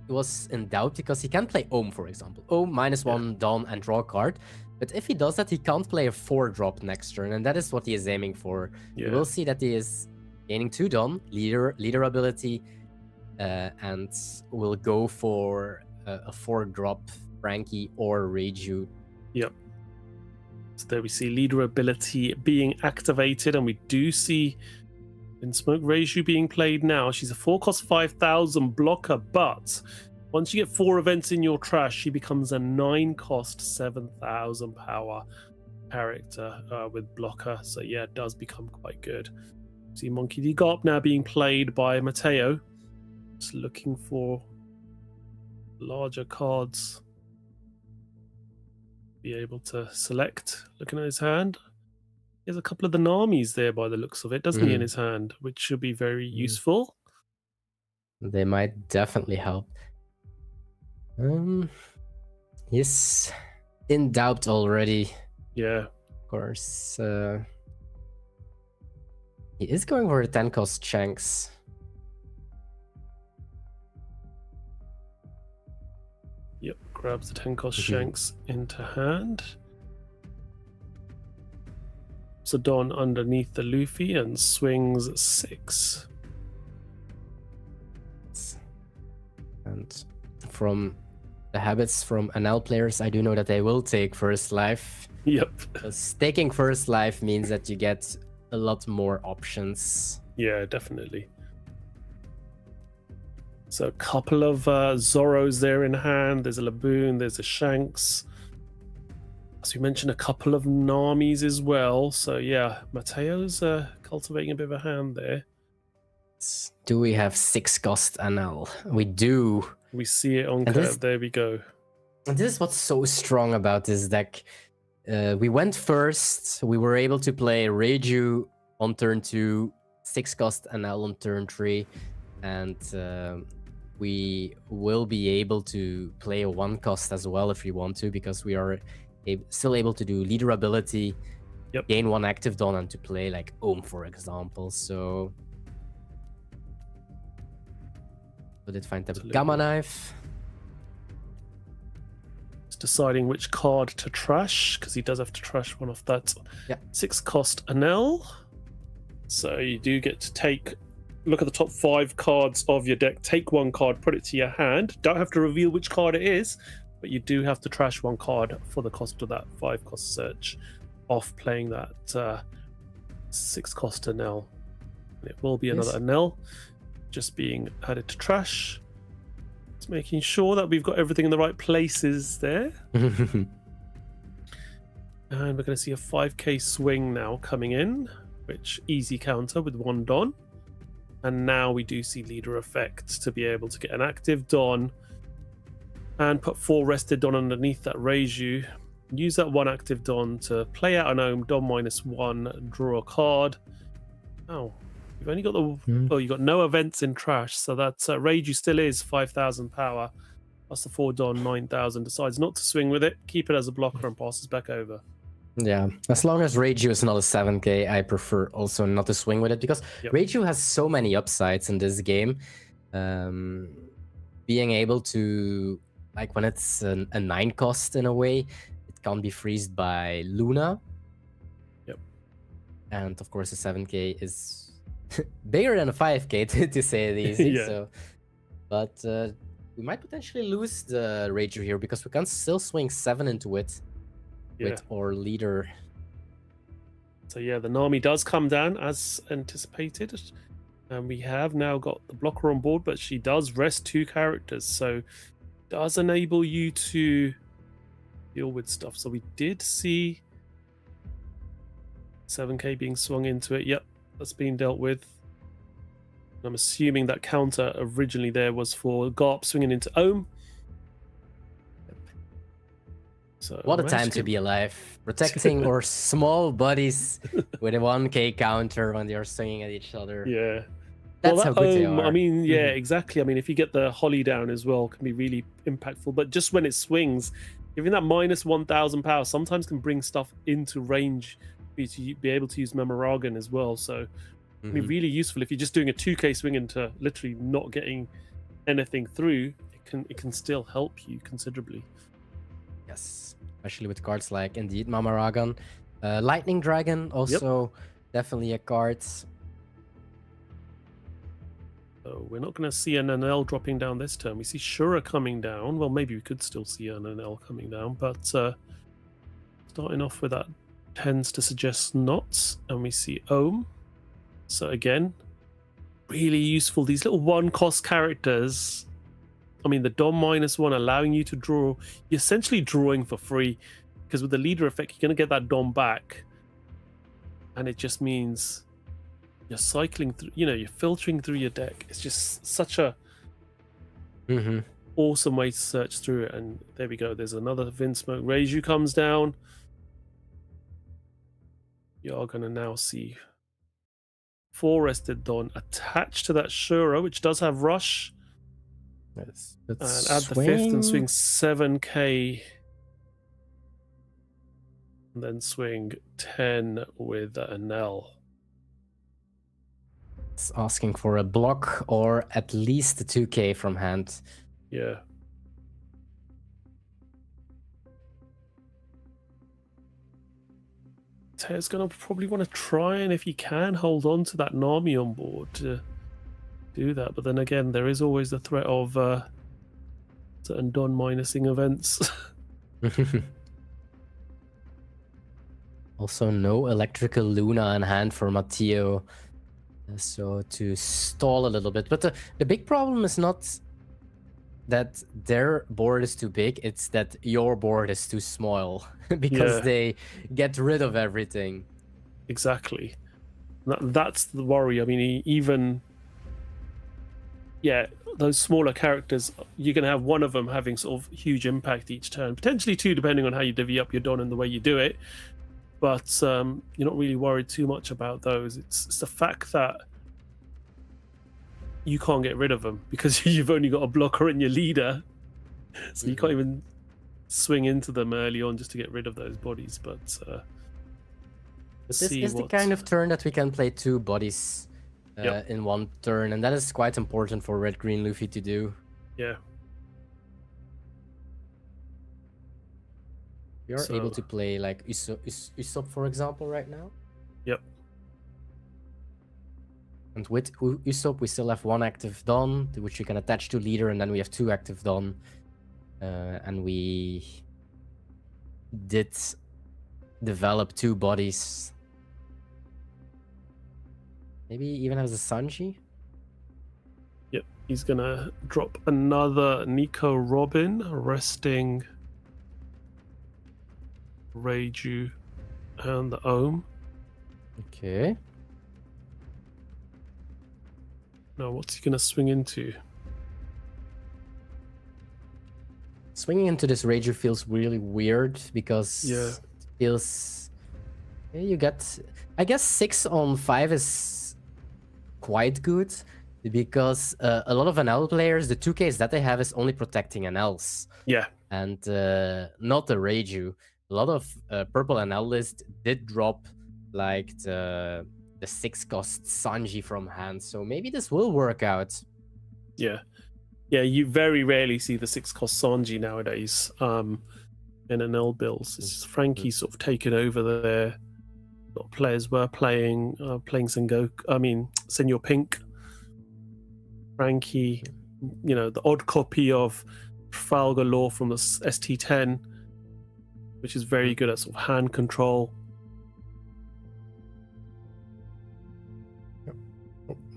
was in doubt because he can play Ohm, for example. Ohm -1 Dawn and draw a card. But if he does that, he can't play a 4-drop next turn, and that is what he is aiming for. You will see that he is gaining 2 Dawn, leader ability, and will go for a 4-drop Frankie or Reiju. Yep. So there we see leader ability being activated, and we do see in Smoke Reiju being played now. She's a 4-cost 5,000 blocker, but once you get 4 events in your trash, she becomes a 9-cost 7,000 power character with blocker. So yeah, it does become quite good. See Monkey D. Garp now being played by Matteo. Just looking for larger cards. Be able to select. Looking at his hand. He has a couple of the Namis there by the looks of it, doesn't he, in his hand, which should be very useful. They might definitely help. He's in doubt already. Yeah. Of course. He is going for a 10-cost Shanks. Yep, grabs the 10-cost Shanks into hand. So Don underneath the Luffy and swings 6. And from the habits from NL players, I do know that they will take first life. Yep. Because taking first life means that you get a lot more options. Yeah, definitely. So a couple of Zoros there in hand. There's a Laboon, there's a Shanks. As we mentioned, a couple of Namis as well. So yeah, Matteo's cultivating a bit of a hand there. Do we have 6-cost NL? We do. We see it on curve. There we go. And this is what's so strong about this deck. We went first. We were able to play Reiju on turn 2, 6-cost NL on turn 3, and we will be able to play a 1-cost as well if we want to, because we are still able to do leader ability, gain 1 active Dawn, and to play like Ohm, for example. So we did find the Gamma Knife. It's deciding which card to trash, because he does have to trash one off that 6-cost NL. So you do get to look at the top 5 cards of your deck, take 1 card, put it to your hand. Don't have to reveal which card it is, but you do have to trash 1 card for the cost of that 5-cost search off playing that 6-cost NL. It will be another NL just being added to trash. Just making sure that we've got everything in the right places there. And we're going to see a 5k swing now coming in, which easy counter with 1 Dawn. And now we do see leader effect to be able to get an active Dawn and put 4 rested Don underneath that Reiju. Use that 1 active Don to play out an Ohm, Don -1, draw a card. Oh, you've only got the well, you got no events in trash, so that Reiju still is 5,000 power. Plus the 4 Don, 9,000. Decides not to swing with it, keep it as a blocker, and passes back over. Yeah, as long as Reiju is not a 7k, I prefer also not to swing with it because Reiju has so many upsides in this game. Being able to, like when it's a 9 cost in a way, it can be freezed by Luna. Yep. And of course, a 7k is bigger than a 5k to say it easy. Yeah. So, but we might potentially lose the Reiju here because we can still swing 7 into it. With our leader. So yeah, the Nami does come down as anticipated, and we have now got the blocker on board, but she does rest 2 characters, so does enable you to deal with stuff. So we did see 7k being swung into it. Yep, that's being dealt with. I'm assuming that counter originally there was for Garp swinging into Ohm. So what a time to be alive. Protecting our small bodies with a 1k counter when they are swinging at each other. Yeah. That's how good they are. I mean, yeah, exactly. I mean, if you get the Holly down as well, can be really impactful. But just when it swings, giving that -1,000 power sometimes can bring stuff into range for you to be able to use Memoragan as well. So, I mean, really useful if you're just doing a 2k swing into literally not getting anything through. It can still help you considerably. Yes, especially with cards like indeed Mamaragan. Lightning Dragon also definitely a card. So we're not going to see an NL dropping down this turn. We see Shura coming down. Well, maybe we could still see an NL coming down, but starting off with that tends to suggest not. And we see Ohm. So again, really useful. These little 1-cost characters. I mean, the Dom -1 allowing you to draw, you're essentially drawing for free because with the leader effect, you're going to get that Dom back. And it just means you're cycling through, you're filtering through your deck. It's just such a awesome way to search through it. And there we go. There's another Vinsmoke. Reiju comes down. You're going to now see 4 rested Don attached to that Shura, which does have Rush. Let's and add the 5th and swing 7k. And then swing 10 with an L. It's asking for a block or at least a 2k from hand. Yeah. Teo's going to probably want to try and, if he can, hold on to that Nami on board to do that. But then again, there is always the threat of certain Don minusing events. Also, no electrical Luna in hand for Matteo. So to stall a little bit. But the big problem is not that their board is too big, it's that your board is too small because they get rid of everything. Exactly. That's the worry. I mean, even those smaller characters, you're going to have one of them having sort of huge impact each turn, potentially 2 depending on how you divvy up your Don and the way you do it. But you're not really worried too much about those. It's the fact that you can't get rid of them because you've only got a blocker and your leader, so you can't even swing into them early on just to get rid of those bodies. But this is the kind of turn that we can play 2 bodies in one turn, and that is quite important for Red Green Luffy to do. Yeah. You're able to play like Usopp, for example, right now. Yep. And with Usopp, we still have 1 active Don, which you can attach to leader, and then we have 2 active Don. And we did develop 2 bodies. Maybe even as a Sanji. Yep, he's gonna drop another Nico Robin, resting Reiju and the Ohm. Okay. Now, what's he gonna swing into? Swinging into this Reiju feels really weird because Yeah. it feels you get, I guess 6 on 5 is quite good because a lot of NL players, the 2Ks that they have is only protecting NLs Yeah. and not the Reiju. A lot of purple NL list did drop like the 6-cost Sanji from hand, so maybe this will work out. Yeah. Yeah, you very rarely see the 6-cost Sanji nowadays in NL builds. It's just Frankie sort of taken over there. A lot of players were playing Senor Pink. Frankie, you know, the odd copy of Trafalgar Law from the ST10, which is very good at sort of hand control.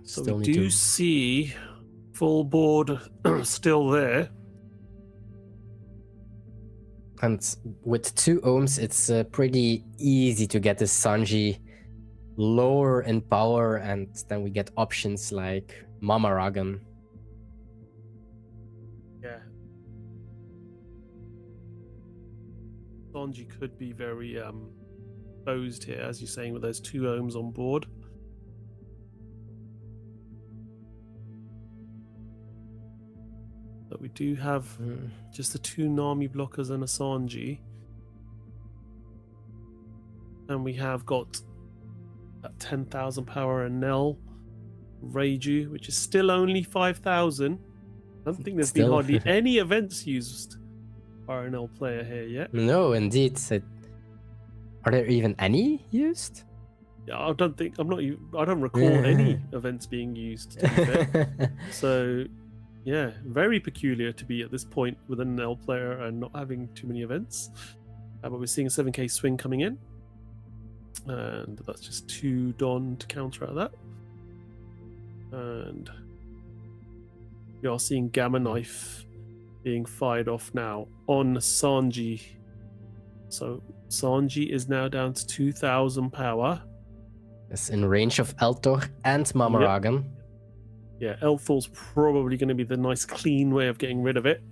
So Still we need do to- see full board still there. And with 2 ohms, it's pretty easy to get this Sanji lower in power, and then we get options like Mama Ragan. Yeah. Sanji could be very exposed here, as you're saying, with those 2 ohms on board. But we do have just the 2 Nami blockers and a Sanji. And we have got that 10,000 power and Nell Reiju, which is still only 5,000. I don't think there's been Still. hardly any events used by an NL player here yet. No, indeed. Are there even any used? Yeah, I don't recall any events being used, to be fair. So, yeah, very peculiar to be at this point with an NL player and not having too many events. But we're seeing a 7k swing coming in. And that's just 2 Don to counteract that. And we are seeing Gamma Knife being fired off now on Sanji. So Sanji is now down to 2,000 power. It's in range of Eltor and Mama Yep. Ragan. Yeah, Elthor's probably going to be the nice clean way of getting rid of it.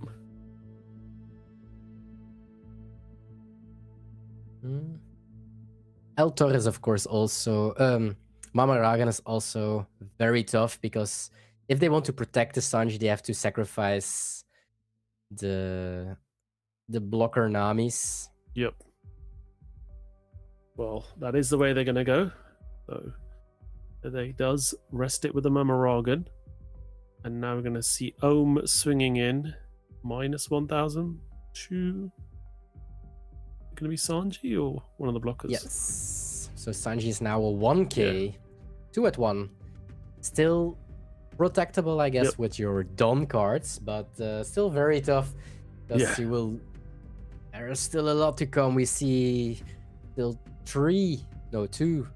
Eltor is of course also Mama Ragan is also very tough because if they want to protect the Sanji, they have to sacrifice the blocker Namis. Yep. Well, that is the way they're going to go. So they does rest it with the Mamaragan. And now we're going to see Ohm swinging in. Minus 1,000 to... Going to be Sanji or one of the blockers? Yes. So Sanji is now a 1k. 2 at 1. Still protectable, I guess, Yep. with your Don cards, but still very tough. Because Yeah. you will... There is still a lot to come. We see still 2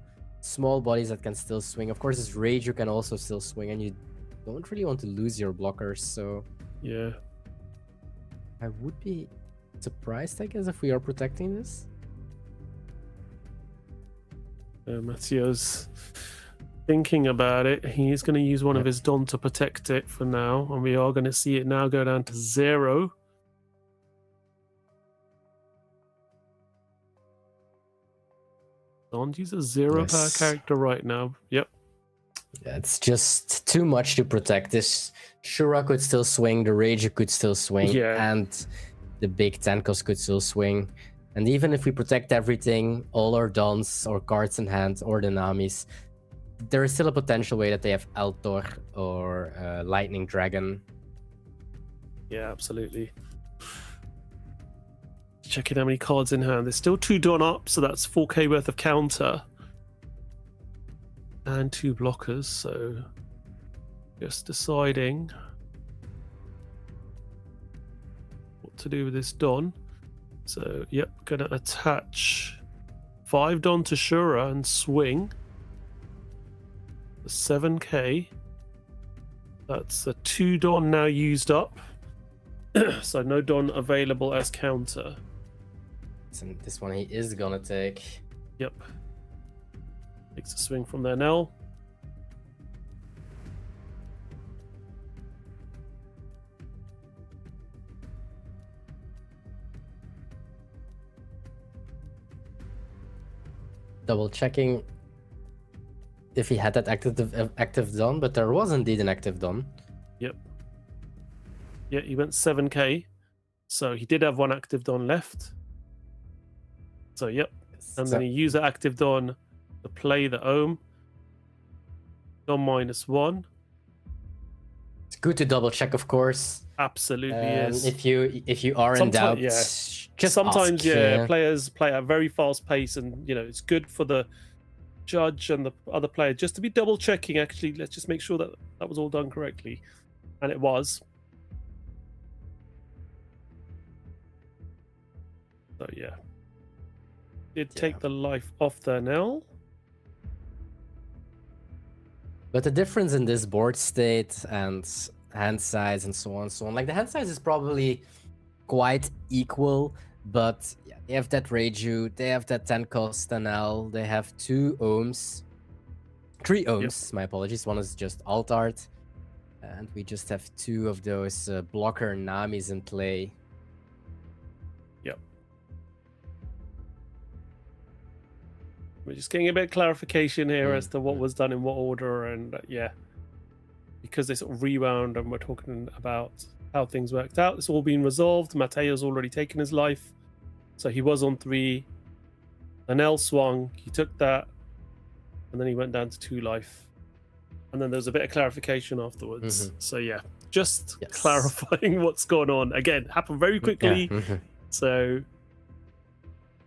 small bodies that can still swing. Of course, this Reiju can also still swing, and you don't really want to lose your blockers, so... Yeah. I would be surprised, I guess, if we are protecting this. Mattio's thinking about it. He's going to use one of Yep. his Don to protect it for now. And we are going to see it now go down to 0. Sanji's a 0 power Yes. character right now. Yep. Yeah, it's just too much to protect this. Shura could still swing, the Reiju could still swing, Yeah. and the big Tenkos could still swing. And even if we protect everything, all our Dons or cards in hand or the Namis, there is still a potential way that they have Eltor or Lightning Dragon. Yeah, absolutely. Checking how many cards in hand. There's still 2 Don up, so that's 4k worth of counter. And 2 blockers, so just deciding what to do with this Don. So, yep, gonna attach 5 Don to Shura and swing. The 7k. That's a 2 Don now used up. So no Don available as counter. So this one he is gonna take. Yep. Takes a swing from there now. double checking if he had that active done, but there was indeed an active done. Yep. Yeah, he went 7k. So he did have one active Don left. So yep. And then he used the active Don to play the Ohm. Don -1. It's good to double check, of course. Absolutely is. If you are in doubt, yeah. just sometimes ask, yeah, players play at a very fast pace, and you know it's good for the judge and the other player just to be double checking. Actually, let's just make sure that that was all done correctly, and it was. So yeah, did take the life off there now. But the difference in this board state and hand size and so on, like the hand size is probably quite equal, but yeah, they have that Reiju, they have that 10 cost NL, they have 2 ohms, 3 ohms, my apologies, one is just alt art, and we just have 2 of those blocker Namis in play. Yep. We're just getting a bit of clarification here as to what was done in what order, and yeah, because they sort of rewound and we're talking about how things worked out. It's all been resolved. Mateo's already taken his life, so he was on 3. Anel swung, he took that, and then he went down to 2 life, and then there's a bit of clarification afterwards. So yeah, just clarifying what's going on. Again, happened very quickly. So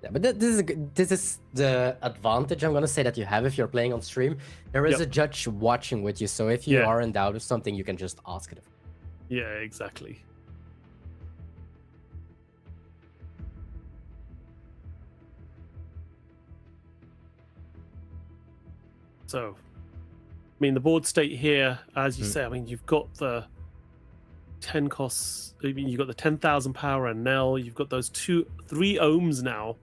yeah, but this is the advantage I'm gonna say that you have if you're playing on stream. There is a judge watching with you, so if you are in doubt of something, you can just ask it. Yeah, exactly. So, I mean, the board state here, as you say, I mean, you've got the 10 costs. I mean, you've got the 10,000 power and Nell. You've got those 3 ohms now,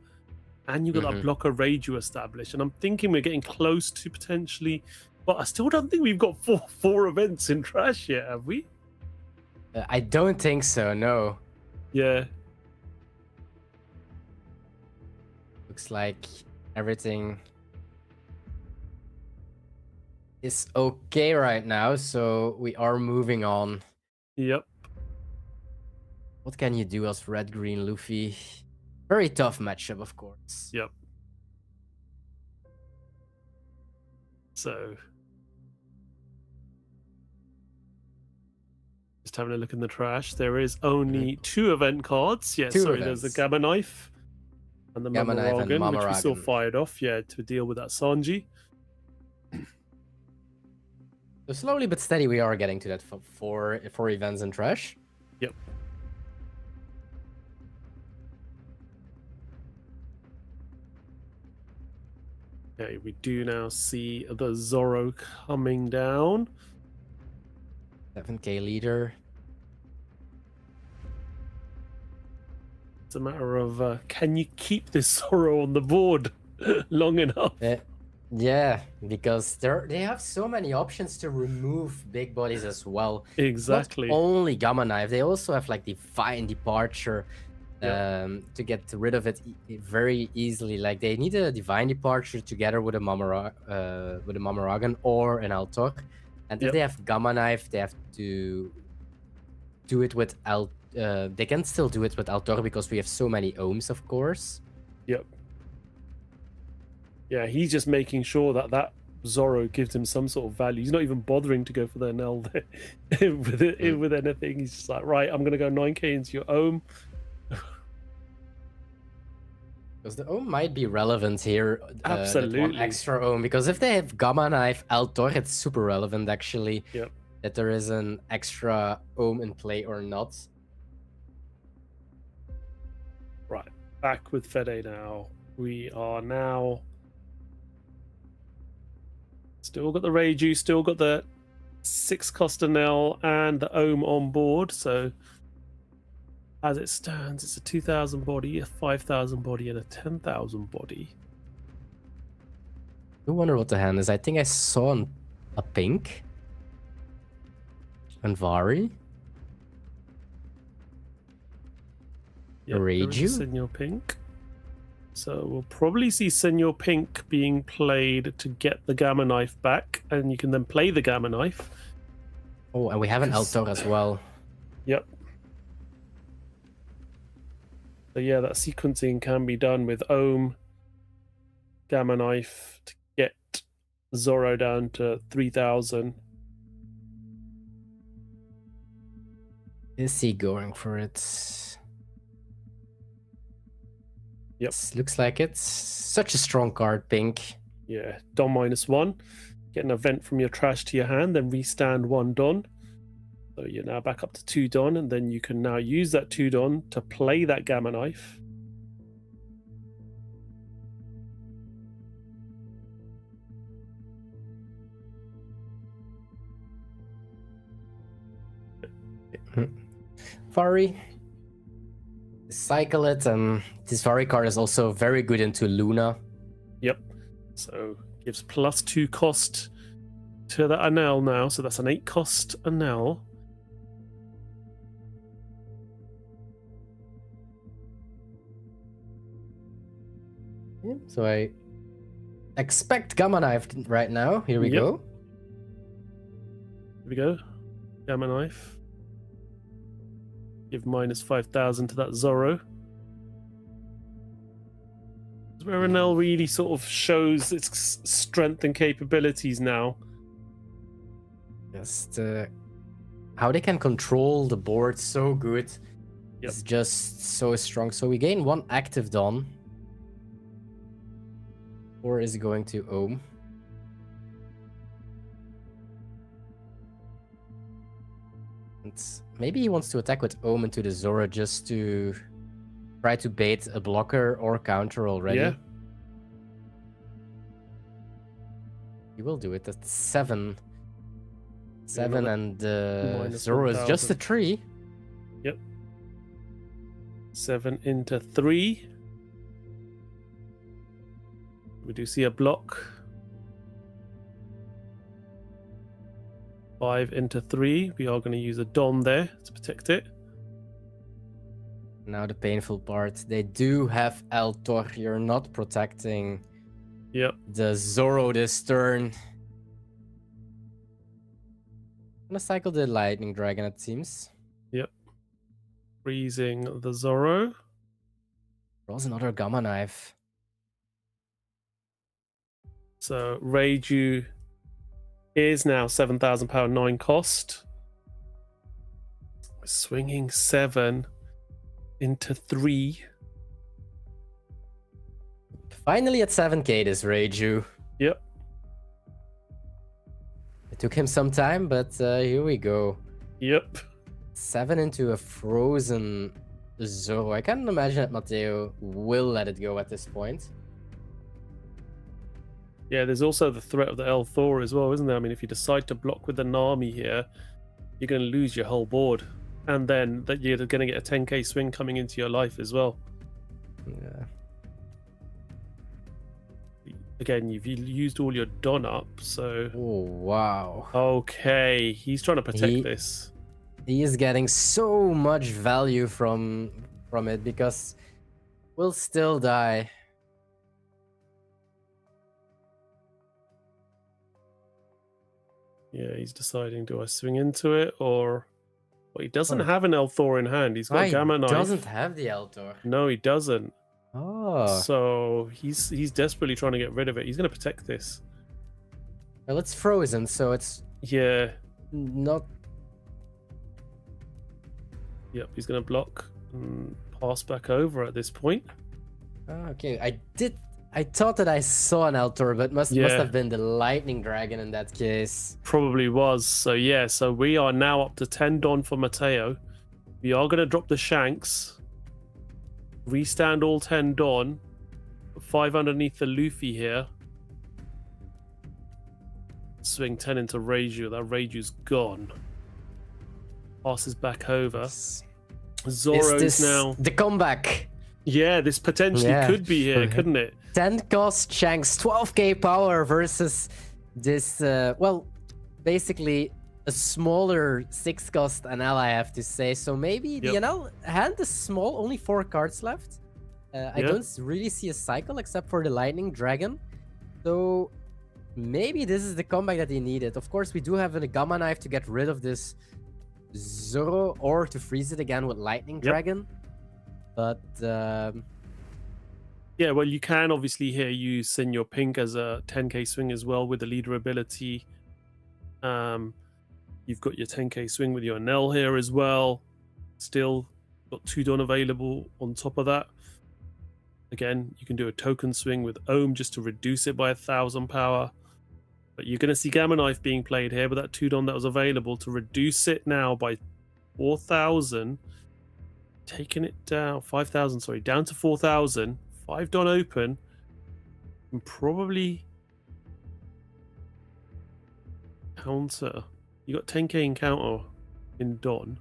and you've got that blocker Reiju established. And I'm thinking we're getting close to potentially, but I still don't think we've got four events in trash yet, have we? I don't think so. No. Yeah. Looks like everything is okay right now, so we are moving on. Yep. What can you do as red-green Luffy? Very tough matchup, of course. Yep. So, just having a look in the trash. There is only 2 event cards. Yeah, sorry, there's the Gamma Knife and the Mamoragan, which we still fired off, to deal with that Sanji. So slowly but steady, we are getting to that 4 events in trash. Yep. Okay, we do now see the Zoro coming down. 7k leader. It's a matter of can you keep this Zoro on the board long enough? Yeah, because they have so many options to remove big bodies as well. Exactly. Not only Gamma Knife, they also have like Divine Departure to get rid of it very easily. Like they need a Divine Departure together with a Mamoragan or an Altok. And if they have Gamma Knife, they have to do it with they can still do it with Altor because we have so many ohms, of course. Yep. Yeah, he's just making sure that Zoro gives him some sort of value. He's not even bothering to go for the Nell with anything. He's just like, right, I'm going to go 9k into your ohm. Because the ohm might be relevant here. Absolutely. One extra ohm. Because if they have Gamma Knife, Altor, it's super relevant actually. Yep. That there is an extra ohm in play or not. Right, back with Fede now. We are now still got the Reiju, still got the 6 Costa Nell and the Ohm on board. So as it stands, it's a 2,000 body, a 5,000 body, and a 10,000 body. I wonder what the hand is. I think I saw a pink. And Vari. Yep, Reiju? Senor Pink. So we'll probably see Senor Pink being played to get the Gamma Knife back, and you can then play the Gamma Knife. Oh, and we have an Altor as well. Yep. So yeah, that sequencing can be done with Ohm, Gamma Knife to get Zorro down to 3,000. Is he going for it? Yep. Looks like it's such a strong card, Pink. Yeah, Don -1. Get an event from your trash to your hand, then restand 1 Don. So you're now back up to 2 Don, and then you can now use that 2 Don to play that Gamma Knife. Vari. Cycle it, and this Vari card is also very good into Luna. Yep. So gives +2 cost to the Anel now. So that's an 8 cost Anel. Yeah, so I expect Gamma Knife right now. Here we go. Here we go. Gamma Knife. Give -5,000 to that Zorro. It's where Anel really sort of shows its strength and capabilities now. Just how they can control the board so good. Yep. It's just so strong. So we gain 1 active Don. 4 is going to Ohm. Maybe he wants to attack with Ohm into the Zorro just to try to bait a blocker or counter already. Yeah. He will do it at 7. 7 another and minus Zorro is just a 1,000. 3. Yep. 7 into 3. We do see a block. 5 into 3. We are going to use a Don there to protect it. Now the painful part. They do have Altor. You're not protecting Yep. the Zorro this turn. I'm gonna cycle the Lightning Dragon, it seems. Yep. Freezing the Zorro. Draws another Gamma Knife. So Reiju is now 7,000 power 9 cost. Swinging 7 into 3. Finally at 7k this Reiju. Yep. It took him some time, but here we go. Yep. 7 into a frozen Zorro. I can't imagine that Matteo will let it go at this point. Yeah, there's also the threat of the El Thor as well, isn't there? I mean, if you decide to block with the Nami here, you're going to lose your whole board. And then that you're going to get a 10k swing coming into your life as well. Yeah. Again, you've used all your Don up, so... Oh, wow. Okay, he's trying to protect this. He is getting so much value from it because we'll still die. Yeah, he's deciding, do I swing into it or... Well, he doesn't have an El Thor in hand. He's got a Gamma Knife. He doesn't have the Altor. No, he doesn't. Oh. So he's desperately trying to get rid of it. He's going to protect this. Well, it's frozen, so it's Yeah. not... Yep, he's going to block and pass back over at this point. Oh, okay, I thought that I saw an Altor, but must have been the Lightning Dragon in that case. Probably was. So yeah, so we are now up to 10 Don for Matteo. We are going to drop the Shanks. Restand all 10 Don. 5 underneath the Luffy here. Swing 10 into Reiju. That Reiju's gone. Passes back over. Zoro's now... the comeback? Yeah, this potentially could be here, couldn't it? 10 cost Shanks, 12k power versus this, well, basically a smaller 6 cost Anel, I have to say. So maybe the Anel hand is small, only 4 cards left. I don't really see a cycle except for the Lightning Dragon. So maybe this is the comeback that he needed. Of course, we do have a Gamma Knife to get rid of this Zoro or to freeze it again with Lightning Dragon. But yeah, well, you can obviously here use Senior Pink as a 10k swing as well with the leader ability. You've got your 10k swing with your Nell here as well. Still got 2 Don available on top of that. Again, you can do a token swing with Ohm just to reduce it by 1,000 power. But you're going to see Gamma Knife being played here with that 2 Don that was available to reduce it now by 4,000. Taking it down, 5,000, sorry, down to 4,000. 5 Don open. And probably counter. You got 10k in counter in Don.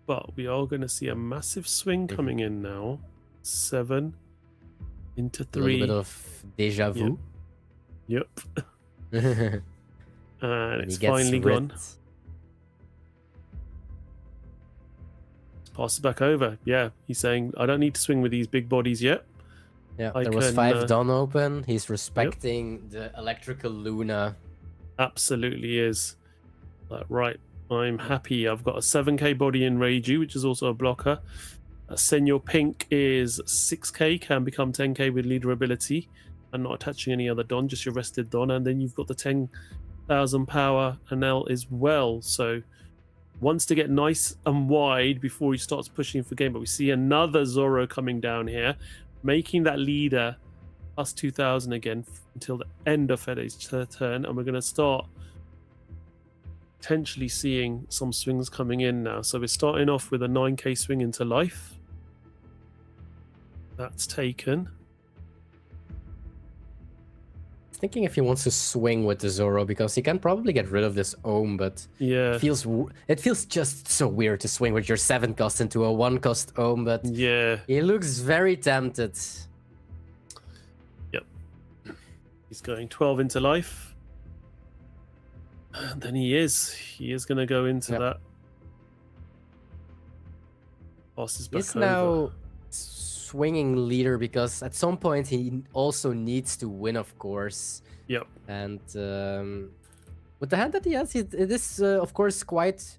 But we are going to see a massive swing coming in now. 7 into 3. A little bit of deja vu. Yep. And it's finally gone. Pass it back over. Yeah, he's saying, I don't need to swing with these big bodies yet. Yeah, there was 5 Don open. He's respecting the electrical Luna. Absolutely is. Right, I'm happy. I've got a 7k body in Reiju, which is also a blocker. Senior Pink is 6k, can become 10k with leader ability and not attaching any other Don, just your rested Don. And then you've got the 10,000 power Anel as well. So wants to get nice and wide before he starts pushing for game. But we see another Zoro coming down here, making that leader plus 2,000 again until the end of Fede's turn. And we're going to start potentially seeing some swings coming in now. So we're starting off with a 9k swing into life. That's taken. Thinking if he wants to swing with the Zoro, because he can probably get rid of this Ohm, but yeah, it feels just so weird to swing with your 7 cost into a 1 cost Ohm, but yeah, he looks very tempted. Yep. He's going 12 into life. And then he is going to go into that. Passes back He's over. now swinging leader because at some point he also needs to win, of course. Yep. And with the hand that he has, it is of course quite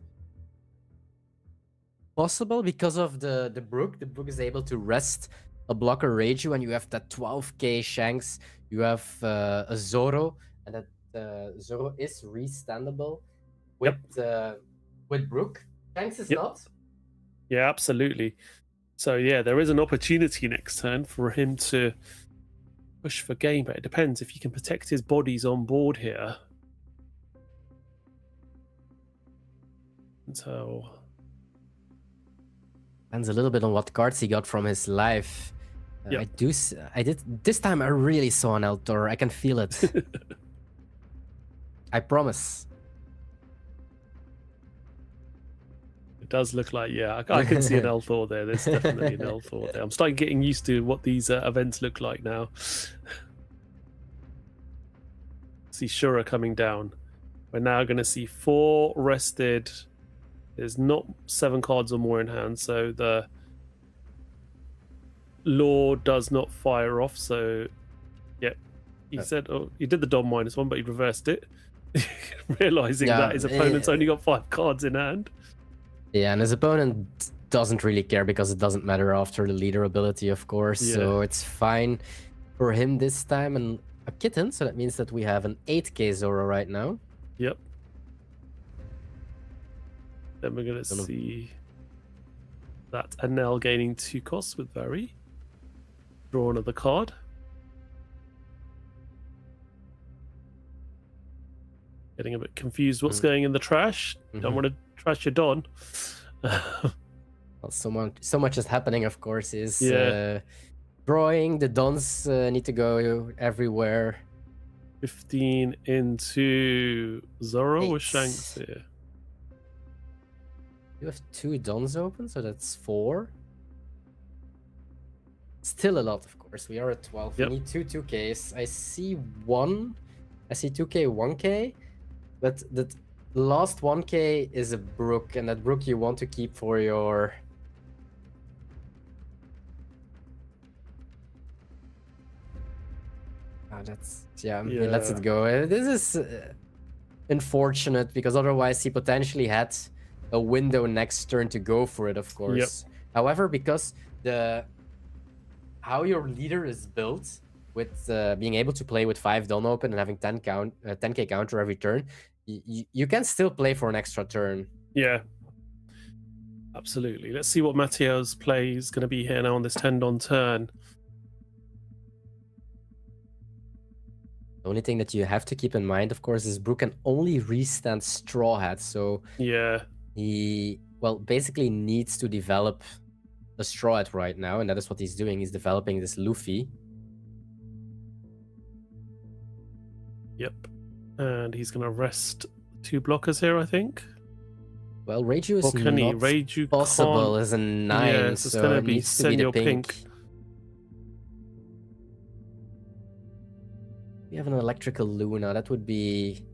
possible because of the Brook. The Brook is able to rest a blocker Reiju, and you have that 12k Shanks. You have a Zoro, and that Zoro is restandable with Brook. Shanks is not. Yeah, absolutely. So yeah, there is an opportunity next turn for him to push for game, but it depends if he can protect his bodies on board here. So depends a little bit on what cards he got from his life. I did this time. I really saw an Eltor. I can feel it. I promise. It does look like, yeah, I can see an Elthor there. There's definitely an Elthor there. I'm starting getting used to what these events look like now. See Shura coming down. We're now going to see 4 rested. There's not 7 cards or more in hand, so the law does not fire off. So, yeah, he said, oh, he did the Dom -1, but he reversed it, realizing that his opponent's only got 5 cards in hand. Yeah, and his opponent doesn't really care because it doesn't matter after the leader ability, of course. Yeah. So it's fine for him this time. And a kitten, so that means that we have an 8k Zoro right now. Yep. Then we're going to see that Anel gaining 2 costs with Very. Draw another card. Getting a bit confused what's going in the trash. Don't want to trash your Don. Well, so much is happening, of course, is drawing. The Dons need to go everywhere. 15 into Zoro or Shanks here? You have 2 Dons open, so that's 4. Still a lot, of course. We are at 12. Yep. We need 2 2Ks. I see 1. I see 2K, 1K. But the last 1K is a Brook, and that Brook you want to keep for your That's he lets it go. This is unfortunate because otherwise he potentially had a window next turn to go for it, of course. However, because how your leader is built with being able to play with 5 Don open and having 10k counter every turn, you can still play for an extra turn. Yeah. Absolutely. Let's see what Matteo's play is going to be here now on this 10 Don turn. The only thing that you have to keep in mind, of course, is Brook can only restand Straw Hat, so Yeah. he, well, basically needs to develop a Straw Hat right now, and that is what he's doing. He's developing this Luffy. Yep. And he's going to rest 2 blockers here, I think. Well, Reiju is Or can he? not Reiju possible can't. as a 9, Yes, it's so going to it be needs to be the Senor pink. Pink. We have an electrical Luna. That would be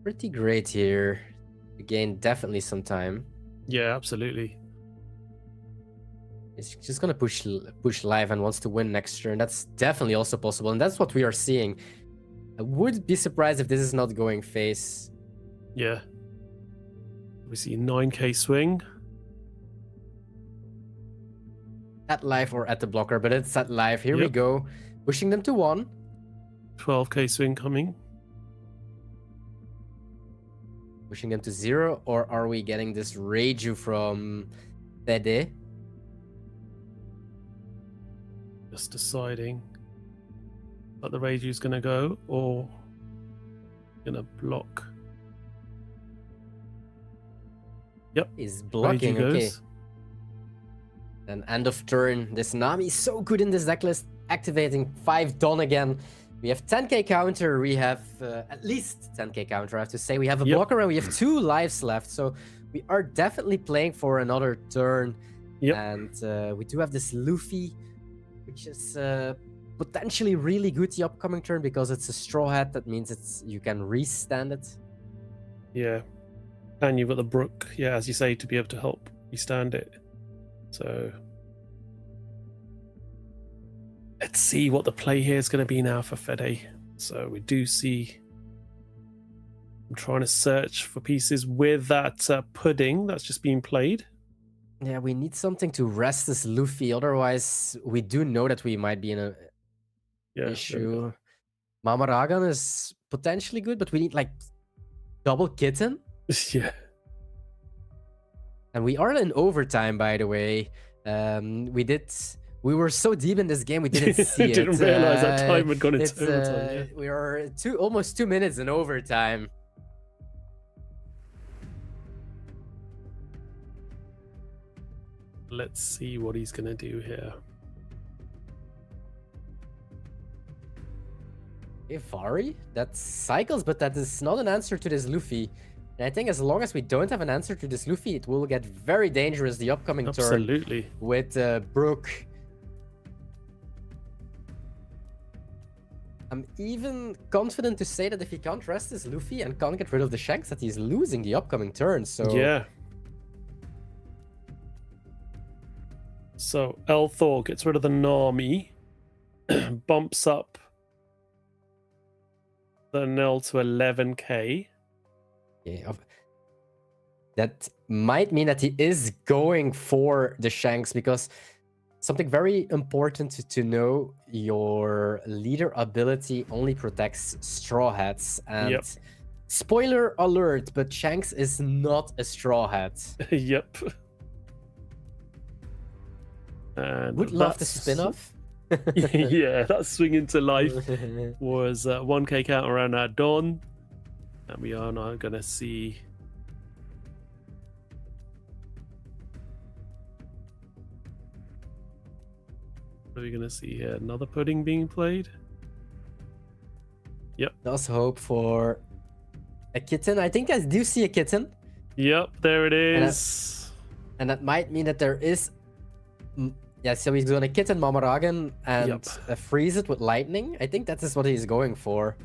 pretty great here. To gain definitely some time. Yeah, absolutely. It's just gonna push live and wants to win next turn. That's definitely also possible, and that's what we are seeing. I would be surprised if this is not going face. Yeah. We see 9k swing. At live or at the blocker, but it's at live. Here we Yep. go. Pushing them to 1. 12k swing coming. Pushing them to 0, or are we getting this Reiju from Fede? Just deciding that the Reiju's going to go or going to block. Yep. He's Reiju blocking, okay. goes. And end of turn. This Nami is so good in this deck list. Activating 5 Don again. We have 10k counter. We have at least 10k counter, I have to say. We have a Yep. blocker and we have 2 lives left. So we are definitely playing for another turn. Yep. And we do have this Luffy, which is potentially really good the upcoming turn because it's a Straw Hat. That means you can restand it. Yeah. And you've got the Brook, yeah, as you say, to be able to help restand it. So let's see what the play here is going to be now for Fede. So we do see, I'm trying to search for pieces with that pudding that's just being played. Yeah, we need something to rest this Luffy. Otherwise, we do know that we might be in a Yeah. issue. Mama Ragan is potentially good, but we need like double Kitten. Yeah. And we are in overtime, by the way. We were so deep in this game, we didn't see it. Didn't realize that time had gone into it's, overtime. Yeah. We are almost 2 minutes in overtime. Let's see what he's going to do here. Ifari? That's cycles, but that is not an answer to this Luffy. And I think as long as we don't have an answer to this Luffy, it will get very dangerous the upcoming Absolutely. turn with Brook. I'm even confident to say that if he can't rest this Luffy and can't get rid of the Shanks, that he's losing the upcoming turn. So Yeah. So Elthor gets rid of the Nami, bumps up the Nell to 11k. yeah, that might mean that he is going for the Shanks because something very important to know, your leader ability only protects Straw Hats. And Yep. spoiler alert, but Shanks is not a Straw Hat. Yep. And Would love the that's- spin-off. Yeah, that swing into life was 1k count around our Dawn. And we are now going to see... What are we going to see here? Another pudding being played? Does hope for a Kitten. I think I do see a Kitten. Yep, there it And is. And that might mean that there is... Yeah, so he's going to Kitten Mamaragan and Yep. freeze it with lightning. I think that is what he's going for.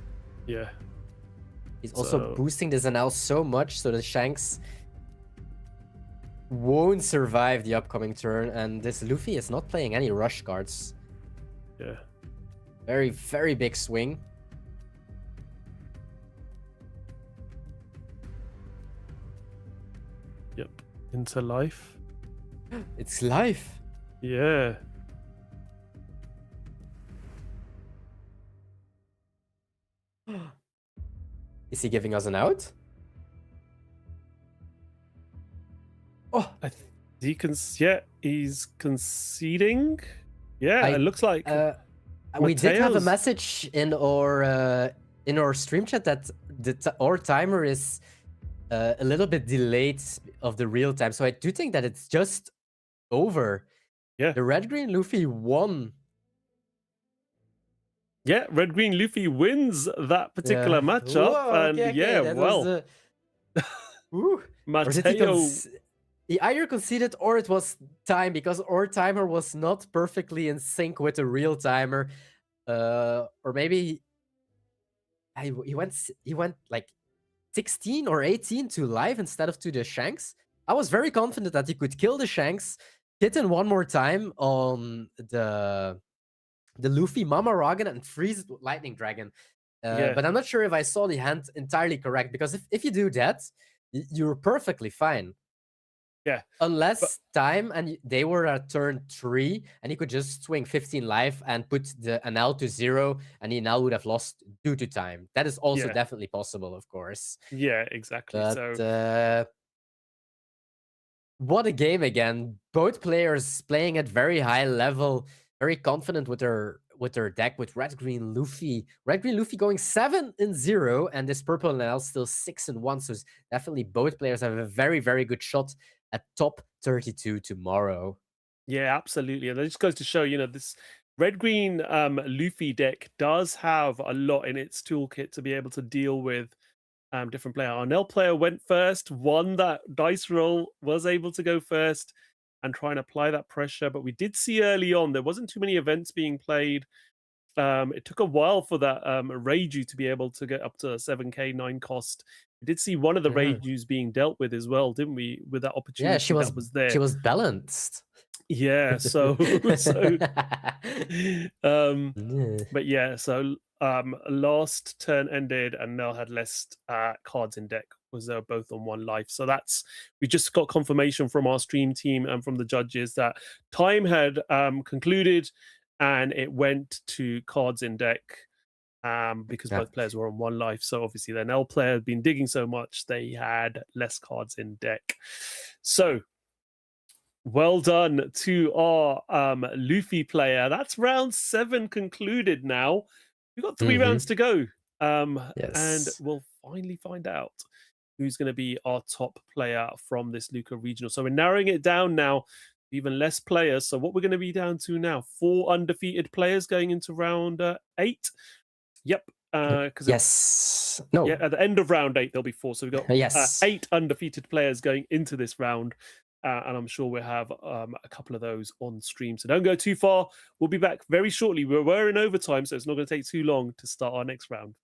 Yeah. He's also So- boosting the Zanel so much so the Shanks won't survive the upcoming turn. And this Luffy is not playing any rush cards. Yeah. Very, very big swing. Yep. Into life. It's life. Yeah. Is he giving us an out? Oh, He can. Yeah, he's conceding. Yeah, it looks like. we did have a Mateo's- message in our stream chat that our timer is a little bit delayed of the real time. So I do think that it's just over. Yeah. The red green Luffy won. Yeah, Red Green Luffy wins that particular matchup, Whoa, and okay, yeah, that well, was, Ooh. Or did he, Mateo. he either conceded or it was time, because our timer was not perfectly in sync with the real timer. Or maybe he went like 16 or 18 to live instead of to the Shanks. I was very confident that he could kill the Shanks, hit in one more time on the Luffy Mama Ragen and freeze Lightning Dragon. Yeah. But I'm not sure if I saw the hand entirely correct, because if you do that, you're perfectly fine. Yeah. Unless time and they were at turn 3 and he could just swing 15 life and put the Anel to 0 and he now would have lost due to time. That is also Yeah. definitely possible, of course. Yeah, exactly. But So what a game again. Both players playing at very high level, very confident with their deck, with Red Green Luffy. Red Green Luffy going 7-0, and this purple Anel still 6-1. So definitely both players have a very, very good shot at top 32 tomorrow. yeah, absolutely. And that just goes to show, this Red Green Luffy deck does have a lot in its toolkit to be able to deal with different player. Our Nel player went first, won that dice roll, was able to go first and try and apply that pressure. But we did see early on there wasn't too many events being played. It took a while for that Reiju to be able to get up to 7k 9 cost. We did see one of the Reijus being dealt with as well, didn't we? With that opportunity, Yeah, she that was there. She was balanced. Yeah, so but yeah, so last turn ended and Nel had less cards in deck, was both on 1 life. So we just got confirmation from our stream team and from the judges that time had concluded and it went to cards in deck because both players were on 1 life. So obviously the Nel player had been digging so much they had less cards in deck. So well done to our Luffy player. That's round 7 concluded now. We've got 3 rounds to go. And we'll finally find out who's going to be our top player from this Lucca regional. So we're narrowing it down now, even less players. So what we're going to be down to now, 4 undefeated players going into round 8. Yep. Yes. Yeah, at the end of round 8, there'll be 4. So we've got 8 undefeated players going into this round. And I'm sure we'll have a couple of those on stream. So don't go too far. We'll be back very shortly. We're in overtime, so it's not going to take too long to start our next round.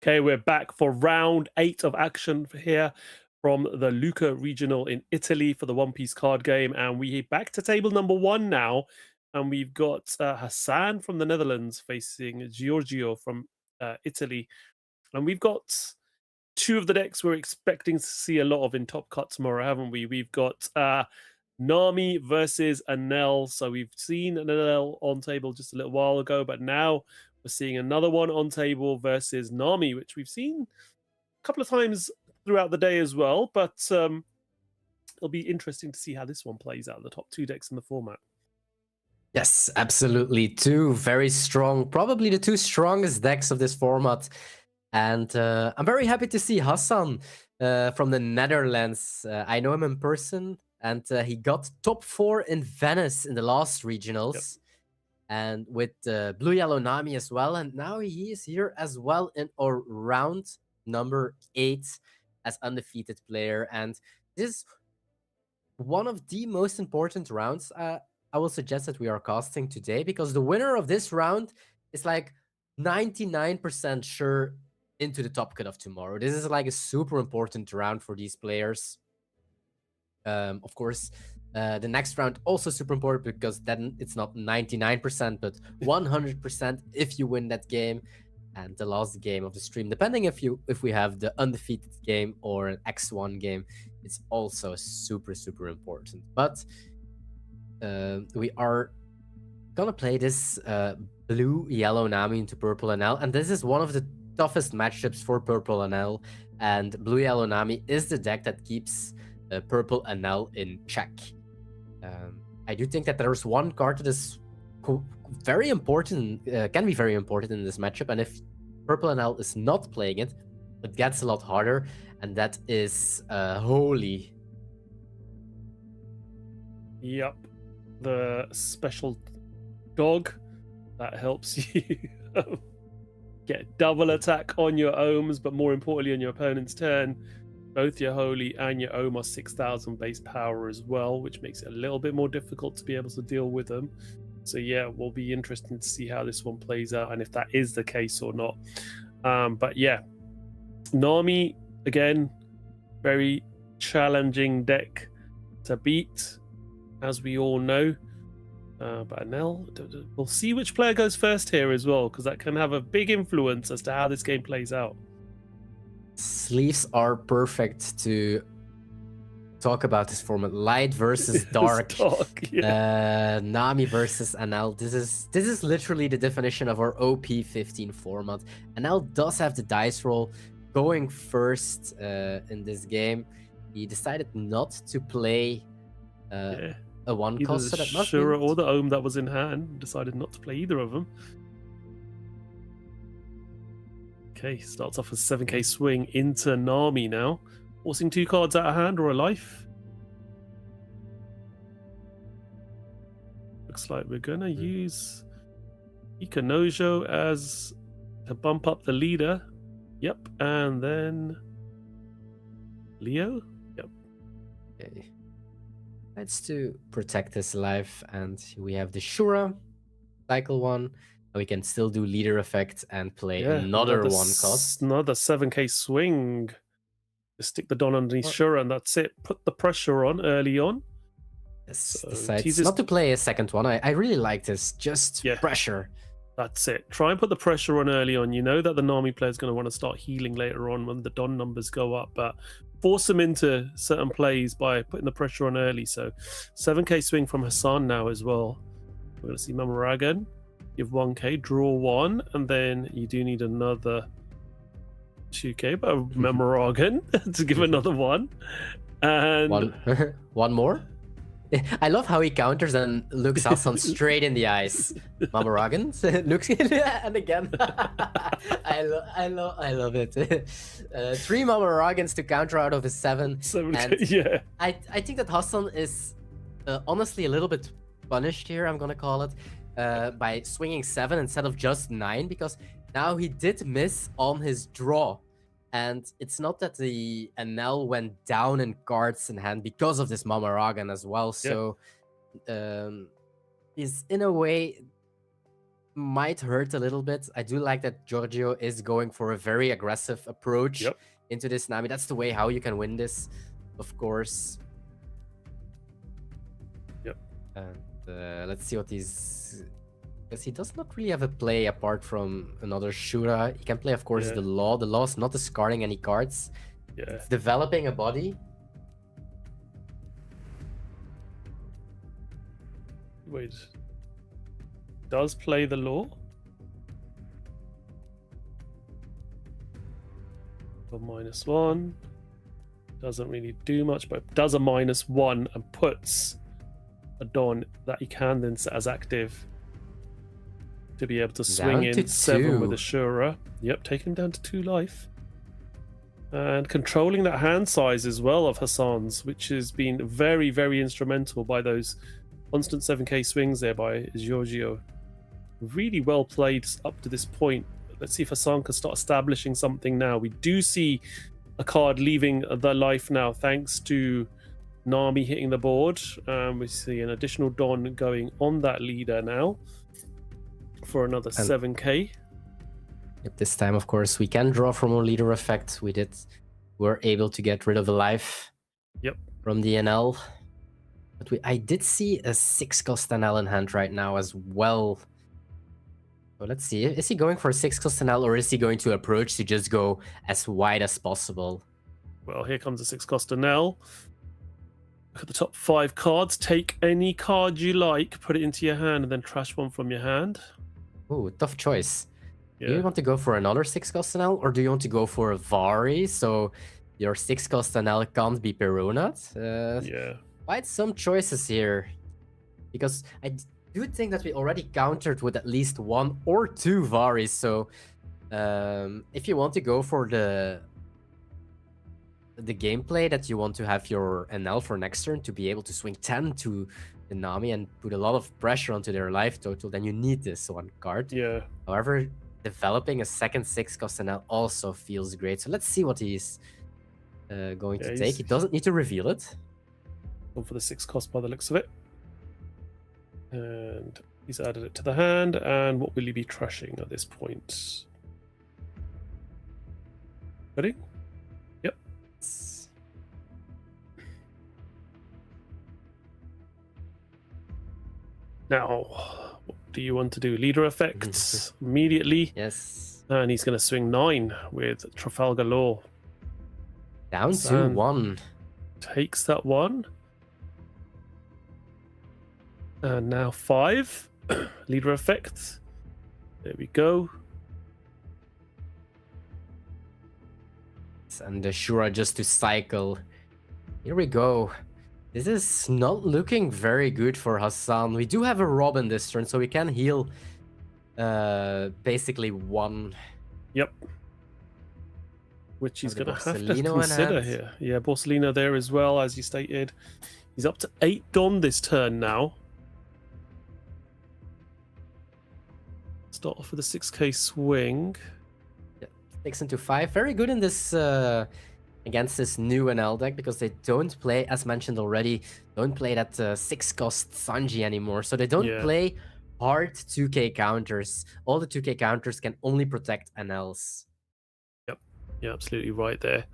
Okay, we're back for round 8 of action here from the Lucca regional in Italy for the One Piece card game. And we're back to table number 1 now. And we've got Hassan from the Netherlands facing Giorgio from Italy. And we've got 2 of the decks we're expecting to see a lot of in Top Cut tomorrow, haven't we? We've got Nami versus Anel. So we've seen Anel on table just a little while ago, but now we're seeing another one on table versus Nami, which we've seen a couple of times throughout the day as well. But it'll be interesting to see how this one plays out, the top 2 decks in the format. Yes, absolutely. 2 very strong, probably the 2 strongest decks of this format. And I'm very happy to see Hassan from the Netherlands. I know him in person, and he got top 4 in Venice in the last regionals. Yep. And with Blue Yellow Nami as well. And now he is here as well in our round number 8 as undefeated player. And this is one of the most important rounds I will suggest that we are casting today, because the winner of this round is like 99% sure into the top cut of tomorrow. This is like a super important round for these players. Of course, the next round also super important, because then it's not 99% but 100% if you win that game. And the last game of the stream, depending if we have the undefeated game or an X1 game, it's also super important. But we are gonna play this blue yellow Nami into purple Anel, and this is one of the toughest matchups for purple Anel, and blue yellow Nami is the deck that keeps purple Anel in check. I do think that there's one card that is very important, can be very important in this matchup, and if purple Anel is not playing it, it gets a lot harder, and that is Holy. Yep, the special dog that helps you get double attack on your Ohms, but more importantly on your opponent's turn. Both your Holy and your Ohm are 6,000 base power as well, which makes it a little bit more difficult to be able to deal with them. So yeah, it will be interesting to see how this one plays out and if that is the case or not. But yeah, Nami, again, very challenging deck to beat, as we all know. But Anel, we'll see which player goes first here as well, because that can have a big influence as to how this game plays out. Sleeves are perfect to talk about this format. Light versus dark. Yeah. Nami versus Anel. This is literally the definition of our OP15 format. Anel does have the dice roll going first in this game. He decided not to play a one Either cost, so the that must Shura mean... or the Ohm that was in hand. Decided not to play either of them. Okay, starts off with 7k swing into Nami now. Forcing 2 cards out of hand or a life. Looks like we're gonna use Ikanojo as to bump up the leader. Yep, and then Leo. Yep. Okay. Let's to protect his life, and we have the Shura, cycle 1. We can still do leader effect and play another 1 cost. Another 7k swing. Just stick the Don underneath Shura, and that's it. Put the pressure on early on. So decides not to play a second one. I really like this. Just pressure. That's it. Try and put the pressure on early on. You know that the Nami player is going to want to start healing later on when the Don numbers go up, but force them into certain plays by putting the pressure on early. So 7k swing from Hassan now as well. We're going to see Mamaragan. Give 1k, draw 1, and then you do need another 2k, but Mamaragan to give another 1. And one more? I love how he counters and looks Hassan straight in the eyes. Mamaragan looks and again. I love it. 3 Mamaragans to counter out of his 7. And yeah. I think that Hassan is honestly a little bit punished here, I'm gonna call it, by swinging 7 instead of just 9, because now he did miss on his draw. And it's not that the Anel went down in cards in hand because of this Mamaragan as well. So he's in a way might hurt a little bit. I do like that Giorgio is going for a very aggressive approach Yep. into this Nami. That's the way how you can win this, of course. Yep. And let's see what he's... Because he does not really have a play apart from another Shura. He can play, of course, Yeah. the Law. The Law is not discarding any cards. Yeah. It's developing a body. Wait. Does play the law? For -1. Doesn't really do much, but does a -1 and puts a Don that he can then set as active to be able to swing Down to in 7 with a 2. Shura. Yep, taking him down to 2 life. And controlling that hand size as well of Hassan's, which has been very, very instrumental by those constant 7k swings there by Giorgio. Really well played up to this point. Let's see if Hassan can start establishing something now. We do see a card leaving the life now thanks to Nami hitting the board. We see an additional Don going on that leader now for another 7k. At this time, of course, we can draw from a leader effect. We're able to get rid of a life. Yep. From the NL. But I did see a 6-cost NL in hand right now as well. So let's see. Is he going for a 6-cost NL, or is he going to approach to just go as wide as possible? Well, here comes a 6-cost Nell. Look at the top 5 cards. Take any card you like, put it into your hand, and then trash one from your hand. Ooh, tough choice. Yeah. Do you want to go for another 6-cost NL, or do you want to go for a Vari, so your 6-cost NL can't be Peronat? Yeah. Quite some choices here. Because I do think that we already countered with at least 1 or 2 Varis, so if you want to go for the gameplay that you want to have your NL for next turn to be able to swing 10 to the Nami and put a lot of pressure onto their life total, then you need this 1 card. Yeah. However, developing a second 6-cost NL also feels great. So let's see what he's going to take. He doesn't need to reveal it. Gone for the 6-cost by the looks of it. And he's added it to the hand. And what will he be trashing at this point? Ready? Yep. Now, what do you want to do? Leader effects immediately. Yes. And he's going to swing 9 with Trafalgar Law. Down to 1. Takes that 1. And now 5. Leader effect. There we go. And the Shura just to cycle. Here we go. This is not looking very good for Hassan. We do have a Robin this turn, so we can heal basically 1. Yep. Which he's And the going to have to Borsellino in consider hand. here. Yeah, Borsellino there as well, as you stated. He's up to 8 Don this turn now. Start off with a 6k swing. Yeah, 6 into 5. Very good in this against this new NL deck, because they don't play, as mentioned already, don't play that 6-cost Sanji anymore. So they don't play hard 2k counters. All the 2k counters can only protect NLs. Yep, you're absolutely right there.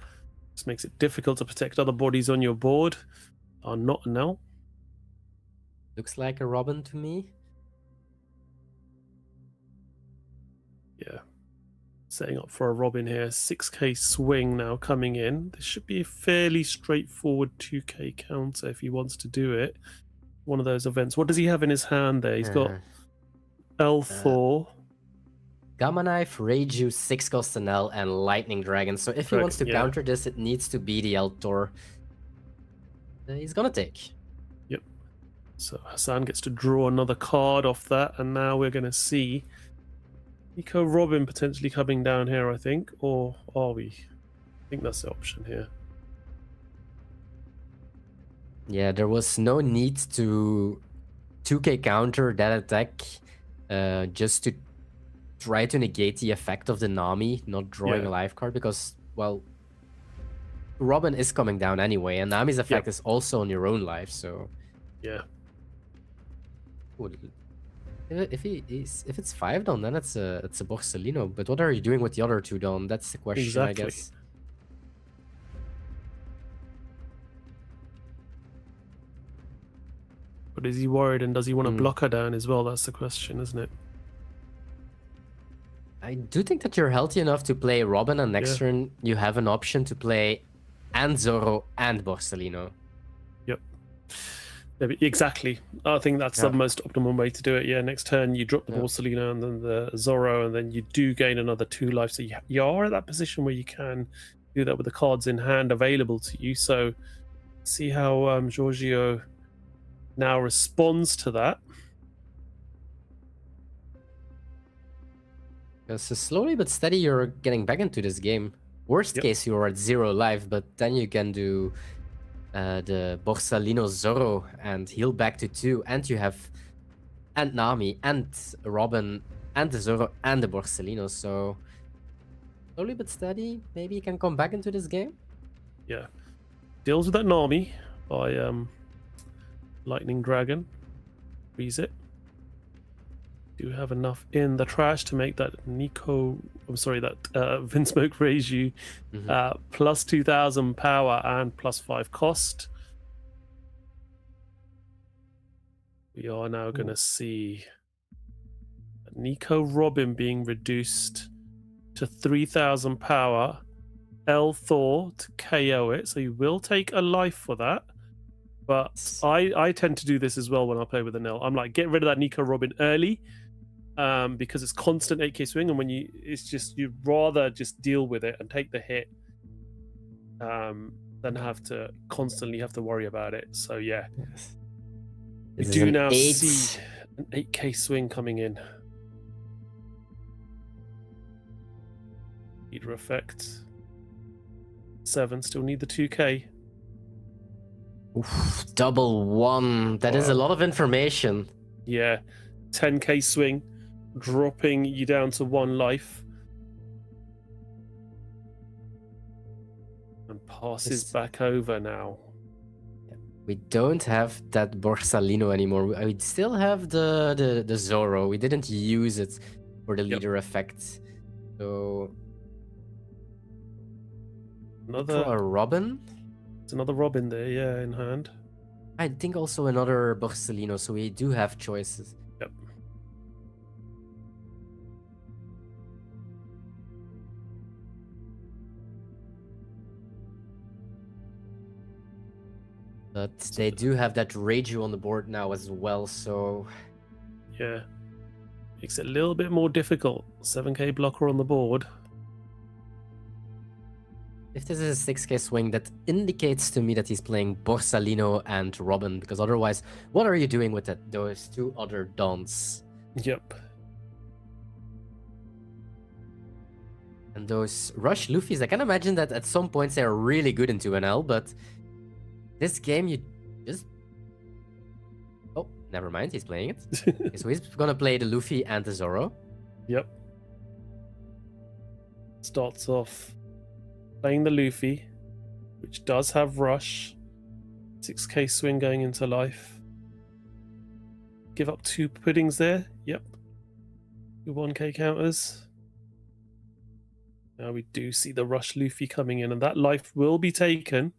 This makes it difficult to protect other bodies on your board. Are not NL. Looks like a Robin to me. Yeah. Setting up for a Robin here. 6k swing now coming in. This should be a fairly straightforward 2k counter if he wants to do it. One of those events. What does he have in his hand there? He's got L4. Gamma Knife, Reiju, 6-cost NL, and Lightning Dragon. So if he wants to counter this, it needs to be the L-Tor. He's gonna take. Yep. So Hassan gets to draw another card off that, and now we're going to see Eco Robin potentially coming down here, I think. Or are we? I think that's the option here. Yeah, there was no need to 2k counter that attack just to try to negate the effect of the Nami not drawing a life card, because, well, Robin is coming down anyway, and Nami's effect is also on your own life, so... Yeah. If it's 5 Don, then it's a Borsellino. But what are you doing with the other 2 Don? That's the question, I Exactly. guess. But is he worried, and does he want to Hmm. block her down as well? That's the question, isn't it? I do think that you're healthy enough to play Robin, and next Yeah. turn you have an option to play and Zorro and Borsellino. Yep. Yeah, but exactly. I think that's Yeah. the most optimal way to do it. Yeah, next turn you drop the Yeah. Borsellino and then the Zorro, and then you do gain another 2 life. So you are at that position where you can do that with the cards in hand available to you. So see how Giorgio now responds to that. So slowly but steady, you're getting back into this game. Worst Yep. case, you're at 0 life, but then you can do the Borsellino Zorro and heal back to 2, and you have and Nami and Robin and the Zorro and the Borsellino. So slowly but steady, maybe you can come back into this game. Yeah. Deals with that Nami by Lightning Dragon. Freeze it. Do have enough in the trash to make that that Vinsmoke raise you plus 2,000 power and plus 5 cost. We are now going to see Nico Robin being reduced to 3,000 power. L Thor to KO it, so you will take a life for that. But I tend to do this as well when I play with an L. I'm like, get rid of that Nico Robin early. Because it's constant 8k swing, and when you'd rather just deal with it and take the hit than have to constantly worry about it. So yeah, we do now see an 8k swing coming in. Leader effect 7, still need the 2k. Oof, double 1. That is a lot of information. Yeah, 10k swing, dropping you down to 1 life. And passes back over now. We don't have that Borsellino anymore. We still have the Zorro. We didn't use it for the leader effect. So Another for a Robin? There's another Robin there, yeah, in hand. I think also another Borsellino, so we do have choices. Yep. But they do have that Reiju on the board now as well, so Yeah. Makes it a little bit more difficult. 7k blocker on the board. if this is a 6k swing, that indicates to me that he's playing Borsellino and Robin, because otherwise, what are you doing with those 2 other Dons? Yep. And those Rush Luffys, I can imagine that at some points they're really good into an L, but this game you just... Oh, never mind, he's playing it. Okay, so he's gonna play the Luffy and the Zorro. Yep. Starts off playing the Luffy, which does have rush. 6k swing going into life. Give up 2 puddings there. Yep. 2 1k counters. Now we do see the rush Luffy coming in, and that life will be taken.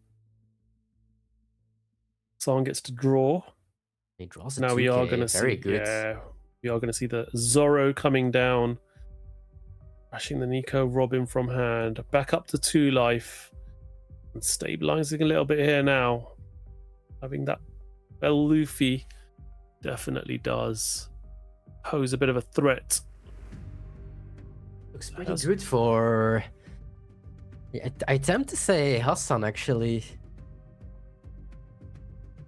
Someone gets to draw. He draws a Now 2K. we are going to see, Very good. yeah, we are going to see the Zorro coming down, crashing the Nico Robin from hand, back up to 2 life, and stabilizing a little bit here now. Having that Bell Luffy definitely does pose a bit of a threat. Looks pretty good for... Yeah, I attempt to say Hassan, actually.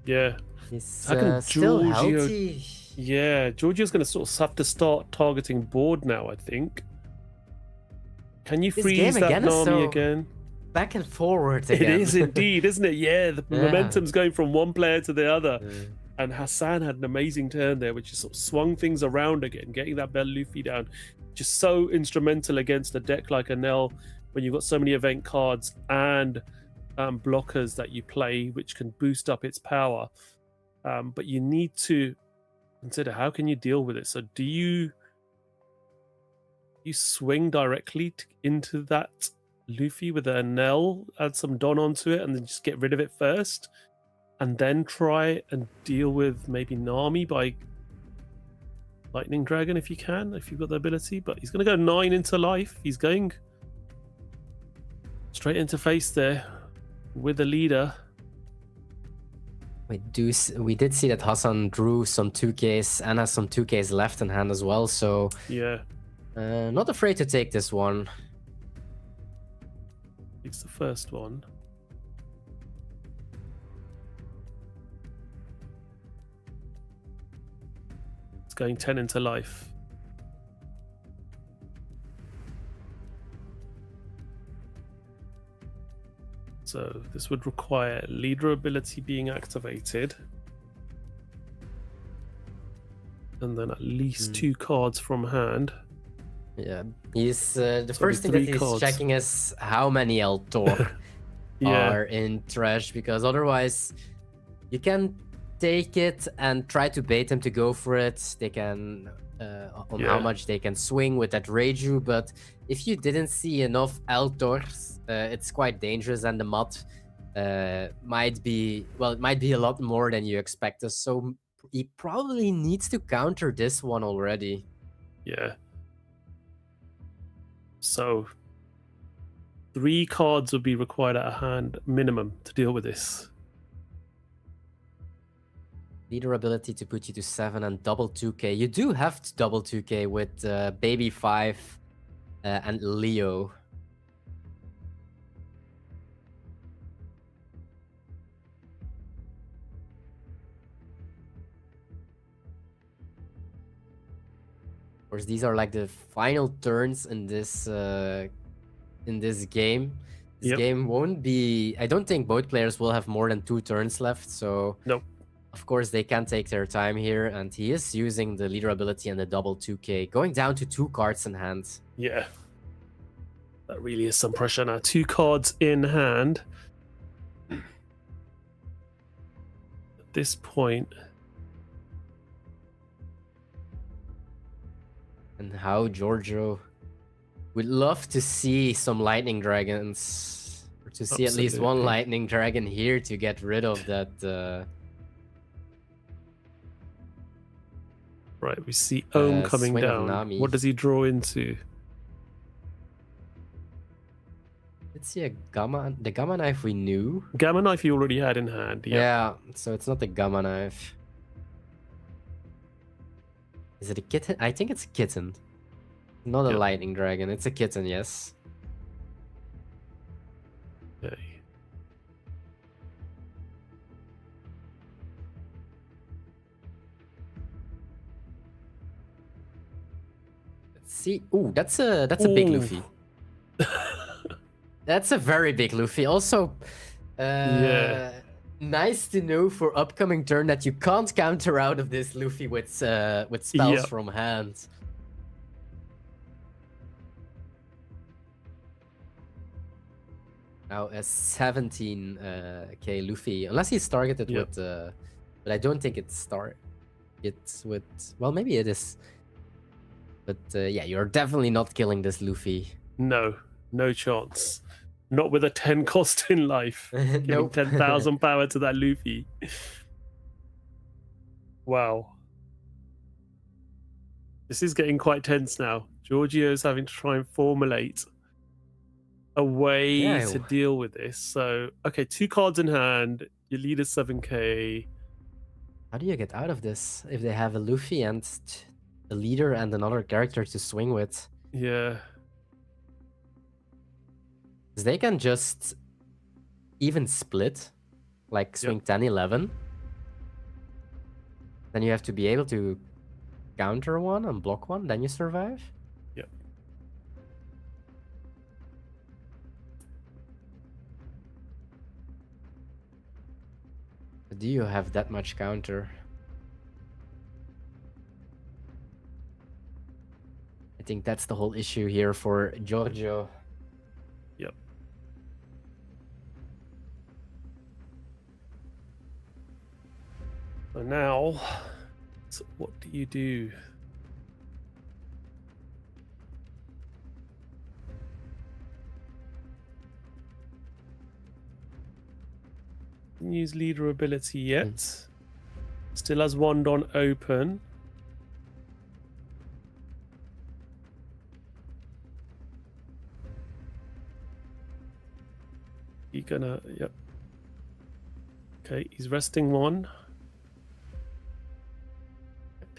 Yeah. He's How can still Giorgio- healthy. Yeah, Giorgio's going to sort of have to start targeting board now, I think. Can you This freeze game that again is Nami so again? Back and forward again. It is indeed, isn't it? Yeah, the Yeah. momentum's going from one player to the other. Yeah. And Hassan had an amazing turn there, which just sort of swung things around again, getting that Bell Luffy down. Just so instrumental against a deck like Anel when you've got so many event cards and blockers that you play, which can boost up its power. But you need to consider how can you deal with it. So do you swing directly into that Luffy with a Nell, add some Don onto it, and then just get rid of it first, and then try and deal with maybe Nami by Lightning Dragon if you can, if you've got the ability. But he's going to go 9 into life. He's going straight into face there with the leader. We did see that Hassan drew some 2Ks and has some 2Ks left in hand as well, so Yeah, not afraid to take this one. it's the first one. It's going 10 into life. So this would require leader ability being activated. And then at least 2 cards from hand. Yeah, he's the So first thing it'd that be 3 he's cards. checking is how many Eltor Yeah, are in trash, because otherwise you can take it and try to bait them to go for it. They can on how Yeah. much they can swing with that Reiju, but if you didn't see enough Eltors, it's quite dangerous, and the mod might be, well, it might be a lot more than you expected. So he probably needs to counter this one already. yeah. So 3 cards would be required at a hand minimum to deal with this. Leader ability to put you to 7 and double 2k. You do have to double 2k with Baby 5 and Leo. Of course, these are like the final turns in this game. This Yep. game won't be. I don't think both players will have more than 2 turns left. So Nope. of course they can take their time here, and he is using the leader ability and the double 2k, going down to 2 cards in hand. Yeah. That really is some pressure now. 2 cards in hand. At this point, And how Giorgio would love to see some lightning dragons, or to see at least one Absolutely. lightning dragon here to get rid of that. right, we see Ohm coming swing of down. Nami. What does he draw into? Let's see the gamma knife we knew. Gamma Knife he already had in hand. Yeah. Yeah, so it's not the gamma knife. Is it a kitten? I think it's a kitten. Not a Yep. lightning dragon. It's a kitten, yes. Okay. Let's see. Ooh, that's a big Ooh. Luffy. That's a very big Luffy. Also, Yeah. nice to know for upcoming turn that you can't counter out of this Luffy with spells Yep. from hand. Now a 17k Luffy, unless he's targeted Yep. with, but I don't think it's with. Well, maybe it is. But yeah, you're definitely not killing this Luffy. No, no chance. Not with a 10 cost in life. Giving Nope. 10,000 power to that Luffy. Wow. This is getting quite tense now. Giorgio's having to try and formulate a way Yeah. to deal with this. So, okay, 2 cards in hand. Your leader's 7k. How do you get out of this if they have a Luffy and a leader and another character to swing with? Yeah. 'Cause they can just even split, like swing 10, 11. Then you have to be able to counter one and block one, then you survive. Yep. Do you have that much counter? I think that's the whole issue here for Giorgio. Yep. So now So what do you do? Didn't use leader ability yet. Still has wand on open. You gonna, yep. Okay, he's resting one.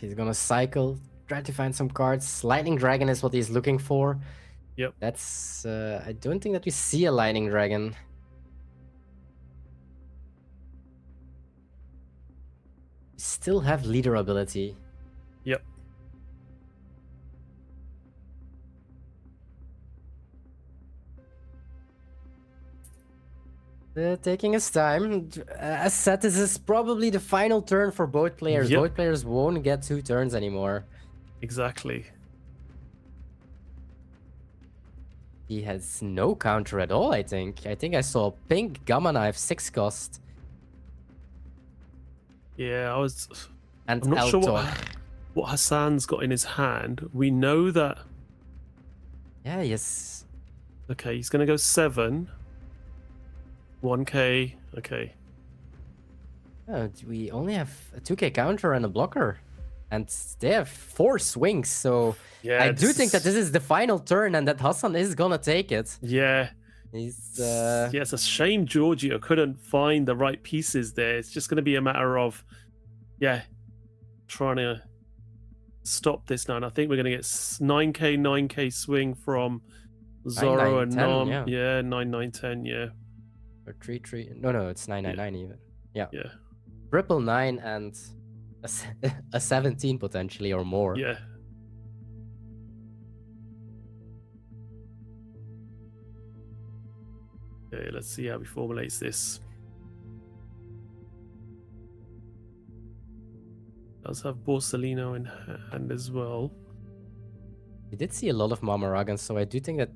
He's gonna cycle, try to find some cards. Lightning Dragon is what he's looking for. Yep. That's I don't think that we see a Lightning Dragon. Still have leader ability. Yep. Taking his time. As said, this is probably the final turn for both players. Yep. Both players won't get 2 turns anymore. Exactly. He has no counter at all, I think. I think I saw pink Gamma Knife 6 cost. Yeah, And I'm not sure Eltor. what Hassan's got in his hand. We know that. Yeah, yes. Okay, he's gonna go 7. 1k. Okay. Oh, we only have a 2k counter and a blocker. And they have 4 swings, so Yeah, I do this think that is- this is the final turn and that Hassan is gonna take it. Yeah. He's Yeah, it's a shame Giorgio couldn't find the right pieces there. It's just going to be a matter of, yeah, trying to stop this now. And I think we're going to get 9k swing from Zoro 9, and 10, Nam. yeah. Yeah, 9, 9, 10. Yeah, or 3. No, it's 999 even. Yeah. yeah, Triple 9 and a 17 potentially or more. yeah. Okay, let's see how he formulates this. Does have Borsellino in hand as well. We did see a lot of Mamaragan, so I do think that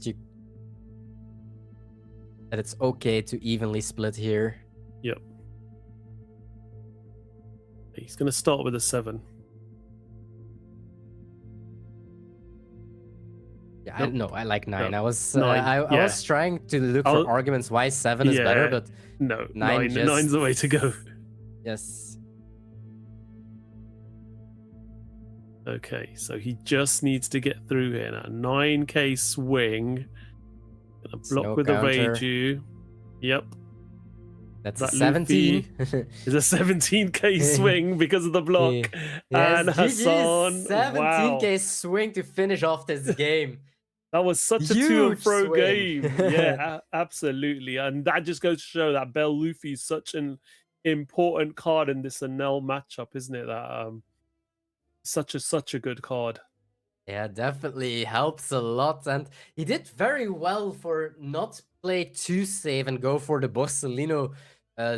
it's okay to evenly split here. Yep. He's going to start with a 7. Yeah, Nope. I like 9. No. I was 9, I yeah. was trying to look I'll- for arguments why 7 is better, Yeah. but No, 9 nine's the way to go. yes. Okay, so he just needs to get through here now. 9k swing. Gonna block No with counter. a Reiju. Yep. That's That a 17. Is a 17k swing because of the block. Yes, And GG, Hassan. 17k Wow. swing to finish off this game. That was such a to and Huge fro swing. game. Yeah, absolutely. And that just goes to show that Bell Luffy is such an important card in this Enel matchup, isn't it? That such a good card. Yeah, definitely helps a lot. And he did very well for not play too safe and go for the Borsellino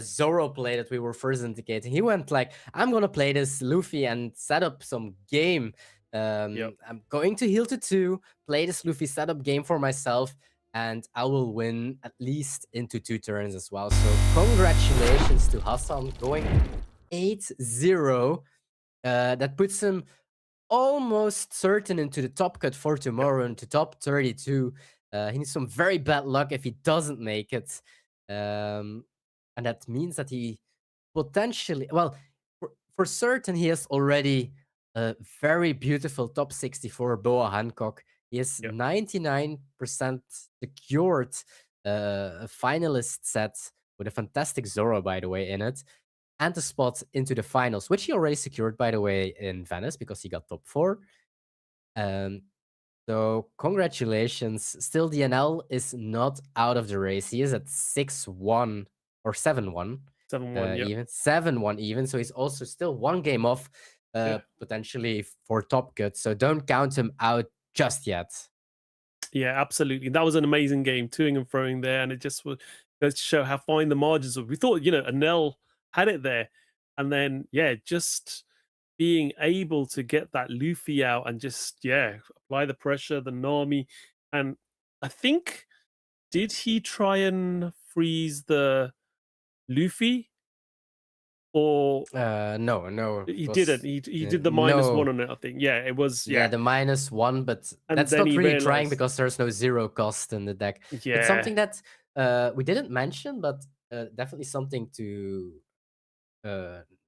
Zoro play that we were first indicating. He went like, I'm going to play this Luffy and set up some game. I'm going to heal to 2, play this Luffy setup game for myself, and I will win at least into 2 turns as well. So congratulations to Hassan going 8-0. That puts him almost certain into the top cut for tomorrow, into top 32. He needs some very bad luck if he doesn't make it. And that means that he potentially, well, for certain, he has already a very beautiful top 64 Boa Hancock. He is 99% secured a finalist set with a fantastic Zoro, by the way, in it. And a spot into the finals, which he already secured, by the way, in Venice because he got top 4. So congratulations. Still, the NL is not out of the race. He is at 6-1 or 7-1. 7-1, yeah. Even 7-1 even. So he's also still 1 game off potentially for top cut. So don't count him out just yet. Yeah, absolutely. That was an amazing game, toing and throwing there, and it just goes to show how fine the margins were. We thought, Enel had it there, and then just being able to get that Luffy out and just apply the pressure, the Nami, and I think did he try and freeze the Luffy? or No. he it was, didn't. He did the -1 no. on it, I think. Yeah, it was. Yeah, Yeah, the -1, but And that's then not he really trying realized- because there's no 0 cost in the deck. yeah. It's something that we didn't mention, but definitely something to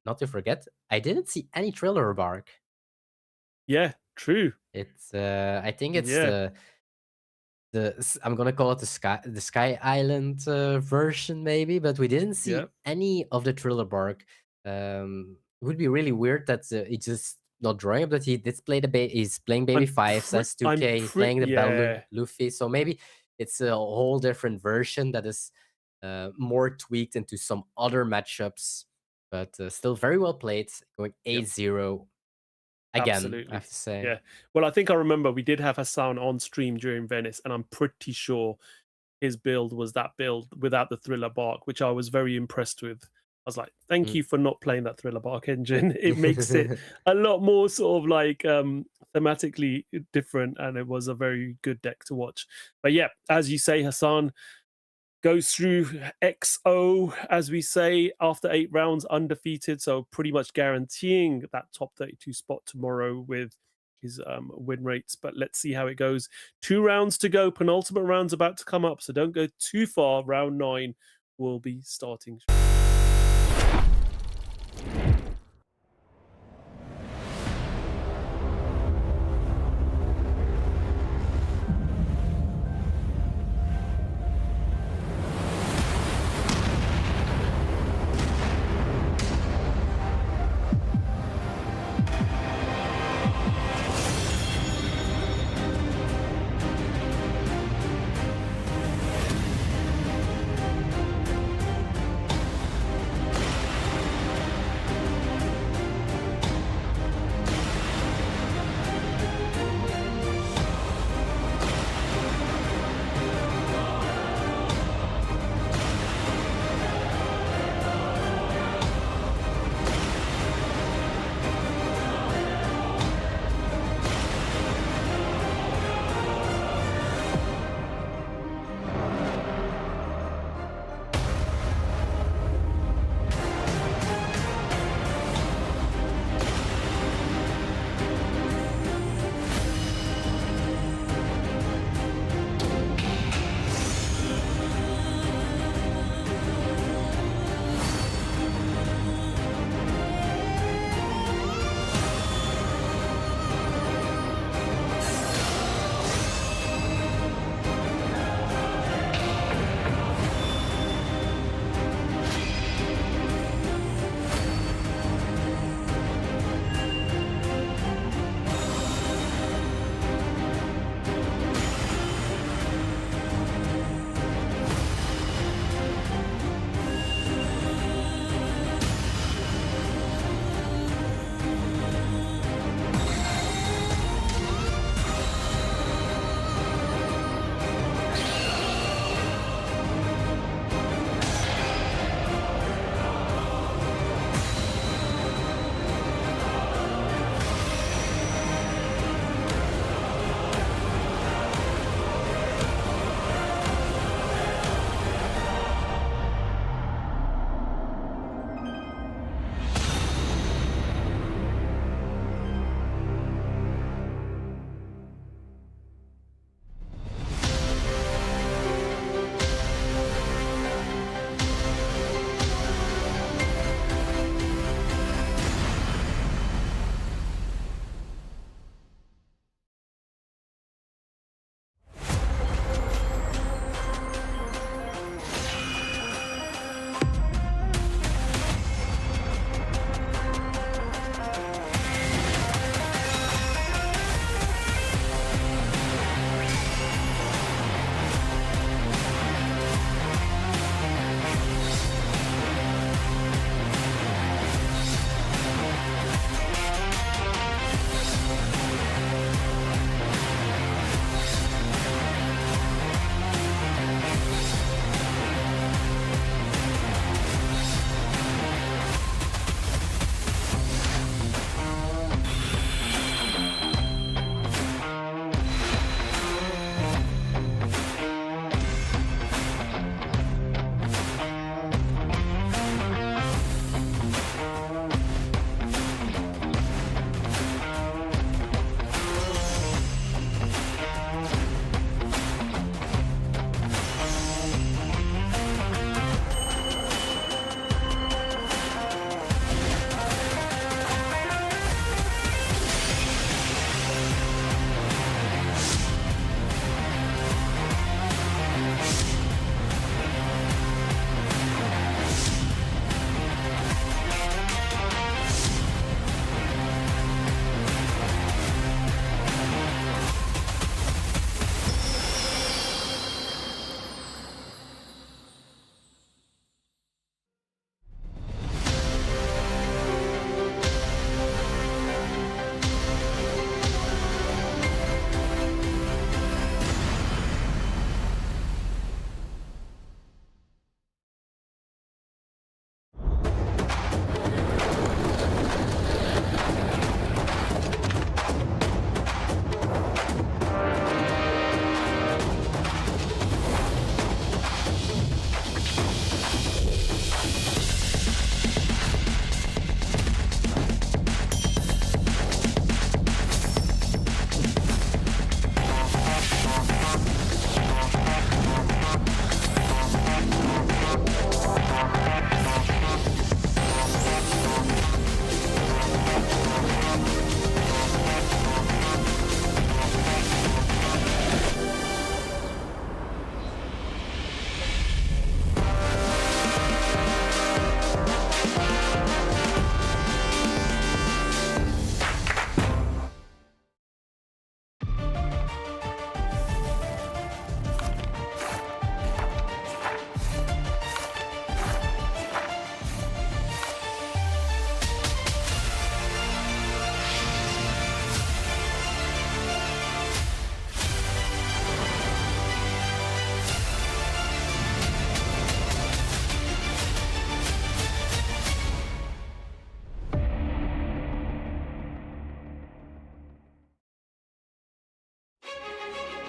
not to forget. I didn't see any Thriller Bark. Yeah, true. It's I think it's Yeah. I'm gonna call it the Sky Island version maybe, but we didn't see Yeah. any of the Thriller Bark. It would be really weird that he's just not drawing it, but he did play he's playing Baby I'm 5, says 2K, he's playing the yeah. Luffy, so maybe it's a whole different version that is more tweaked into some other matchups, but still very well played, going 8-0. Again, Absolutely. I have to say. Yeah. Well, I think I remember we did have Hassan on stream during Venice, and I'm pretty sure his build was that build without the Thriller Bark, which I was very impressed with. I was like, thank you for not playing that Thriller Bark engine. It makes it a lot more sort of like thematically different, and it was a very good deck to watch. But yeah, as you say, Hassan goes through XO, as we say, after 8 rounds undefeated, so pretty much guaranteeing that top 32 spot tomorrow with his win rates. But let's see how it goes. 2 rounds to go. Penultimate round's about to come up, so don't go too far. Round 9 will be starting.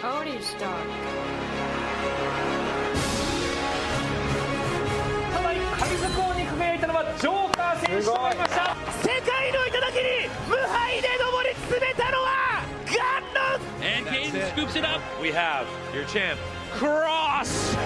Odie Stock. ただ神図工に輝いたのはジョーカー選手となりました。世界の頂に無敗で上り詰めたのはガンノス And Kane scoops it up. We have your champ, Cross.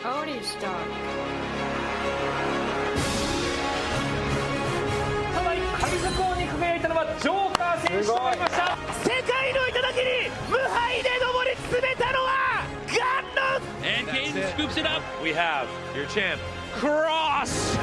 Odie Stock. ただ神図工に輝いたのはジョーカー選手となりました。世界の頂に無敗で上り詰めたのはガンノス And Kane scoops it up. We have your champ, Cross.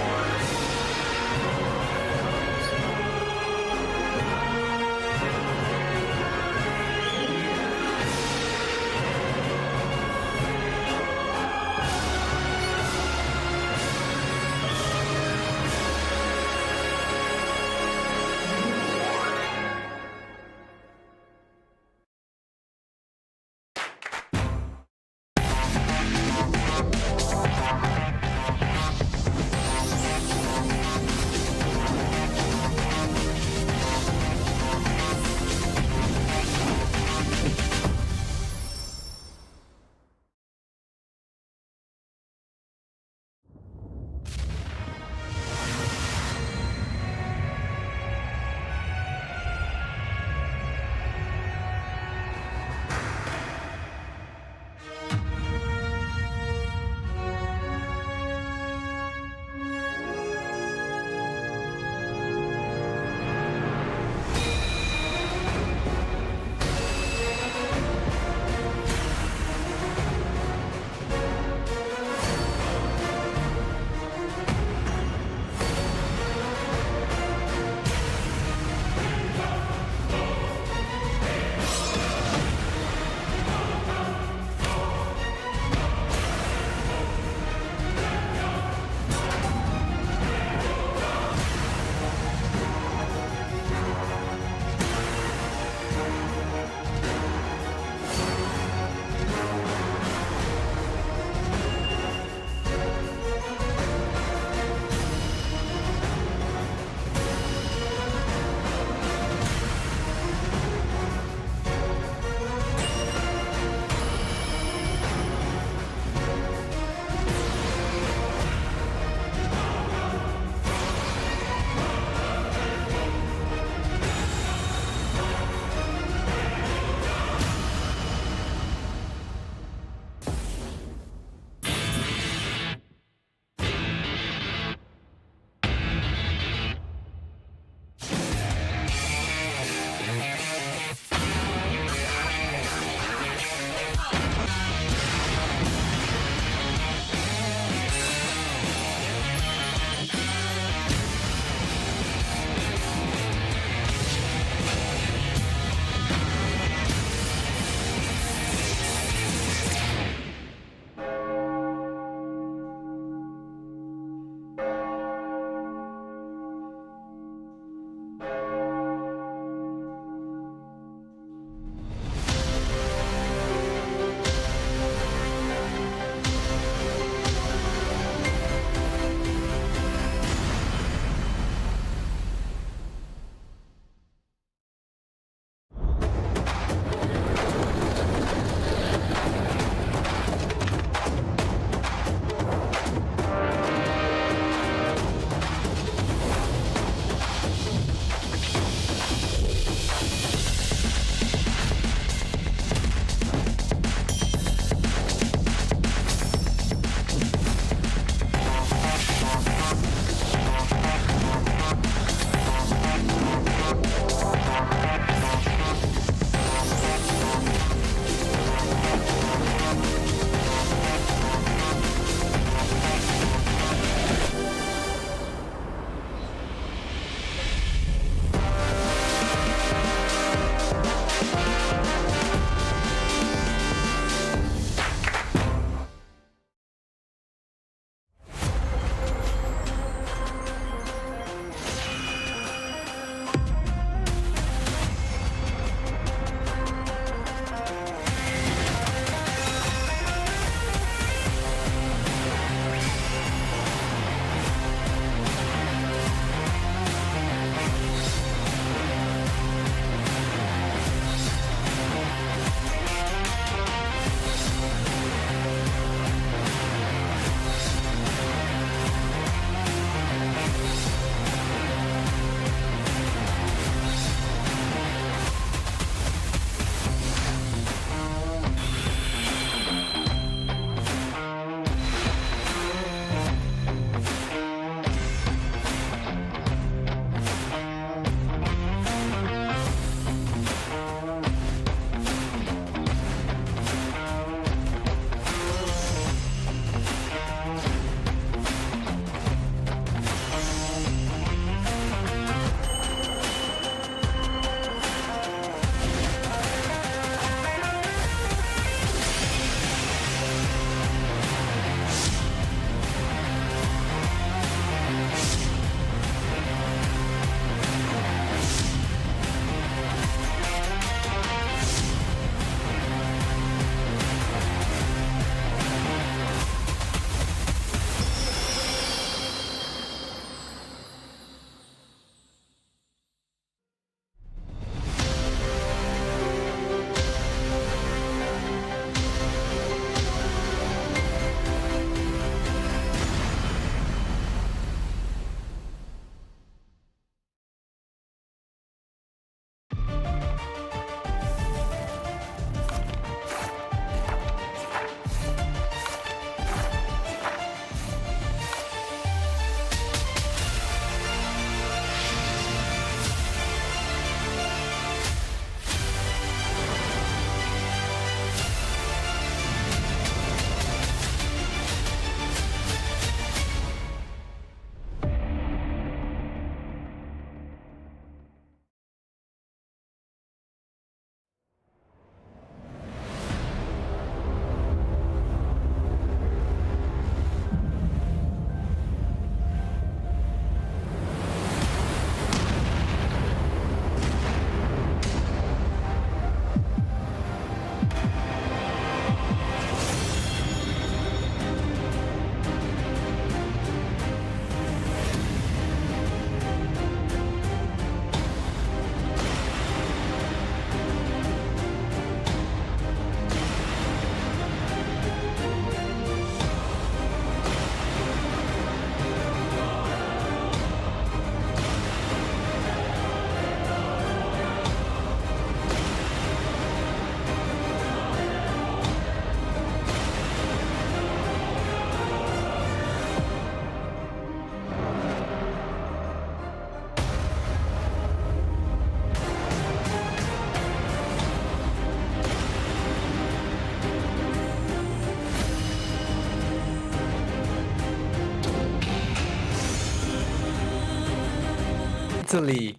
Italy.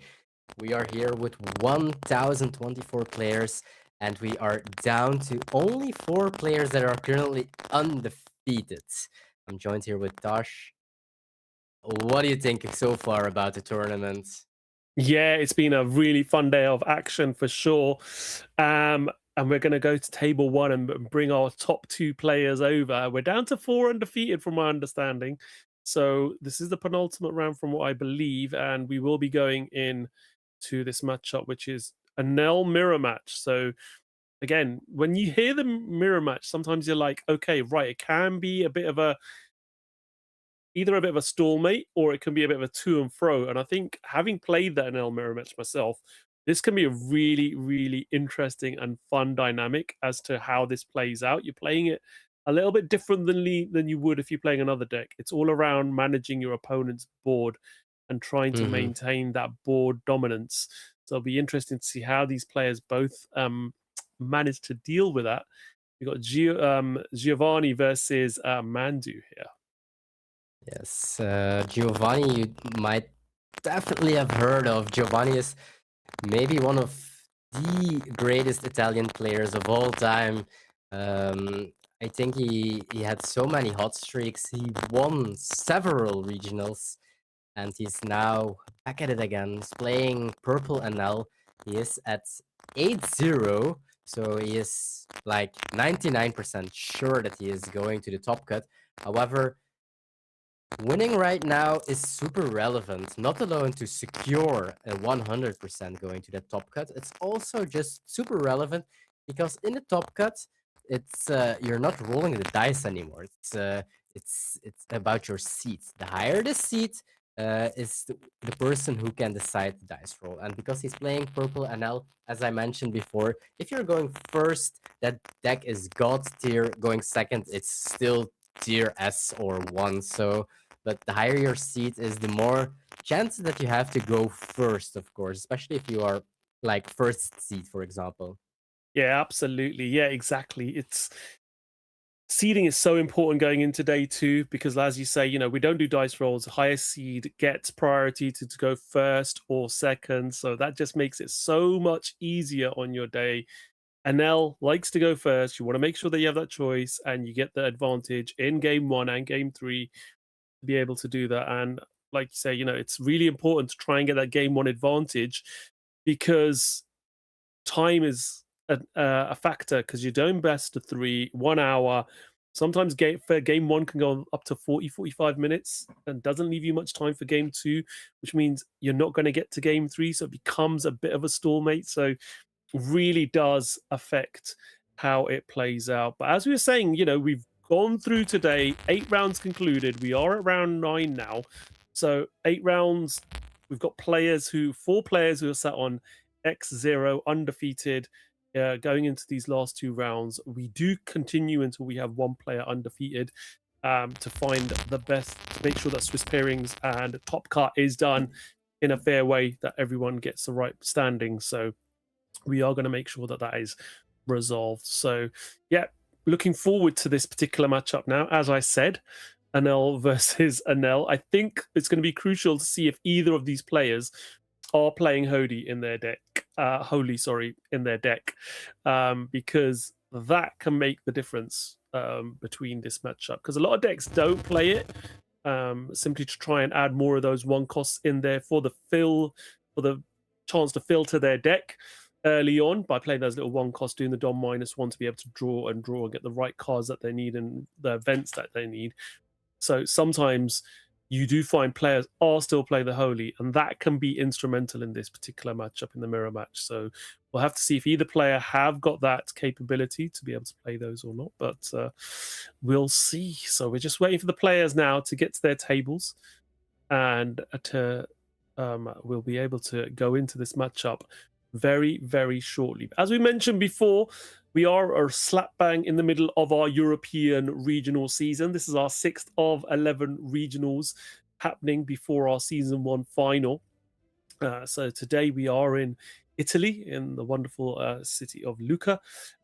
We are here with 1,024 players, and we are down to only 4 players that are currently undefeated. I'm joined here with Tosh. What do you think so far about the tournament? Yeah, it's been a really fun day of action for sure. And we're going to go to table 1 and bring our top 2 players over. We're down to 4 undefeated from my understanding. So this is the penultimate round from what I believe. And we will be going in to this matchup, which is a Nell mirror match. So again, when you hear the mirror match, sometimes you're like, okay, right, it can be a bit of a either a bit of a stalemate or it can be a bit of a to and fro. And I think having played that in El Mirror match myself, this can be a really, really interesting and fun dynamic as to how this plays out. You're playing it a little bit differently than you would if you're playing another deck. It's all around managing your opponent's board and trying to maintain that board dominance. So it'll be interesting to see how these players both manage to deal with that. We've got Giovanni versus Mandu here. Yes, Giovanni, you might definitely have heard of. Giovanni is maybe one of the greatest Italian players of all time. I think he had so many hot streaks. He won several regionals, and he's now back at it again. He's playing Purple NL. He is at 8-0, so he is like 99% sure that he is going to the top cut. However, winning right now is super relevant, not alone to secure a 100% going to that top cut. It's also just super relevant because in the top cut, it's you're not rolling the dice anymore. It's about your seat. The higher the seat, is the person who can decide the dice roll. And because he's playing Purple NL, as I mentioned before, if you're going first, that deck is God tier. Going second, it's still tier S or 1. So, but the higher your seat is, the more chances that you have to go first, of course, especially if you are like first seed, for example. Yeah, absolutely. Yeah, exactly. It's seeding is so important going into day 2 because, as you say, you know, we don't do dice rolls. Highest seed gets priority to go first or second, so that just makes it so much easier on your day. Anel likes to go first. You want to make sure that you have that choice and you get the advantage in game 1 and game 3 to be able to do that. And like you say, you know, it's really important to try and get that game 1 advantage because time is a factor, because you're doing best of 3, 1 hour. Sometimes game 1 can go up to 40-45 minutes and doesn't leave you much time for game 2, which means you're not going to get to game 3, so it becomes a bit of a stalemate. So really does affect how it plays out. But as we were saying, you know, we've gone through today, 8 rounds concluded. We are at round 9 now. So 8 rounds, we've got 4 players who are sat on X0 undefeated. Going into these last 2 rounds, we do continue until we have 1 player undefeated to find the best, to make sure that Swiss pairings and top cut is done in a fair way, that everyone gets the right standing. So we are going to make sure that that is resolved. So yeah, looking forward to this particular matchup now. As I said, Anel versus Anel. I think it's going to be crucial to see if either of these players are playing Holy in their deck, in their deck, because that can make the difference between this matchup. Because a lot of decks don't play it simply to try and add more of those 1 costs in there for the chance to filter their deck early on by playing those little 1 cost, doing the Dom -1 to be able to draw and get the right cards that they need and the events that they need. So sometimes you do find players are still playing the Holy, and that can be instrumental in this particular matchup in the mirror match. So we'll have to see if either player have got that capability to be able to play those or not, but we'll see. So we're just waiting for the players now to get to their tables, and we'll be able to go into this matchup very, very shortly. As we mentioned before, we are slap bang in the middle of our European regional season. This is our 6th of 11 regionals happening before our season 1 final. So today we are in Italy, in the wonderful city of Lucca.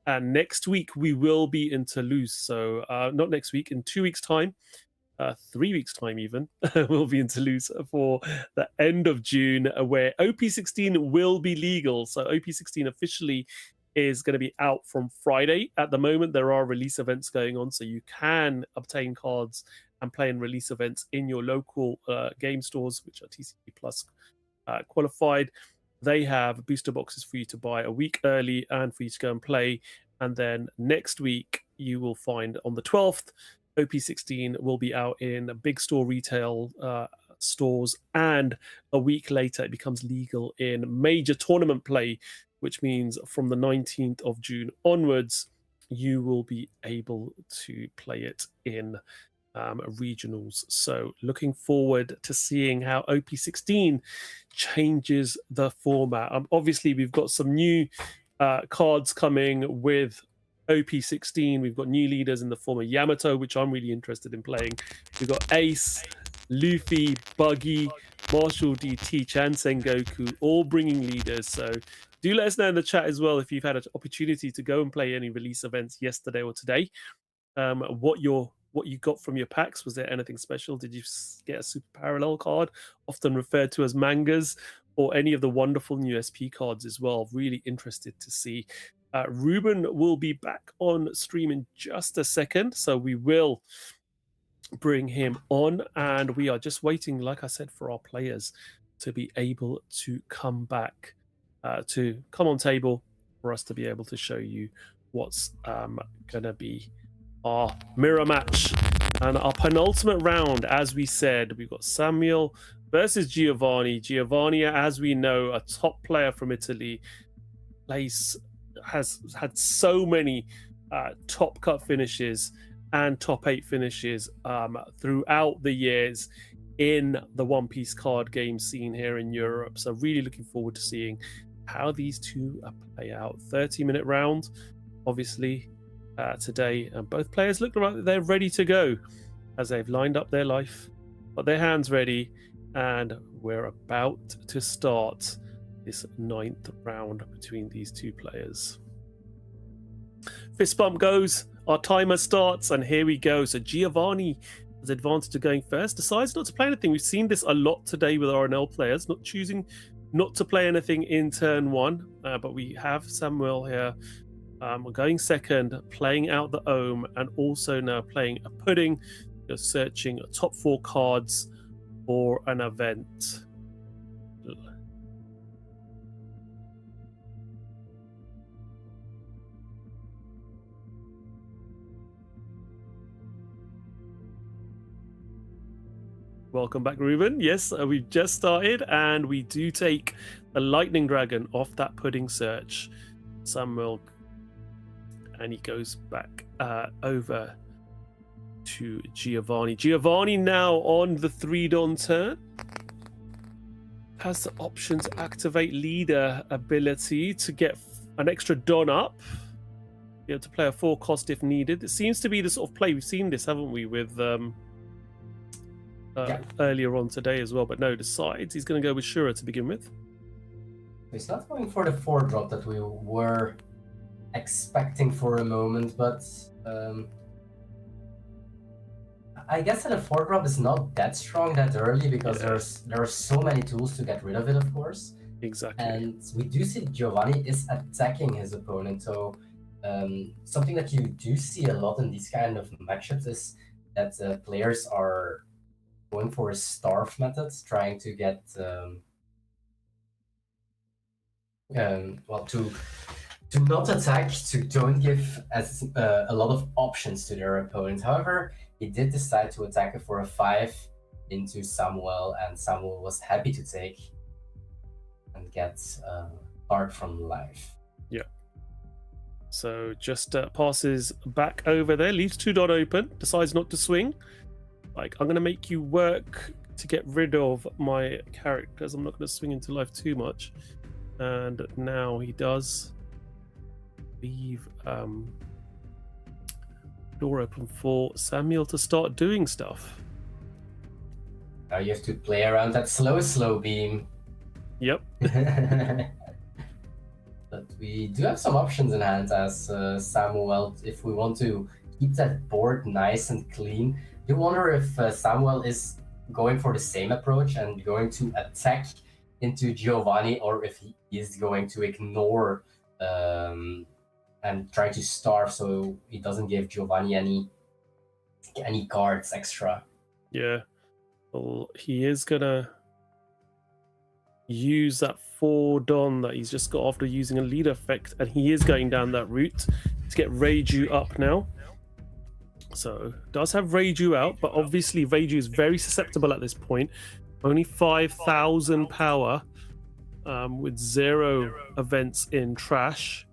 And next week we will be in Toulouse. So not next week, in 2 weeks' time, 3 weeks' time even. We'll be in Toulouse for the end of June, where OP16 will be legal. So OP16 officially is going to be out from Friday. At the moment, there are release events going on, so you can obtain cards and play in release events in your local game stores, which are TCG Plus qualified. They have booster boxes for you to buy a week early and for you to go and play. And then next week, you will find on the 12th, OP16 will be out in big store retail stores, and a week later it becomes legal in major tournament play, which means from the 19th of June onwards, you will be able to play it in regionals. So looking forward to seeing how OP16 changes the format. Obviously, we've got some new cards coming with OP16. We've got new leaders in the form of Yamato, which I'm really interested in playing. We've got Ace, Luffy, Buggy, Marshall D, Teach, and Sengoku, all bringing leaders. So do let us know in the chat as well if you've had an opportunity to go and play any release events yesterday or today. What you got from your packs. Was there anything special? Did you get a super parallel card, often referred to as mangas, or any of the wonderful new SP cards as well? Really interested to see. Ruben will be back on stream in just a second, so we will bring him on, and we are just waiting, like I said, for our players to be able to come back, to come on table for us to be able to show you what's gonna be our mirror match and our penultimate round. As we said, we've got Samuel versus Giovanni. Giovanni, as we know, a top player from Italy, has had so many top cut finishes and top 8 finishes throughout the years in the One Piece card game scene here in Europe. So really looking forward to seeing how these two play out. 30-minute round, obviously, today, and both players look like they're ready to go as they've lined up their life, got their hands ready, and we're about to start this 9th round between these two players. Fist bump goes, our timer starts, and here we go. So Giovanni has advantage of going first, decides not to play anything. We've seen this a lot today with RNL players, not choosing not to play anything in turn 1, but we have Samuel here going second, playing out the Ohm, and also now playing a pudding, just searching top 4 cards for an event. Welcome back, Ruben. Yes, we've just started, and we do take the Lightning Dragon off that pudding search. Samuel, and he goes back over to Giovanni. Giovanni now on the 3-Don turn. Has the option to activate leader ability to get an extra Don up. Be able to play a 4 cost if needed. It seems to be the sort of play. We've seen this, haven't we, with earlier on today as well. But no, decides he's going to go with Shura to begin with. He's not going for the 4-drop that we were expecting for a moment, but I guess that a 4-drop is not that strong that early, because there are so many tools to get rid of it, of course. Exactly. And we do see Giovanni is attacking his opponent, so something that you do see a lot in these kind of matchups is that players are going for a starve method, trying to get to not attack, to don't give as a lot of options to their opponent. However, he did decide to attack it for a 5 into Samuel, and Samuel was happy to take and get card from life. Yeah. So just passes back over there, leaves 2 dot open, decides not to swing. Like, I'm going to make you work to get rid of my characters. I'm not going to swing into life too much. And now he does leave door open for Samuel to start doing stuff. Now you have to play around that slow beam. Yep. But we do have some options in hand as Samuel, if we want to keep that board nice and clean. You wonder if Samuel is going for the same approach and going to attack into Giovanni, or if he is going to ignore and try to starve so he doesn't give Giovanni any cards extra. Yeah. Well, he is gonna use that 4 Don that he's just got after using a lead effect, and he is going down that route to get Reiju up now. So does have Reiju out, but obviously Reiju is very susceptible at this point. Only 5,000 power with 0 events in trash.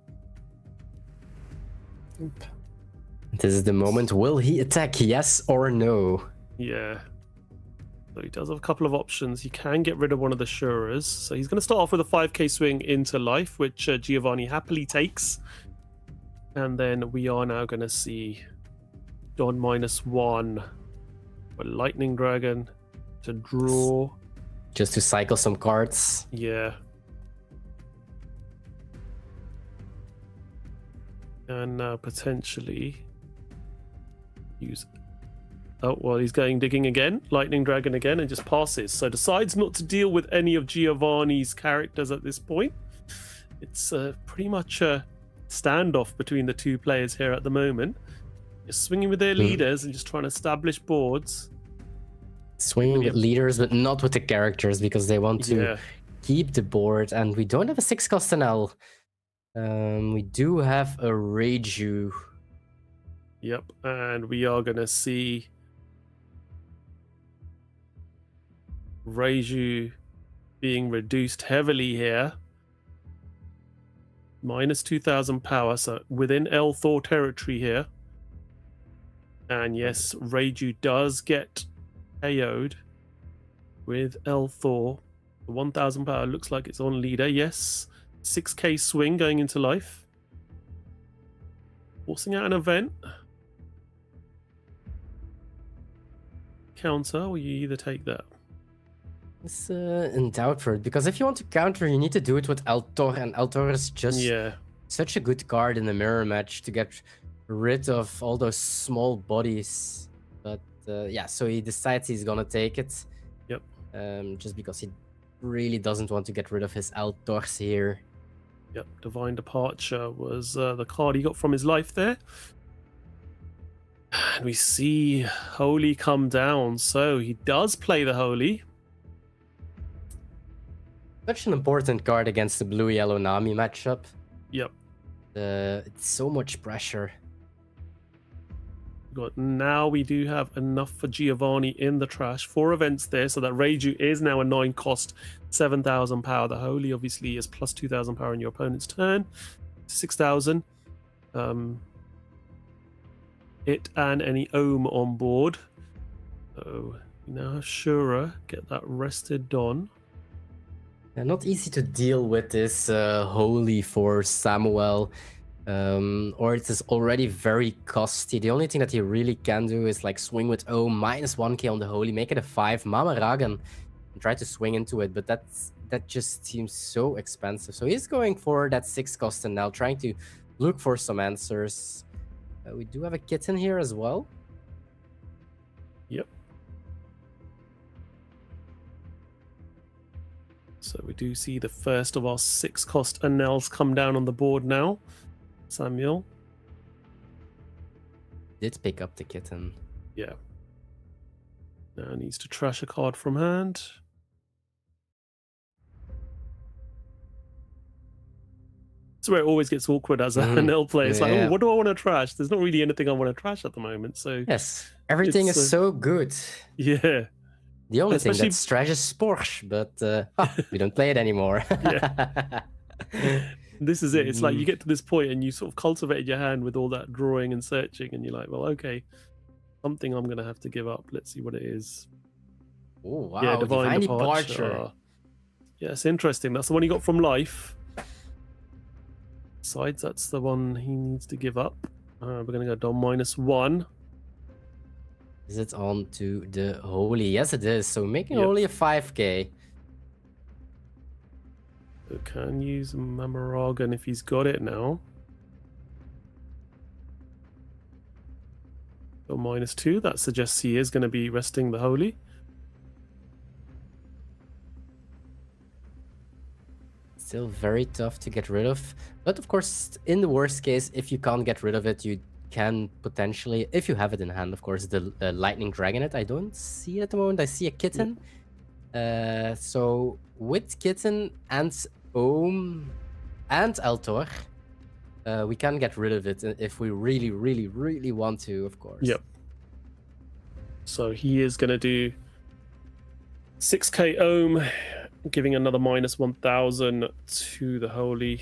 This is the moment. Will he attack, yes or no? Yeah. So he does have a couple of options. He can get rid of one of the Shuras. So he's going to start off with a 5k swing into life, which Giovanni happily takes. And then we are now going to see Don -1 for Lightning Dragon to draw. Just to cycle some cards. Yeah. And now potentially use... Oh, well, he's going digging again. Lightning Dragon again, and just passes. So decides not to deal with any of Giovanni's characters at this point. It's pretty much a standoff between the two players here at the moment. Just swinging with their leaders and just trying to establish boards. Swinging with leaders, but not with the characters, because they want to keep the board. And we don't have a 6-cost NL. We do have a Reiju. Yep, and we are going to see Reiju being reduced heavily here. Minus 2,000 power, so within El Thor territory here. And yes, Reiju does get KO'd with El Thor. 1,000 power looks like it's on leader. Yes, 6k swing going into life. Forcing out an event. Counter, or you either take that? It's in doubt for it, because if you want to counter, you need to do it with El Thor, and El Thor is just such a good card in the mirror match to get rid of all those small bodies. But yeah, so he decides he's gonna take it. Yep. Just because he really doesn't want to get rid of his El Thors here. Yep, Divine Departure was the card he got from his life there. And we see Holy come down, so he does play the Holy. Such an important card against the blue-yellow Nami matchup. Yep. It's so much pressure. But now we do have enough for Giovanni in the trash. 4 events there, so that Reiju is now a 9-cost, 7,000 power. The Holy obviously is plus 2,000 power in your opponent's turn. 6,000. It and any Ohm on board. So we now have Shura. Get that rested on. Yeah, not easy to deal with this Holy for Samuel. Or it is already very costly. The only thing that he really can do is like swing with Ohm, minus 1k on the Holy, make it a 5, Mama Ragan, and try to swing into it. But that just seems so expensive. So he's going for that 6-cost and now trying to look for some answers. We do have a kitten here as well. Yep. So we do see the first of our 6-cost Anels come down on the board now. Samuel did pick up the kitten. Yeah. Now needs to trash a card from hand. That's where it always gets awkward as an Anel player. It's like, oh, what do I want to trash? There's not really anything I want to trash at the moment. So yes, everything is so good. Yeah. The only thing that's trash is Porsche, but we don't play it anymore. Yeah. This is it. It's like you get to this point and you sort of cultivated your hand with all that drawing and searching, and you're like, well, okay, something I'm going to have to give up. Let's see what it is. Oh, wow. Yeah, Divine Departure. Departure. Yeah, it's interesting. That's the one he got from life. Besides, that's the one he needs to give up. We're going to go Dom -1. Is it on to the Holy? Yes, it is. So making only a 5k. So can use Mamaragan if he's got it now. So -2. That suggests he is going to be resting the Holy. Still very tough to get rid of. But of course, in the worst case, if you can't get rid of it, you can potentially, if you have it in hand, of course, the Lightning Dragonet. I don't see it at the moment. I see a Kitten. So with Kitten and Ohm and Altor, we can get rid of it if we really, really, really want to, of course. Yep. So he is going to do 6k Ohm, giving another -1000 to the Holy.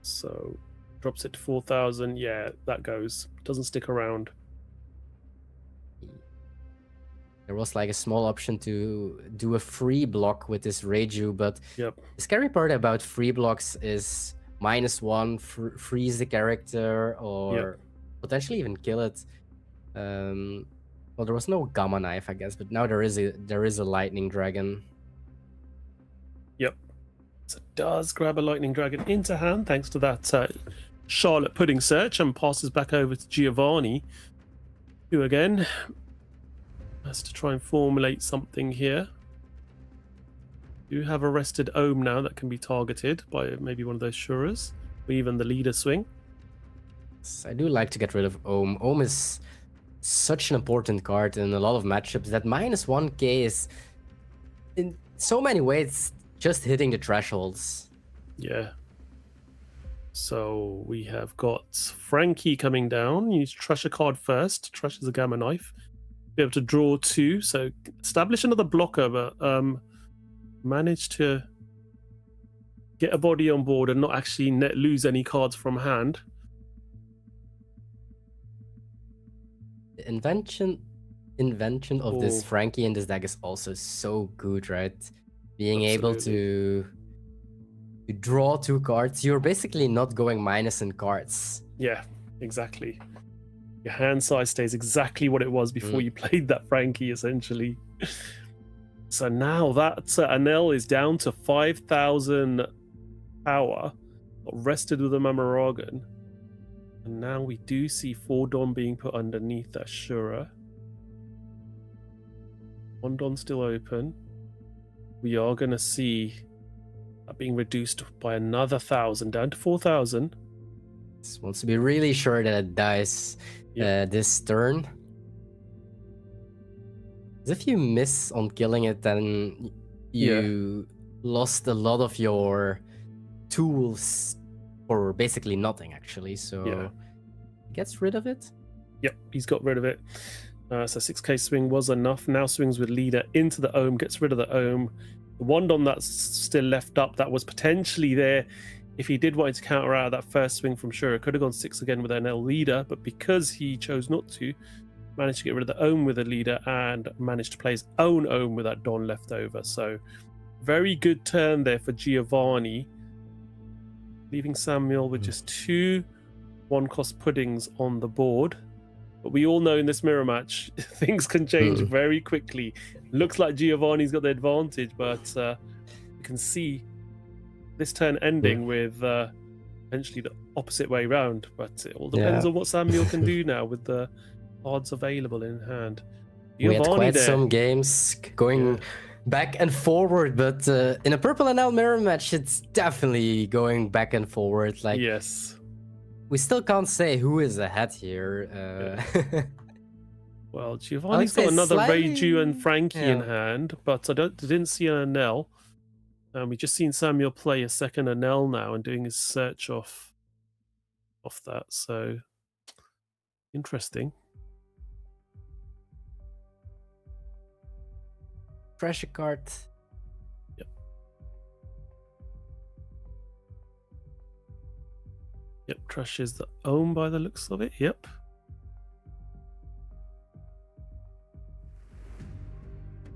So drops it to 4000. Yeah, that goes. Doesn't stick around. There was like a small option to do a free block with this Reiju, but Yep. the scary part about free blocks is -1, freeze the character, or potentially even kill it. Well, there was no Gamma Knife, I guess, but now there is a Lightning Dragon. Yep. So does grab a Lightning Dragon into hand thanks to that Charlotte Pudding search, and passes back over to Giovanni, who again has to try and formulate something here. You have arrested Ohm now that can be targeted by maybe one of those Shuras, or even the leader swing. I do like to get rid of Ohm. Ohm is such an important card in a lot of matchups. That -1k is, in so many ways, just hitting the thresholds. Yeah. So we have got Frankie coming down. Use Trush a card first. Trush is a Gamma Knife. Be able to draw 2. So establish another blocker, but manage to get a body on board and not actually lose any cards from hand. The invention of this Frankie in this deck is also so good, right? Being able to draw 2 cards. You're basically not going minus in cards. Yeah, exactly. Your hand size stays exactly what it was before you played that Frankie, essentially. So now that Anel is down to 5000 power, rested with a Mamaragan. And now we do see Fordon being put underneath that Shura. One Don still open. We are going to see that being reduced by another 1000, down to 4000. Just wants to be really sure that it dies this turn. If you miss on killing it, then you lost a lot of your tools for basically nothing, actually. So gets rid of it. Yep, he's got rid of it. So 6k swing was enough. Now swings with leader into the Ohm, gets rid of the Ohm. The Wandon that's still left up, that was potentially there if he did want to counter out that first swing from Shura. Could have gone 6 again with an L leader, but because he chose not to, managed to get rid of the Ohm with a leader and managed to play his own Ohm with that Don left over. So very good turn there for Giovanni, leaving Samuel with just 2 1-cost puddings on the board. But we all know in this mirror match, things can change very quickly. Looks like Giovanni's got the advantage, but you can see this turn ending with eventually the opposite way round. But it all depends on what Samuel can do now with the odds available in hand. We had quite some games going back and forward, but in a Purple NL mirror match, it's definitely going back and forward. Like, yes, we still can't say who is ahead here. Well, Giovanni's got another Reiju and Frankie in hand, but I didn't see an Anel. We just seen Samuel play a second Anel now and doing his search off that. So interesting. Pressure card. Yep, Trash is the Ohm by the looks of it. Yep.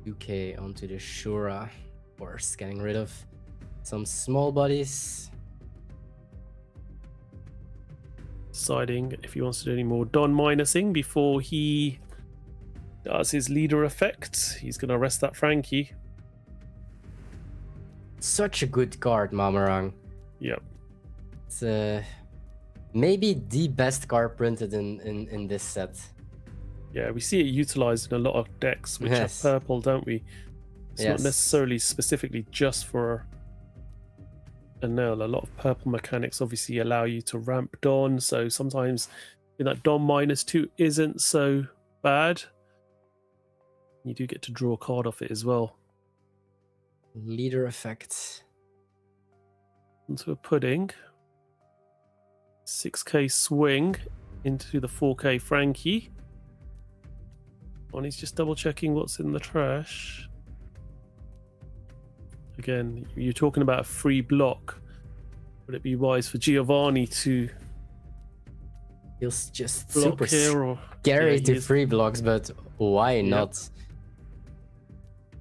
UK onto the Shura. Of course, getting rid of some small bodies. Deciding if he wants to do any more Don minusing before he does his leader effect. He's going to arrest that Frankie. Such a good card, Mamarang. Yep. It's maybe the best card printed in this set. Yeah, we see it utilized in a lot of decks which Yes. are purple, don't we? It's not Yes. necessarily specifically just for Enel. A lot of purple mechanics obviously allow you to ramp Don, so sometimes that Don -2 isn't so bad. You do get to draw a card off it as well. Leader effect. Onto a pudding. 6k swing into the 4k Frankie. And he's just double checking what's in the trash. Again, you're talking about a free block. Would it be wise for Giovanni to Feels just block super here, or scary yeah, he to is- free blocks, but why not?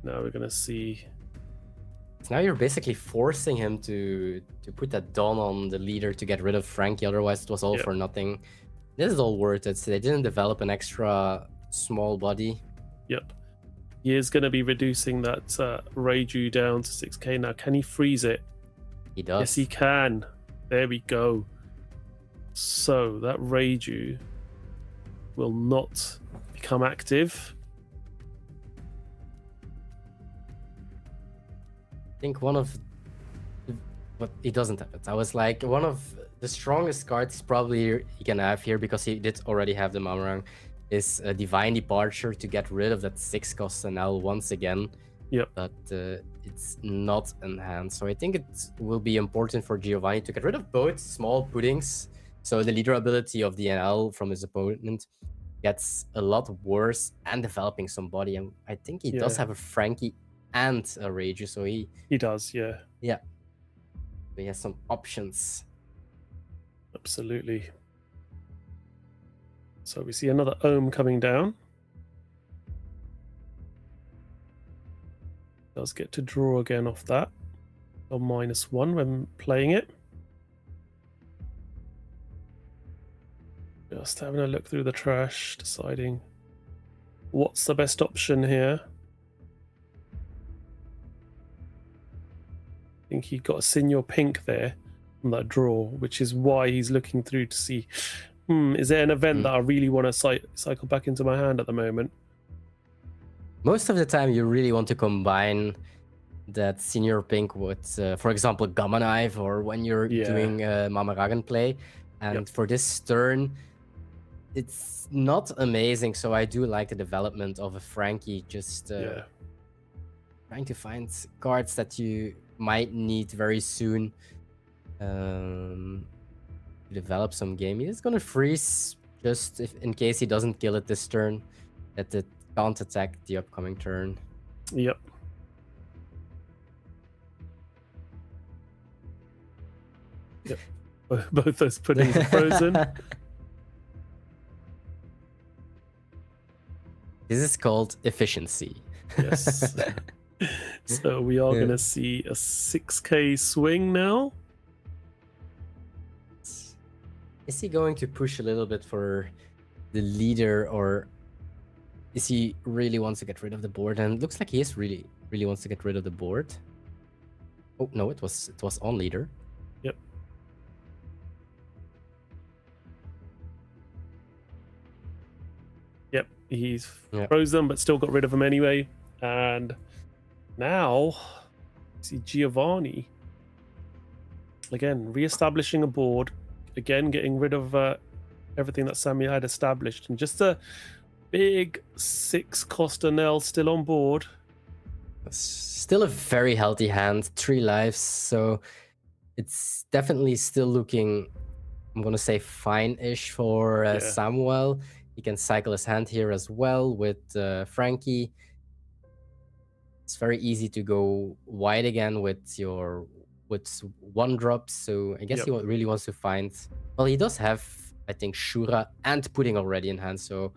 Now we're gonna see. So now you're basically forcing him to put that Dawn on the leader to get rid of Frankie, otherwise it was all Yep. for nothing. This is all worth it. So they didn't develop an extra small body. Yep. He is going to be reducing that Reiju down to 6k now. Can he freeze it? He does. Yes, he can. There we go. So that Reiju will not become active. I think one of but he doesn't have it. I was like, one of the strongest cards probably he can have here, because he did already have the Mamarang, is a Divine Departure to get rid of that 6 cost NL once again. Yep. But it's not in hand. So I think it will be important for Giovanni to get rid of both small puddings. So the leader ability of the NL from his opponent gets a lot worse, and developing somebody. And I think he does Yeah. have a Frankie and a Reiju, so he does, yeah. he has some options. Absolutely. So we see another Ohm coming down. Does get to draw again off that. On -1 when playing it. Just having a look through the trash, deciding what's the best option here. I think he got a Senior Pink there from that draw, which is why he's looking through to see, is there an event that I really want to cycle back into my hand at the moment? Most of the time, you really want to combine that Senior Pink with, for example, Gamma Knife, or when you're Yeah. doing Mamaragan play. And Yep. for this turn, it's not amazing. So I do like the development of a Frankie, just Yeah. trying to find cards that you might need very soon. Develop some game. He's gonna freeze just in case he doesn't kill it this turn, that it can't attack the upcoming turn. Yep. Yep. Both those puddings are frozen. This is called efficiency. Yes. So we are Yeah. going to see a 6k swing now. Is he going to push a little bit for the leader, or is he really wants to get rid of the board? And it looks like he is really wants to get rid of the board. Oh no, it was on leader. Yep. Yep. He's Yep. frozen, but still got rid of him anyway. And now, see Giovanni again re-establishing a board, again getting rid of everything that Samuel had established, and just a big 6 cost Nell still on board. Still a very healthy hand, 3 lives, so it's definitely still looking, I'm gonna say, fine-ish for Yeah. Samuel. He can cycle his hand here as well with Frankie. It's very easy to go wide again with 1-drops, so I guess Yep. he really wants to find. Well, he does have, I think, Shura and Pudding already in hand, so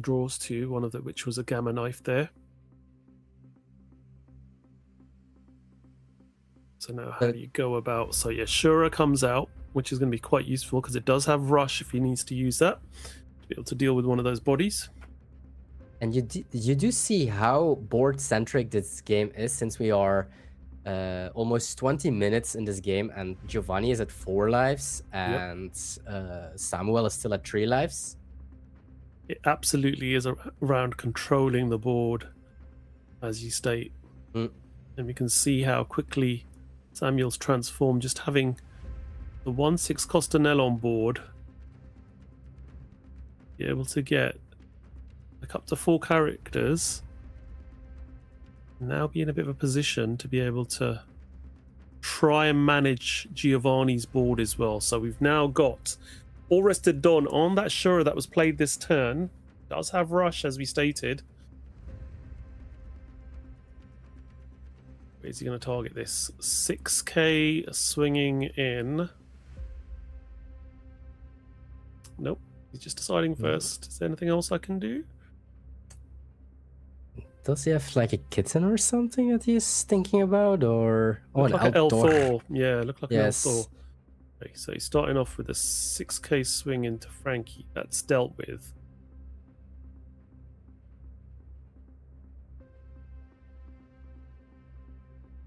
Draws 2, one of which was a Gamma Knife there. So now how do you go about? So yeah, Shura comes out, which is going to be quite useful because it does have Rush if he needs to use that to be able to deal with one of those bodies. And you do see how board centric this game is, since we are almost 20 minutes in this game, and Giovanni is at 4 lives, and Samuel is still at 3 lives. It absolutely is around controlling the board, as you state. And we can see how quickly Samuel's transformed, just having the 1/6 Costanel on board. Be able to get like up to 4 characters. Now be in a bit of a position to be able to try and manage Giovanni's board as well. So we've now got All Rested Dawn on that Shura that was played this turn. Does have Rush, as we stated. Where's he going to target this? 6k swinging in. Nope. He's just deciding first. Is there anything else I can do? Does he have like a kitten or something that he's thinking about, or Look like an outdoor? L4. Yeah, look like Yes. an L4. Okay, so he's starting off with a 6k swing into Frankie. That's dealt with.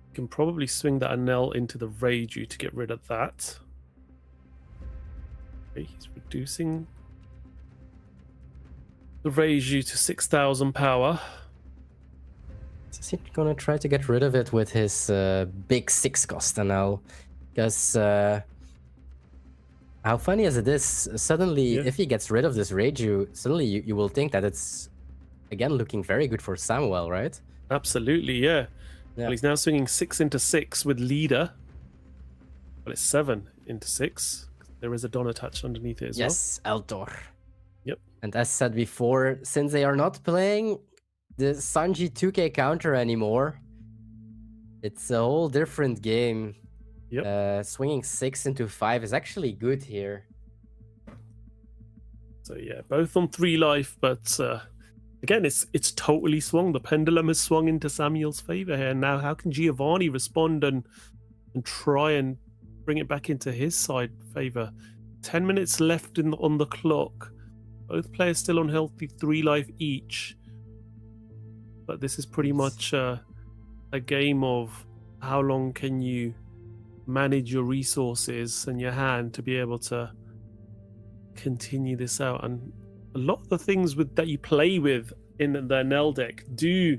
You can probably swing that Anel into the Reiju to get rid of that. Okay, he's reducing the Reiju to 6,000 power. Is he gonna try to get rid of it with his big 6 cost now? Because how funny as it is, suddenly if he gets rid of this Reiju, suddenly you will think that it's again looking very good for Samuel, right? Absolutely, yeah. Well, he's now swinging 6 into 6 with leader. Well, it's 7 into 6. There is a Don attached underneath it as well. Yes, Eldor. Yep. And as said before, since they are not playing the Sanji 2k counter anymore, it's a whole different game. Yep. Swinging 6 into 5 is actually good here. So yeah, both on 3 life, but again, it's totally swung. The pendulum has swung into Samuel's favor here. Now, how can Giovanni respond and try and bring it back into his side favor? 10 minutes left on the clock. Both players still on healthy 3 life each. But this is pretty much a game of how long can you manage your resources and your hand to be able to continue this out. And a lot of the things that you play with in the Nel deck do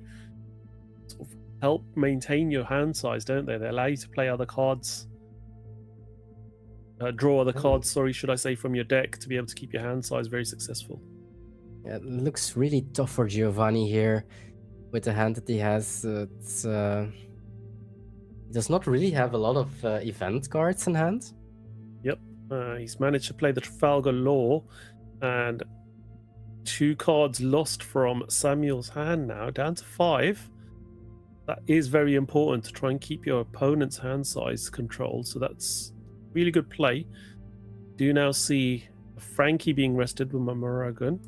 sort of help maintain your hand size, don't they? They allow you to play other cards, draw other cards, sorry, should I say, from your deck to be able to keep your hand size very successful. Yeah, it looks really tough for Giovanni here with the hand that he has. He does not really have a lot of event cards in hand. Yep, he's managed to play the Trafalgar Law, and 2 cards lost from Samuel's hand now, down to 5. That is very important to try and keep your opponent's hand size controlled, so that's really good play. Do now see Frankie being rested with Mamaragun.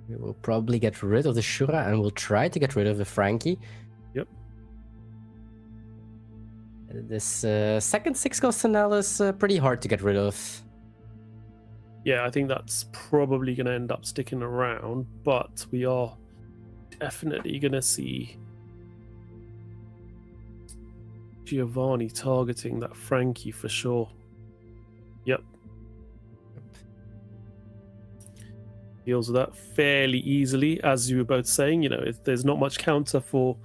We will probably get rid of the Shura and we'll try to get rid of the Frankie. Yep. This second 6 cost Anel is pretty hard to get rid of. Yeah, I think that's probably going to end up sticking around, but we are definitely going to see Giovanni targeting that Frankie for sure. Yep. Deals with that fairly easily, as you were both saying. You know, there's not much counter for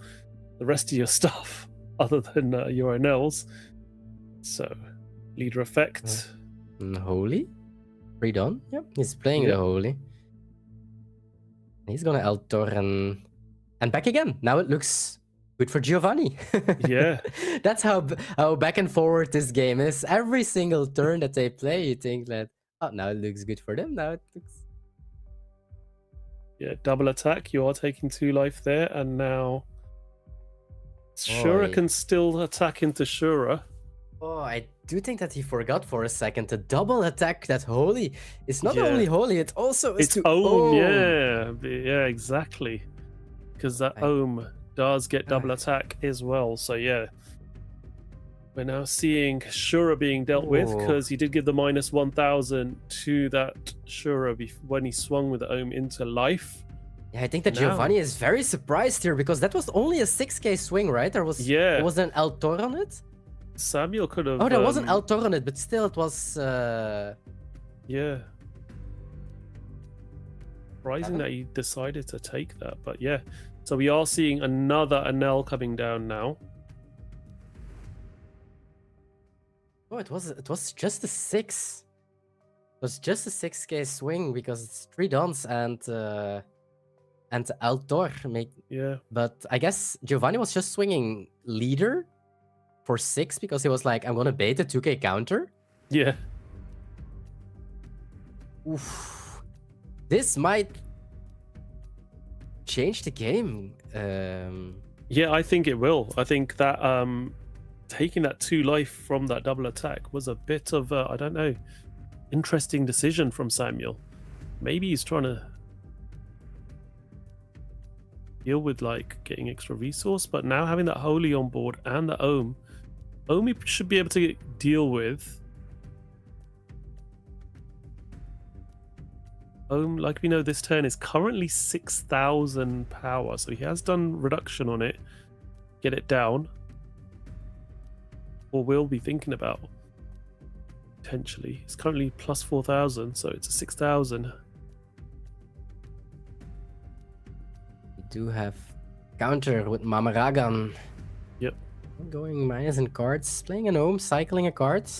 the rest of your stuff other than your Anels. So, leader effect. Holy? Redone? Yep, he's playing the Holy. He's gonna Eltor and back again. Now it looks good for Giovanni. Yeah. That's how back and forward this game is. Every single turn that they play, you think that, oh, now it looks good for them. Now it looks... Yeah, double attack. You are taking 2 life there, and now Shura can still attack into Shura. Oh, I do think that he forgot for a second. The double attack that Holy is not only Holy, it also is to Ohm. Yeah, exactly. Because that Ohm does get double attack as well. So yeah, we're now seeing Shura being dealt with, because he did give the -1000 to that Shura when he swung with the Ohm into life. Yeah, I think that Now- Giovanni is very surprised here because that was only a 6k swing, right? There was Yeah. was there an El Toro on it? Samuel could have. Oh, there was an El Toro on it, but still it was Yeah. Surprising that he decided to take that, but yeah. So we are seeing another Anel coming down now. Oh, it was just a 6. It was just a 6k swing because it's 3 dons and El Toro make. Yeah. But I guess Giovanni was just swinging leader for 6 because he was like, I'm gonna bait a 2k counter. Yeah. Oof. This might change the game. Yeah, I think it will. I think that taking that 2 life from that double attack was a bit of a, I don't know, interesting decision from Samuel. Maybe he's trying to deal with like getting extra resource, but now having that Holy on board and the Ohm he should be able to deal with. Ohm, like we know, this turn is currently 6,000 power, so he has done reduction on it, get it down, or will be thinking about potentially. It's currently plus 4,000, so it's a 6,000. We do have counter with Mamaragan. Yep. Going minus in cards, playing an Ohm, cycling a card.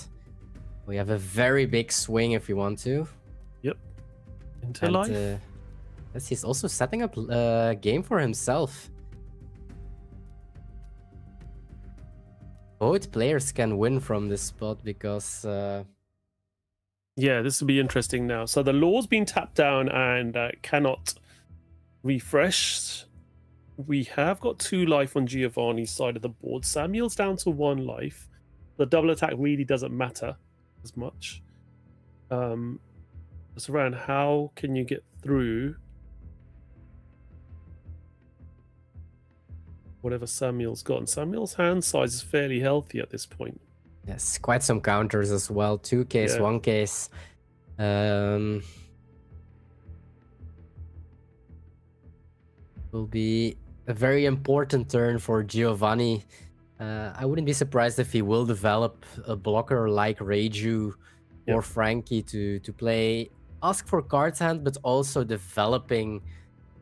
We have a very big swing if we want to. Yep. Into life. Yes, he's also setting up a game for himself. Both players can win from this spot because Yeah, this will be interesting now. So the law's been tapped down and cannot refresh. We have got 2 life on Giovanni's side of the board. Samuel's down to 1 life. The double attack really doesn't matter as much. It's around how can you get through whatever Samuel's got. And Samuel's hand size is fairly healthy at this point. yes, quite some counters as well. 2 case, Yeah. 1 case. Will be a very important turn for Giovanni. I wouldn't be surprised if he will develop a blocker like Reiju or Yep. Frankie to play, ask for cards hand, but also developing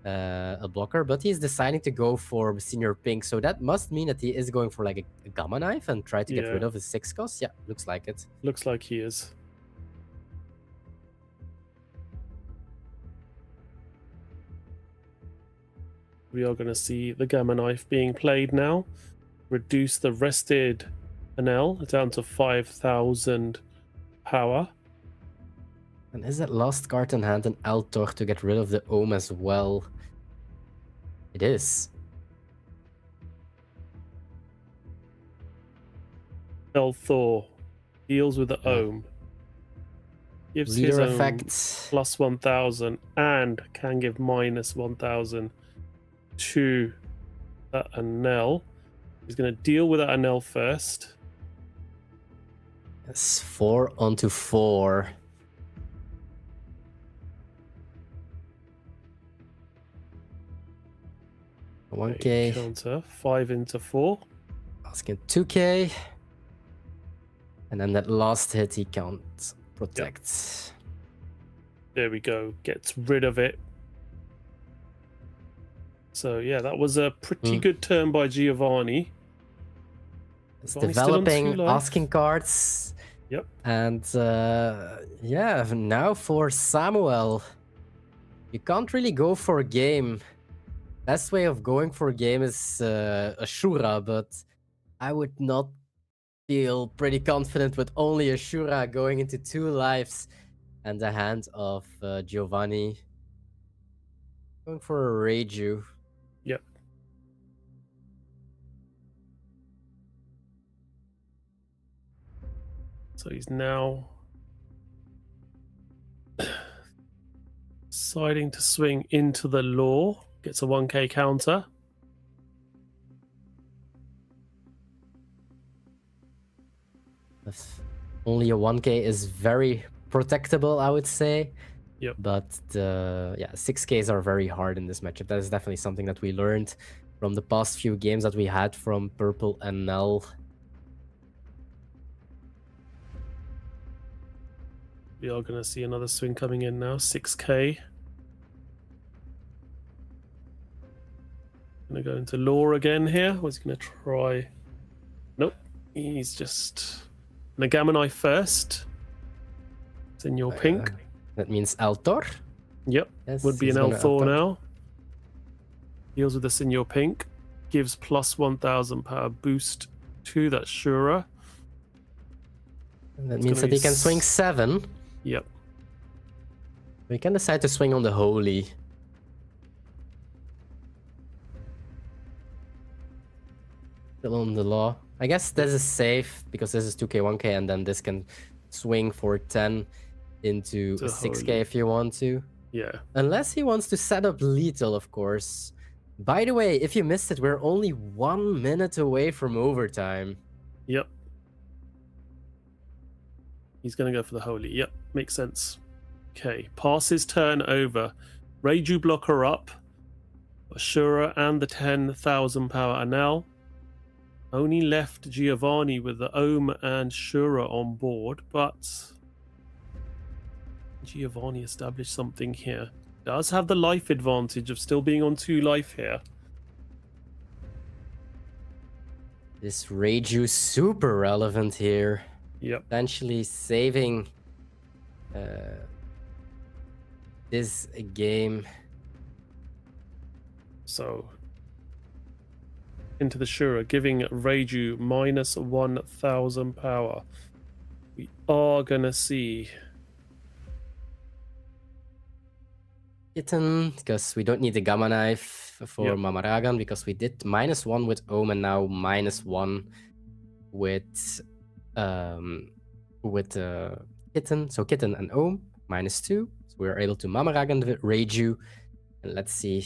a blocker. But he's deciding to go for Senior Pink, so that must mean that he is going for like a Gamma Knife and try to get Yeah. rid of his 6 cost. Yeah, looks like it. Looks like he is. We are going to see the Gamma Knife being played now. Reduce the rested Anel down to 5,000 power. And is that last card in hand an Altor to get rid of the Ohm as well? It is. El Thor deals with the Ohm. Gives his Leader own effect. plus 1,000 and can give minus 1,000 to that Anel. He's going to deal with that Anel first. Yes, 4 onto 4. Okay, 1k, counter 5 into 4. asking 2k. And then that last hit he can't protect. There we go. Gets rid of it. So yeah, that was a pretty good turn by Giovanni. It's Giovanni's still on 2 developing, life. asking cards. Yep. And yeah, now for Samuel. You can't really go for a game. Best way of going for a game is a Shura, but I would not feel pretty confident with only a Shura going into 2 lives and the hand of Giovanni. Going for a Reiju. Yep. So he's now deciding to swing into the law. Gets a 1k counter. Only a 1k is very protectable, I would say. Yep. But the 6Ks are very hard in this matchup. That is definitely something that we learned from the past few games that we had from Purple and Nell. We are going to see another swing coming in now. 6K. Going to go into Law again here. Was he going to try? Nope. He's just Nagamini first. It's in your pink. That means Altor. Yep. Yes, Would be he's an gonna L4 up that. now. Deals with the Senior Pink. Gives plus 1000 power boost to that Shura. And that It's means gonna that be he can swing 7. Yep. We can decide to swing on the Holy. Still on the Law. I guess this is safe because this is 2K, 1K, and then this can swing for 10 into To a 6K Holy. if you want to. Yeah. Unless he wants to set up lethal, of course. By the way, if you missed it, we're only 1 minute away from overtime. Yep. He's going to go for the Holy. Yep. Makes sense. Okay. Passes turn over. Reiju blocker up. Ashura and the 10,000 power Anel. Only left Giovanni with the Ohm and Shura on board, but Giovanni established something here. Does have the life advantage of still being on 2 life here. This Reiju super relevant here. Yep. Potentially saving this game. So into the Shura, giving Reiju minus 1000 power. We are gonna see Kitten, because we don't need the Gamma Knife for Yep. Mamaragan, because we did -1 with Ohm and now -1 with Kitten. So Kitten and Ohm, -2. So we're able to Mamaragan the Reiju. And let's see.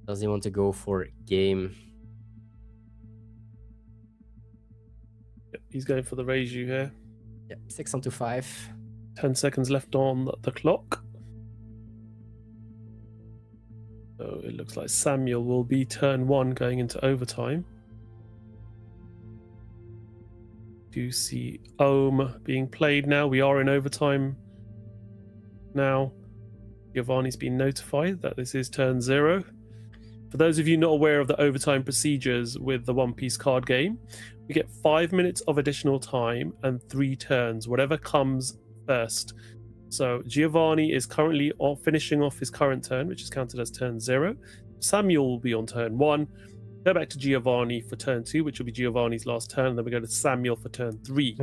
Does he want to go for game? Yep, he's going for the Reiju here. Yeah, 6 onto 5. 10 seconds left on the clock. So it looks like Samuel will be turn 1 going into overtime. Do see Ohm being played now. We are in overtime now. Giovanni's been notified that this is turn 0. For those of you not aware of the overtime procedures with the One Piece card game, we get 5 minutes of additional time and 3 turns, whatever comes first. So Giovanni is currently finishing off his current turn, which is counted as turn 0. Samuel will be on turn 1. Go back to Giovanni for turn 2, which will be Giovanni's last turn. And then we go to Samuel for turn 3.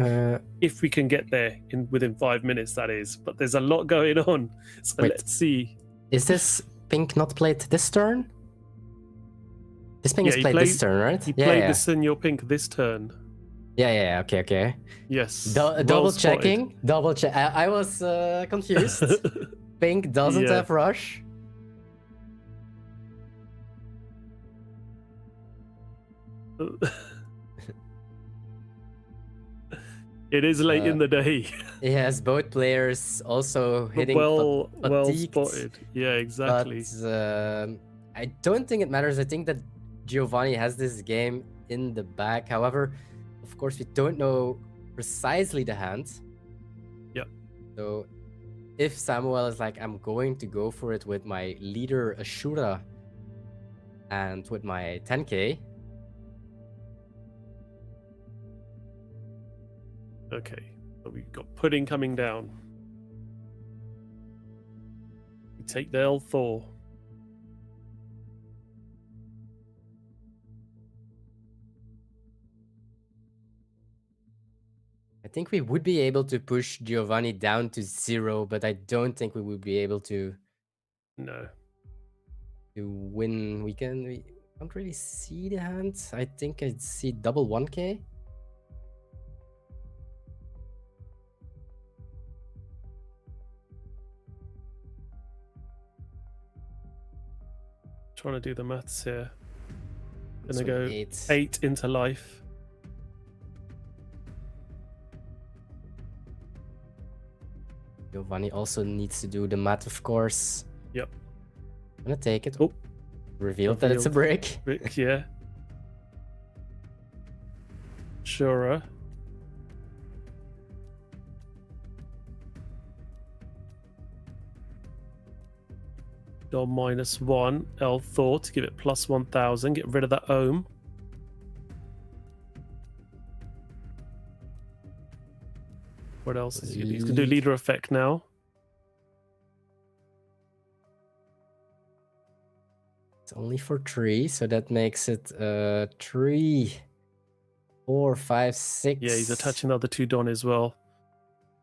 If we can get there within 5 minutes, that is. But there's a lot going on. So Wait. let's see. Is this pink not played this turn? This pink Yeah, is he played played- this turn, right? He Yeah, played yeah. the Senior Pink this turn. Yeah, okay. Yes. Double checking. Double check. I was confused. Pink doesn't Yeah. have rush. It is late in the day. Yes, both players also hitting well fatigued, spotted. Yeah, exactly. But I don't think it matters. I think that Giovanni has this game in the bag. However, of course, we don't know precisely the hand. Yep. So if Samuel is like, I'm going to go for it with my leader Ashura and with my 10k. Okay, so we've got Pudding coming down. We take the L4. I think we would be able to push Giovanni down to 0, but I don't think we would be able to No. win. We don't really see the hand. I think I'd see double 1k. Trying to do the maths here. So Gonna go 8. 8 into life. Giovanni also needs to do the math, of course. Yep. I'm gonna take it. Oh. Revealed that it's a brick. Brick, yeah. Sure. Dom -1. L Thor to give it +1000. Get rid of that ohm. What else is he gonna do? He's gonna do leader effect now. It's only for 3, so that makes it 3, 4, 5, 6. Yeah, he's attaching the other 2 Don as well.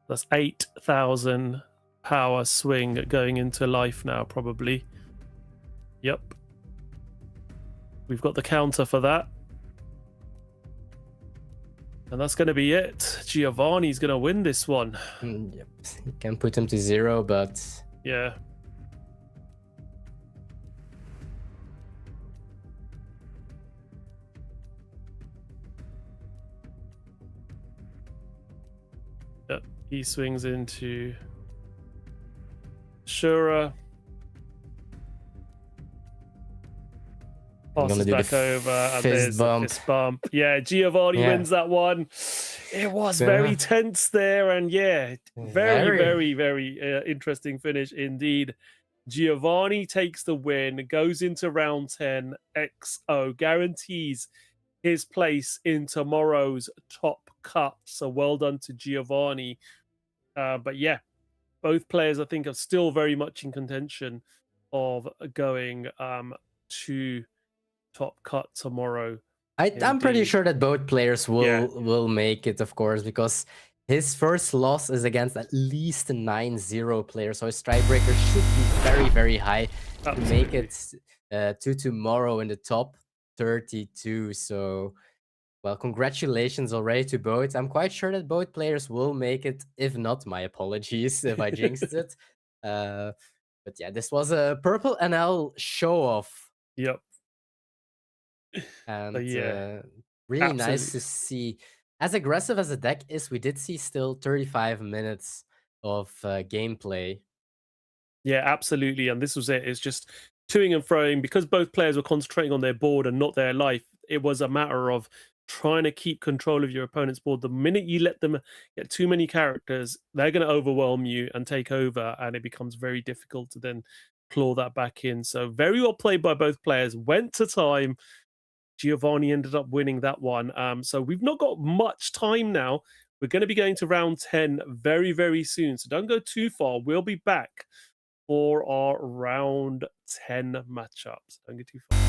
That's 8,000 power swing going into life now, probably. Yep. We've got the counter for that. And that's going to be it. Giovanni's going to win this one. Yep. You can put him to 0, but... Yeah. Yep. He swings into Shura. Passes back over, and there's a fist bump. Yeah, Giovanni wins that one. It was very tense there, and yeah, very interesting finish indeed. Giovanni takes the win, goes into round 10. XO guarantees his place in tomorrow's top cut. So well done to Giovanni. But yeah, both players I think are still very much in contention of going to top cut tomorrow. I'm pretty sure that both players will make it, of course, because his first loss is against at least a 9-0 player, so his strikebreaker should be very high to make it to tomorrow in the top 32. So, well, congratulations already to both. I'm quite sure that both players will make it. If not, my apologies if I jinxed it. But yeah, this was a Purple NL show-off. Yep. And really nice to see. As aggressive as the deck is, we did see still 35 minutes of gameplay. Yeah, absolutely. And this was it. It's just toing and froing because both players were concentrating on their board and not their life. It was a matter of trying to keep control of your opponent's board. The minute you let them get too many characters, they're going to overwhelm you and take over, and it becomes very difficult to then claw that back in. So very well played by both players. Went to time. Giovanni ended up winning that one. So we've not got much time now. We're going to be going to round 10 very soon. So don't go too far. We'll be back for our round 10 matchups. Don't go too far.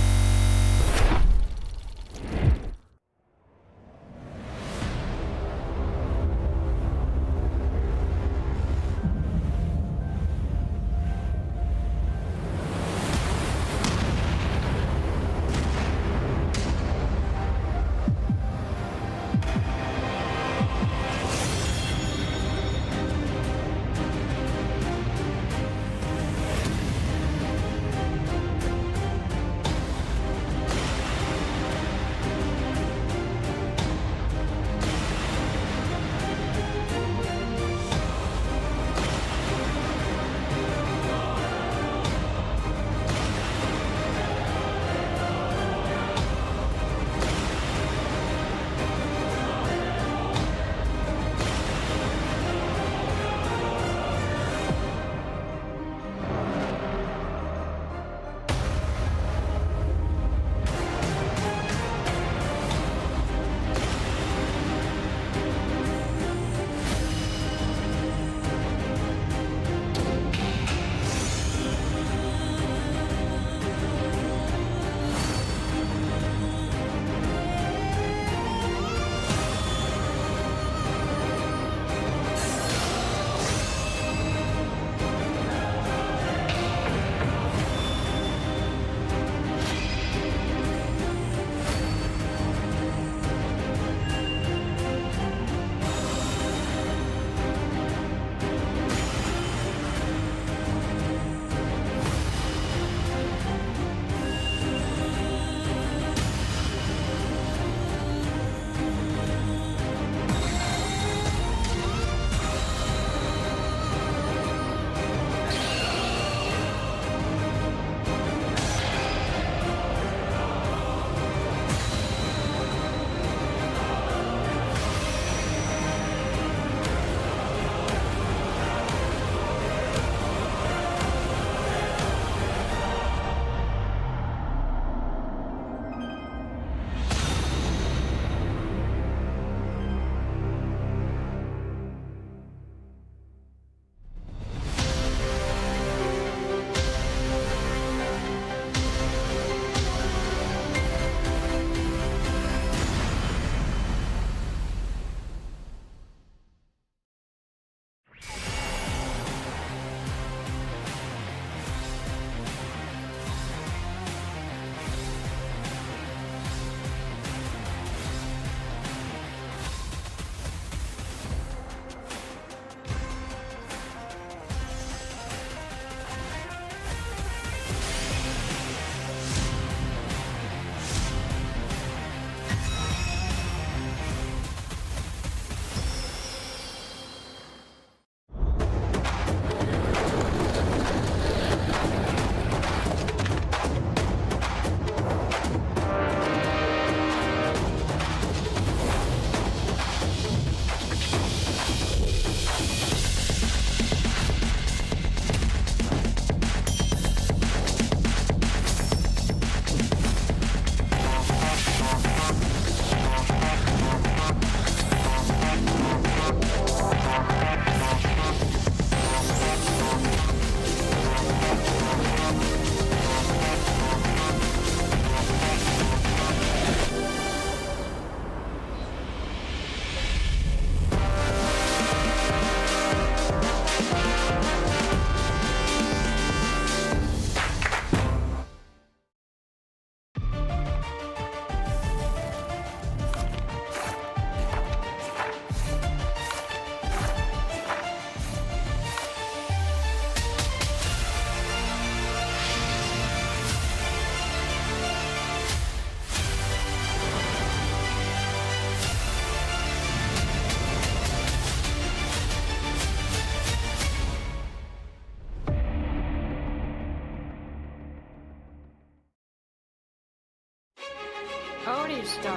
Oni stock.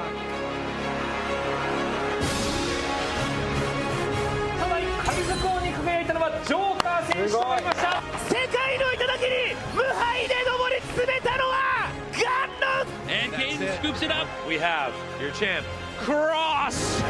ただ神底王に輝いたのはジョーカー選手となりました。世界の頂に無敗で上り詰めたのはガンノン And Kane scoops it up. We have your champ, Cross.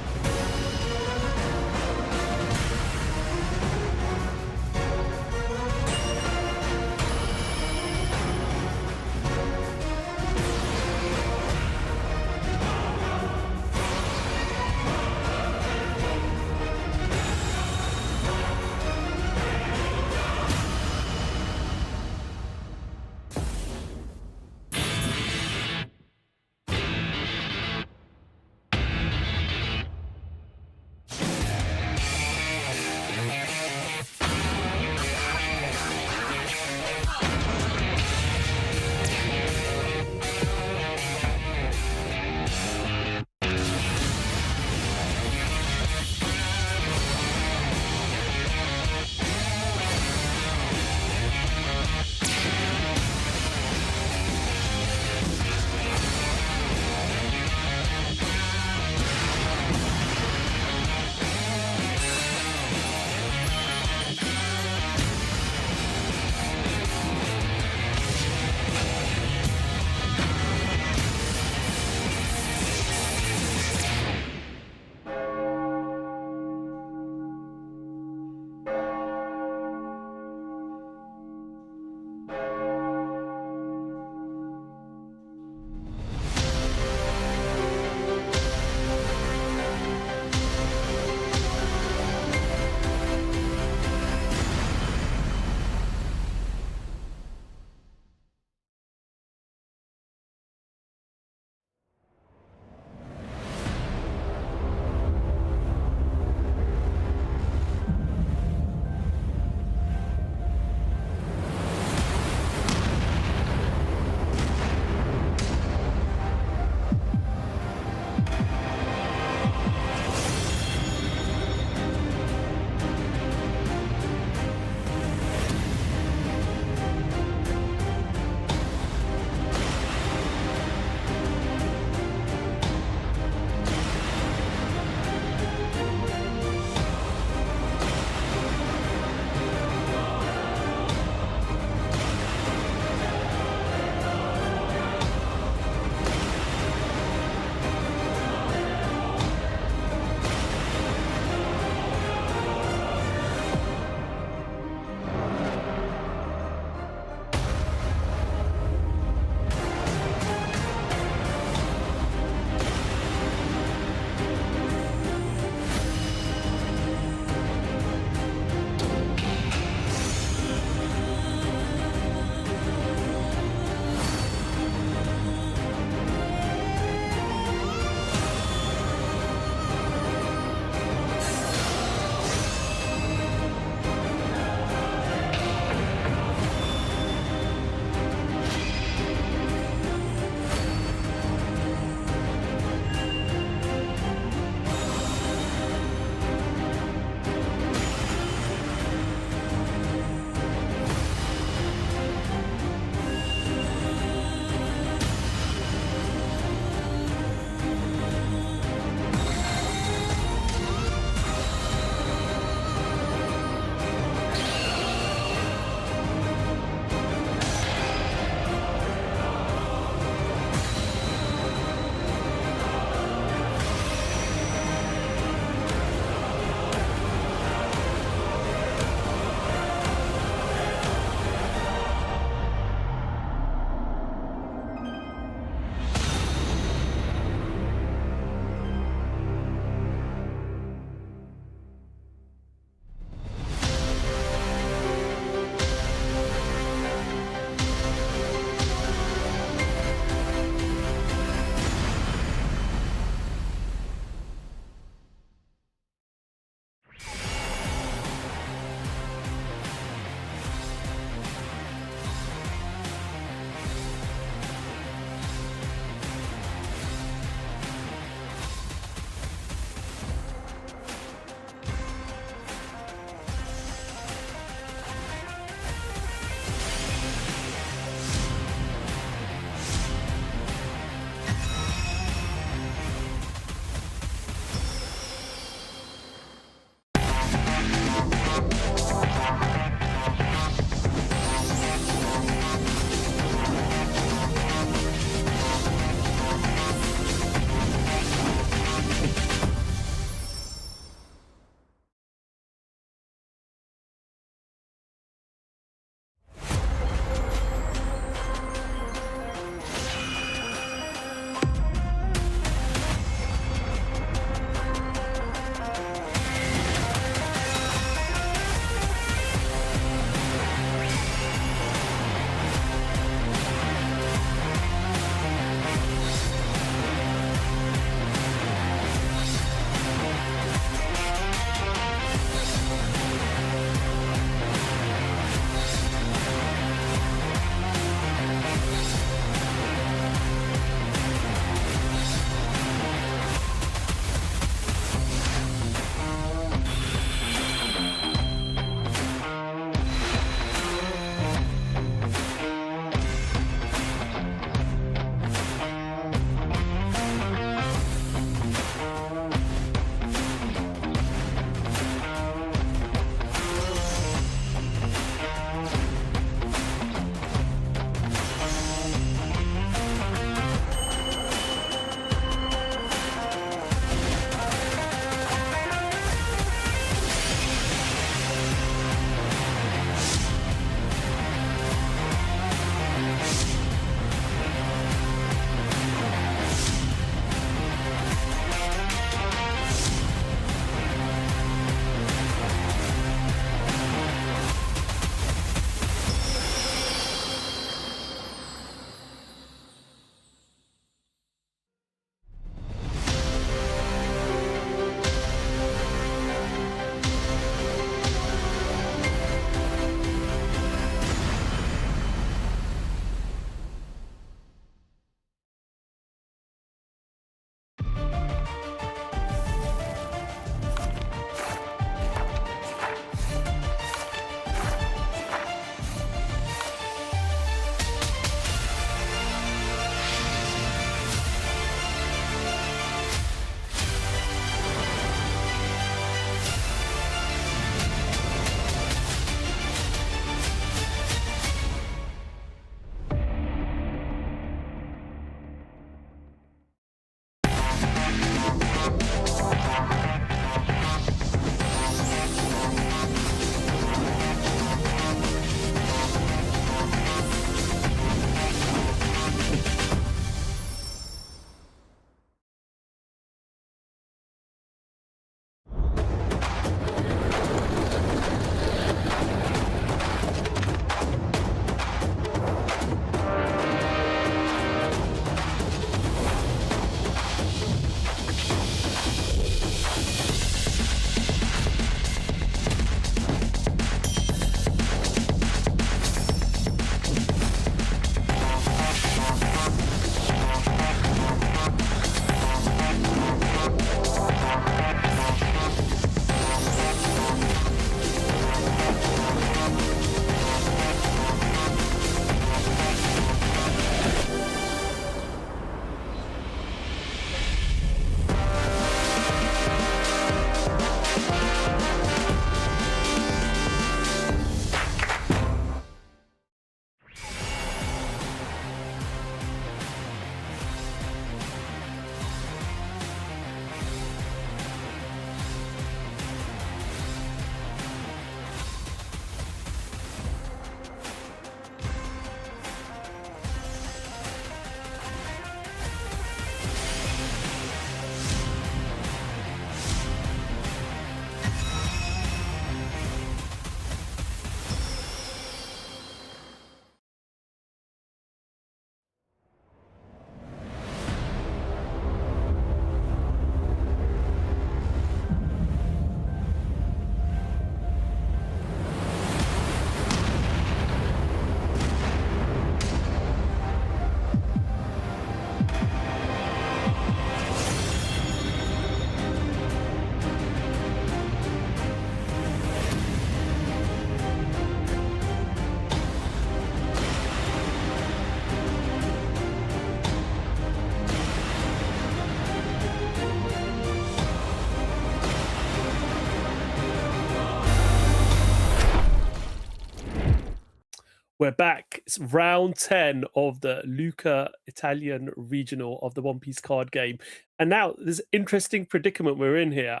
We're back. It's round 10 of the Lucca Italian regional of the One Piece card game. And now this interesting predicament we're in here.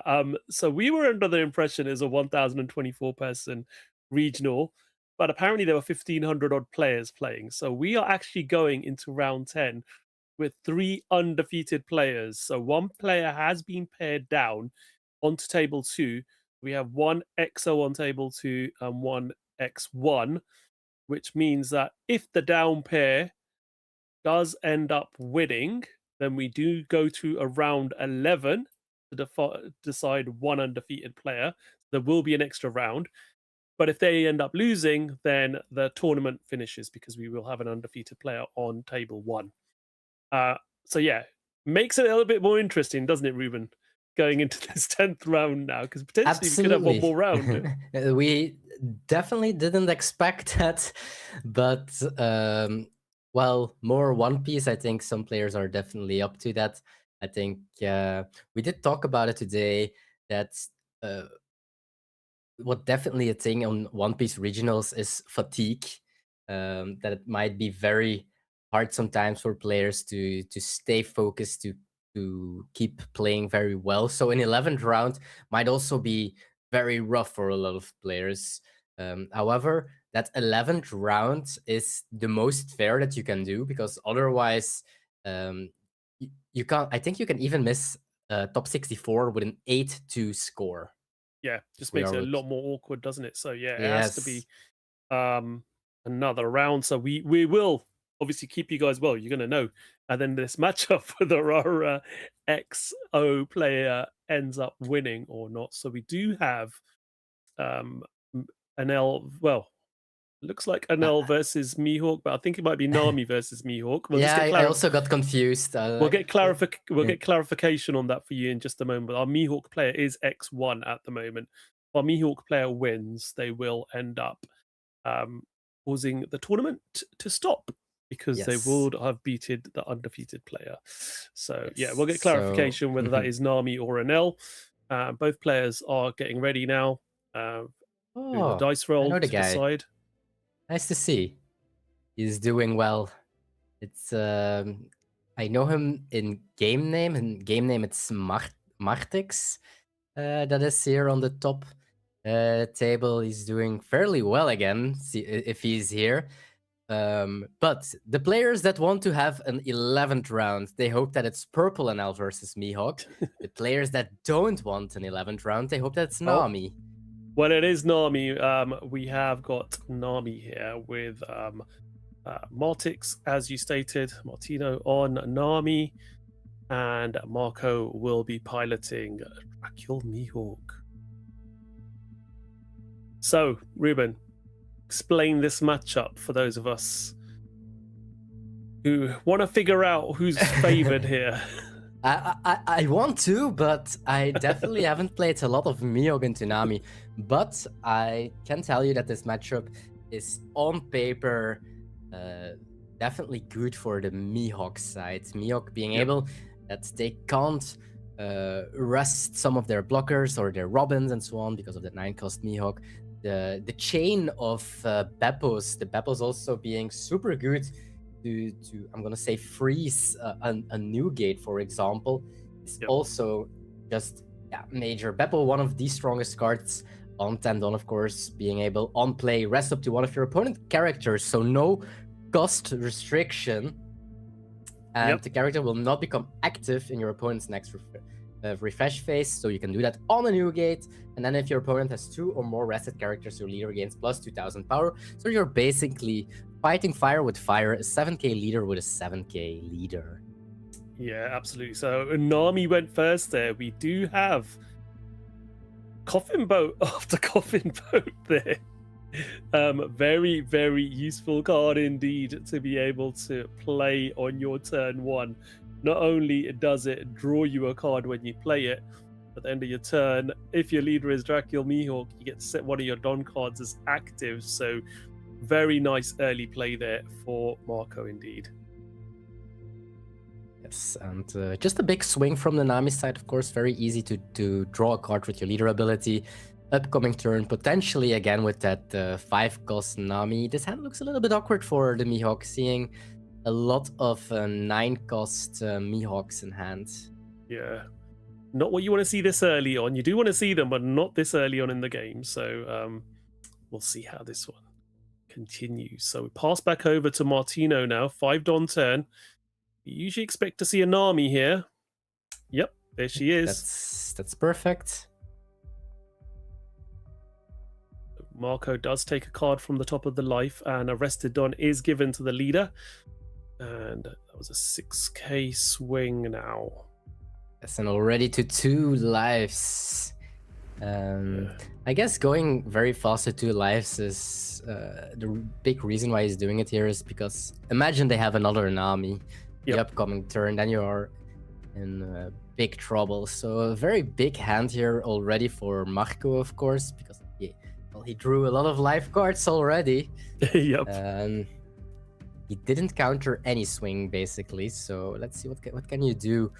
So we were under the impression it was a 1,024 person regional, but apparently there were 1,500 odd players playing. So we are actually going into round 10 with 3 undefeated players. So one player has been paired down onto table 2. We have one XO on table 2 and one X1, which means that if the down pair does end up winning, then we do go to a round 11 to decide one undefeated player. There will be an extra round. But if they end up losing, then the tournament finishes because we will have an undefeated player on table 1. So yeah, makes it a little bit more interesting, doesn't it, Ruben? Going into this 10th round now, because potentially we could have one more round. We definitely didn't expect that, but well, more One Piece. I think some players are definitely up to that. I think we did talk about it today. That's what definitely a thing on One Piece regionals is fatigue. That it might be very hard sometimes for players to stay focused, to keep playing very well. So an 11th round might also be very rough for a lot of players. However, that 11th round is the most fair that you can do, because otherwise you can't. I think you can even miss top 64 with an 8-2 score. Yeah, just makes it a lot more awkward, doesn't it? So yeah, it has to be Yes. another round. So we will obviously keep you guys, well, you're going to know. And then this matchup, whether our XO player ends up winning or not. So we do have an L, well, looks like an L versus Mihawk, but I think it might be Nami versus Mihawk. We'll yeah, just get I also got confused. we'll get clarification on that for you in just a moment. But our Mihawk player is X1 at the moment. If our Mihawk player wins, they will end up causing the tournament to stop, because they would have beaten the undefeated player. So yeah, we'll get clarification whether that is Nami or Anel. Both players are getting ready now. Doing the dice roll to decide. Nice to see. He's doing well. It's I know him in game name. In game name, it's Martix. That is here on the top table. He's doing fairly well again, if he's here. But the players that want to have an 11th round, they hope that it's Purple NL versus Mihawk. The players that don't want an 11th round, they hope that it's Nami. Well, it is Nami. We have got Nami here with Martix, as you stated, Martino on Nami, and Marco will be piloting Dracul Mihawk. So, Ruben, explain this matchup for those of us who want to figure out who's favored here. I want to, but I definitely haven't played a lot of Mihawk into Nami. But I can tell you that this matchup is on paper definitely good for the Mihawk side. Mihawk being able that they can't rest some of their blockers or their Robins and so on because of the 9-cost Mihawk. The chain of Beppos, the Beppos also being super good to I'm gonna say freeze a new gate, for example, is also just major. Beppo, one of the strongest cards on Tendon, of course, being able on play rest up to one of your opponent characters, so no cost restriction, and the character will not become active in your opponent's next refresh phase, so you can do that on a new gate. And then if your opponent has 2 or more rested characters, your leader gains plus 2000 power, so you're basically fighting fire with fire, a 7k leader with a 7k leader. Yeah, absolutely. So Nami went first there. We do have Coffin Boat after Coffin Boat there. Very, very useful card indeed to be able to play on your turn 1. Not only does it draw you a card when you play it, at the end of your turn, if your leader is Dracul Mihawk, you get to set one of your Don cards as active. So very nice early play there for Marco indeed. Yes, and just a big swing from the Nami side, of course. Very easy to draw a card with your leader ability. upcoming turn, potentially again with that 5-cost Nami. This hand looks a little bit awkward for the Mihawk, seeing a lot of 9-cost Mihawks in hand. Yeah. Not what you want to see this early on. You do want to see them, but not this early on in the game. So we'll see how this one continues. So we pass back over to Martino now. 5 Don turn. You usually expect to see a Nami here. Yep, there she is. That's perfect. Marco does take a card from the top of the life, and Arrested Don is given to the leader. And that was a 6k swing now. Yes, and already to 2 lives. I guess going very fast to 2 lives is the big reason why he's doing it here is because imagine they have another Nami the upcoming turn, then you are in big trouble. So a very big hand here already for Marco, of course, because he drew a lot of life cards already. Yep. He didn't counter any swing basically. So let's see what can you do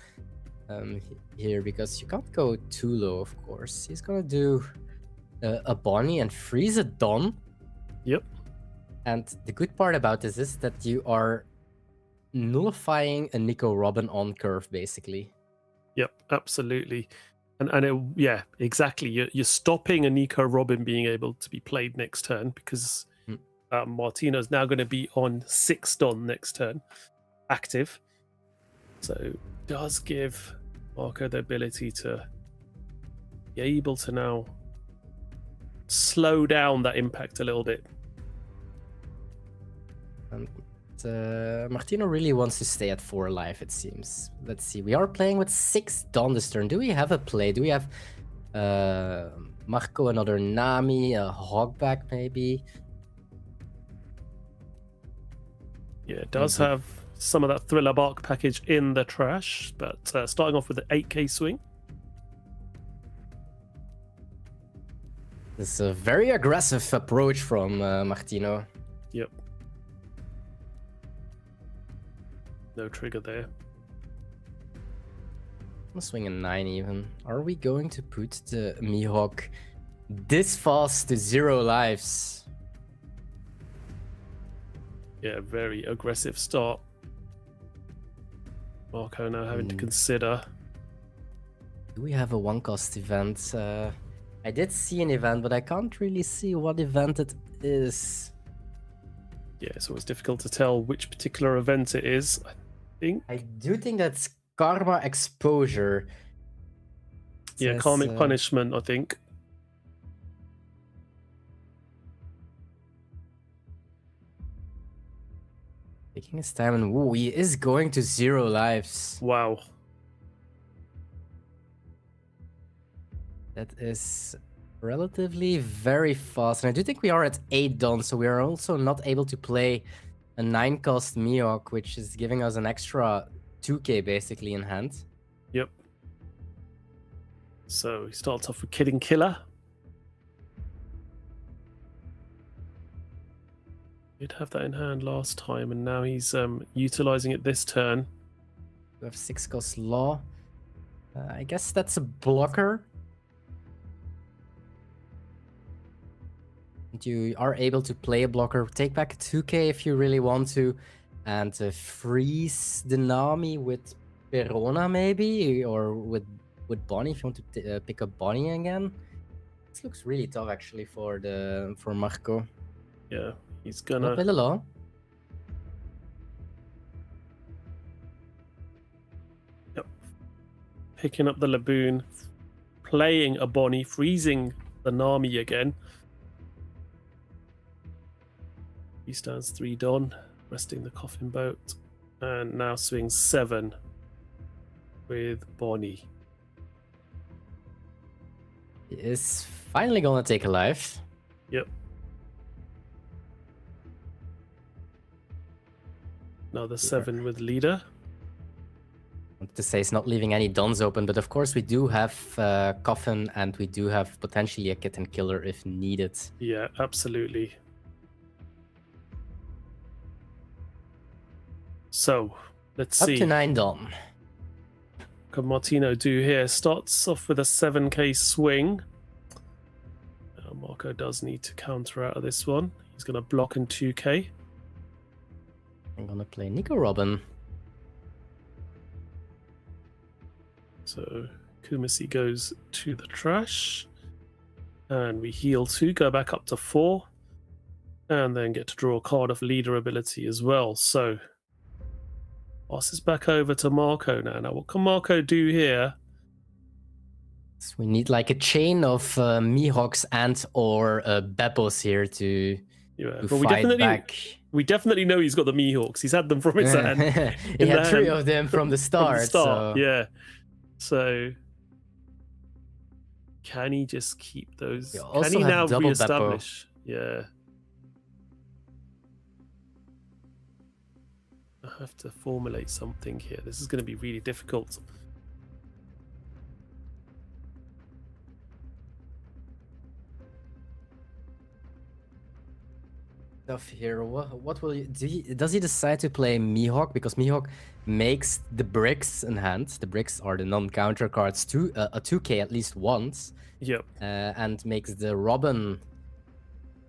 here, because you can't go too low. Of course, he's gonna do a Bonnie and freeze a Don. Yep. And the good part about this is that you are nullifying a Nico Robin on curve basically. Yep, absolutely. And yeah, exactly. You're stopping a Nico Robin being able to be played next turn, because Martino's now going to be on 6 Don next turn, active. So does give Marco the ability to be able to now slow down that impact a little bit. Martino really wants to stay at 4 life, it seems. Let's see. We are playing with 6 Don this turn. Do we have a play? Do we have Marco, another Nami, a Hogback maybe? Yeah, it does have some of that Thriller Bark package in the trash, but starting off with an 8k swing. It's a very aggressive approach from Martino. Yep. No trigger there. I'm swinging 9 even. Are we going to put the Mihawk this fast to 0 lives? Yeah, very aggressive start. Marco now having to consider. Do we have a 1-cost event? I did see an event, but I can't really see what event it is. Yeah, it's always difficult to tell which particular event it is. I do think that's Karma Exposure. Yeah, Says, Karmic Punishment, I think. Taking his time, and woo, he is going to 0 lives. Wow. That is relatively very fast. And I do think we are at 8 Don, so we are also not able to play a 9-cost Mihawk, which is giving us an extra 2k basically in hand. Yep. So he starts off with Kidding Killer. Did have that in hand last time, and now he's utilizing it this turn. We have 6-cost Law. I guess that's a blocker. And you are able to play a blocker, take back a 2k if you really want to, and freeze the Nami with Perona maybe, or with Bonnie if you want to pick up Bonnie again. This looks really tough actually for Marco. Yeah, he's gonna. Play the Law. Yep. Picking up the Laboon, playing a Bonnie, freezing the Nami again. He stands 3 Don, resting the Coffin Boat, and now swings 7 with Bonnie. He is finally gonna take a life. Yep. Another 7 with Leader. I want to say it's not leaving any Dons open, but of course we do have Coffin, and we do have potentially a Kitten Killer if needed. Yeah, absolutely. So, let's see. Up to 9 Don. What can Martino do here? Starts off with a 7k swing. Marco does need to counter out of this one. He's going to block in 2k. I'm gonna play Nico Robin. So Kumasi goes to the trash. And we heal 2, go back up to 4. And then get to draw a card of leader ability as well. So pass this back over to Marco now. Now, what can Marco do here? So we need like a chain of Mihawks and or Beppos here to But fight we definitely know he's got the Mihawks. He's had them from his hand. He had 3 of them from the start. So... Yeah. So can he just keep those? You Can also he have now double reestablish? Yeah. I have to formulate something here. This is going to be really difficult. Stuff here. What will you do? Does he decide to play Mihawk? Because Mihawk makes the bricks in hand. The bricks are the non-counter cards to a 2k at least once. Yep. And makes the Robin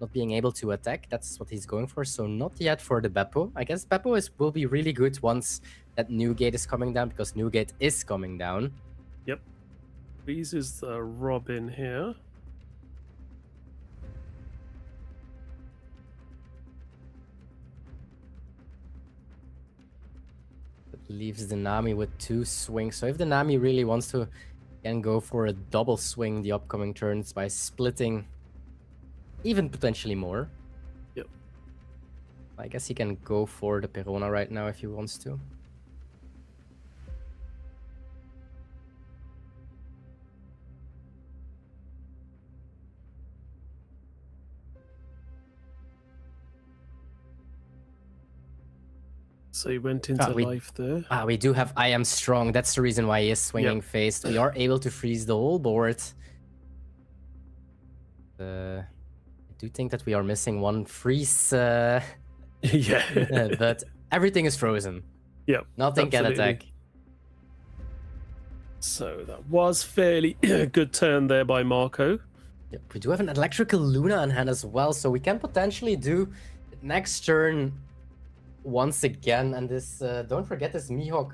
not being able to attack. That's what he's going for. So not yet for the Beppo. I guess Beppo will be really good once that new gate is coming down, because new gate is coming down. Yep. These is the Robin here. Leaves the Nami with 2 swings. So if the Nami really wants to, can go for a double swing the upcoming turns by splitting even potentially more. Yep. I guess he can go for the Perona right now if he wants to. So he went into life there. We do have I Am Strong. That's the reason why he is swinging faced. We are able to freeze the whole board. I do think that we are missing one freeze. Yeah. But everything is frozen. Yep. Nothing can absolutely. attack. So that was fairly good turn there by Marco. Yep. We do have an electrical Luna in hand as well, so we can potentially do next turn once again. And this, don't forget this Mihawk.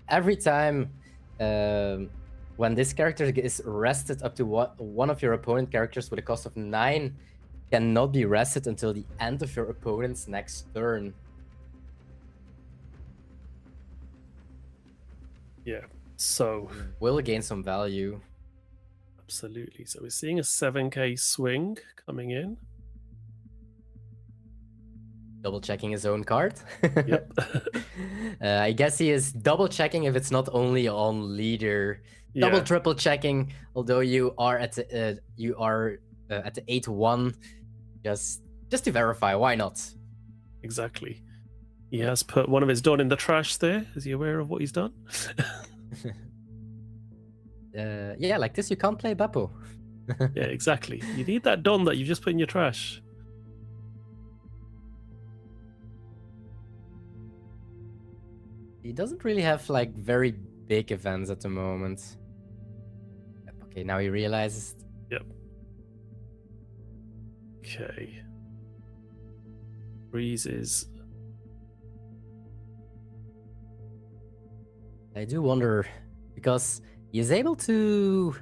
Every time when this character is rested up to one of your opponent characters with a cost of 9 cannot be rested until the end of your opponent's next turn. Yeah. So Will gain some value. absolutely. So we're seeing a 7k swing coming in. Double checking his own card. Yep. I guess he is double checking if it's not only on leader. Double triple checking, although you are at the 8-1, just to verify. Why not? Exactly. He has put one of his Don in the trash there. Is he aware of what he's done? Yeah, like this you can't play Beppo. Yeah, exactly. You need that Don that you just put in your trash. He doesn't really have like very big events at the moment. Yep, okay, now he realizes. Yep. Okay. Breezes. I do wonder, because he's able to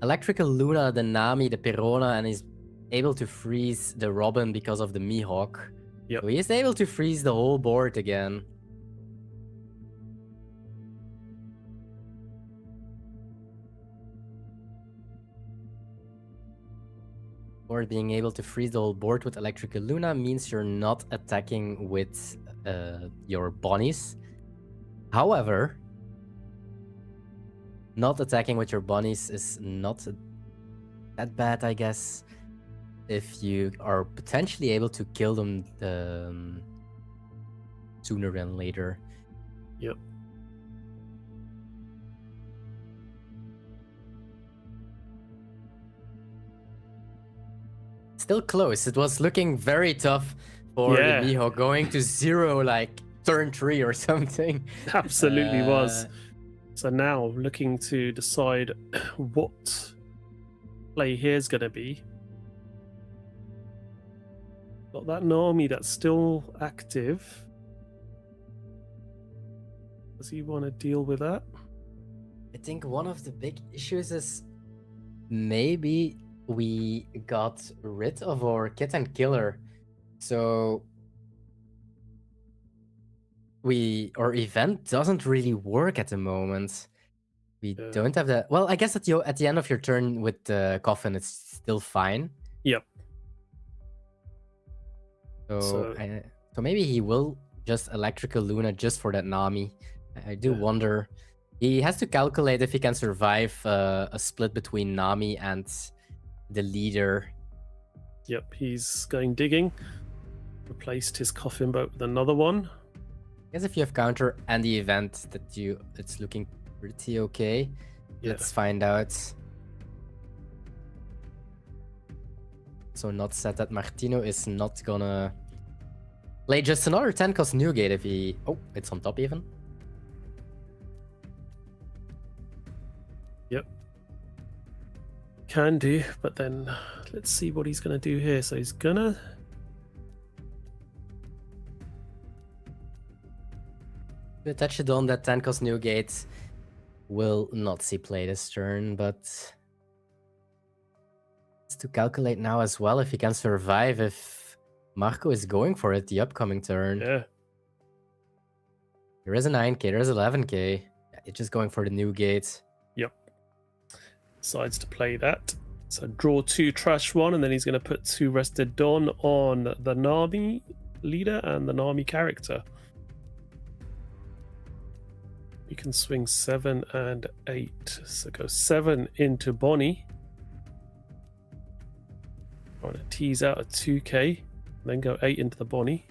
electrical Luna, the Nami, the Perona, and he's able to freeze the Robin because of the Mihawk. Yep. So he is able to freeze the whole board again. Or being able to freeze the whole board with electrical Luna means you're not attacking with your bunnies. However, not attacking with your bunnies is not that bad, I guess, if you are potentially able to kill them sooner than later. Yep. Still close. It was looking very tough for the Mihawk, going to 0 like turn 3 or something. Absolutely was. So now looking to decide what play here's going to be. Got that Nami that's still active. Does he want to deal with that? I think one of the big issues is maybe we got rid of our Kit and Killer. So our event doesn't really work at the moment. We Yeah. don't have that. Well, I guess at the end of your turn with the coffin, it's still fine. Yep. So maybe he will just Electrical Luna just for that Nami. I do wonder. He has to calculate if he can survive a split between Nami and the leader. Yep, he's going digging. Replaced his coffin boat with another one. I guess if you have counter and the event it's looking pretty okay. Yeah. Let's find out. So not said that Martino is not gonna play just another 10 cost Newgate if he... Oh, it's on top even. Yep. Can do, but then let's see what he's going to do here. So he's going to... To touch it on that 10 cost Newgate will not see play this turn, but it's to calculate now as well if he can survive if Marco is going for it the upcoming turn. Yeah. There is a 9k, there is 11k. Yeah, it's just going for the Newgate. Yep. Decides to play that. So draw 2, trash 1, and then he's going to put 2 Rested Dawn on the Nami leader and the Nami character. You can swing 7 and 8. So go 7 into Bonnie. I want to tease out a 2k, then go 8 into the Bonnie.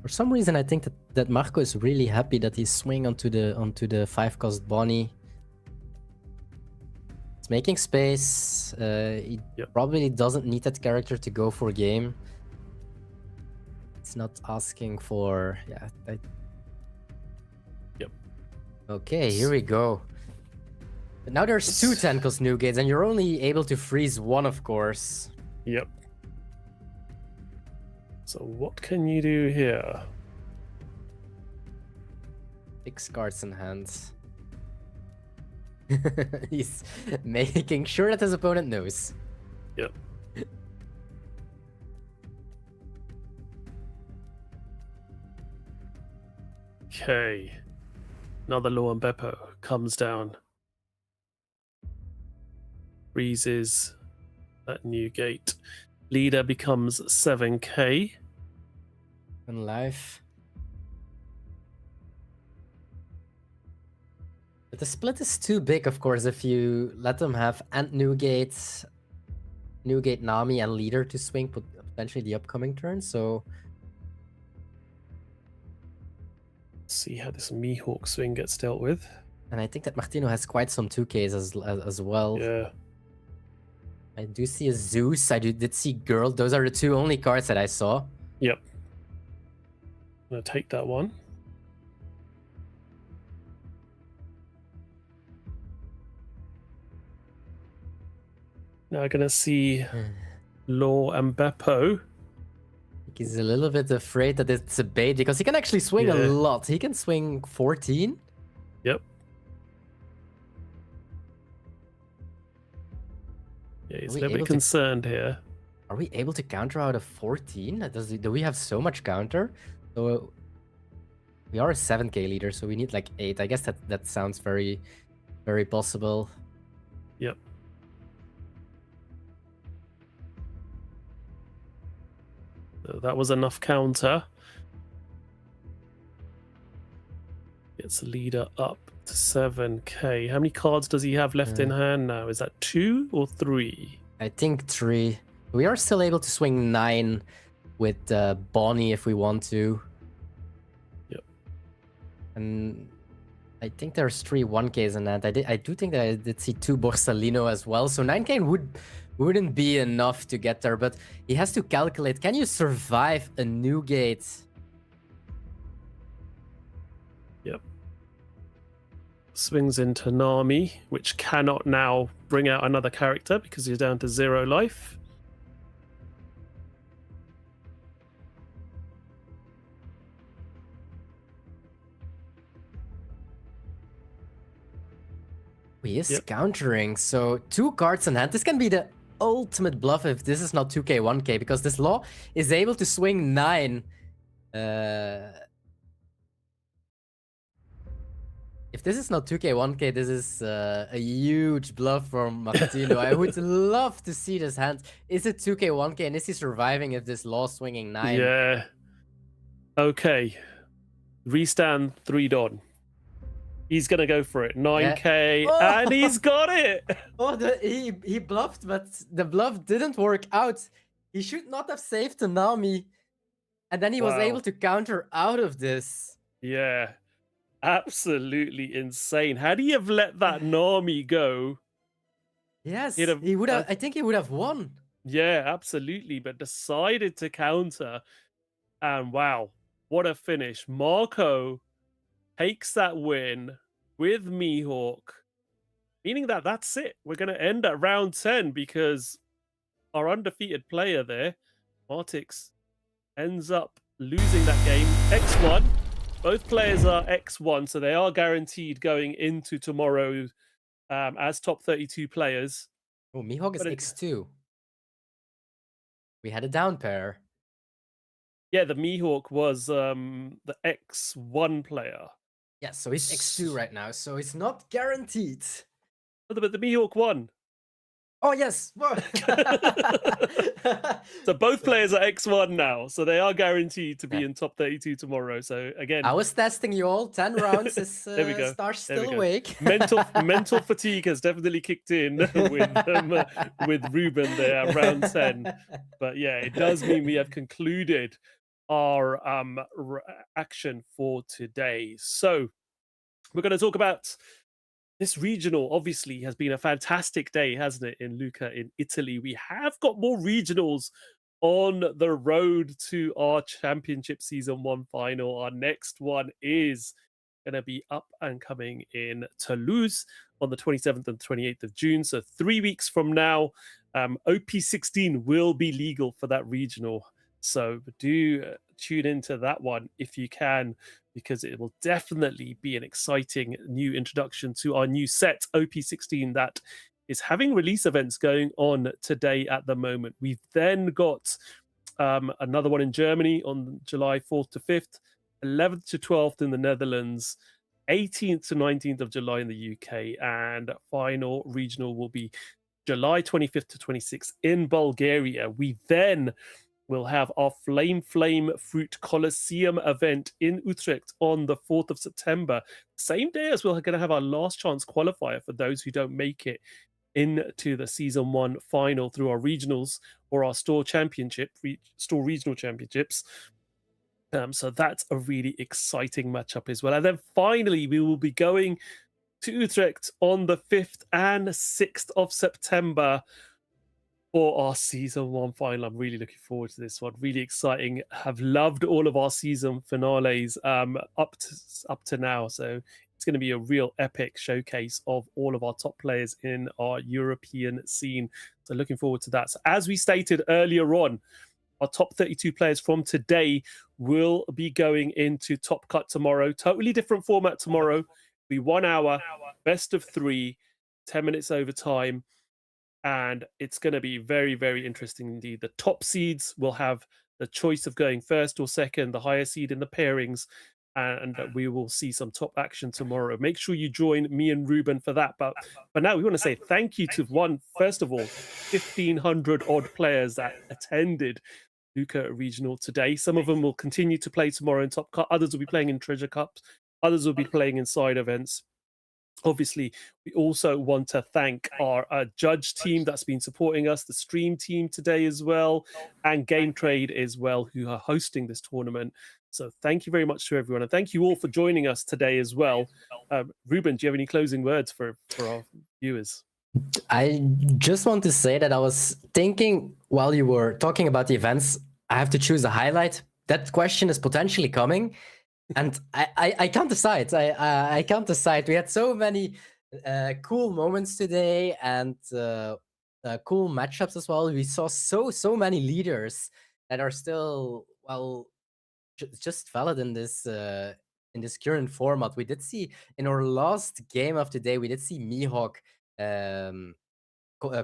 For some reason, I think that Marco is really happy that he's swinging onto the 5 cost Bonnie. It's making space. He probably doesn't need that character to go for game. It's not asking for... Yeah. Yep. Okay, here we go. But now there's 2 10 cost Newgates, and you're only able to freeze 1, of course. Yep. So what can you do here? 6 cards in hand. He's making sure that his opponent knows. Yep. Okay. Another Law and Beppo comes down. Freezes that new gate. Leader becomes 7k. In life. But the split is too big, of course, if you let them have and Newgate Nami and leader to swing potentially the upcoming turn, so See how this Mihawk swing gets dealt with. and I think that Martino has quite some 2Ks as well. Yeah. I do see a Zeus, I did see Girl, those are the 2 only cards that I saw. Yep. I'm gonna take that one. Now I'm gonna see Law and Beppo. He's a little bit afraid that it's a bait because he can actually swing a Yeah. lot. He can swing 14. Yep. Yeah, he's a we little bit able to- concerned here. Are we able to counter out of 14? Do we have so much counter? So we are a 7k leader, so we need like 8. I guess that sounds very, very possible. Yep. So that was enough counter. Gets the leader up to 7k. How many cards does he have left in hand now? Is that 2 or 3? I think 3. We are still able to swing 9 with Bonnie if we want to. Yep. And I think there's 3 1Ks in that. I do think that I did see 2 Borsalino as well. So 9K wouldn't be enough to get there, but he has to calculate. Can you survive a Newgate? Yep. Swings into Nami, which cannot now bring out another character because he's down to 0 life. He is Yep. countering, so 2 cards in hand. This can be the ultimate bluff if this is not 2k, 1k, because this law is able to swing 9. If this is not 2k, 1k, this is a huge bluff from Martino. I would love to see this hand. Is it 2k, 1k, and is he surviving if this law swinging 9? Yeah. Okay. Restand 3 Don. He's gonna go for it. 9k, Oh! and he's got it. Oh, he bluffed, but the bluff didn't work out. He should not have saved the Nami. And then he was Wow. able to counter out of this. Yeah. Absolutely insane. Had he have let that Nami go? Yes, He'd have- he would have. I think he would have won. Yeah, absolutely. But decided to counter. And wow, what a finish. Marco takes that win with Mihawk, meaning that that's it. We're going to end at round 10 because our undefeated player there, Martix, ends up losing that game. X1. Both players are X1, so they are guaranteed going into tomorrow as top 32 players. Oh, Mihawk is But it- X2. We had a down pair. Yeah, the Mihawk was the X1 player. Yeah, so he's X2 right now, so it's not guaranteed. But the Mihawk won. Oh, yes. So both players are X1 now, so they are guaranteed to be Yeah. in top 32 tomorrow. So again, I was testing you all. 10 rounds is There we go. Star's There we still go. awake. mental fatigue has definitely kicked in with Ruben there at round 10. But yeah, it does mean we have concluded our action for today. So we're going to talk about this regional. Obviously has been a fantastic day, hasn't it, in Lucca in Italy. We have got more regionals on the road to our championship season 1 final. Our next one is going to be up and coming in Toulouse on the 27th and 28th of June. So 3 weeks from now, OP16 will be legal for that regional. So do tune into that one if you can, because it will definitely be an exciting new introduction to our new set, OP16, that is having release events going on today at the moment. We've then got another one in Germany on July 4th to 5th, 11th to 12th in the Netherlands, 18th to 19th of July in the UK, and final regional will be July 25th to 26th in Bulgaria. We then will have our Flame Fruit Colosseum event in Utrecht on the 4th of September. Same day as we're going to have our last chance qualifier for those who don't make it into the season 1 final through our regionals or our store regional championships. So that's a really exciting matchup as well. And then finally, we will be going to Utrecht on the 5th and 6th of September for our season 1 final. I'm really looking forward to this one. Really exciting. Have loved all of our season finales up to now. So it's going to be a real epic showcase of all of our top players in our European scene. So looking forward to that. So as we stated earlier on, our top 32 players from today will be going into Top Cut tomorrow. Totally different format tomorrow. Be 1 hour, best of 3, 10 minutes overtime. And it's going to be very, very interesting indeed. The top seeds will have the choice of going first or second, the higher seed in the pairings. And we will see some top action tomorrow. Make sure you join me and Ruben for that. But now we want to say thank you to first of all, 1,500 odd players that attended Lucca Regional today. Some of them will continue to play tomorrow in Top Cut. Others will be playing in Treasure Cups. Others will be playing in side events. Obviously, we also want to thank our judge team that's been supporting us, the stream team today as well, and Game Trade as well, who are hosting this tournament. So thank you very much to everyone. And thank you all for joining us today as well. Ruben, do you have any closing words for our viewers? I just want to say that I was thinking while you were talking about the events, I have to choose a highlight. That question is potentially coming. And I can't decide. I can't decide. We had so many cool moments today and cool matchups as well. We saw so many leaders that are still just valid in this in this current format. We did see in our last game of the day, we did see Mihawk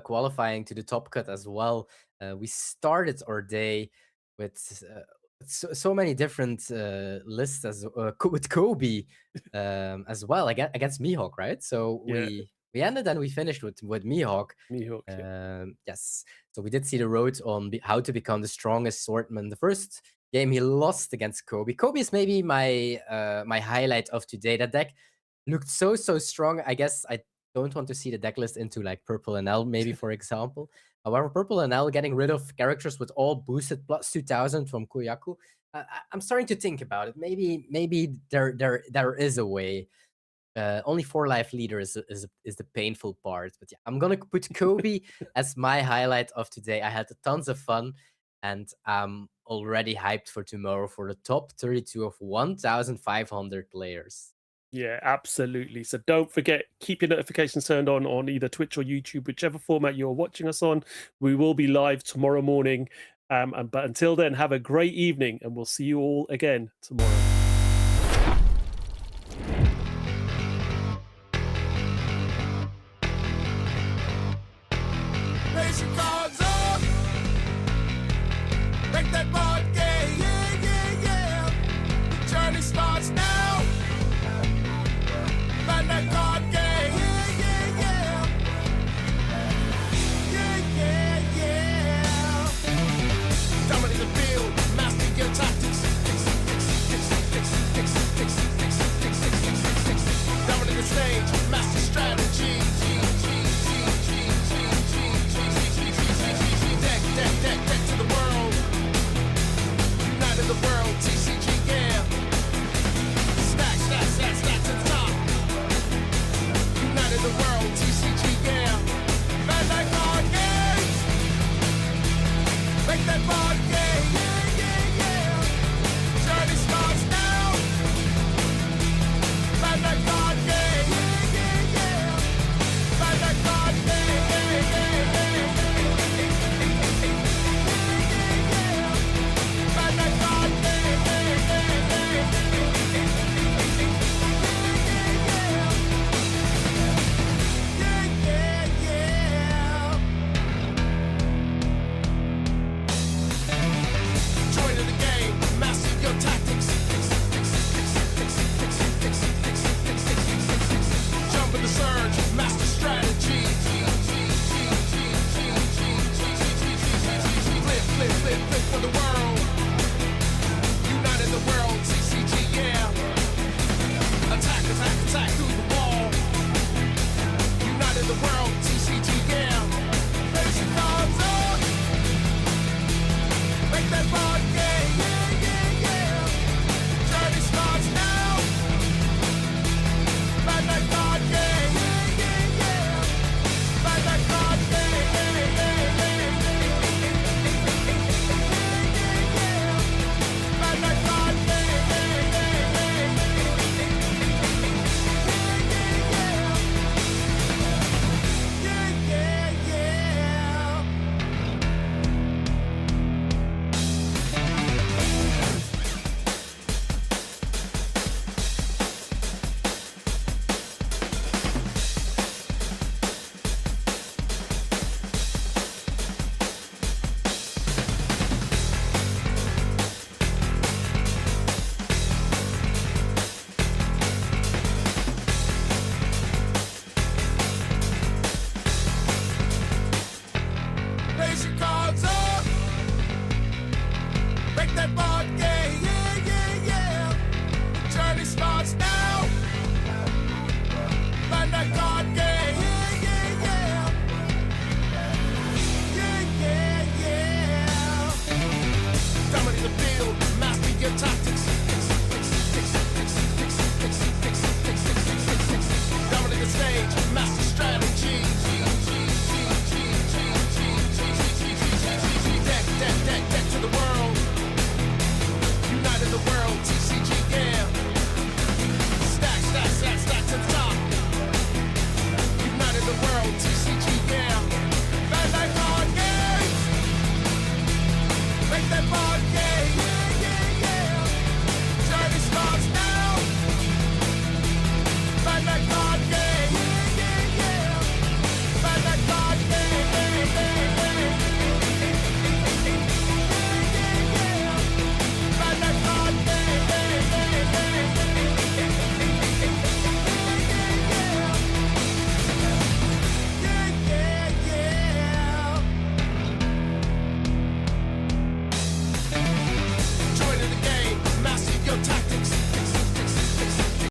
qualifying to the top cut as well. We started our day with so many different lists as with Kobe as well against Mihawk, right? So Yeah. we ended and we finished with Mihawk. Mihawk, yeah. Yes. So we did see the road on how to become the strongest swordsman. The first game he lost against Kobe. Kobe is maybe my my highlight of today. That deck looked so strong. I guess I don't want to see the deck list into like Purple and L, maybe for example. However, Purple and L getting rid of characters with all boosted plus 2000 from Koyaku. I'm starting to think about it. Maybe there is a way. Only 4 life leader is the painful part. But yeah, I'm gonna put Kobe as my highlight of today. I had tons of fun, and I'm already hyped for tomorrow for the top 32 of 1,500 players. Yeah, absolutely. So don't forget, keep your notifications turned on either Twitch or YouTube, whichever format you're watching us on. We will be live tomorrow morning. But until then, have a great evening, and we'll see you all again tomorrow.